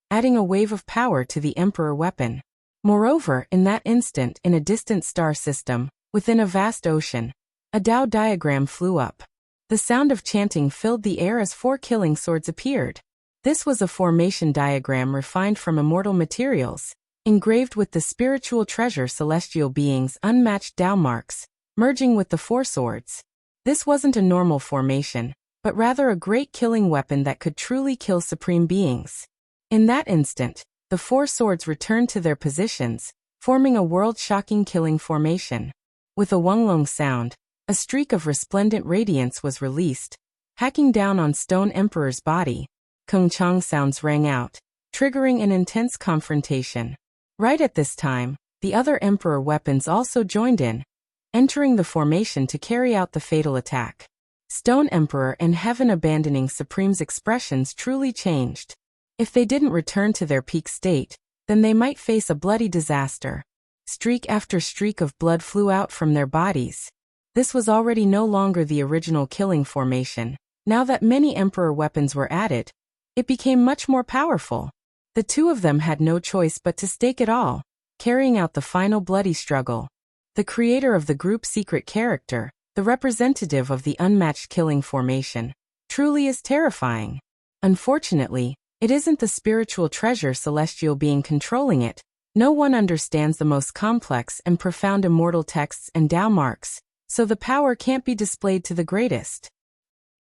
adding a wave of power to the Emperor weapon. Moreover, in that instant, in a distant star system, within a vast ocean, a Tao diagram flew up. The sound of chanting filled the air as 4 killing swords appeared. This was a formation diagram refined from immortal materials, engraved with the spiritual treasure celestial beings' unmatched Tao marks, merging with the 4 swords. This wasn't a normal formation, but rather a great killing weapon that could truly kill supreme beings. In that instant, the 4 swords returned to their positions, forming a world-shocking killing formation. With a wonglong sound, a streak of resplendent radiance was released, hacking down on Stone Emperor's body. Kung Chang sounds rang out, triggering an intense confrontation. Right at this time, the other Emperor weapons also joined in, entering the formation to carry out the fatal attack. Stone Emperor and Heaven Abandoning Supreme's expressions truly changed. If they didn't return to their peak state, then they might face a bloody disaster. Streak after streak of blood flew out from their bodies. This was already no longer the original killing formation. Now that many Emperor weapons were added, it became much more powerful. The 2 of them had no choice but to stake it all, carrying out the final bloody struggle. The creator of the group secret character, the representative of the unmatched killing formation, truly is terrifying. Unfortunately, it isn't the spiritual treasure celestial being controlling it. No one understands the most complex and profound immortal texts and Tao marks, so the power can't be displayed to the greatest.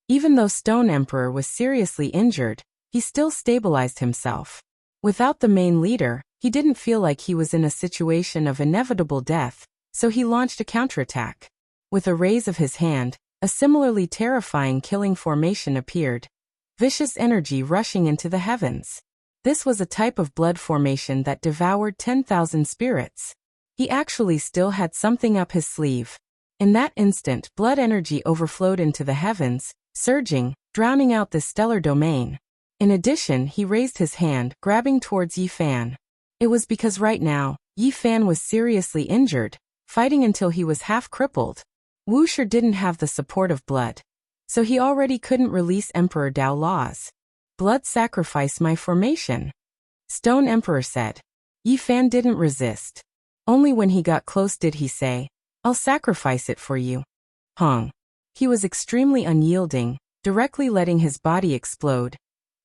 Even though Stone Emperor was seriously injured, he still stabilized himself. Without the main leader, he didn't feel like he was in a situation of inevitable death, so he launched a counterattack. With a raise of his hand, a similarly terrifying killing formation appeared, vicious energy rushing into the heavens. This was a type of blood formation that devoured 10,000 spirits. He actually still had something up his sleeve. In that instant, blood energy overflowed into the heavens, surging, drowning out the stellar domain. In addition, he raised his hand, grabbing towards Yi Fan. It was because right now, Yi Fan was seriously injured, fighting until he was half crippled. Wu Shi didn't have the support of blood, so he already couldn't release Emperor Tao laws. Blood sacrifice my formation, Stone Emperor said. Yi Fan didn't resist. Only when he got close did he say, I'll sacrifice it for you. Hong. He was extremely unyielding, directly letting his body explode,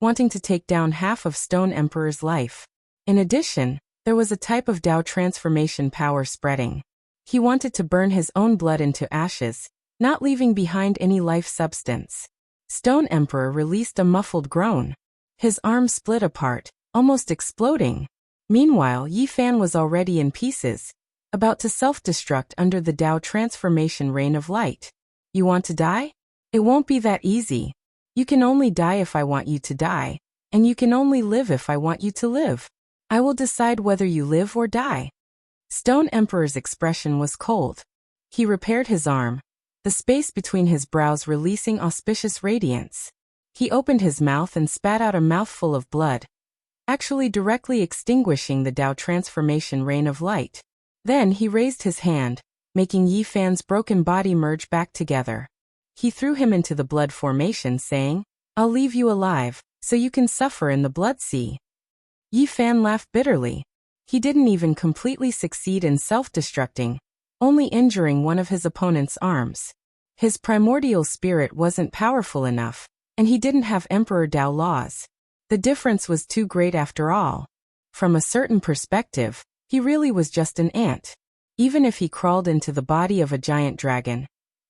wanting to take down half of Stone Emperor's life. In addition, there was a type of Tao transformation power spreading. He wanted to burn his own blood into ashes, not leaving behind any life substance. Stone Emperor released a muffled groan. His arm split apart, almost exploding. Meanwhile, Yi Fan was already in pieces, about to self-destruct under the Tao transformation rain of light. You want to die? It won't be that easy. You can only die if I want you to die, and you can only live if I want you to live. I will decide whether you live or die. Stone Emperor's expression was cold. He repaired his arm, the space between his brows releasing auspicious radiance. He opened his mouth and spat out a mouthful of blood, actually directly extinguishing the Tao transformation rain of light. Then he raised his hand, making Yi Fan's broken body merge back together. He threw him into the blood formation, saying, I'll leave you alive, so you can suffer in the blood sea. Yi Fan laughed bitterly. He didn't even completely succeed in self-destructing, only injuring one of his opponent's arms. His primordial spirit wasn't powerful enough, and he didn't have Emperor Tao laws. The difference was too great after all. From a certain perspective, he really was just an ant. Even if he crawled into the body of a giant dragon,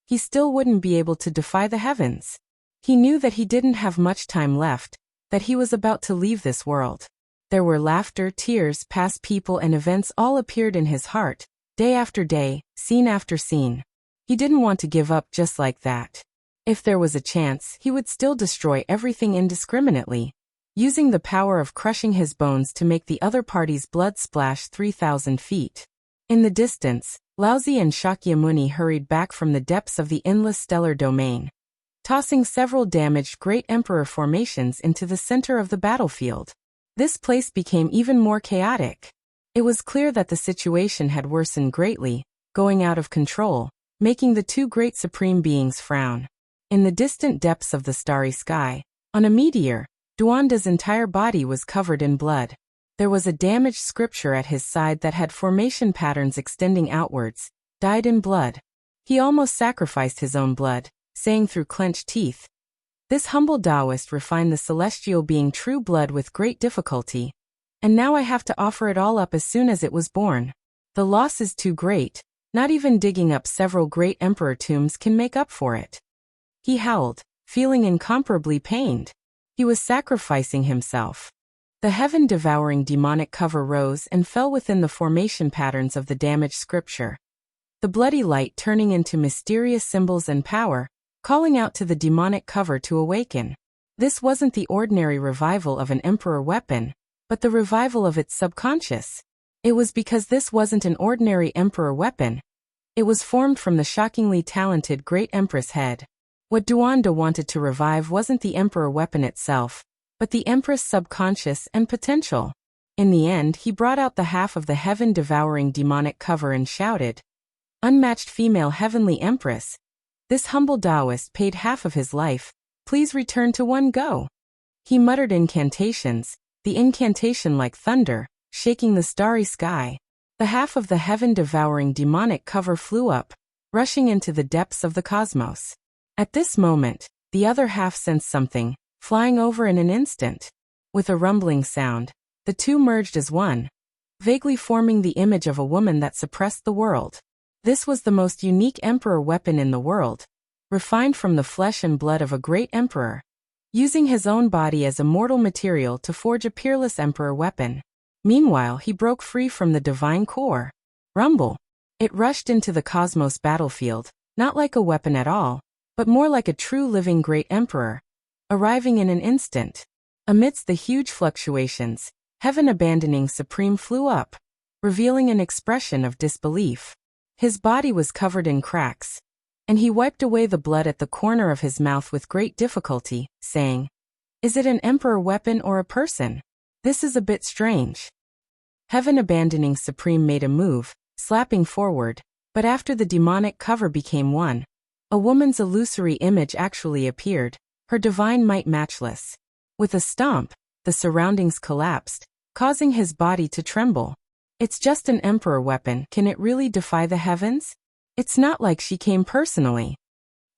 he still wouldn't be able to defy the heavens. He knew that he didn't have much time left, that he was about to leave this world. There were laughter, tears, past people and events all appeared in his heart, day after day, scene after scene. He didn't want to give up just like that. If there was a chance, he would still destroy everything indiscriminately, using the power of crushing his bones to make the other party's blood splash 3,000 feet. In the distance, Laozi and Shakyamuni hurried back from the depths of the endless stellar domain, tossing several damaged Great Emperor formations into the center of the battlefield. This place became even more chaotic. It was clear that the situation had worsened greatly, going out of control, making the two great supreme beings frown. In the distant depths of the starry sky, on a meteor, Duanda's entire body was covered in blood. There was a damaged scripture at his side that had formation patterns extending outwards, dyed in blood. He almost sacrificed his own blood, saying through clenched teeth, "This humble Taoist refined the celestial being true blood with great difficulty, and now I have to offer it all up as soon as it was born. The loss is too great, not even digging up several great emperor tombs can make up for it." He howled, feeling incomparably pained. He was sacrificing himself. The heaven-devouring demonic cover rose and fell within the formation patterns of the damaged scripture, the bloody light turning into mysterious symbols and power, calling out to the demonic cover to awaken. This wasn't the ordinary revival of an emperor weapon, but the revival of its subconscious. It was because this wasn't an ordinary emperor weapon. It was formed from the shockingly talented Great Empress head. What Duanda wanted to revive wasn't the emperor weapon itself, but the Empress' subconscious and potential. In the end, he brought out the half of the heaven-devouring demonic cover and shouted, "Unmatched female heavenly Empress, this humble Taoist paid half of his life, please return to one go." He muttered incantations, the incantation like thunder, shaking the starry sky. The half of the heaven-devouring demonic cover flew up, rushing into the depths of the cosmos. At this moment, the other half sensed something, flying over in an instant. With a rumbling sound, the two merged as one, vaguely forming the image of a woman that suppressed the world. This was the most unique emperor weapon in the world, refined from the flesh and blood of a great emperor, using his own body as a mortal material to forge a peerless emperor weapon. Meanwhile, he broke free from the divine core. Rumble! It rushed into the cosmos battlefield, not like a weapon at all, but more like a true living great emperor, arriving in an instant. Amidst the huge fluctuations, heaven-abandoning Supreme flew up, revealing an expression of disbelief. His body was covered in cracks, and he wiped away the blood at the corner of his mouth with great difficulty, saying, "Is it an emperor weapon or a person? This is a bit strange." Heaven-abandoning Supreme made a move, slapping forward, but after the demonic cover became one, a woman's illusory image actually appeared, her divine might matchless. With a stomp, the surroundings collapsed, causing his body to tremble. It's just an emperor weapon, can it really defy the heavens? It's not like she came personally.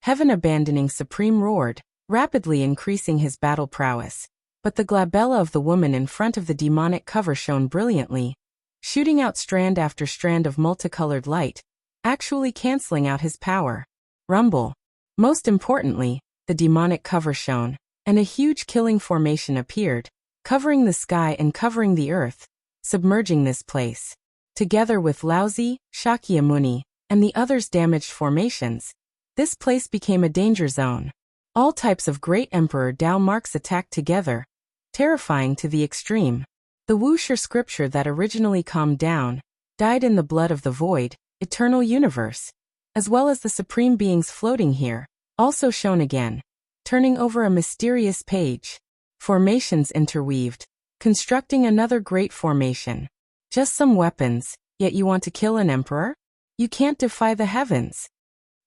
Heaven-abandoning Supreme roared, rapidly increasing his battle prowess. But the glabella of the woman in front of the demonic cover shone brilliantly, shooting out strand after strand of multicolored light, actually canceling out his power. Rumble. Most importantly, the demonic cover shone, and a huge killing formation appeared, covering the sky and covering the earth, submerging this place. Together with Laozi, Shakyamuni, and the others' damaged formations, this place became a danger zone. All types of great Emperor Tao marks attacked together, terrifying to the extreme. The Wuxia scripture that originally calmed down, died in the blood of the void, eternal universe, as well as the supreme beings floating here, also shone again, turning over a mysterious page. Formations interweaved, constructing another great formation. Just some weapons, yet you want to kill an emperor? You can't defy the heavens.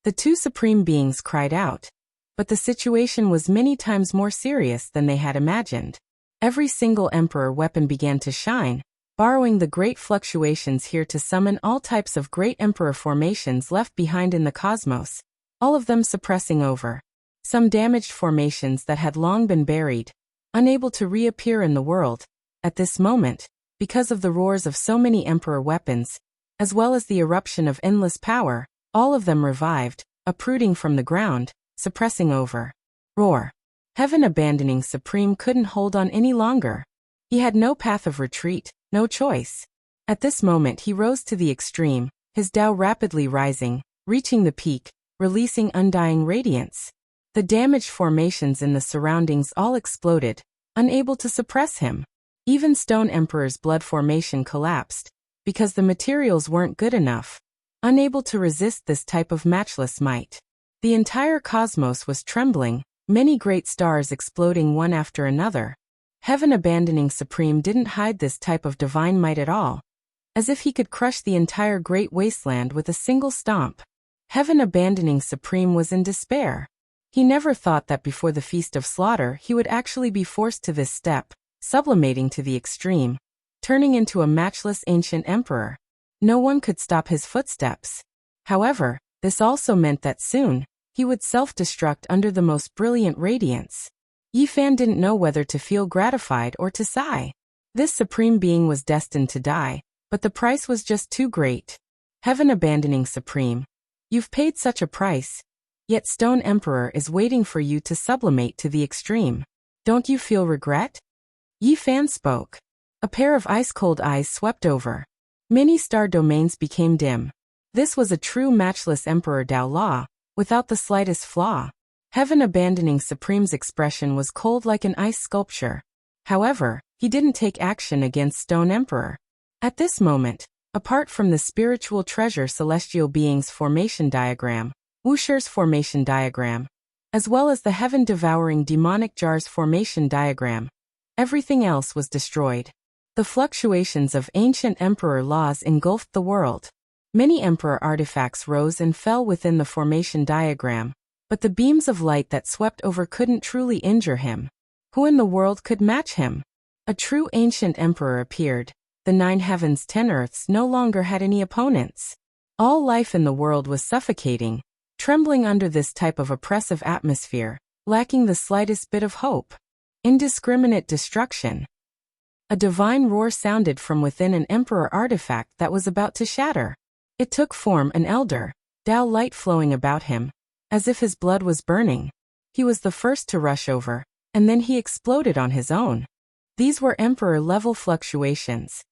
The two supreme beings cried out, but the situation was many times more serious than they had imagined. Every single emperor weapon began to shine, borrowing the great fluctuations here to summon all types of great emperor formations left behind in the cosmos, all of them suppressing over. Some damaged formations that had long been buried, unable to reappear in the world, at this moment, because of the roars of so many emperor weapons, as well as the eruption of endless power, all of them revived, uprooting from the ground, suppressing over. Roar. Heaven-abandoning Supreme couldn't hold on any longer. He had no path of retreat, no choice. At this moment he rose to the extreme, his Tao rapidly rising, reaching the peak, releasing undying radiance. The damaged formations in the surroundings all exploded, unable to suppress him. Even Stone Emperor's blood formation collapsed, because the materials weren't good enough, unable to resist this type of matchless might. The entire cosmos was trembling, many great stars exploding one after another. Heaven Abandoning Supreme didn't hide this type of divine might at all, as if he could crush the entire great wasteland with a single stomp. Heaven Abandoning Supreme was in despair. He never thought that before the Feast of Slaughter he would actually be forced to this step, sublimating to the extreme, turning into a matchless ancient emperor. No one could stop his footsteps. However, this also meant that soon, he would self-destruct under the most brilliant radiance. Yi Fan didn't know whether to feel gratified or to sigh. This supreme being was destined to die, but the price was just too great. Heaven Abandoning Supreme. You've paid such a price. Yet Stone Emperor is waiting for you to sublimate to the extreme. Don't you feel regret? Yi Fan spoke. A pair of ice-cold eyes swept over. Many star domains became dim. This was a true matchless Emperor Tao Law, without the slightest flaw. Heaven Abandoning Supreme's expression was cold like an ice sculpture. However, he didn't take action against Stone Emperor. At this moment, apart from the spiritual treasure celestial being's formation diagram, Wusher's formation diagram, as well as the heaven-devouring demonic jar's formation diagram, everything else was destroyed. The fluctuations of ancient emperor laws engulfed the world. Many emperor artifacts rose and fell within the formation diagram, but the beams of light that swept over couldn't truly injure him. Who in the world could match him? A true ancient emperor appeared. The 9 heavens 10 earths no longer had any opponents. All life in the world was suffocating, trembling under this type of oppressive atmosphere, lacking the slightest bit of hope. Indiscriminate destruction. A divine roar sounded from within an emperor artifact that was about to shatter. It took form an elder, Tao light flowing about him, as if his blood was burning. He was the first to rush over, and then he exploded on his own. These were emperor-level fluctuations.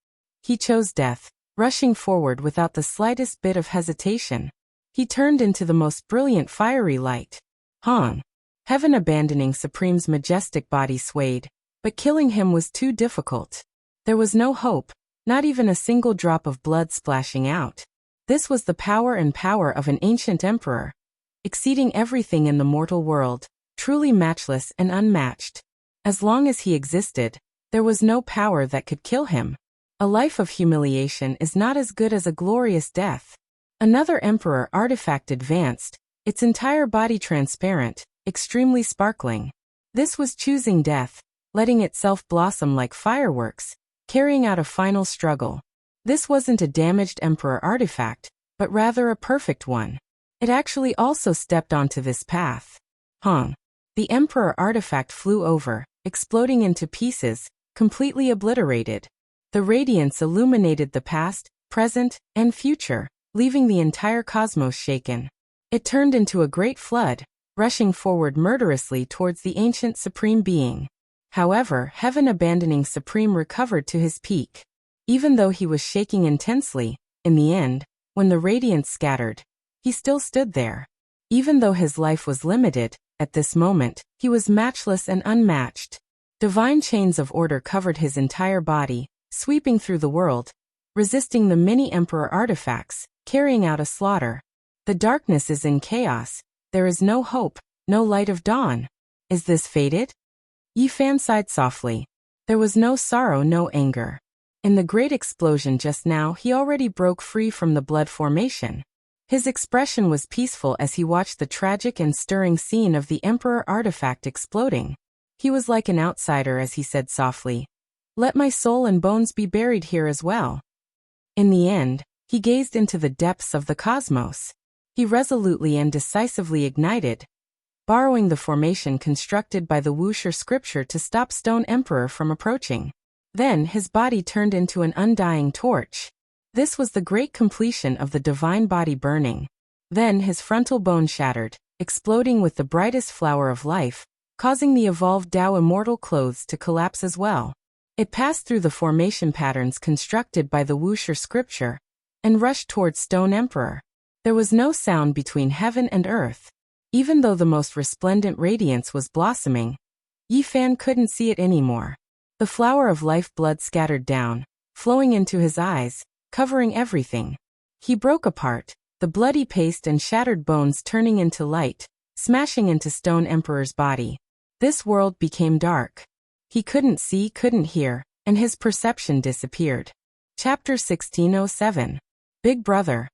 He chose death, rushing forward without the slightest bit of hesitation. He turned into the most brilliant fiery light. Hong. Heaven Abandoning Supreme's majestic body swayed, but killing him was too difficult. There was no hope, not even a single drop of blood splashing out. This was the power of an ancient emperor, exceeding everything in the mortal world, truly matchless and unmatched. As long as he existed, there was no power that could kill him. A life of humiliation is not as good as a glorious death. Another emperor artifact advanced, its entire body transparent, extremely sparkling. This was choosing death, letting itself blossom like fireworks, carrying out a final struggle. This wasn't a damaged emperor artifact, but rather a perfect one. It actually also stepped onto this path. Hong. The emperor artifact flew over, exploding into pieces, completely obliterated. The radiance illuminated the past, present, and future, leaving the entire cosmos shaken. It turned into a great flood, rushing forward murderously towards the ancient supreme being. However, Heaven Abandoning Supreme recovered to his peak. Even though he was shaking intensely, in the end, when the radiance scattered, he still stood there. Even though his life was limited, at this moment, he was matchless and unmatched. Divine chains of order covered his entire body, sweeping through the world, resisting the many emperor artifacts, carrying out a slaughter. The darkness is in chaos. There is no hope, no light of dawn. Is this fated? Yi Fan sighed softly. There was no sorrow, no anger. In the great explosion just now, he already broke free from the blood formation. His expression was peaceful as he watched the tragic and stirring scene of the emperor artifact exploding. He was like an outsider as he said softly, "Let my soul and bones be buried here as well." In the end, he gazed into the depths of the cosmos. He resolutely and decisively ignited, borrowing the formation constructed by the Wusher scripture to stop Stone Emperor from approaching. Then his body turned into an undying torch. This was the great completion of the divine body burning. Then his frontal bone shattered, exploding with the brightest flower of life, causing the evolved Tao immortal clothes to collapse as well. It passed through the formation patterns constructed by the Wuxia scripture and rushed towards Stone Emperor. There was no sound between heaven and earth. Even though the most resplendent radiance was blossoming, Yi Fan couldn't see it anymore. The flower of life blood scattered down, flowing into his eyes, covering everything. He broke apart, the bloody paste and shattered bones turning into light, smashing into Stone Emperor's body. This world became dark. He couldn't see, couldn't hear, and his perception disappeared. Chapter 1607. Big Brother.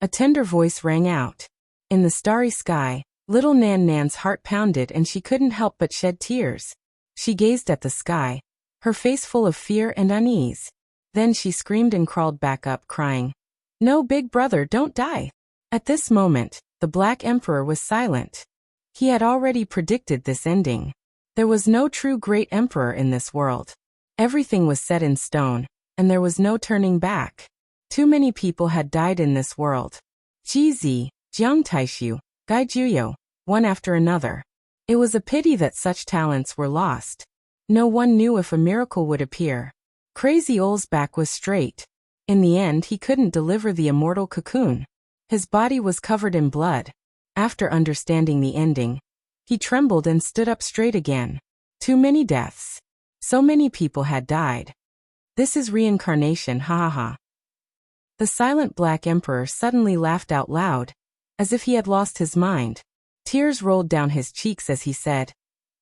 A tender voice rang out. In the starry sky, little Nan Nan's heart pounded and she couldn't help but shed tears. She gazed at the sky, her face full of fear and unease. Then she screamed and crawled back up, crying, "No, Big Brother, don't die." At this moment, the Black Emperor was silent. He had already predicted this ending. There was no true great emperor in this world. Everything was set in stone, and there was no turning back. Too many people had died in this world. Jizi, Jiang Taishu, Gai Juyo, one after another. It was a pity that such talents were lost. No one knew if a miracle would appear. Crazy Ole's back was straight. In the end, he couldn't deliver the immortal cocoon. His body was covered in blood. After understanding the ending, he trembled and stood up straight again. Too many deaths. So many people had died. This is reincarnation, ha ha ha. The silent Black Emperor suddenly laughed out loud, as if he had lost his mind. Tears rolled down his cheeks as he said,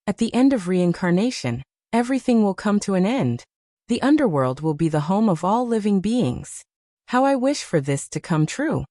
"At the end of reincarnation, everything will come to an end. The underworld will be the home of all living beings. How I wish for this to come true."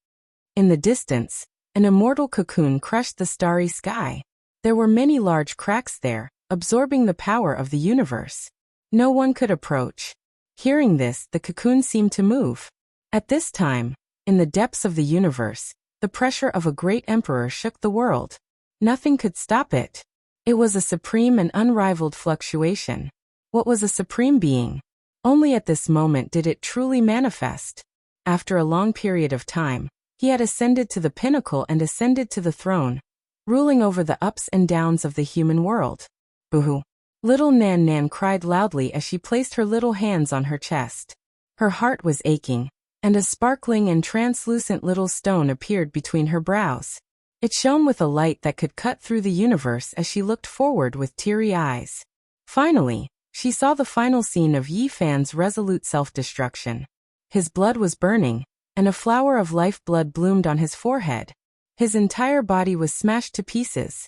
In the distance, an immortal cocoon crushed the starry sky. There were many large cracks there, absorbing the power of the universe. No one could approach. Hearing this, the cocoon seemed to move. At this time, in the depths of the universe, the pressure of a great emperor shook the world. Nothing could stop it. It was a supreme and unrivaled fluctuation. What was a supreme being? Only at this moment did it truly manifest. After a long period of time, he had ascended to the pinnacle and ascended to the throne, ruling over the ups and downs of the human world. Boo-hoo. Little Nan Nan cried loudly as she placed her little hands on her chest. Her heart was aching, and a sparkling and translucent little stone appeared between her brows. It shone with a light that could cut through the universe as she looked forward with teary eyes. Finally, she saw the final scene of Yi Fan's resolute self-destruction. His blood was burning, and a flower of life blood bloomed on his forehead. His entire body was smashed to pieces.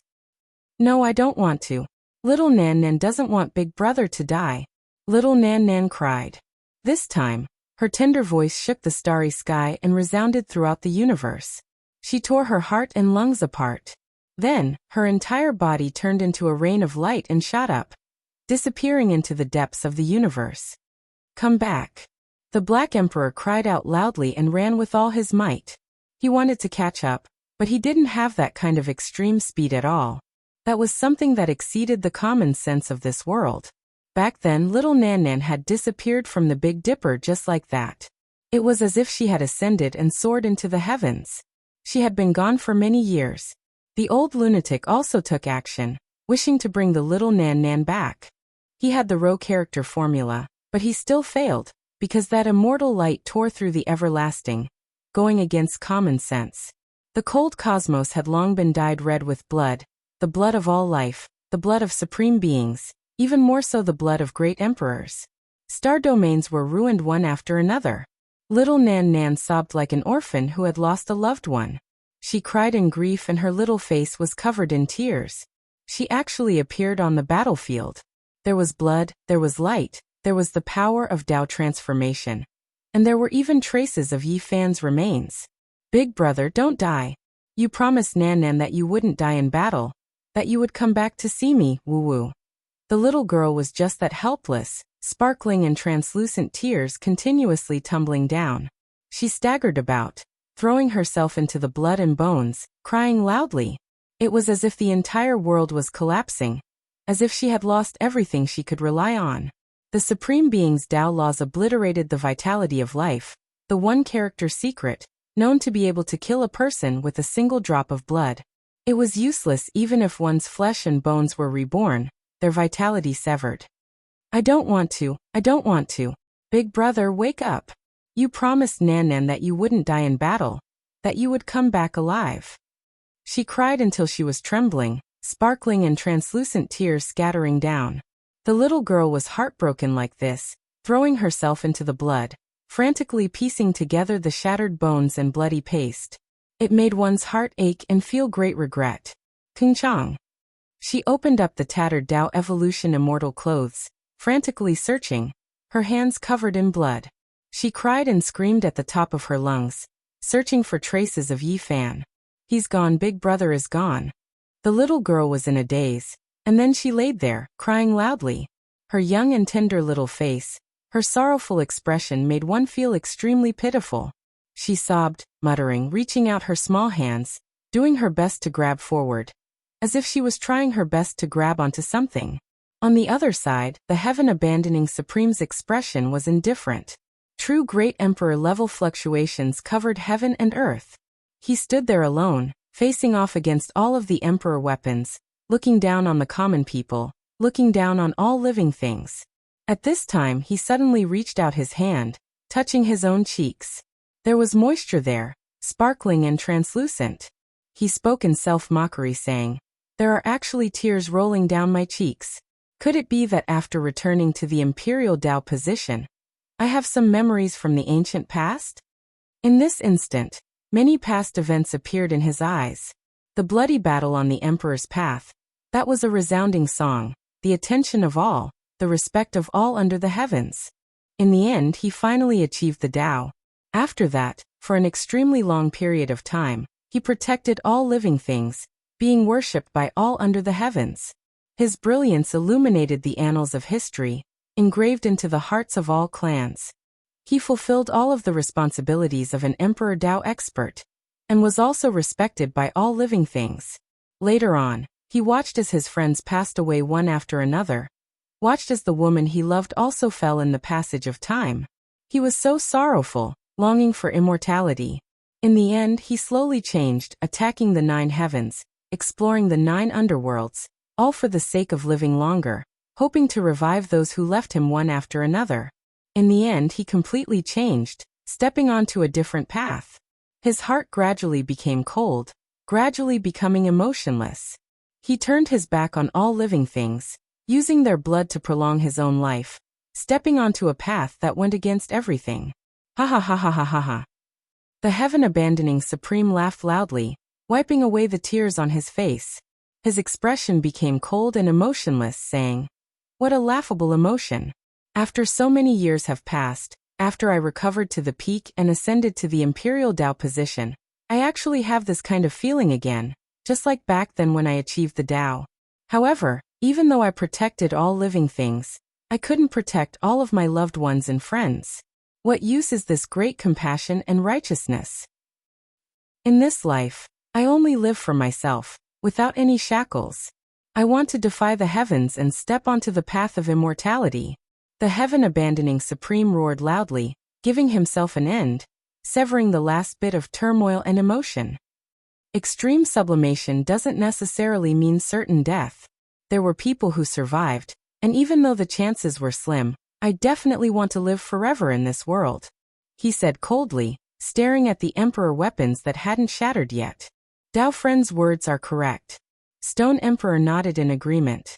"No, I don't want to. Little Nan Nan doesn't want Big Brother to die." Little Nan Nan cried. This time, her tender voice shook the starry sky and resounded throughout the universe. She tore her heart and lungs apart. Then, her entire body turned into a rain of light and shot up, disappearing into the depths of the universe. "Come back." The Black Emperor cried out loudly and ran with all his might. He wanted to catch up, but he didn't have that kind of extreme speed at all. That was something that exceeded the common sense of this world. Back then, little Nan Nan had disappeared from the Big Dipper just like that. It was as if she had ascended and soared into the heavens. She had been gone for many years. The old lunatic also took action, wishing to bring the little Nan Nan back. He had the Row character formula, but he still failed, because that immortal light tore through the everlasting, going against common sense. The cold cosmos had long been dyed red with blood, the blood of all life, the blood of supreme beings, even more so the blood of great emperors. Star domains were ruined one after another. Little Nan Nan sobbed like an orphan who had lost a loved one. She cried in grief and her little face was covered in tears. She actually appeared on the battlefield. There was blood, there was light, there was the power of Tao transformation. And there were even traces of Yi Fan's remains. "Big Brother, don't die. You promised Nan Nan that you wouldn't die in battle, that you would come back to see me, woo-woo." The little girl was just that helpless, sparkling and translucent tears continuously tumbling down. She staggered about, throwing herself into the blood and bones, crying loudly. It was as if the entire world was collapsing, as if she had lost everything she could rely on. The Supreme Being's Tao laws obliterated the vitality of life, the one character secret, known to be able to kill a person with a single drop of blood. It was useless even if one's flesh and bones were reborn, their vitality severed. I don't want to, I don't want to. Big brother, wake up. You promised Nan Nan that you wouldn't die in battle, that you would come back alive. She cried until she was trembling, sparkling and translucent tears scattering down. The little girl was heartbroken like this, throwing herself into the blood, frantically piecing together the shattered bones and bloody paste. It made one's heart ache and feel great regret. Kung Chang. She opened up the tattered Tao Evolution Immortal clothes, frantically searching, her hands covered in blood. She cried and screamed at the top of her lungs, searching for traces of Yi Fan. He's gone, big brother is gone. The little girl was in a daze, and then she laid there, crying loudly. Her young and tender little face, her sorrowful expression made one feel extremely pitiful. She sobbed, muttering, reaching out her small hands, doing her best to grab forward, as if she was trying her best to grab onto something. On the other side, the heaven-abandoning Supreme's expression was indifferent. True great emperor-level fluctuations covered heaven and earth. He stood there alone, facing off against all of the emperor weapons, looking down on the common people, looking down on all living things. At this time he suddenly reached out his hand, touching his own cheeks. There was moisture there, sparkling and translucent. He spoke in self-mockery, saying, "There are actually tears rolling down my cheeks. Could it be that after returning to the Imperial Tao position, I have some memories from the ancient past?" In this instant, many past events appeared in his eyes. The bloody battle on the Emperor's path, that was a resounding song, the attention of all, the respect of all under the heavens. In the end he finally achieved the Tao. After that, for an extremely long period of time, he protected all living things, being worshipped by all under the heavens. His brilliance illuminated the annals of history, engraved into the hearts of all clans. He fulfilled all of the responsibilities of an Emperor Tao expert, and was also respected by all living things. Later on, he watched as his friends passed away one after another, watched as the woman he loved also fell in the passage of time. He was so sorrowful, longing for immortality. In the end he slowly changed, attacking the 9 heavens, exploring the 9 underworlds, all for the sake of living longer, hoping to revive those who left him one after another. In the end he completely changed, stepping onto a different path. His heart gradually became cold, gradually becoming emotionless. He turned his back on all living things, using their blood to prolong his own life, stepping onto a path that went against everything. Ha ha ha ha ha ha ha. The heaven-abandoning Supreme laughed loudly, wiping away the tears on his face. His expression became cold and emotionless, saying, "What a laughable emotion. After so many years have passed, after I recovered to the peak and ascended to the Imperial Tao position, I actually have this kind of feeling again, just like back then when I achieved the Tao. However, even though I protected all living things, I couldn't protect all of my loved ones and friends. What use is this great compassion and righteousness? In this life, I only live for myself, without any shackles. I want to defy the heavens and step onto the path of immortality." The heaven-abandoning Supreme roared loudly, giving himself an end, severing the last bit of turmoil and emotion. Extreme sublimation doesn't necessarily mean certain death. There were people who survived, and even though the chances were slim, I definitely want to live forever in this world, he said coldly, staring at the Emperor weapons that hadn't shattered yet. Tao Friend's words are correct. Stone Emperor nodded in agreement.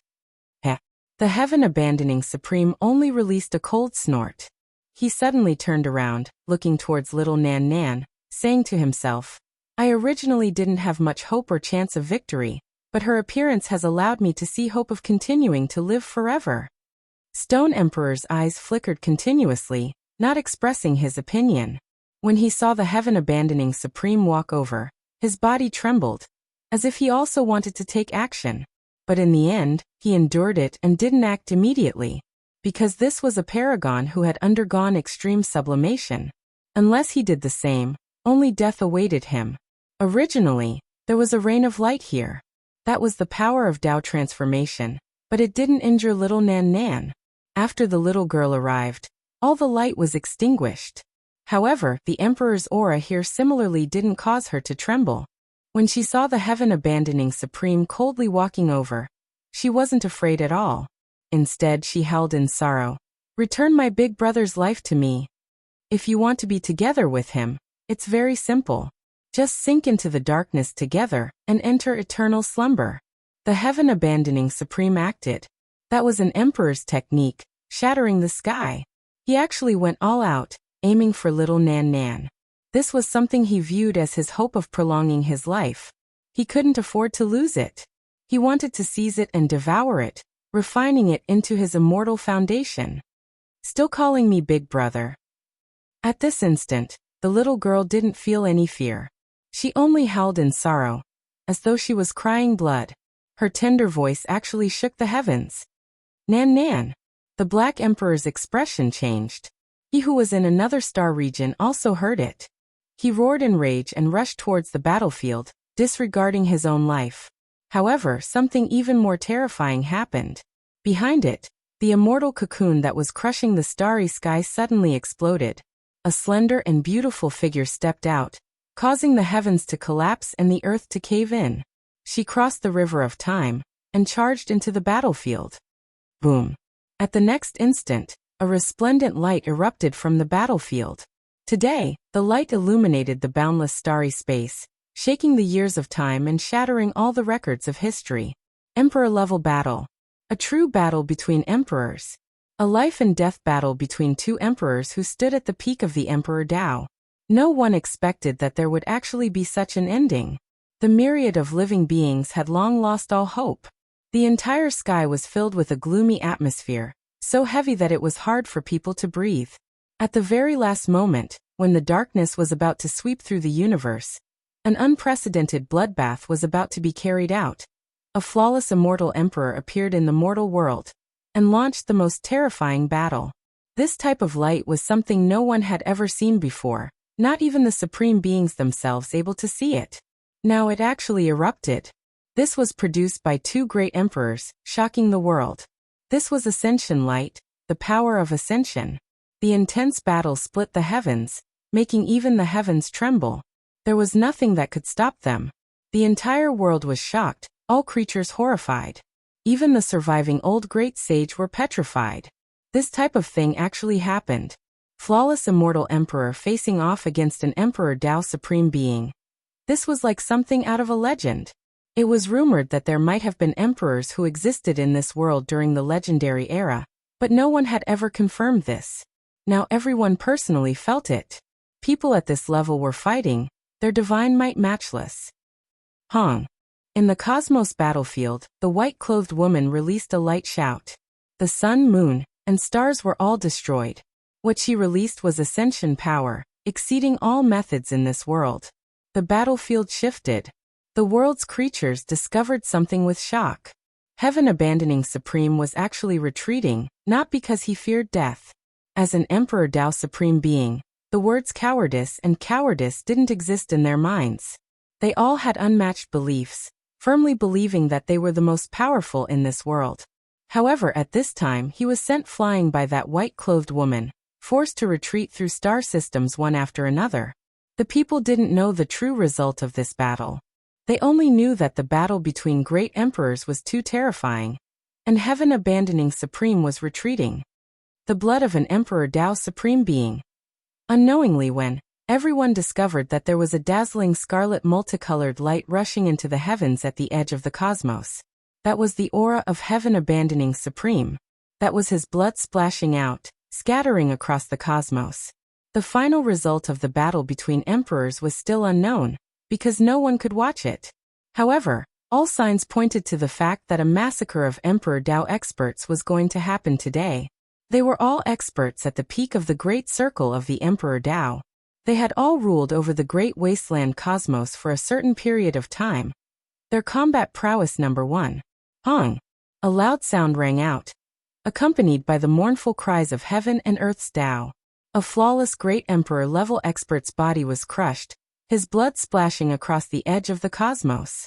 Heh. The heaven-abandoning Supreme only released a cold snort. He suddenly turned around, looking towards little Nan Nan, saying to himself, "I originally didn't have much hope or chance of victory, but her appearance has allowed me to see hope of continuing to live forever." Stone Emperor's eyes flickered continuously, not expressing his opinion. When he saw the heaven-abandoning Supreme walk over, his body trembled, as if he also wanted to take action. But in the end, he endured it and didn't act immediately, because this was a paragon who had undergone extreme sublimation. Unless he did the same, only death awaited him. Originally, there was a rain of light here. That was the power of Tao transformation, but it didn't injure little Nan Nan. After the little girl arrived, all the light was extinguished. However, the Emperor's aura here similarly didn't cause her to tremble. When she saw the heaven-abandoning Supreme coldly walking over, she wasn't afraid at all. Instead, she held in sorrow. Return my big brother's life to me. If you want to be together with him, it's very simple. Just sink into the darkness together and enter eternal slumber. The heaven-abandoning Supreme acted. That was an emperor's technique, shattering the sky. He actually went all out, aiming for little Nan Nan. This was something he viewed as his hope of prolonging his life. He couldn't afford to lose it. He wanted to seize it and devour it, refining it into his immortal foundation. Still calling me big brother. At this instant, the little girl didn't feel any fear. She only howled in sorrow, as though she was crying blood. Her tender voice actually shook the heavens. Nan Nan. The Black Emperor's expression changed. He who was in another star region also heard it. He roared in rage and rushed towards the battlefield, disregarding his own life. However, something even more terrifying happened. Behind it, the immortal cocoon that was crushing the starry sky suddenly exploded. A slender and beautiful figure stepped out, causing the heavens to collapse and the earth to cave in. She crossed the river of time and charged into the battlefield. Boom. At the next instant, a resplendent light erupted from the battlefield. Today, the light illuminated the boundless starry space, shaking the years of time and shattering all the records of history. Emperor-level battle. A true battle between emperors. A life-and-death battle between two emperors who stood at the peak of the Emperor Tao. No one expected that there would actually be such an ending. The myriad of living beings had long lost all hope. The entire sky was filled with a gloomy atmosphere, so heavy that it was hard for people to breathe. At the very last moment, when the darkness was about to sweep through the universe, an unprecedented bloodbath was about to be carried out. A flawless immortal emperor appeared in the mortal world and launched the most terrifying battle. This type of light was something no one had ever seen before, not even the supreme beings themselves able to see it. Now it actually erupted. This was produced by two great emperors, shocking the world. This was ascension light, the power of ascension. The intense battle split the heavens, making even the heavens tremble. There was nothing that could stop them. The entire world was shocked, all creatures horrified. Even the surviving old great sage were petrified. This type of thing actually happened. Flawless immortal emperor facing off against an emperor Tao supreme being. This was like something out of a legend. It was rumored that there might have been emperors who existed in this world during the legendary era, but no one had ever confirmed this. Now everyone personally felt it. People at this level were fighting, their divine might matchless. Hong. In the cosmos battlefield, the white-clothed woman released a light shout. The sun, moon, and stars were all destroyed. What she released was ascension power, exceeding all methods in this world. The battlefield shifted. The world's creatures discovered something with shock. Heaven-abandoning Supreme was actually retreating, not because he feared death. As an Emperor Tao Supreme being, the words cowardice and cowardice didn't exist in their minds. They all had unmatched beliefs, firmly believing that they were the most powerful in this world. However, at this time he was sent flying by that white-clothed woman, forced to retreat through star systems one after another. The people didn't know the true result of this battle. They only knew that the battle between great emperors was too terrifying, and heaven-abandoning Supreme was retreating. The blood of an Emperor Tao Supreme being. Unknowingly, when everyone discovered that there was a dazzling scarlet multicolored light rushing into the heavens at the edge of the cosmos. That was the aura of heaven-abandoning Supreme. That was his blood splashing out, scattering across the cosmos. The final result of the battle between emperors was still unknown, because no one could watch it. However, all signs pointed to the fact that a massacre of Emperor Tao experts was going to happen today. They were all experts at the peak of the great circle of the Emperor Tao. They had all ruled over the great wasteland cosmos for a certain period of time. Their combat prowess number 1. Hong. A loud sound rang out, accompanied by the mournful cries of heaven and earth's Tao. A flawless great emperor-level expert's body was crushed, his blood splashing across the edge of the cosmos.